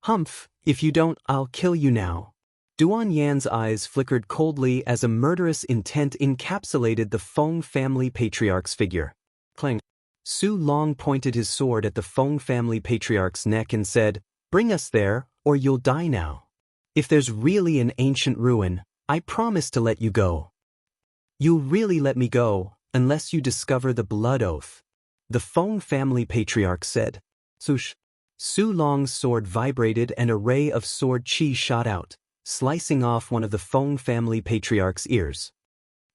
Humph, if you don't, I'll kill you now. Duan Yan's eyes flickered coldly as a murderous intent encapsulated the Feng family patriarch's figure. Clang. Su Long pointed his sword at the Feng family patriarch's neck and said, Bring us there, or you'll die now. If there's really an ancient ruin, I promise to let you go. You'll really let me go, unless you discover the blood oath. The Feng family patriarch said. Sush. Su Long's sword vibrated and a ray of sword chi shot out, slicing off one of the Feng family patriarch's ears.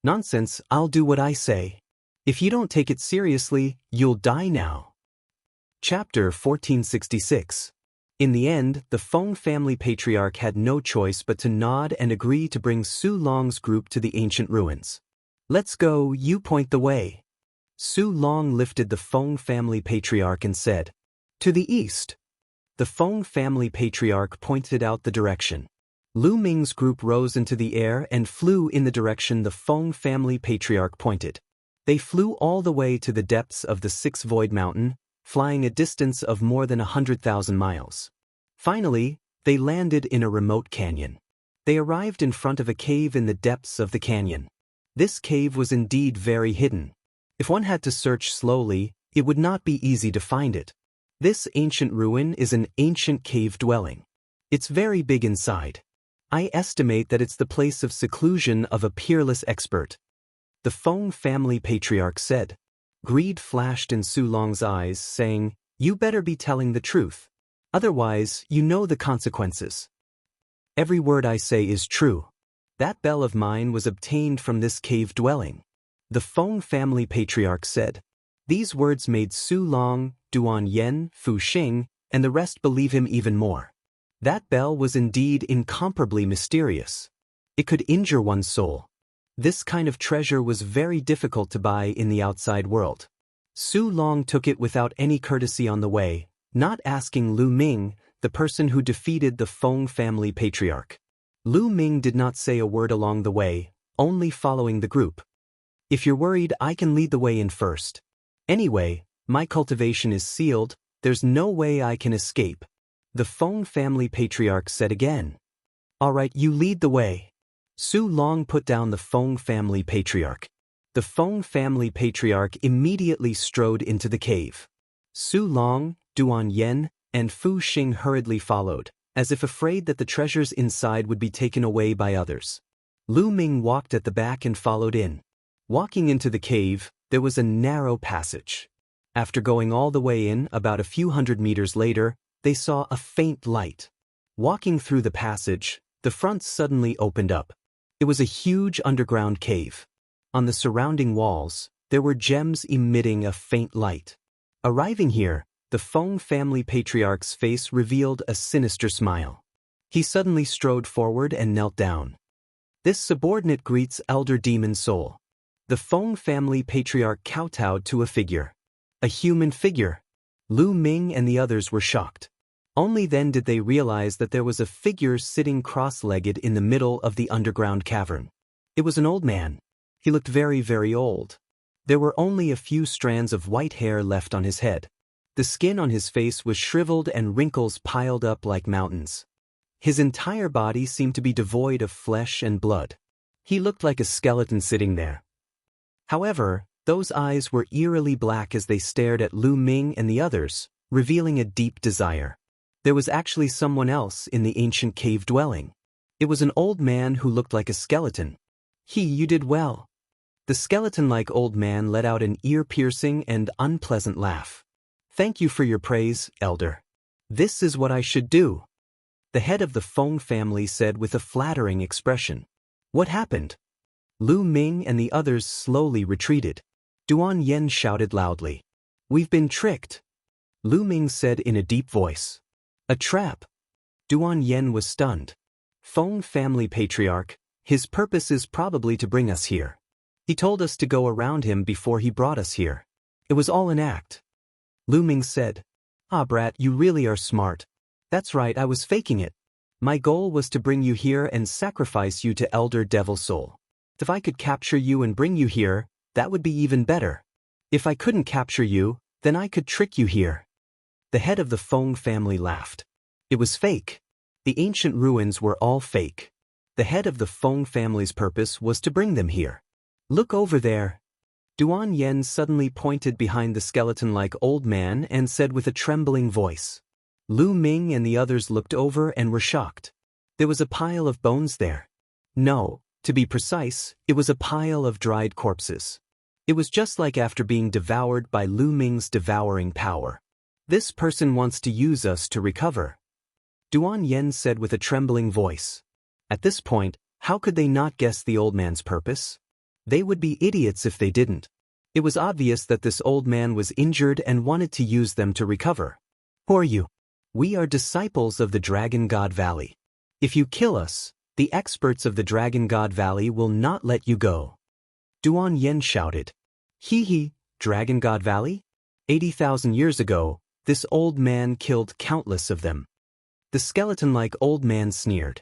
Nonsense, I'll do what I say. If you don't take it seriously, you'll die now. Chapter 1466. In the end, the Feng family patriarch had no choice but to nod and agree to bring Su Long's group to the ancient ruins. Let's go, you point the way. Su Long lifted the Feng family patriarch and said, To the east. The Feng family patriarch pointed out the direction. Lu Ming's group rose into the air and flew in the direction the Feng family patriarch pointed. They flew all the way to the depths of the 6th Void Mountain, flying a distance of more than 100,000 miles. Finally, they landed in a remote canyon. They arrived in front of a cave in the depths of the canyon. This cave was indeed very hidden. If one had to search slowly, it would not be easy to find it. This ancient ruin is an ancient cave dwelling. It's very big inside. I estimate that it's the place of seclusion of a peerless expert. The Feng family patriarch said. Greed flashed in Su Long's eyes, saying, You better be telling the truth. Otherwise, you know the consequences. Every word I say is true. That bell of mine was obtained from this cave dwelling. The Feng family patriarch said. These words made Su Long, Duan Yen, Fu Xing, and the rest believe him even more. That bell was indeed incomparably mysterious. It could injure one's soul. This kind of treasure was very difficult to buy in the outside world. Su Long took it without any courtesy on the way, not asking Lu Ming, the person who defeated the Feng family patriarch. Lu Ming did not say a word along the way, only following the group. If you're worried, I can lead the way in first. Anyway, my cultivation is sealed, there's no way I can escape. The Feng family patriarch said again. All right, you lead the way. Su Long put down the Feng family patriarch. The Feng family patriarch immediately strode into the cave. Su Long, Duan Yen, and Fu Xing hurriedly followed, as if afraid that the treasures inside would be taken away by others. Lu Ming walked at the back and followed in. Walking into the cave, there was a narrow passage. After going all the way in, about a few hundred meters later, they saw a faint light. Walking through the passage, the front suddenly opened up. It was a huge underground cave. On the surrounding walls, there were gems emitting a faint light. Arriving here, the Feng family patriarch's face revealed a sinister smile. He suddenly strode forward and knelt down. This subordinate greets Elder Demon Soul. The Feng family patriarch kowtowed to a figure. A human figure. Lu Ming and the others were shocked. Only then did they realize that there was a figure sitting cross-legged in the middle of the underground cavern. It was an old man. He looked very, very old. There were only a few strands of white hair left on his head. The skin on his face was shriveled and wrinkles piled up like mountains. His entire body seemed to be devoid of flesh and blood. He looked like a skeleton sitting there. However, those eyes were eerily black as they stared at Lu Ming and the others, revealing a deep desire. There was actually someone else in the ancient cave dwelling. It was an old man who looked like a skeleton. You did well. The skeleton-like old man let out an ear-piercing and unpleasant laugh. Thank you for your praise, elder. This is what I should do. The head of the Feng family said with a flattering expression. What happened? Lu Ming and the others slowly retreated. Duan Yen shouted loudly. We've been tricked. Lu Ming said in a deep voice. A trap. Duan Yen was stunned. Feng family patriarch, his purpose is probably to bring us here. He told us to go around him before he brought us here. It was all an act. Lu Ming said. Ah, brat, you really are smart. That's right, I was faking it. My goal was to bring you here and sacrifice you to Elder Devil Soul. If I could capture you and bring you here, that would be even better. If I couldn't capture you, then I could trick you here. The head of the Feng family laughed. It was fake. The ancient ruins were all fake. The head of the Feng family's purpose was to bring them here. Look over there. Duan Yen suddenly pointed behind the skeleton-like old man and said with a trembling voice. Lu Ming and the others looked over and were shocked. There was a pile of bones there. No, to be precise, it was a pile of dried corpses. It was just like after being devoured by Lu Ming's devouring power. This person wants to use us to recover. Duan Yen said with a trembling voice. At this point, how could they not guess the old man's purpose? They would be idiots if they didn't. It was obvious that this old man was injured and wanted to use them to recover. Who are you? We are disciples of the Dragon God Valley. If you kill us, the experts of the Dragon God Valley will not let you go. Duan Yen shouted. Dragon God Valley? 80,000 years ago, this old man killed countless of them. The skeleton-like old man sneered.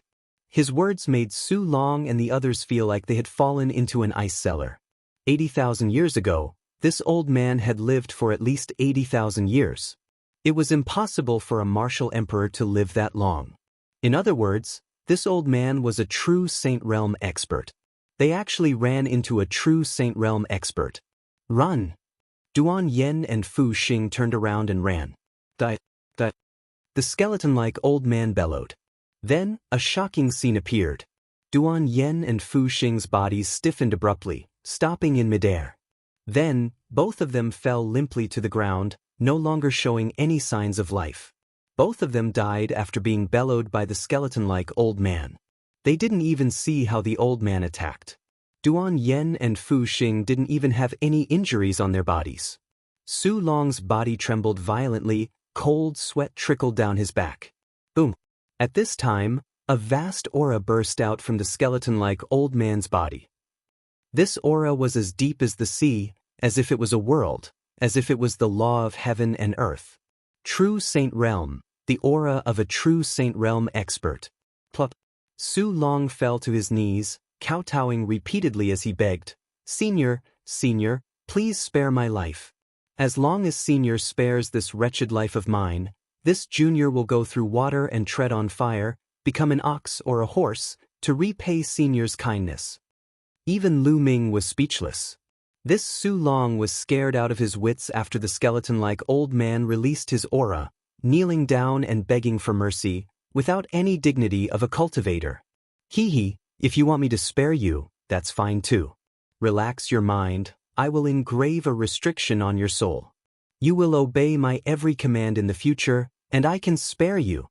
His words made Su Long and the others feel like they had fallen into an ice cellar. 80,000 years ago, this old man had lived for at least 80,000 years. It was impossible for a martial emperor to live that long. In other words, this old man was a true Saint Realm expert. They actually ran into a true Saint Realm expert. Run! Duan Yen and Fu Xing turned around and ran. The skeleton-like old man bellowed. Then, a shocking scene appeared. Duan Yen and Fu Xing's bodies stiffened abruptly, stopping in midair. Then, both of them fell limply to the ground, no longer showing any signs of life. Both of them died after being bellowed by the skeleton-like old man. They didn't even see how the old man attacked. Duan Yen and Fu Xing didn't even have any injuries on their bodies. Su Long's body trembled violently, cold sweat trickled down his back. Boom! At this time, a vast aura burst out from the skeleton-like old man's body. This aura was as deep as the sea, as if it was a world, as if it was the law of heaven and earth. True Saint Realm, the aura of a true Saint Realm expert. Plop. Su Long fell to his knees, kowtowing repeatedly as he begged, Senior, please spare my life. As long as Senior spares this wretched life of mine, this junior will go through water and tread on fire, become an ox or a horse, to repay Senior's kindness. Even Lu Ming was speechless. This Su Long was scared out of his wits after the skeleton-like old man released his aura, kneeling down and begging for mercy, without any dignity of a cultivator. If you want me to spare you, that's fine too. Relax your mind, I will engrave a restriction on your soul. You will obey my every command in the future, and I can spare you.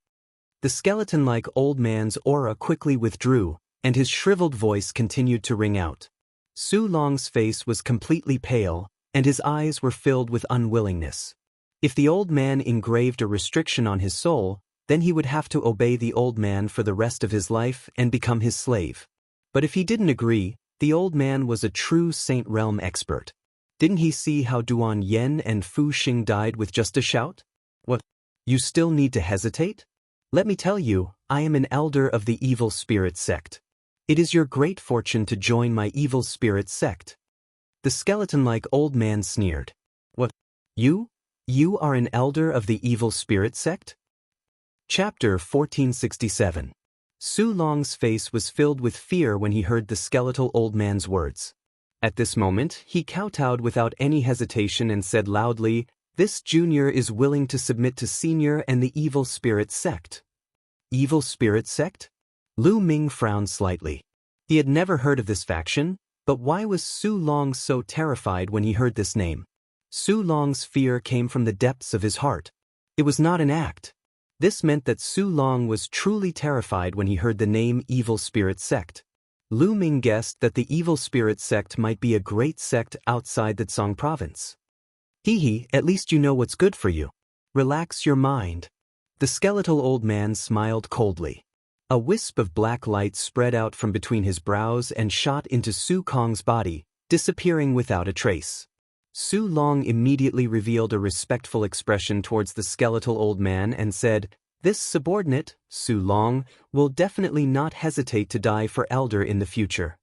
The skeleton-like old man's aura quickly withdrew, and his shriveled voice continued to ring out. Su Long's face was completely pale, and his eyes were filled with unwillingness. If the old man engraved a restriction on his soul, then he would have to obey the old man for the rest of his life and become his slave. But if he didn't agree, the old man was a true Saint Realm expert. Didn't he see how Duan Yen and Fu Xing died with just a shout? What? You still need to hesitate? Let me tell you, I am an elder of the evil spirit sect. It is your great fortune to join my evil spirit sect. The skeleton-like old man sneered. What? You? You are an elder of the evil spirit sect? Chapter 1467. Su Long's face was filled with fear when he heard the skeletal old man's words. At this moment, he kowtowed without any hesitation and said loudly, "This junior is willing to submit to senior and the evil spirit sect." Evil spirit sect? Lu Ming frowned slightly. He had never heard of this faction, but why was Su Long so terrified when he heard this name? Su Long's fear came from the depths of his heart. It was not an act. This meant that Su Long was truly terrified when he heard the name Evil Spirit Sect. Lu Ming guessed that the Evil Spirit Sect might be a great sect outside the Tsang province. Hee, at least you know what's good for you. Relax your mind. The skeletal old man smiled coldly. A wisp of black light spread out from between his brows and shot into Su Kong's body, disappearing without a trace. Su Long immediately revealed a respectful expression towards the skeletal old man and said, "This subordinate, Su Long, will definitely not hesitate to die for elder in the future.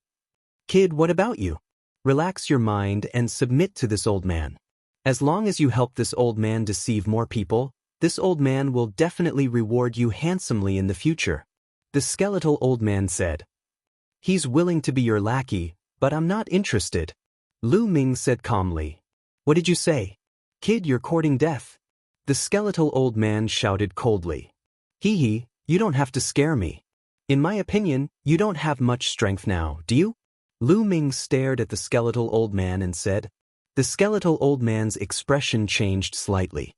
Kid, what about you? Relax your mind and submit to this old man. As long as you help this old man deceive more people, this old man will definitely reward you handsomely in the future." The skeletal old man said. "He's willing to be your lackey, but I'm not interested." Lu Ming said calmly. "What did you say? Kid, you're courting death." The skeletal old man shouted coldly. Hee, you don't have to scare me. In my opinion, you don't have much strength now, do you?" Lu Ming stared at the skeletal old man and said. The skeletal old man's expression changed slightly.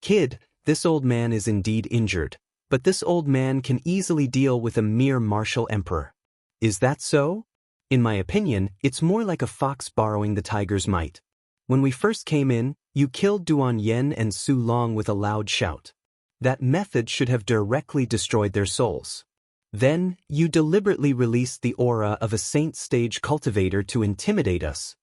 "Kid, this old man is indeed injured, but this old man can easily deal with a mere martial emperor. Is that so? In my opinion, it's more like a fox borrowing the tiger's might. When we first came in, you killed Duan Yen and Su Long with a loud shout. That method should have directly destroyed their souls. Then, you deliberately released the aura of a saint stage cultivator to intimidate us.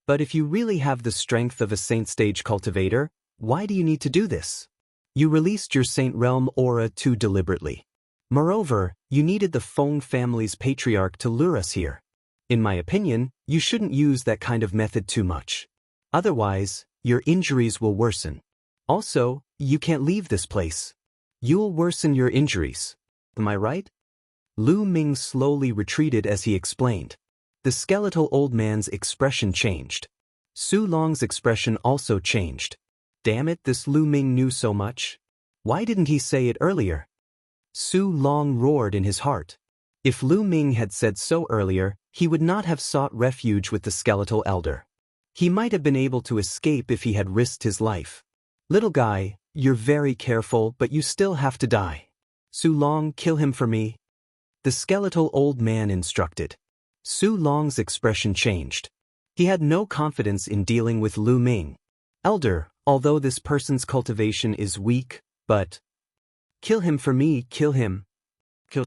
But if you really have the strength of a saint stage cultivator, why do you need to do this? You released your saint realm aura too deliberately. Moreover, you needed the Feng family's patriarch to lure us here. In my opinion, you shouldn't use that kind of method too much. Otherwise, your injuries will worsen. Also, you can't leave this place. You'll worsen your injuries. Am I right?" Lu Ming slowly retreated as he explained. The skeletal old man's expression changed. Su Long's expression also changed. Damn it, this Lu Ming knew so much. Why didn't he say it earlier? Su Long roared in his heart. If Lu Ming had said so earlier, he would not have sought refuge with the skeletal elder. He might have been able to escape if he had risked his life. "Little guy, you're very careful, but you still have to die. Su Long, kill him for me." The skeletal old man instructed. Su Long's expression changed. He had no confidence in dealing with Lu Ming. "Elder, although this person's cultivation is weak, but kill him for me, kill him. Kill."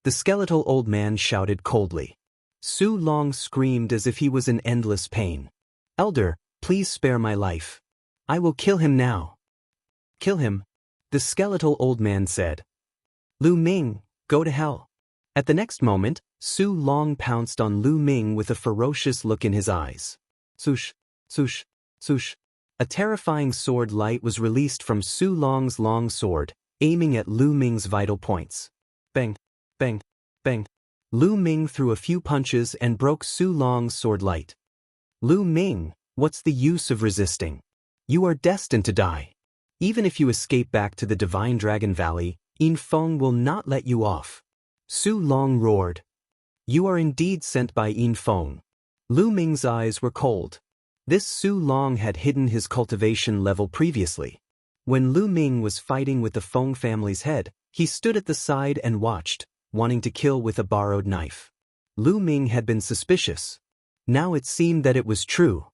The skeletal old man shouted coldly. Su Long screamed as if he was in endless pain. "Elder, please spare my life. I will kill him now." "Kill him," the skeletal old man said. "Lu Ming, go to hell." At the next moment, Su Long pounced on Lu Ming with a ferocious look in his eyes. Swoosh, swoosh, swoosh. A terrifying sword light was released from Su Long's long sword, aiming at Lu Ming's vital points. Bang, bang, bang. Lu Ming threw a few punches and broke Su Long's sword light. "Lu Ming, what's the use of resisting? You are destined to die. Even if you escape back to the Divine Dragon Valley, Yin Feng will not let you off." Su Long roared. "You are indeed sent by Yin Feng." Lu Ming's eyes were cold. This Su Long had hidden his cultivation level previously. When Lu Ming was fighting with the Feng family's head, he stood at the side and watched, wanting to kill with a borrowed knife. Lu Ming had been suspicious. Now it seemed that it was true.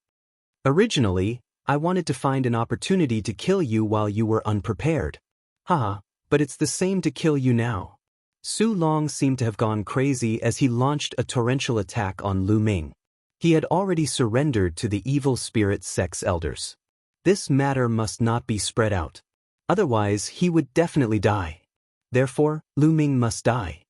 "Originally, I wanted to find an opportunity to kill you while you were unprepared. Haha, but it's the same to kill you now." Su Long seemed to have gone crazy as he launched a torrential attack on Lu Ming. He had already surrendered to the evil spirit sect's elders. This matter must not be spread out. Otherwise, he would definitely die. Therefore, Lu Ming must die.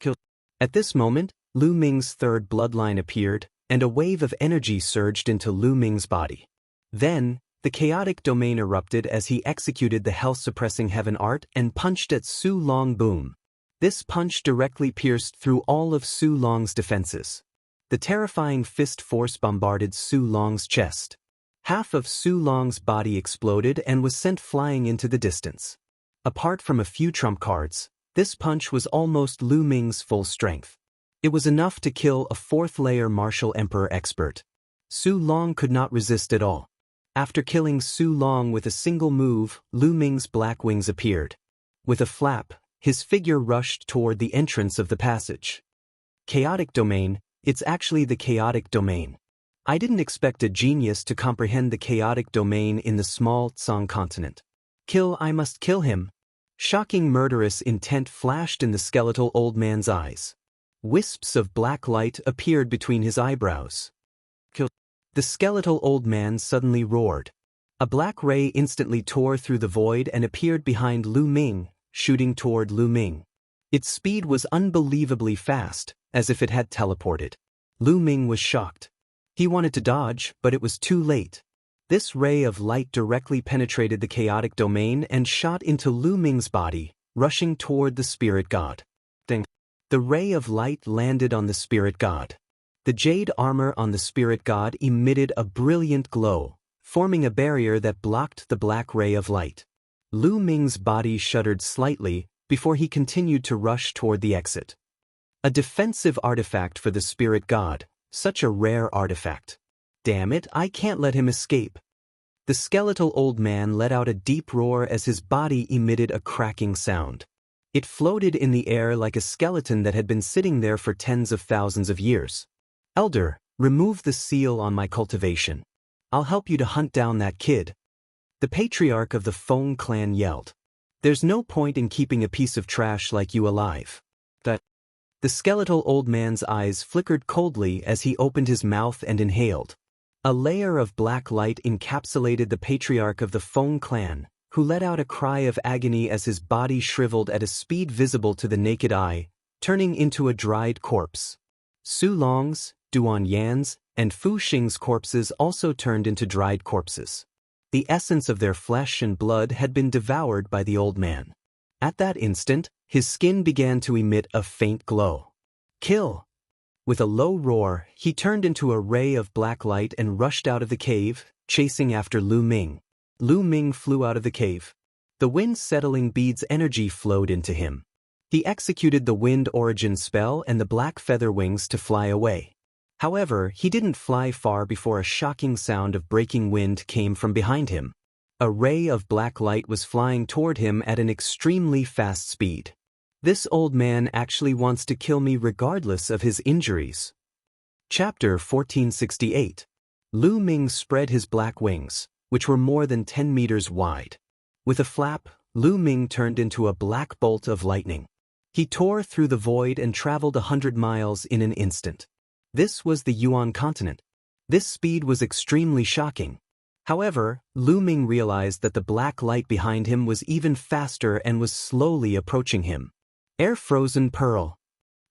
Kill. At this moment, Lu Ming's third bloodline appeared, and a wave of energy surged into Lu Ming's body. Then, The chaotic domain erupted as he executed the health-suppressing heaven art and punched at Su Long. Boom. This punch directly pierced through all of Su Long's defenses. The terrifying fist force bombarded Su Long's chest. Half of Su Long's body exploded and was sent flying into the distance. Apart from a few trump cards, this punch was almost Lu Ming's full strength. It was enough to kill a fourth-layer martial emperor expert. Su Long could not resist at all. After killing Su Long with a single move, Lu Ming's black wings appeared. With a flap, his figure rushed toward the entrance of the passage. Chaotic domain, it's actually the chaotic domain. I didn't expect a genius to comprehend the chaotic domain in the small Tsang continent. Kill, I must kill him. Shocking murderous intent flashed in the skeletal old man's eyes. Wisps of black light appeared between his eyebrows. Kill. The skeletal old man suddenly roared. A black ray instantly tore through the void and appeared behind Lu Ming, shooting toward Lu Ming. Its speed was unbelievably fast, as if it had teleported. Lu Ming was shocked. He wanted to dodge, but it was too late. This ray of light directly penetrated the chaotic domain and shot into Lu Ming's body, rushing toward the spirit god. Ding. The ray of light landed on the spirit god. The jade armor on the spirit god emitted a brilliant glow, forming a barrier that blocked the black ray of light. Lu Ming's body shuddered slightly before he continued to rush toward the exit. A defensive artifact for the spirit god, such a rare artifact. Damn it, I can't let him escape. The skeletal old man let out a deep roar as his body emitted a cracking sound. It floated in the air like a skeleton that had been sitting there for tens of thousands of years. Elder, remove the seal on my cultivation. I'll help you to hunt down that kid. The patriarch of the Feng clan yelled. There's no point in keeping a piece of trash like you alive. The skeletal old man's eyes flickered coldly as he opened his mouth and inhaled. A layer of black light encapsulated the patriarch of the Feng clan, who let out a cry of agony as his body shriveled at a speed visible to the naked eye, turning into a dried corpse. Su Long's, Duan Yan's, and Fu Xing's corpses also turned into dried corpses. The essence of their flesh and blood had been devoured by the old man. At that instant, his skin began to emit a faint glow. Kill! With a low roar, he turned into a ray of black light and rushed out of the cave, chasing after Lu Ming. Lu Ming flew out of the cave. The wind-settling bead's energy flowed into him. He executed the wind origin spell and the black feather wings to fly away. However, he didn't fly far before a shocking sound of breaking wind came from behind him. A ray of black light was flying toward him at an extremely fast speed. This old man actually wants to kill me regardless of his injuries. Chapter 1468. Lu Ming spread his black wings, which were more than 10 meters wide. With a flap, Lu Ming turned into a black bolt of lightning. He tore through the void and traveled 100 miles in an instant. This was the Yuan continent. This speed was extremely shocking. However, Lu Ming realized that the black light behind him was even faster and was slowly approaching him. Air-frozen pearl.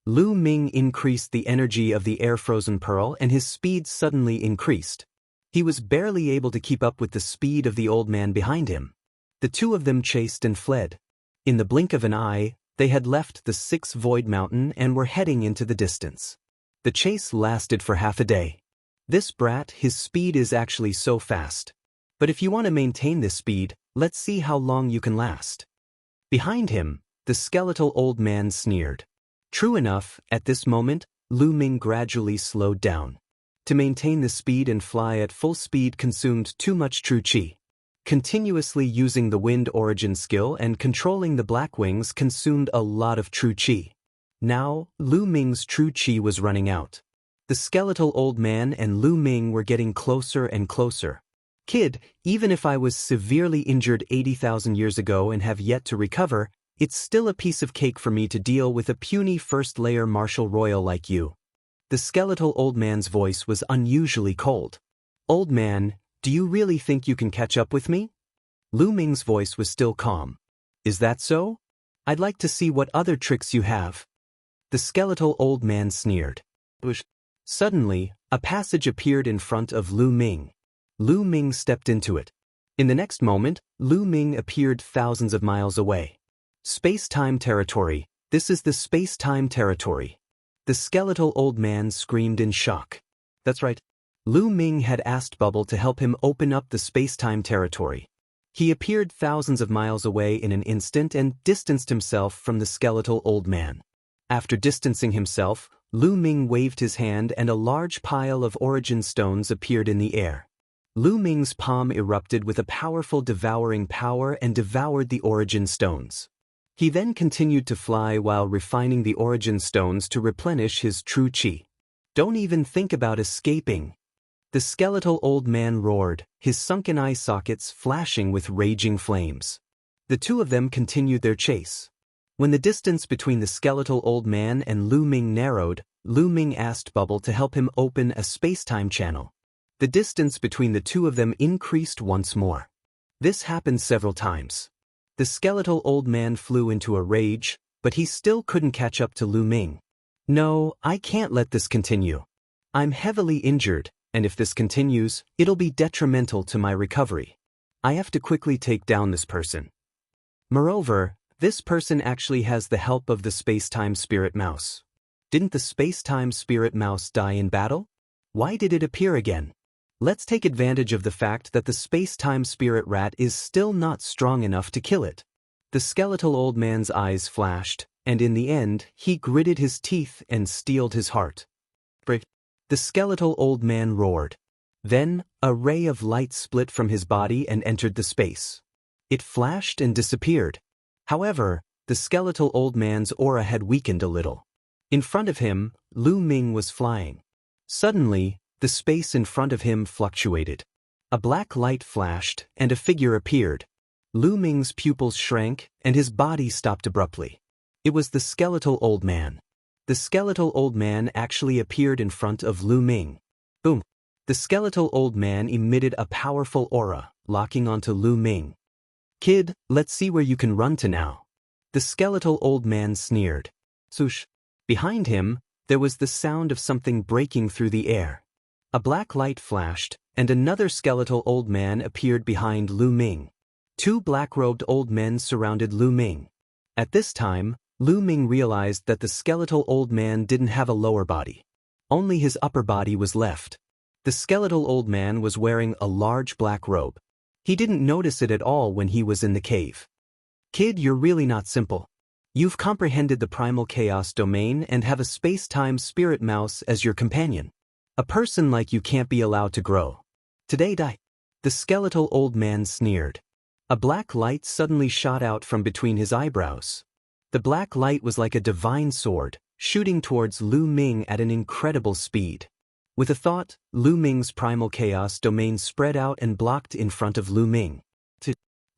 Lu Ming increased the energy of the air-frozen pearl and his speed suddenly increased. He was barely able to keep up with the speed of the old man behind him. The two of them chased and fled. In the blink of an eye, they had left the 6 Void Mountain and were heading into the distance. The chase lasted for half a day. This brat, his speed is actually so fast. But if you want to maintain this speed, let's see how long you can last. Behind him, the skeletal old man sneered. True enough, at this moment, Lu Ming gradually slowed down. To maintain the speed and fly at full speed consumed too much true qi. Continuously using the wind origin skill and controlling the black wings consumed a lot of true qi. Now, Lu Ming's true qi was running out. The skeletal old man and Lu Ming were getting closer and closer. Kid, even if I was severely injured 80,000 years ago and have yet to recover, it's still a piece of cake for me to deal with a puny first-layer martial royal like you. The skeletal old man's voice was unusually cold. Old man, do you really think you can catch up with me? Lu Ming's voice was still calm. Is that so? I'd like to see what other tricks you have. The skeletal old man sneered. Suddenly, a passage appeared in front of Lu Ming. Lu Ming stepped into it. In the next moment, Lu Ming appeared thousands of miles away. Space-time territory. This is the space-time territory. The skeletal old man screamed in shock. That's right. Lu Ming had asked Bubble to help him open up the space-time territory. He appeared thousands of miles away in an instant and distanced himself from the skeletal old man. After distancing himself, Lu Ming waved his hand and a large pile of origin stones appeared in the air. Lu Ming's palm erupted with a powerful devouring power and devoured the origin stones. He then continued to fly while refining the origin stones to replenish his true chi. Don't even think about escaping. The skeletal old man roared, his sunken eye sockets flashing with raging flames. The two of them continued their chase. When the distance between the skeletal old man and Lu Ming narrowed, Lu Ming asked Bubble to help him open a space-time channel. The distance between the two of them increased once more. This happened several times. The skeletal old man flew into a rage, but he still couldn't catch up to Lu Ming. No, I can't let this continue. I'm heavily injured, and if this continues, it'll be detrimental to my recovery. I have to quickly take down this person. Moreover, this person actually has the help of the space-time spirit mouse. Didn't the space-time spirit mouse die in battle? Why did it appear again? Let's take advantage of the fact that the space-time spirit rat is still not strong enough to kill it. The skeletal old man's eyes flashed, and in the end, he gritted his teeth and steeled his heart. The skeletal old man roared. Then, a ray of light split from his body and entered the space. It flashed and disappeared. However, the skeletal old man's aura had weakened a little. In front of him, Lu Ming was flying. Suddenly, the space in front of him fluctuated. A black light flashed, and a figure appeared. Lu Ming's pupils shrank, and his body stopped abruptly. It was the skeletal old man. The skeletal old man actually appeared in front of Lu Ming. Boom! The skeletal old man emitted a powerful aura, locking onto Lu Ming. Kid, let's see where you can run to now. The skeletal old man sneered. Swoosh! Behind him, there was the sound of something breaking through the air. A black light flashed, and another skeletal old man appeared behind Lu Ming. Two black-robed old men surrounded Lu Ming. At this time, Lu Ming realized that the skeletal old man didn't have a lower body. Only his upper body was left. The skeletal old man was wearing a large black robe. He didn't notice it at all when he was in the cave. Kid, you're really not simple. You've comprehended the primal chaos domain and have a space-time spirit mouse as your companion. A person like you can't be allowed to grow. Today die. The skeletal old man sneered. A black light suddenly shot out from between his eyebrows. The black light was like a divine sword, shooting towards Lu Ming at an incredible speed. With a thought, Lu Ming's primal chaos domain spread out and blocked in front of Lu Ming.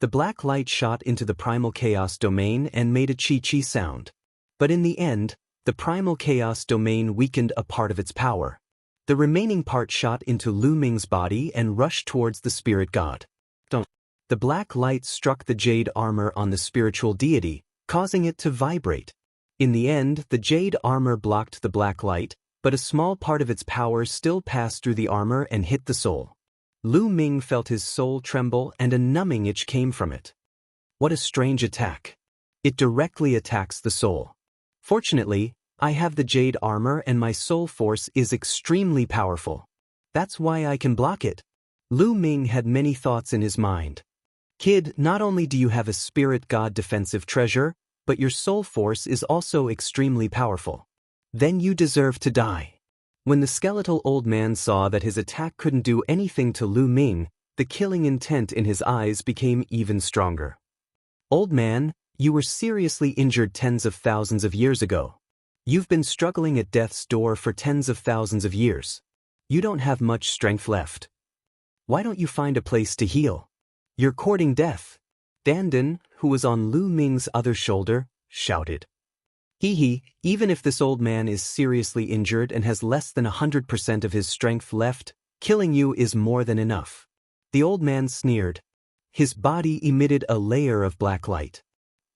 The black light shot into the primal chaos domain and made a chi-chi sound. But in the end, the primal chaos domain weakened a part of its power. The remaining part shot into Lu Ming's body and rushed towards the spirit god. The black light struck the jade armor on the spiritual deity, causing it to vibrate. In the end, the jade armor blocked the black light, but a small part of its power still passed through the armor and hit the soul. Lu Ming felt his soul tremble and a numbing itch came from it. What a strange attack. It directly attacks the soul. Fortunately, I have the jade armor and my soul force is extremely powerful. That's why I can block it. Lu Ming had many thoughts in his mind. Kid, not only do you have a spirit god defensive treasure, but your soul force is also extremely powerful. Then you deserve to die. When the skeletal old man saw that his attack couldn't do anything to Lu Ming, the killing intent in his eyes became even stronger. Old man, you were seriously injured tens of thousands of years ago. You've been struggling at death's door for tens of thousands of years. You don't have much strength left. Why don't you find a place to heal? You're courting death. Dandan, who was on Lu Ming's other shoulder, shouted. Even if this old man is seriously injured and has less than 100% of his strength left, killing you is more than enough. The old man sneered. His body emitted a layer of black light.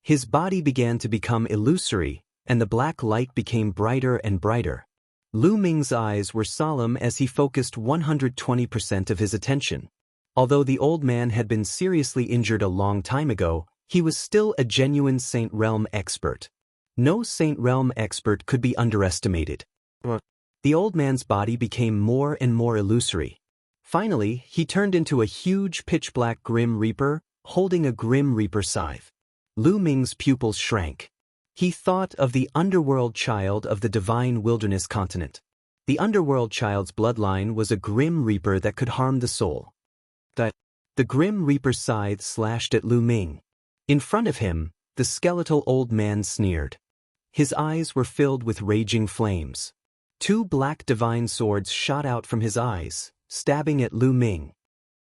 His body began to become illusory, and the black light became brighter and brighter. Lu Ming's eyes were solemn as he focused 120% of his attention. Although the old man had been seriously injured a long time ago, he was still a genuine Saint Realm expert. No Saint Realm expert could be underestimated. The old man's body became more and more illusory. Finally, he turned into a huge pitch-black Grim Reaper, holding a Grim Reaper scythe. Lu Ming's pupils shrank. He thought of the underworld child of the divine wilderness continent. The underworld child's bloodline was a Grim Reaper that could harm the soul. The Grim Reaper scythe slashed at Lu Ming. In front of him, the skeletal old man sneered. His eyes were filled with raging flames. Two black divine swords shot out from his eyes, stabbing at Lu Ming.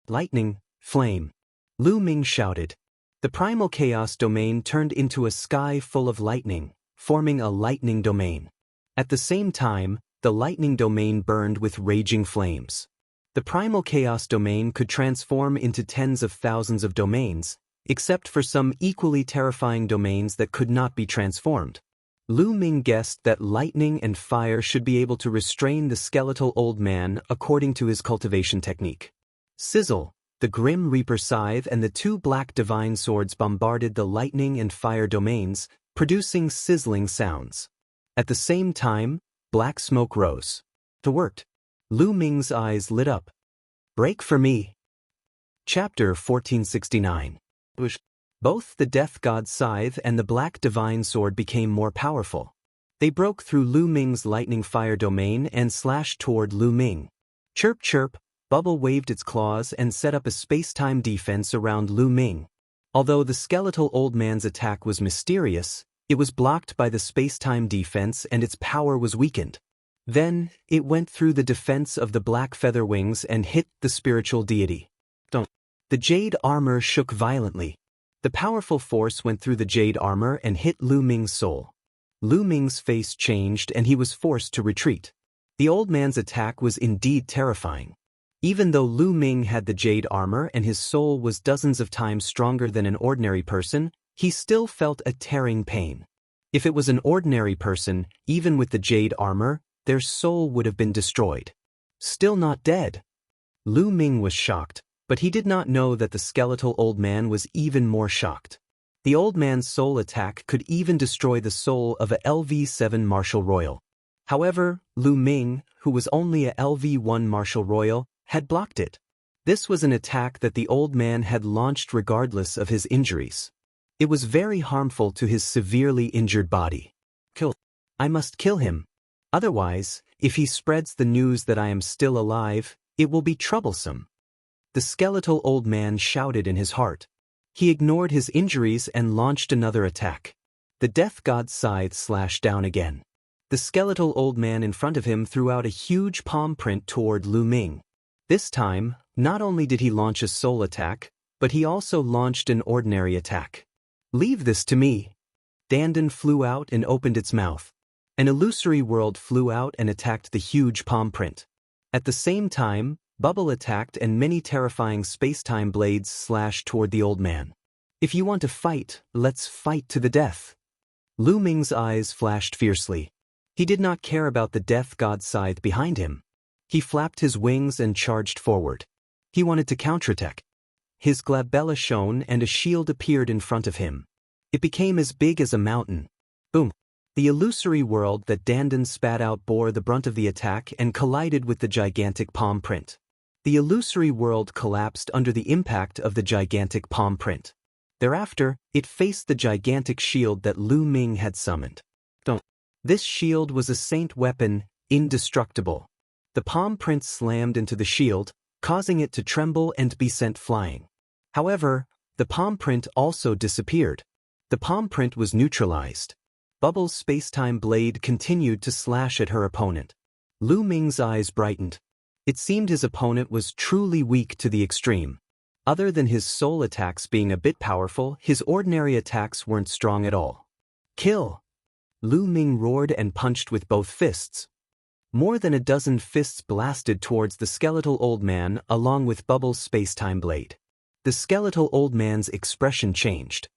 Lightning, flame. Lu Ming shouted. The primal chaos domain turned into a sky full of lightning, forming a lightning domain. At the same time, the lightning domain burned with raging flames. The primal chaos domain could transform into tens of thousands of domains, except for some equally terrifying domains that could not be transformed. Lu Ming guessed that lightning and fire should be able to restrain the skeletal old man according to his cultivation technique. Sizzle, the Grim Reaper scythe and the two black divine swords bombarded the lightning and fire domains, producing sizzling sounds. At the same time, black smoke rose. It worked. Lu Ming's eyes lit up. Break for me. Chapter 1469. Both the Death God's scythe and the black divine sword became more powerful. They broke through Lu Ming's lightning fire domain and slashed toward Lu Ming. Chirp chirp, Bubble waved its claws and set up a space-time defense around Lu Ming. Although the skeletal old man's attack was mysterious, it was blocked by the space-time defense and its power was weakened. Then, it went through the defense of the black feather wings and hit the spiritual deity. The jade armor shook violently. The powerful force went through the jade armor and hit Lu Ming's soul. Lu Ming's face changed and he was forced to retreat. The old man's attack was indeed terrifying. Even though Lu Ming had the jade armor and his soul was dozens of times stronger than an ordinary person, he still felt a tearing pain. If it was an ordinary person, even with the jade armor, their soul would have been destroyed. Still not dead. Lu Ming was shocked, but he did not know that the skeletal old man was even more shocked. The old man's soul attack could even destroy the soul of a LV-7 Martial Royal. However, Lu Ming, who was only a LV-1 Martial Royal, had blocked it. This was an attack that the old man had launched regardless of his injuries. It was very harmful to his severely injured body. Kill. I must kill him. Otherwise, if he spreads the news that I am still alive, it will be troublesome. The skeletal old man shouted in his heart. He ignored his injuries and launched another attack. The Death God's scythe slashed down again. The skeletal old man in front of him threw out a huge palm print toward Lu Ming. This time, not only did he launch a soul attack, but he also launched an ordinary attack. Leave this to me. Dandan flew out and opened its mouth. An illusory world flew out and attacked the huge palm print. At the same time, Bubble attacked and many terrifying space-time blades slashed toward the old man. If you want to fight, let's fight to the death. Lu Ming's eyes flashed fiercely. He did not care about the Death God's scythe behind him. He flapped his wings and charged forward. He wanted to counterattack. His glabella shone and a shield appeared in front of him. It became as big as a mountain. Boom! The illusory world that Dandan spat out bore the brunt of the attack and collided with the gigantic palm print. The illusory world collapsed under the impact of the gigantic palm print. Thereafter, it faced the gigantic shield that Lu Ming had summoned. This shield was a saint weapon, indestructible. The palm print slammed into the shield, causing it to tremble and be sent flying. However, the palm print also disappeared. The palm print was neutralized. Bubble's space-time blade continued to slash at her opponent. Lu Ming's eyes brightened. It seemed his opponent was truly weak to the extreme. Other than his soul attacks being a bit powerful, his ordinary attacks weren't strong at all. Kill! Lu Ming roared and punched with both fists. More than a dozen fists blasted towards the skeletal old man along with Bubble's space-time blade. The skeletal old man's expression changed.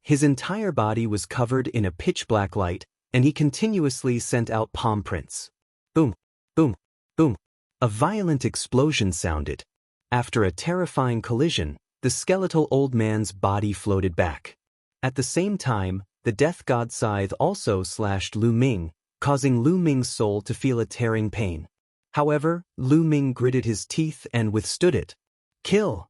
His entire body was covered in a pitch-black light, and he continuously sent out palm prints. Boom, boom, boom. A violent explosion sounded. After a terrifying collision, the skeletal old man's body floated back. At the same time, the death god scythe also slashed Lu Ming, causing Lu Ming's soul to feel a tearing pain. However, Lu Ming gritted his teeth and withstood it. Kill!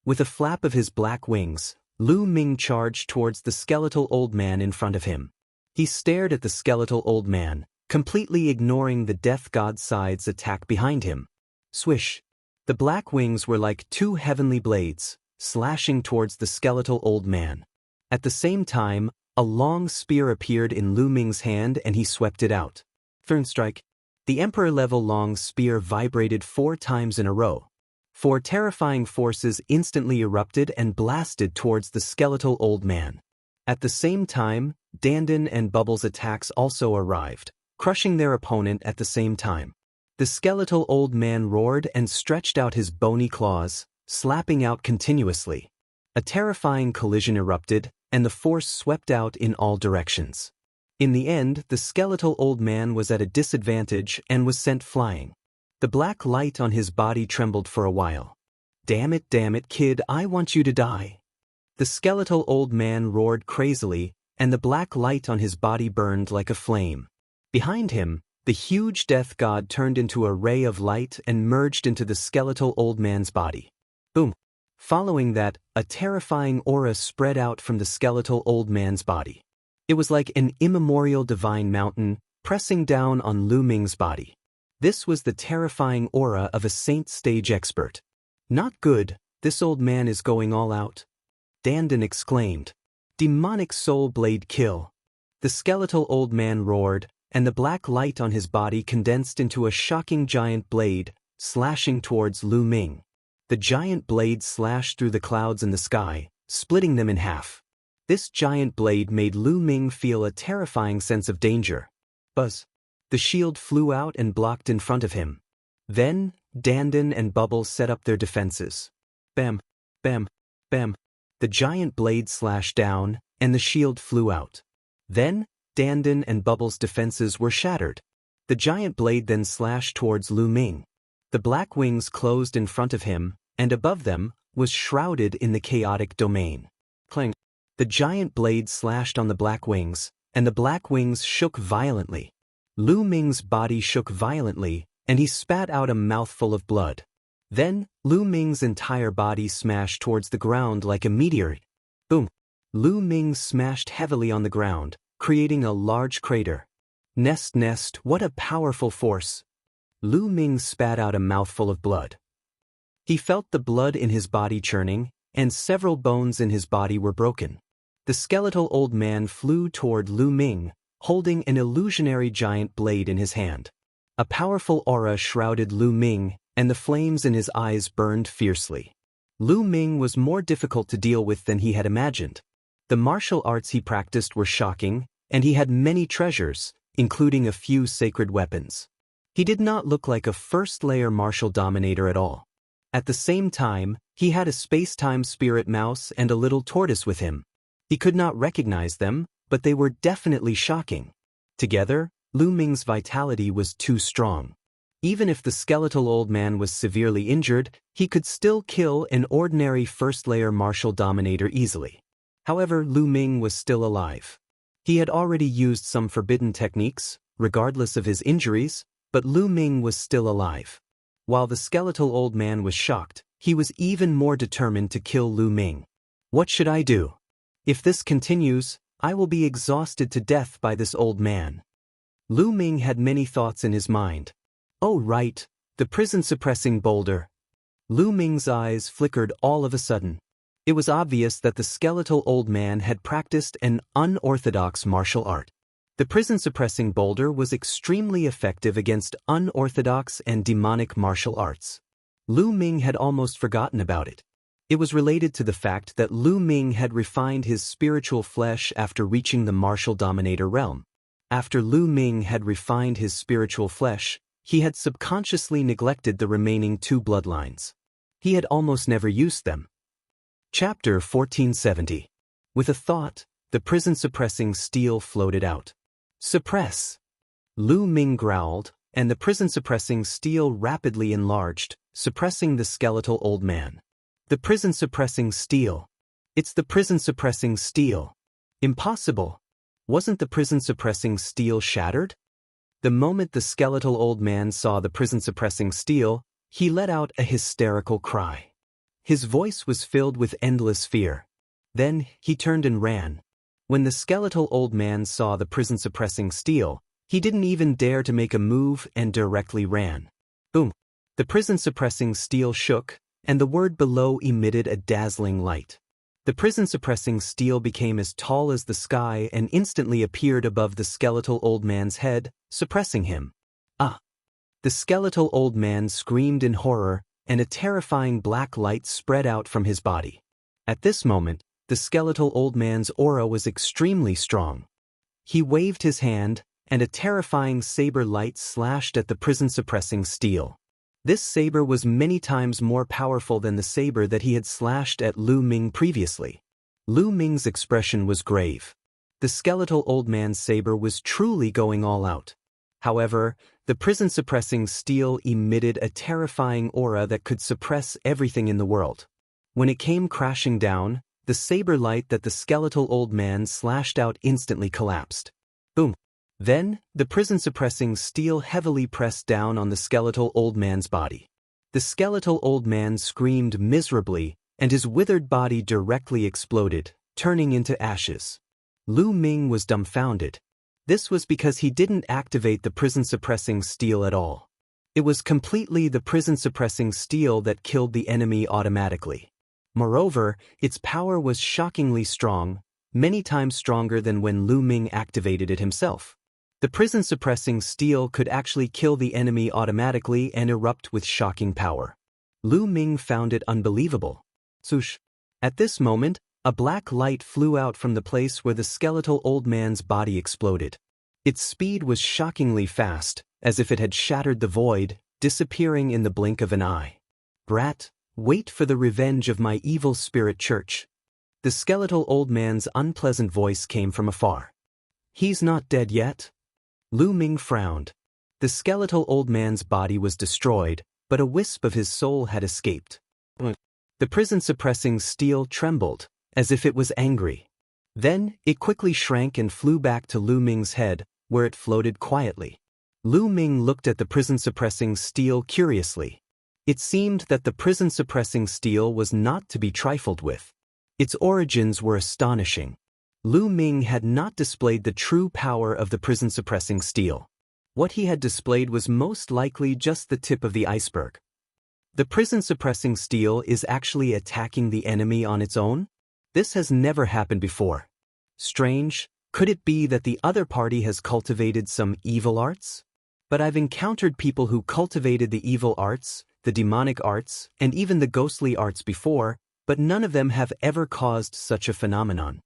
With a flap of his black wings, Lu Ming charged towards the skeletal old man in front of him. He stared at the skeletal old man, completely ignoring the death god scythe's attack behind him. Swish! The black wings were like two heavenly blades, slashing towards the skeletal old man. At the same time, a long spear appeared in Lu Ming's hand and he swept it out. Thunderstrike. The emperor-level long spear vibrated 4 times in a row. 4 terrifying forces instantly erupted and blasted towards the skeletal old man. At the same time, Dandan and Bubbles' attacks also arrived, crushing their opponent at the same time. The skeletal old man roared and stretched out his bony claws, slapping out continuously. A terrifying collision erupted, and the force swept out in all directions. In the end, the skeletal old man was at a disadvantage and was sent flying. The black light on his body trembled for a while. Damn it, kid, I want you to die." The skeletal old man roared crazily, and the black light on his body burned like a flame. Behind him, the huge death god turned into a ray of light and merged into the skeletal old man's body. Boom! Following that, a terrifying aura spread out from the skeletal old man's body. It was like an immemorial divine mountain pressing down on Lu Ming's body. This was the terrifying aura of a saint stage expert. "Not good, this old man is going all out," Dandan exclaimed. "Demonic soul blade kill." The skeletal old man roared, and the black light on his body condensed into a shocking giant blade, slashing towards Lu Ming. The giant blade slashed through the clouds in the sky, splitting them in half. This giant blade made Lu Ming feel a terrifying sense of danger. Buzz! The shield flew out and blocked in front of him. Then, Dandan and Bubbles set up their defenses. Bam! Bam! Bam! The giant blade slashed down, and the shield flew out. Then, Dandan and Bubbles' defenses were shattered. The giant blade then slashed towards Lu Ming. The black wings closed in front of him, and above them was shrouded in the chaotic domain. Clang! The giant blade slashed on the black wings, and the black wings shook violently. Lu Ming's body shook violently, and he spat out a mouthful of blood. Then, Lu Ming's entire body smashed towards the ground like a meteor. Boom! Lu Ming smashed heavily on the ground, creating a large crater. Nest, what a powerful force! Lu Ming spat out a mouthful of blood. He felt the blood in his body churning, and several bones in his body were broken. The skeletal old man flew toward Lu Ming, holding an illusionary giant blade in his hand. A powerful aura shrouded Lu Ming, and the flames in his eyes burned fiercely. Lu Ming was more difficult to deal with than he had imagined. The martial arts he practiced were shocking, and he had many treasures, including a few sacred weapons. He did not look like a first-layer martial dominator at all. At the same time, he had a space-time spirit mouse and a little tortoise with him. He could not recognize them, but they were definitely shocking. Together, Lu Ming's vitality was too strong. Even if the skeletal old man was severely injured, he could still kill an ordinary first-layer martial dominator easily. However, Lu Ming was still alive. He had already used some forbidden techniques, regardless of his injuries, but Lu Ming was still alive. While the skeletal old man was shocked, he was even more determined to kill Lu Ming. "What should I do? If this continues, I will be exhausted to death by this old man." Lu Ming had many thoughts in his mind. Oh right, the prison-suppressing boulder. Lu Ming's eyes flickered all of a sudden. It was obvious that the skeletal old man had practiced an unorthodox martial art. The prison-suppressing boulder was extremely effective against unorthodox and demonic martial arts. Lu Ming had almost forgotten about it. It was related to the fact that Lu Ming had refined his spiritual flesh after reaching the martial dominator realm. After Lu Ming had refined his spiritual flesh, he had subconsciously neglected the remaining 2 bloodlines. He had almost never used them. Chapter 1470. With a thought, the prison-suppressing steel floated out. "Suppress!" Lu Ming growled, and the prison-suppressing steel rapidly enlarged, suppressing the skeletal old man. The prison-suppressing steel. It's the prison-suppressing steel. Impossible. Wasn't the prison-suppressing steel shattered? The moment the skeletal old man saw the prison-suppressing steel, he let out a hysterical cry. His voice was filled with endless fear. Then, he turned and ran. When the skeletal old man saw the prison-suppressing steel, he didn't even dare to make a move and directly ran. Boom! The prison-suppressing steel shook, and the word below emitted a dazzling light. The prison-suppressing steel became as tall as the sky and instantly appeared above the skeletal old man's head, suppressing him. Ah! The skeletal old man screamed in horror, and a terrifying black light spread out from his body. At this moment, the skeletal old man's aura was extremely strong. He waved his hand, and a terrifying saber light slashed at the prison-suppressing steel. This saber was many times more powerful than the saber that he had slashed at Lu Ming previously. Lu Ming's expression was grave. The skeletal old man's saber was truly going all out. However, the prison-suppressing steel emitted a terrifying aura that could suppress everything in the world. When it came crashing down, the saber light that the skeletal old man slashed out instantly collapsed. Boom! Then, the prison-suppressing steel heavily pressed down on the skeletal old man's body. The skeletal old man screamed miserably, and his withered body directly exploded, turning into ashes. Lu Ming was dumbfounded. This was because he didn't activate the prison-suppressing steel at all. It was completely the prison-suppressing steel that killed the enemy automatically. Moreover, its power was shockingly strong, many times stronger than when Lu Ming activated it himself. The prison-suppressing steel could actually kill the enemy automatically and erupt with shocking power. Lu Ming found it unbelievable. Swoosh! At this moment, a black light flew out from the place where the skeletal old man's body exploded. Its speed was shockingly fast, as if it had shattered the void, disappearing in the blink of an eye. Brat, wait for the revenge of my evil spirit church. The skeletal old man's unpleasant voice came from afar. He's not dead yet? Lu Ming frowned. The skeletal old man's body was destroyed, but a wisp of his soul had escaped. The prison-suppressing steel trembled, as if it was angry. Then, it quickly shrank and flew back to Lu Ming's head, where it floated quietly. Lu Ming looked at the prison-suppressing steel curiously. It seemed that the prison-suppressing steel was not to be trifled with. Its origins were astonishing. Lu Ming had not displayed the true power of the prison-suppressing steel. What he had displayed was most likely just the tip of the iceberg. The prison-suppressing steel is actually attacking the enemy on its own? This has never happened before. Strange, could it be that the other party has cultivated some evil arts? But I've encountered people who cultivated the evil arts, the demonic arts, and even the ghostly arts before, but none of them have ever caused such a phenomenon.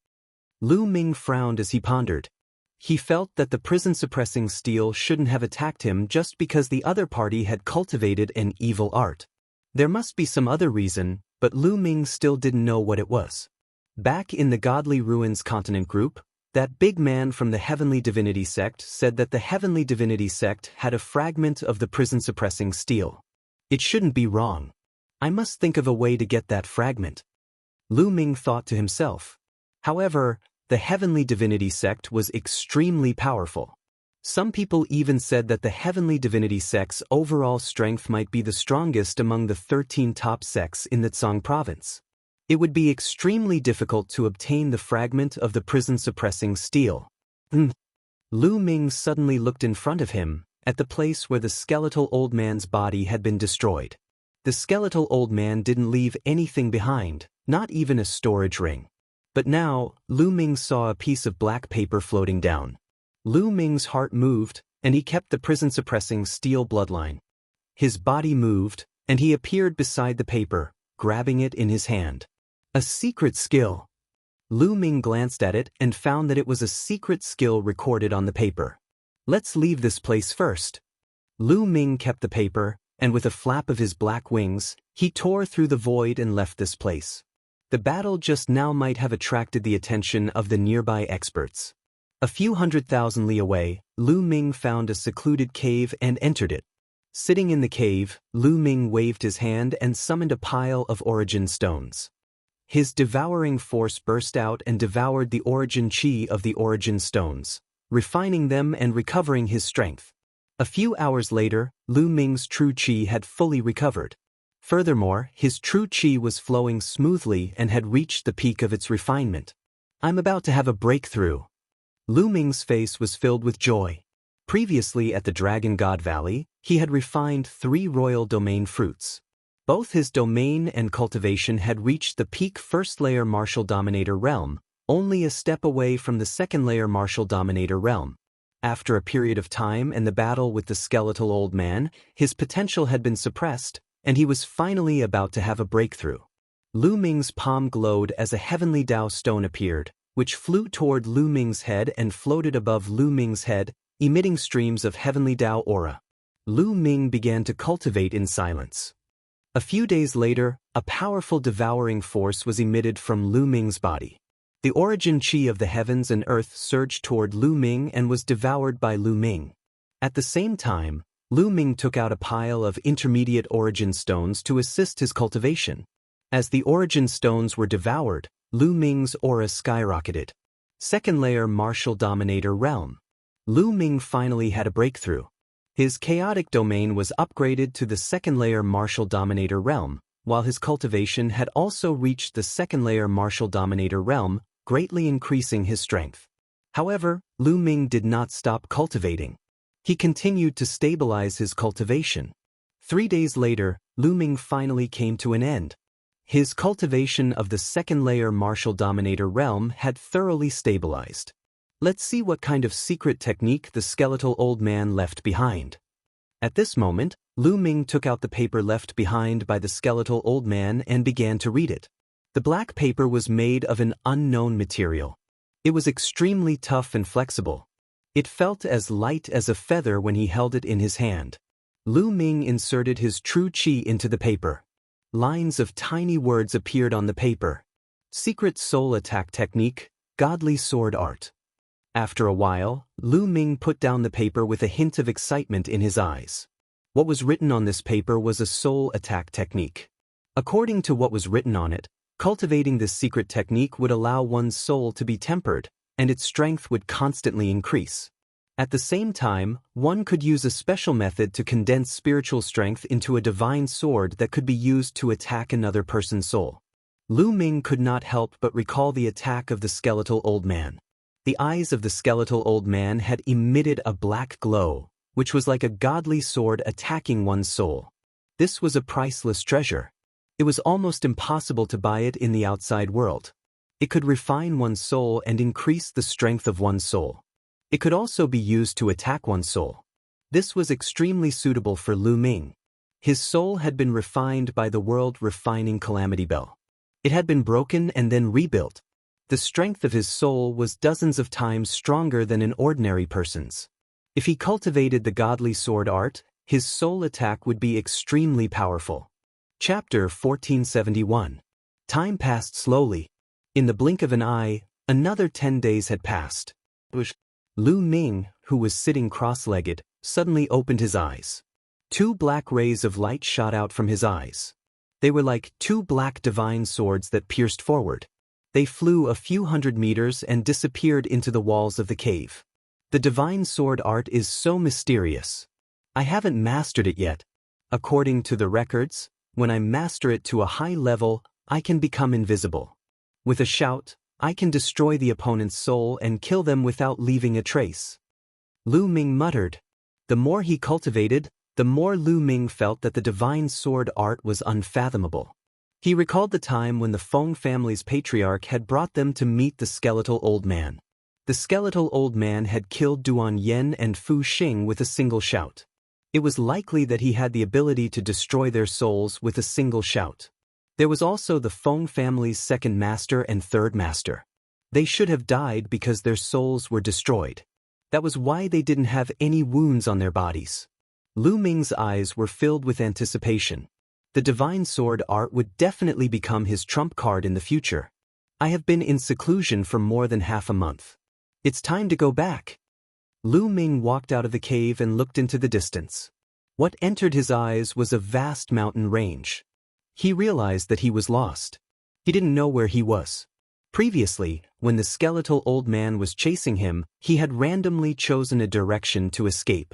Lu Ming frowned as he pondered. He felt that the prison-suppressing steel shouldn't have attacked him just because the other party had cultivated an evil art. There must be some other reason, but Lu Ming still didn't know what it was. Back in the Godly Ruins Continent group, that big man from the Heavenly Divinity sect said that the Heavenly Divinity sect had a fragment of the prison-suppressing steel. It shouldn't be wrong. I must think of a way to get that fragment. Lu Ming thought to himself. However, the Heavenly Divinity sect was extremely powerful. Some people even said that the Heavenly Divinity sect's overall strength might be the strongest among the 13 top sects in the Tsang province. It would be extremely difficult to obtain the fragment of the prison-suppressing steel. Lu Ming suddenly looked in front of him, at the place where the skeletal old man's body had been destroyed. The skeletal old man didn't leave anything behind, not even a storage ring. But now, Lu Ming saw a piece of black paper floating down. Lu Ming's heart moved, and he kept the prison-suppressing steel bloodline. His body moved, and he appeared beside the paper, grabbing it in his hand. A secret skill. Lu Ming glanced at it and found that it was a secret skill recorded on the paper. Let's leave this place first. Lu Ming kept the paper, and with a flap of his black wings, he tore through the void and left this place. The battle just now might have attracted the attention of the nearby experts. A few 100,000 li away, Lu Ming found a secluded cave and entered it. Sitting in the cave, Lu Ming waved his hand and summoned a pile of origin stones. His devouring force burst out and devoured the origin chi of the origin stones, refining them and recovering his strength. A few hours later, Lu Ming's true chi had fully recovered. Furthermore, his true chi was flowing smoothly and had reached the peak of its refinement. I'm about to have a breakthrough. Lu Ming's face was filled with joy. Previously at the Dragon God Valley, he had refined 3 royal domain fruits. Both his domain and cultivation had reached the peak first-layer martial dominator realm, only a step away from the second-layer martial dominator realm. After a period of time and the battle with the skeletal old man, his potential had been suppressed, and he was finally about to have a breakthrough. Lu Ming's palm glowed as a heavenly Dao stone appeared, which flew toward Lu Ming's head and floated above Lu Ming's head, emitting streams of heavenly Dao aura. Lu Ming began to cultivate in silence. A few days later, a powerful devouring force was emitted from Lu Ming's body. The origin chi of the heavens and earth surged toward Lu Ming and was devoured by Lu Ming. At the same time, Lu Ming took out a pile of intermediate origin stones to assist his cultivation. As the origin stones were devoured, Lu Ming's aura skyrocketed. Second-layer martial dominator realm. Lu Ming finally had a breakthrough. His chaotic domain was upgraded to the second-layer martial dominator realm, while his cultivation had also reached the second-layer martial dominator realm, greatly increasing his strength. However, Lu Ming did not stop cultivating. He continued to stabilize his cultivation. 3 days later, Lu Ming finally came to an end. His cultivation of the second-layer martial dominator realm had thoroughly stabilized. Let's see what kind of secret technique the skeletal old man left behind. At this moment, Lu Ming took out the paper left behind by the skeletal old man and began to read it. The black paper was made of an unknown material. It was extremely tough and flexible. It felt as light as a feather when he held it in his hand. Lu Ming inserted his true chi into the paper. Lines of tiny words appeared on the paper. Secret soul attack technique, godly sword art. After a while, Lu Ming put down the paper with a hint of excitement in his eyes. What was written on this paper was a soul attack technique. According to what was written on it, cultivating this secret technique would allow one's soul to be tempered, and its strength would constantly increase. At the same time, one could use a special method to condense spiritual strength into a divine sword that could be used to attack another person's soul. Lu Ming could not help but recall the attack of the skeletal old man. The eyes of the skeletal old man had emitted a black glow, which was like a godly sword attacking one's soul. This was a priceless treasure. It was almost impossible to buy it in the outside world. It could refine one's soul and increase the strength of one's soul. It could also be used to attack one's soul. This was extremely suitable for Lu Ming. His soul had been refined by the world-refining calamity bell. It had been broken and then rebuilt. The strength of his soul was dozens of times stronger than an ordinary person's. If he cultivated the godly sword art, his soul attack would be extremely powerful. Chapter 1471. Time passed slowly. In the blink of an eye, another 10 days had passed. Lu Ming, who was sitting cross-legged, suddenly opened his eyes. 2 black rays of light shot out from his eyes. They were like 2 black divine swords that pierced forward. They flew a few hundred meters and disappeared into the walls of the cave. The divine sword art is so mysterious. I haven't mastered it yet. According to the records, when I master it to a high level, I can become invisible. With a shout, I can destroy the opponent's soul and kill them without leaving a trace. Lu Ming muttered. The more he cultivated, the more Lu Ming felt that the divine sword art was unfathomable. He recalled the time when the Feng family's patriarch had brought them to meet the skeletal old man. The skeletal old man had killed Duan Yen and Fu Xing with a single shout. It was likely that he had the ability to destroy their souls with a single shout. There was also the Feng family's second master and third master. They should have died because their souls were destroyed. That was why they didn't have any wounds on their bodies. Lu Ming's eyes were filled with anticipation. The divine sword art would definitely become his trump card in the future. I have been in seclusion for more than half a month. It's time to go back. Lu Ming walked out of the cave and looked into the distance. What entered his eyes was a vast mountain range. He realized that he was lost. He didn't know where he was. Previously, when the skeletal old man was chasing him, he had randomly chosen a direction to escape.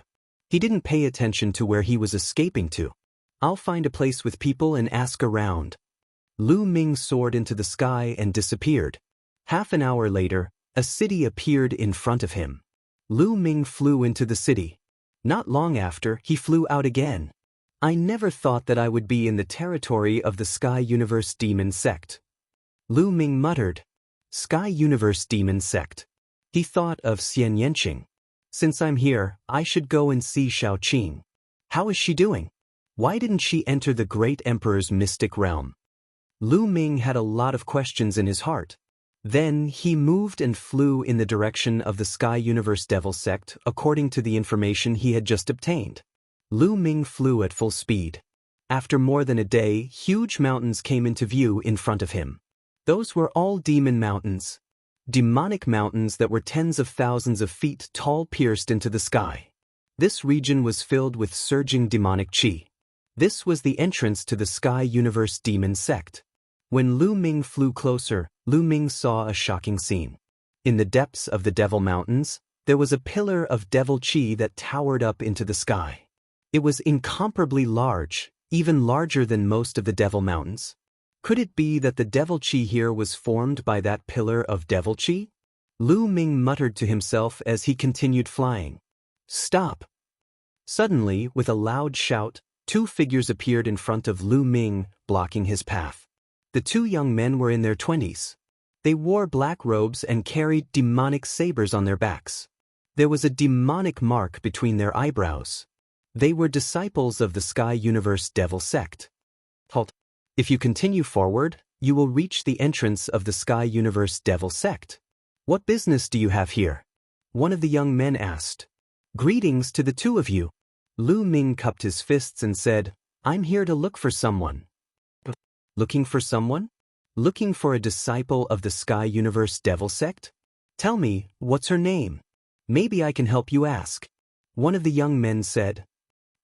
He didn't pay attention to where he was escaping to. I'll find a place with people and ask around. Lu Ming soared into the sky and disappeared. Half an hour later, a city appeared in front of him. Lu Ming flew into the city. Not long after, he flew out again. I never thought that I would be in the territory of the Sky Universe Demon Sect. Lu Ming muttered. Sky Universe Demon Sect. He thought of Xian Yanqing. Since I'm here, I should go and see Xiao Qing. How is she doing? Why didn't she enter the Great Emperor's mystic realm? Lu Ming had a lot of questions in his heart. Then he moved and flew in the direction of the Sky Universe Devil Sect according to the information he had just obtained. Lu Ming flew at full speed. After more than a day, huge mountains came into view in front of him. Those were all demon mountains. Demonic mountains that were tens of thousands of feet tall pierced into the sky. This region was filled with surging demonic chi. This was the entrance to the Sky Universe Demon Sect. When Lu Ming flew closer, Lu Ming saw a shocking scene. In the depths of the Devil Mountains, there was a pillar of devil chi that towered up into the sky. It was incomparably large, even larger than most of the Devil Mountains. Could it be that the devil chi here was formed by that pillar of devil chi? Lu Ming muttered to himself as he continued flying. Stop! Suddenly, with a loud shout, two figures appeared in front of Lu Ming, blocking his path. The two young men were in their 20s. They wore black robes and carried demonic sabers on their backs. There was a demonic mark between their eyebrows. They were disciples of the Sky Universe Devil Sect. Halt. If you continue forward, you will reach the entrance of the Sky Universe Devil Sect. What business do you have here? One of the young men asked. Greetings to the two of you. Lu Ming cupped his fists and said, I'm here to look for someone. Looking for someone? Looking for a disciple of the Sky Universe Devil Sect? Tell me, what's her name? Maybe I can help you ask. One of the young men said.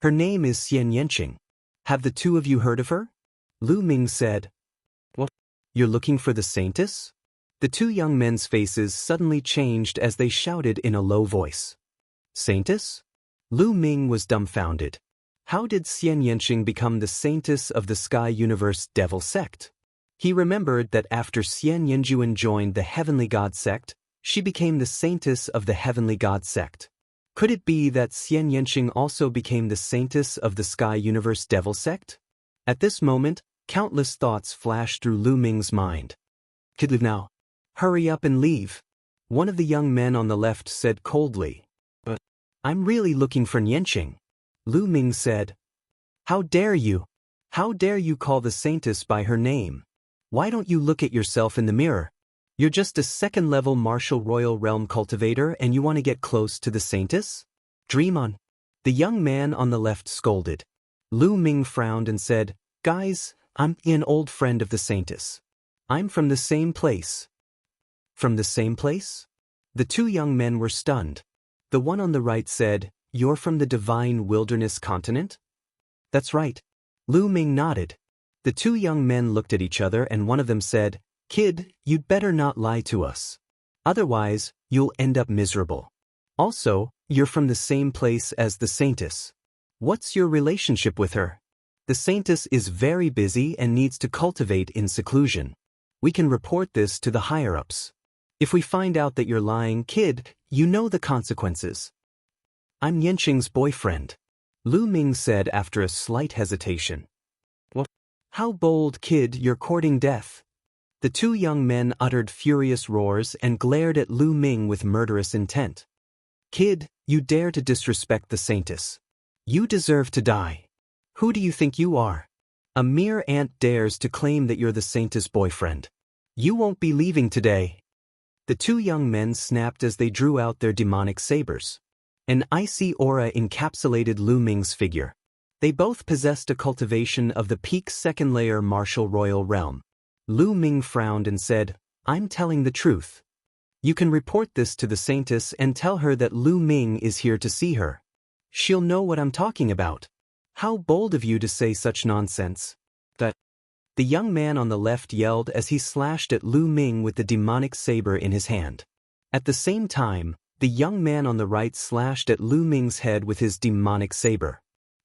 Her name is Xian Yanqing. Have the two of you heard of her? Lu Ming said. What? You're looking for the Saintess? The two young men's faces suddenly changed as they shouted in a low voice. Saintess? Lu Ming was dumbfounded. How did Xian Yanqing become the Saintess of the Sky Universe Devil Sect? He remembered that after Xian Yanjuan joined the Heavenly God Sect, she became the Saintess of the Heavenly God Sect. Could it be that Xian Yanqing also became the Saintess of the Sky Universe Devil Sect? At this moment, countless thoughts flashed through Lu Ming's mind. Could leave now. Hurry up and leave. One of the young men on the left said coldly. But I'm really looking for Yanqing. Lu Ming said. How dare you? How dare you call the Saintess by her name? Why don't you look at yourself in the mirror? You're just a second-level martial royal realm cultivator and you want to get close to the Saintess? Dream on. The young man on the left scolded. Lu Ming frowned and said, Guys, I'm an old friend of the Saintess. I'm from the same place. From the same place? The two young men were stunned. The one on the right said, You're from the Divine Wilderness Continent? That's right. Lu Ming nodded. The two young men looked at each other and one of them said, Kid, you'd better not lie to us. Otherwise, you'll end up miserable. Also, you're from the same place as the Saintess. What's your relationship with her? The Saintess is very busy and needs to cultivate in seclusion. We can report this to the higher-ups. If we find out that you're lying, kid, you know the consequences. I'm Yanqing's boyfriend. Lu Ming said after a slight hesitation. What? How bold, kid, you're courting death. The two young men uttered furious roars and glared at Lu Ming with murderous intent. Kid, you dare to disrespect the Saintess. You deserve to die. Who do you think you are? A mere ant dares to claim that you're the Saintess' boyfriend. You won't be leaving today. The two young men snapped as they drew out their demonic sabers. An icy aura encapsulated Lu Ming's figure. They both possessed a cultivation of the peak second-layer martial royal realm. Lu Ming frowned and said, I'm telling the truth. You can report this to the Saintess and tell her that Lu Ming is here to see her. She'll know what I'm talking about. How bold of you to say such nonsense. The young man on the left yelled as he slashed at Lu Ming with the demonic saber in his hand. At the same time, the young man on the right slashed at Lu Ming's head with his demonic saber.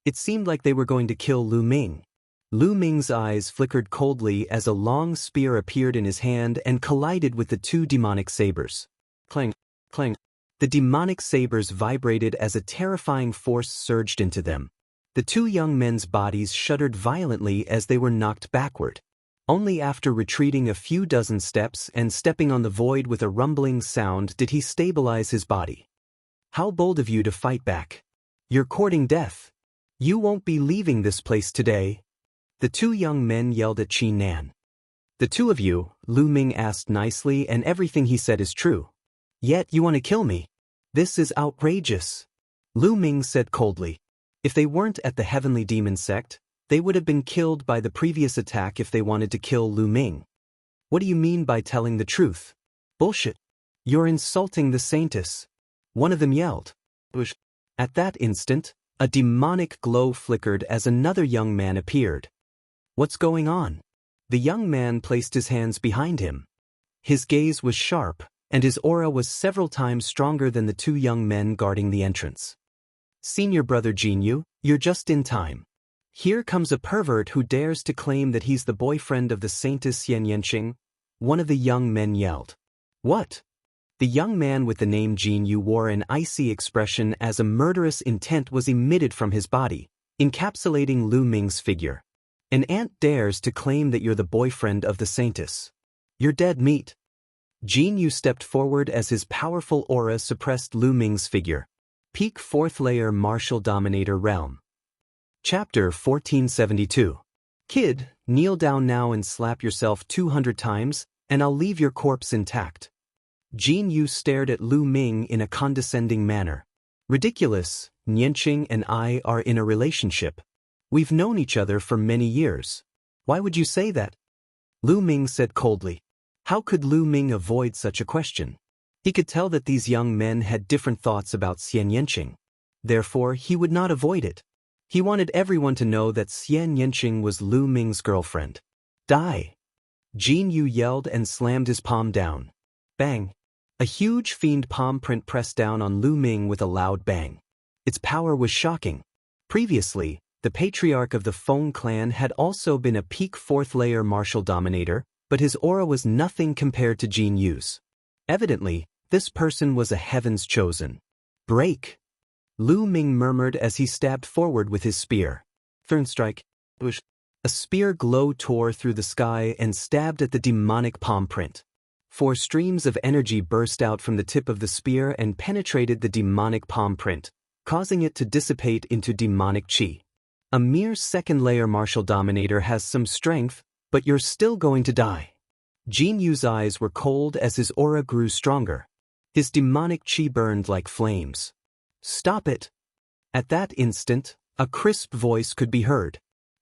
It seemed like they were going to kill Lu Ming. Lu Ming's eyes flickered coldly as a long spear appeared in his hand and collided with the two demonic sabers. Clang, clang. The demonic sabers vibrated as a terrifying force surged into them. The two young men's bodies shuddered violently as they were knocked backward. Only after retreating a few dozen steps and stepping on the void with a rumbling sound did he stabilize his body. How bold of you to fight back. You're courting death. You won't be leaving this place today. The two young men yelled at Qi Nan. The two of you, Lu Ming asked nicely, and everything he said is true. Yet you want to kill me. This is outrageous. Lu Ming said coldly. If they weren't at the Heavenly Demon Sect, they would have been killed by the previous attack if they wanted to kill Lu Ming. What do you mean by telling the truth? Bullshit. You're insulting the Saintess. One of them yelled. At that instant, a demonic glow flickered as another young man appeared. What's going on? The young man placed his hands behind him. His gaze was sharp, and his aura was several times stronger than the two young men guarding the entrance. Senior brother Jinyu, you're just in time. Here comes a pervert who dares to claim that he's the boyfriend of the Saintess Xian Yanqing, one of the young men yelled. What? The young man with the name Jinyu wore an icy expression as a murderous intent was emitted from his body, encapsulating Lu Ming's figure. An ant dares to claim that you're the boyfriend of the Saintess. You're dead meat. Jinyu stepped forward as his powerful aura suppressed Lu Ming's figure. Peak 4th Layer Martial Dominator Realm. Chapter 1472. Kid, kneel down now and slap yourself 200 times, and I'll leave your corpse intact. Jinyu stared at Lu Ming in a condescending manner. Ridiculous, Nianqing and I are in a relationship. We've known each other for many years. Why would you say that? Lu Ming said coldly. How could Lu Ming avoid such a question? He could tell that these young men had different thoughts about Xian Yanqing. Therefore, he would not avoid it. He wanted everyone to know that Xian Yanqing was Lu Ming's girlfriend. Die! Jinyu yelled and slammed his palm down. Bang! A huge fiend palm print pressed down on Lu Ming with a loud bang. Its power was shocking. Previously, the patriarch of the Feng clan had also been a peak 4th layer martial dominator, but his aura was nothing compared to Jinyu's. Evidently, this person was a heaven's chosen. Break! Lu Ming murmured as he stabbed forward with his spear. Thornstrike. A spear glow tore through the sky and stabbed at the demonic palm print. 4 streams of energy burst out from the tip of the spear and penetrated the demonic palm print, causing it to dissipate into demonic chi. A mere 2nd layer martial dominator has some strength, but you're still going to die. Jinyu's eyes were cold as his aura grew stronger. His demonic chi burned like flames. Stop it! At that instant, a crisp voice could be heard.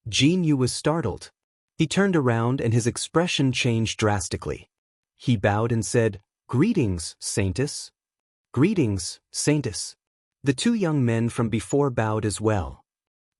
Jinyu was startled. He turned around and his expression changed drastically. He bowed and said, Greetings, Saintess. Greetings, Saintess. The two young men from before bowed as well.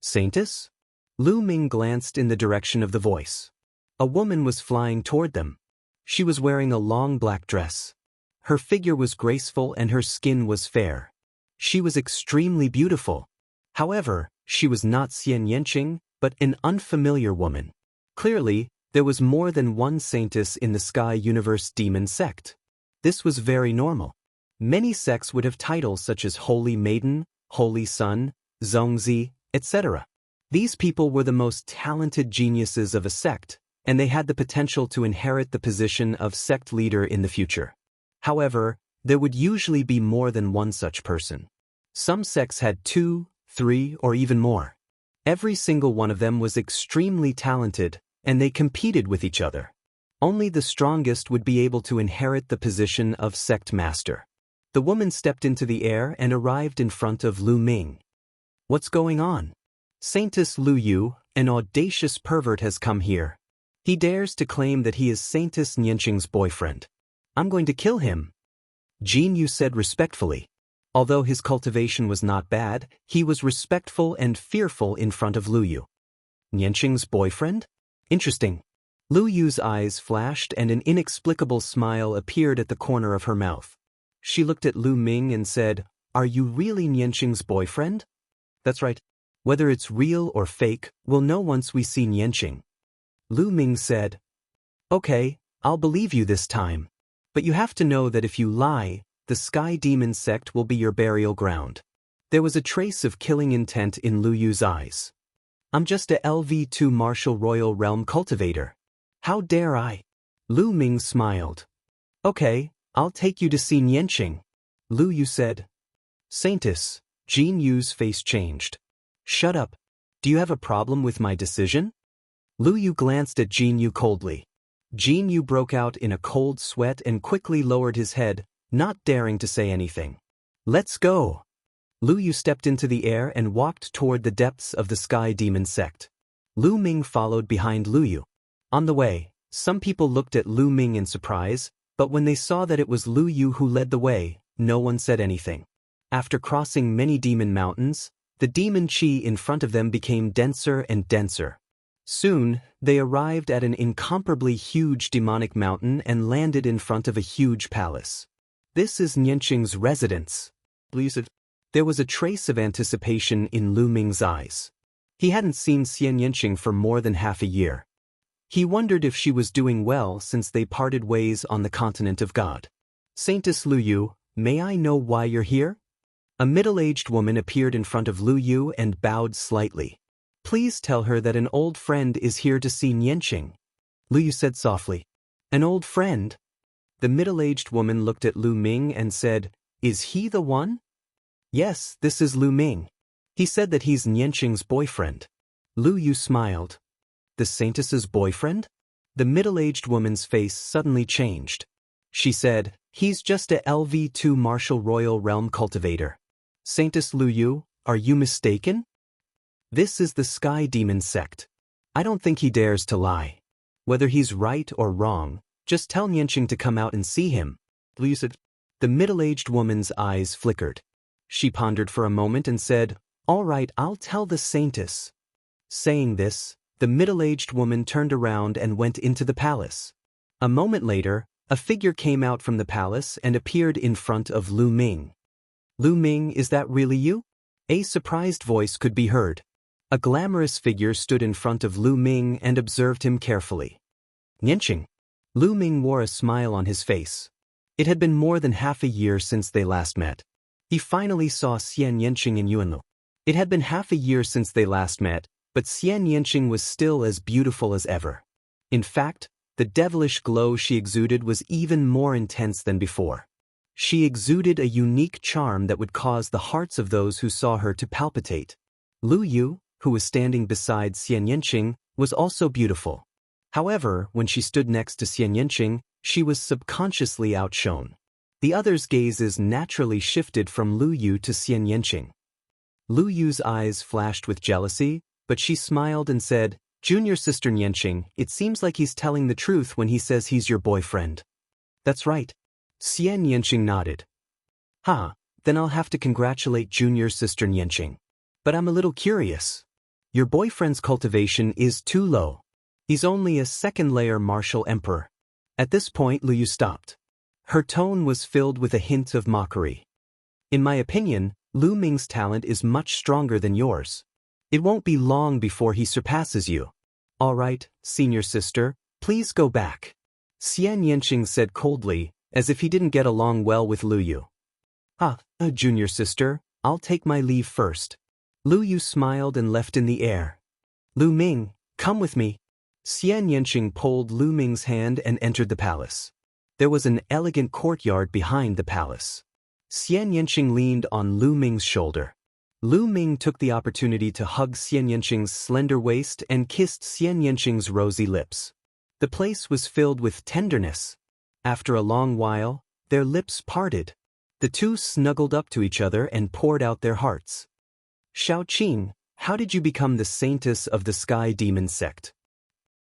Saintess? Lu Ming glanced in the direction of the voice. A woman was flying toward them. She was wearing a long black dress. Her figure was graceful and her skin was fair. She was extremely beautiful. However, she was not Xian Yanqing, but an unfamiliar woman. Clearly, there was more than one Saintess in the Sky Universe Demon Sect. This was very normal. Many sects would have titles such as Holy Maiden, Holy Sun, Zhongzi, etc. These people were the most talented geniuses of a sect, and they had the potential to inherit the position of sect leader in the future. However, there would usually be more than one such person. Some sects had 2, 3, or even more. Every single one of them was extremely talented, and they competed with each other. Only the strongest would be able to inherit the position of sect master. The woman stepped into the air and arrived in front of Lu Ming. What's going on? Saintess Lu Yu, an audacious pervert has come here. He dares to claim that he is Saintess Nianqing's boyfriend. I'm going to kill him. Jinyu said respectfully. Although his cultivation was not bad, he was respectful and fearful in front of Lu Yu. Nianqing's boyfriend? Interesting. Lu Yu's eyes flashed and an inexplicable smile appeared at the corner of her mouth. She looked at Lu Ming and said, "Are you really Nianqing's boyfriend?" "That's right. Whether it's real or fake, we'll know once we see Nianqing." Lu Ming said, "Okay, I'll believe you this time. But you have to know that if you lie, the Sky Demon sect will be your burial ground." There was a trace of killing intent in Lu Yu's eyes. "I'm just a LV2 Martial Royal Realm cultivator. How dare I?" Lu Ming smiled. "Okay, I'll take you to see Nianqing." Lu Yu said. "Saintess." Jin Yu's face changed. "Shut up. Do you have a problem with my decision?" Lu Yu glanced at Jin Yu coldly. Jin Yu broke out in a cold sweat and quickly lowered his head, not daring to say anything. "Let's go." Lu Yu stepped into the air and walked toward the depths of the Sky Demon sect. Lu Ming followed behind Lu Yu. On the way, some people looked at Lu Ming in surprise, but when they saw that it was Lu Yu who led the way, no one said anything. After crossing many demon mountains, the demon chi in front of them became denser and denser. Soon, they arrived at an incomparably huge demonic mountain and landed in front of a huge palace. "This is Nianqing's residence." There was a trace of anticipation in Lu Ming's eyes. He hadn't seen Xian Nianqing for more than half a year. He wondered if she was doing well since they parted ways on the continent of God. "Saintess Lu Yu, may I know why you're here?" A middle-aged woman appeared in front of Lu Yu and bowed slightly. "Please tell her that an old friend is here to see Nianqing." Lu Yu said softly. "An old friend?" The middle-aged woman looked at Lu Ming and said, "Is he the one?" "Yes, this is Lu Ming. He said that he's Nianqing's boyfriend." Lu Yu smiled. "The Saintess's boyfriend?" The middle-aged woman's face suddenly changed. She said, "He's just a LV2 Martial Royal Realm cultivator." "Saintess Lu Yu, are you mistaken? This is the Sky Demon sect. I don't think he dares to lie. Whether he's right or wrong, just tell Nianqing to come out and see him." Lu Yu said. The middle-aged woman's eyes flickered. She pondered for a moment and said, "All right, I'll tell the Saintess." Saying this, the middle-aged woman turned around and went into the palace. A moment later, a figure came out from the palace and appeared in front of Lu Ming. "Lu Ming, is that really you?" A surprised voice could be heard. A glamorous figure stood in front of Lu Ming and observed him carefully. "Nianqing." Lu Ming wore a smile on his face. It had been more than half a year since they last met. He finally saw Xian Nianqing in Yuanlu. It had been half a year since they last met, but Xian Nianqing was still as beautiful as ever. In fact, the devilish glow she exuded was even more intense than before. She exuded a unique charm that would cause the hearts of those who saw her to palpitate. Lu Yu, who was standing beside Xian Nianqing, was also beautiful. However, when she stood next to Xian Nianqing, she was subconsciously outshone. The others' gazes naturally shifted from Lu Yu to Xian Nianqing. Lu Yu's eyes flashed with jealousy, but she smiled and said, "Junior sister Nianqing, it seems like he's telling the truth when he says he's your boyfriend." "That's right." Xian Nianqing nodded. Then I'll have to congratulate junior sister Nianqing. But I'm a little curious. Your boyfriend's cultivation is too low. He's only a second-layer martial emperor." At this point Lu Yu stopped. Her tone was filled with a hint of mockery. "In my opinion, Lu Ming's talent is much stronger than yours. It won't be long before he surpasses you." "All right, senior sister, please go back," Xian Nianqing said coldly, as if he didn't get along well with Lu Yu. Junior sister, I'll take my leave first." Lu Yu smiled and left in the air. "Lu Ming, come with me." Xian Nianqing pulled Lu Ming's hand and entered the palace. There was an elegant courtyard behind the palace. Xian Nianqing leaned on Lu Ming's shoulder. Lu Ming took the opportunity to hug Xian Nianqing's slender waist and kissed Xian Nianqing's rosy lips. The place was filled with tenderness. After a long while, their lips parted. The two snuggled up to each other and poured out their hearts. "Xiao Qing, how did you become the saintess of the Sky Demon sect?"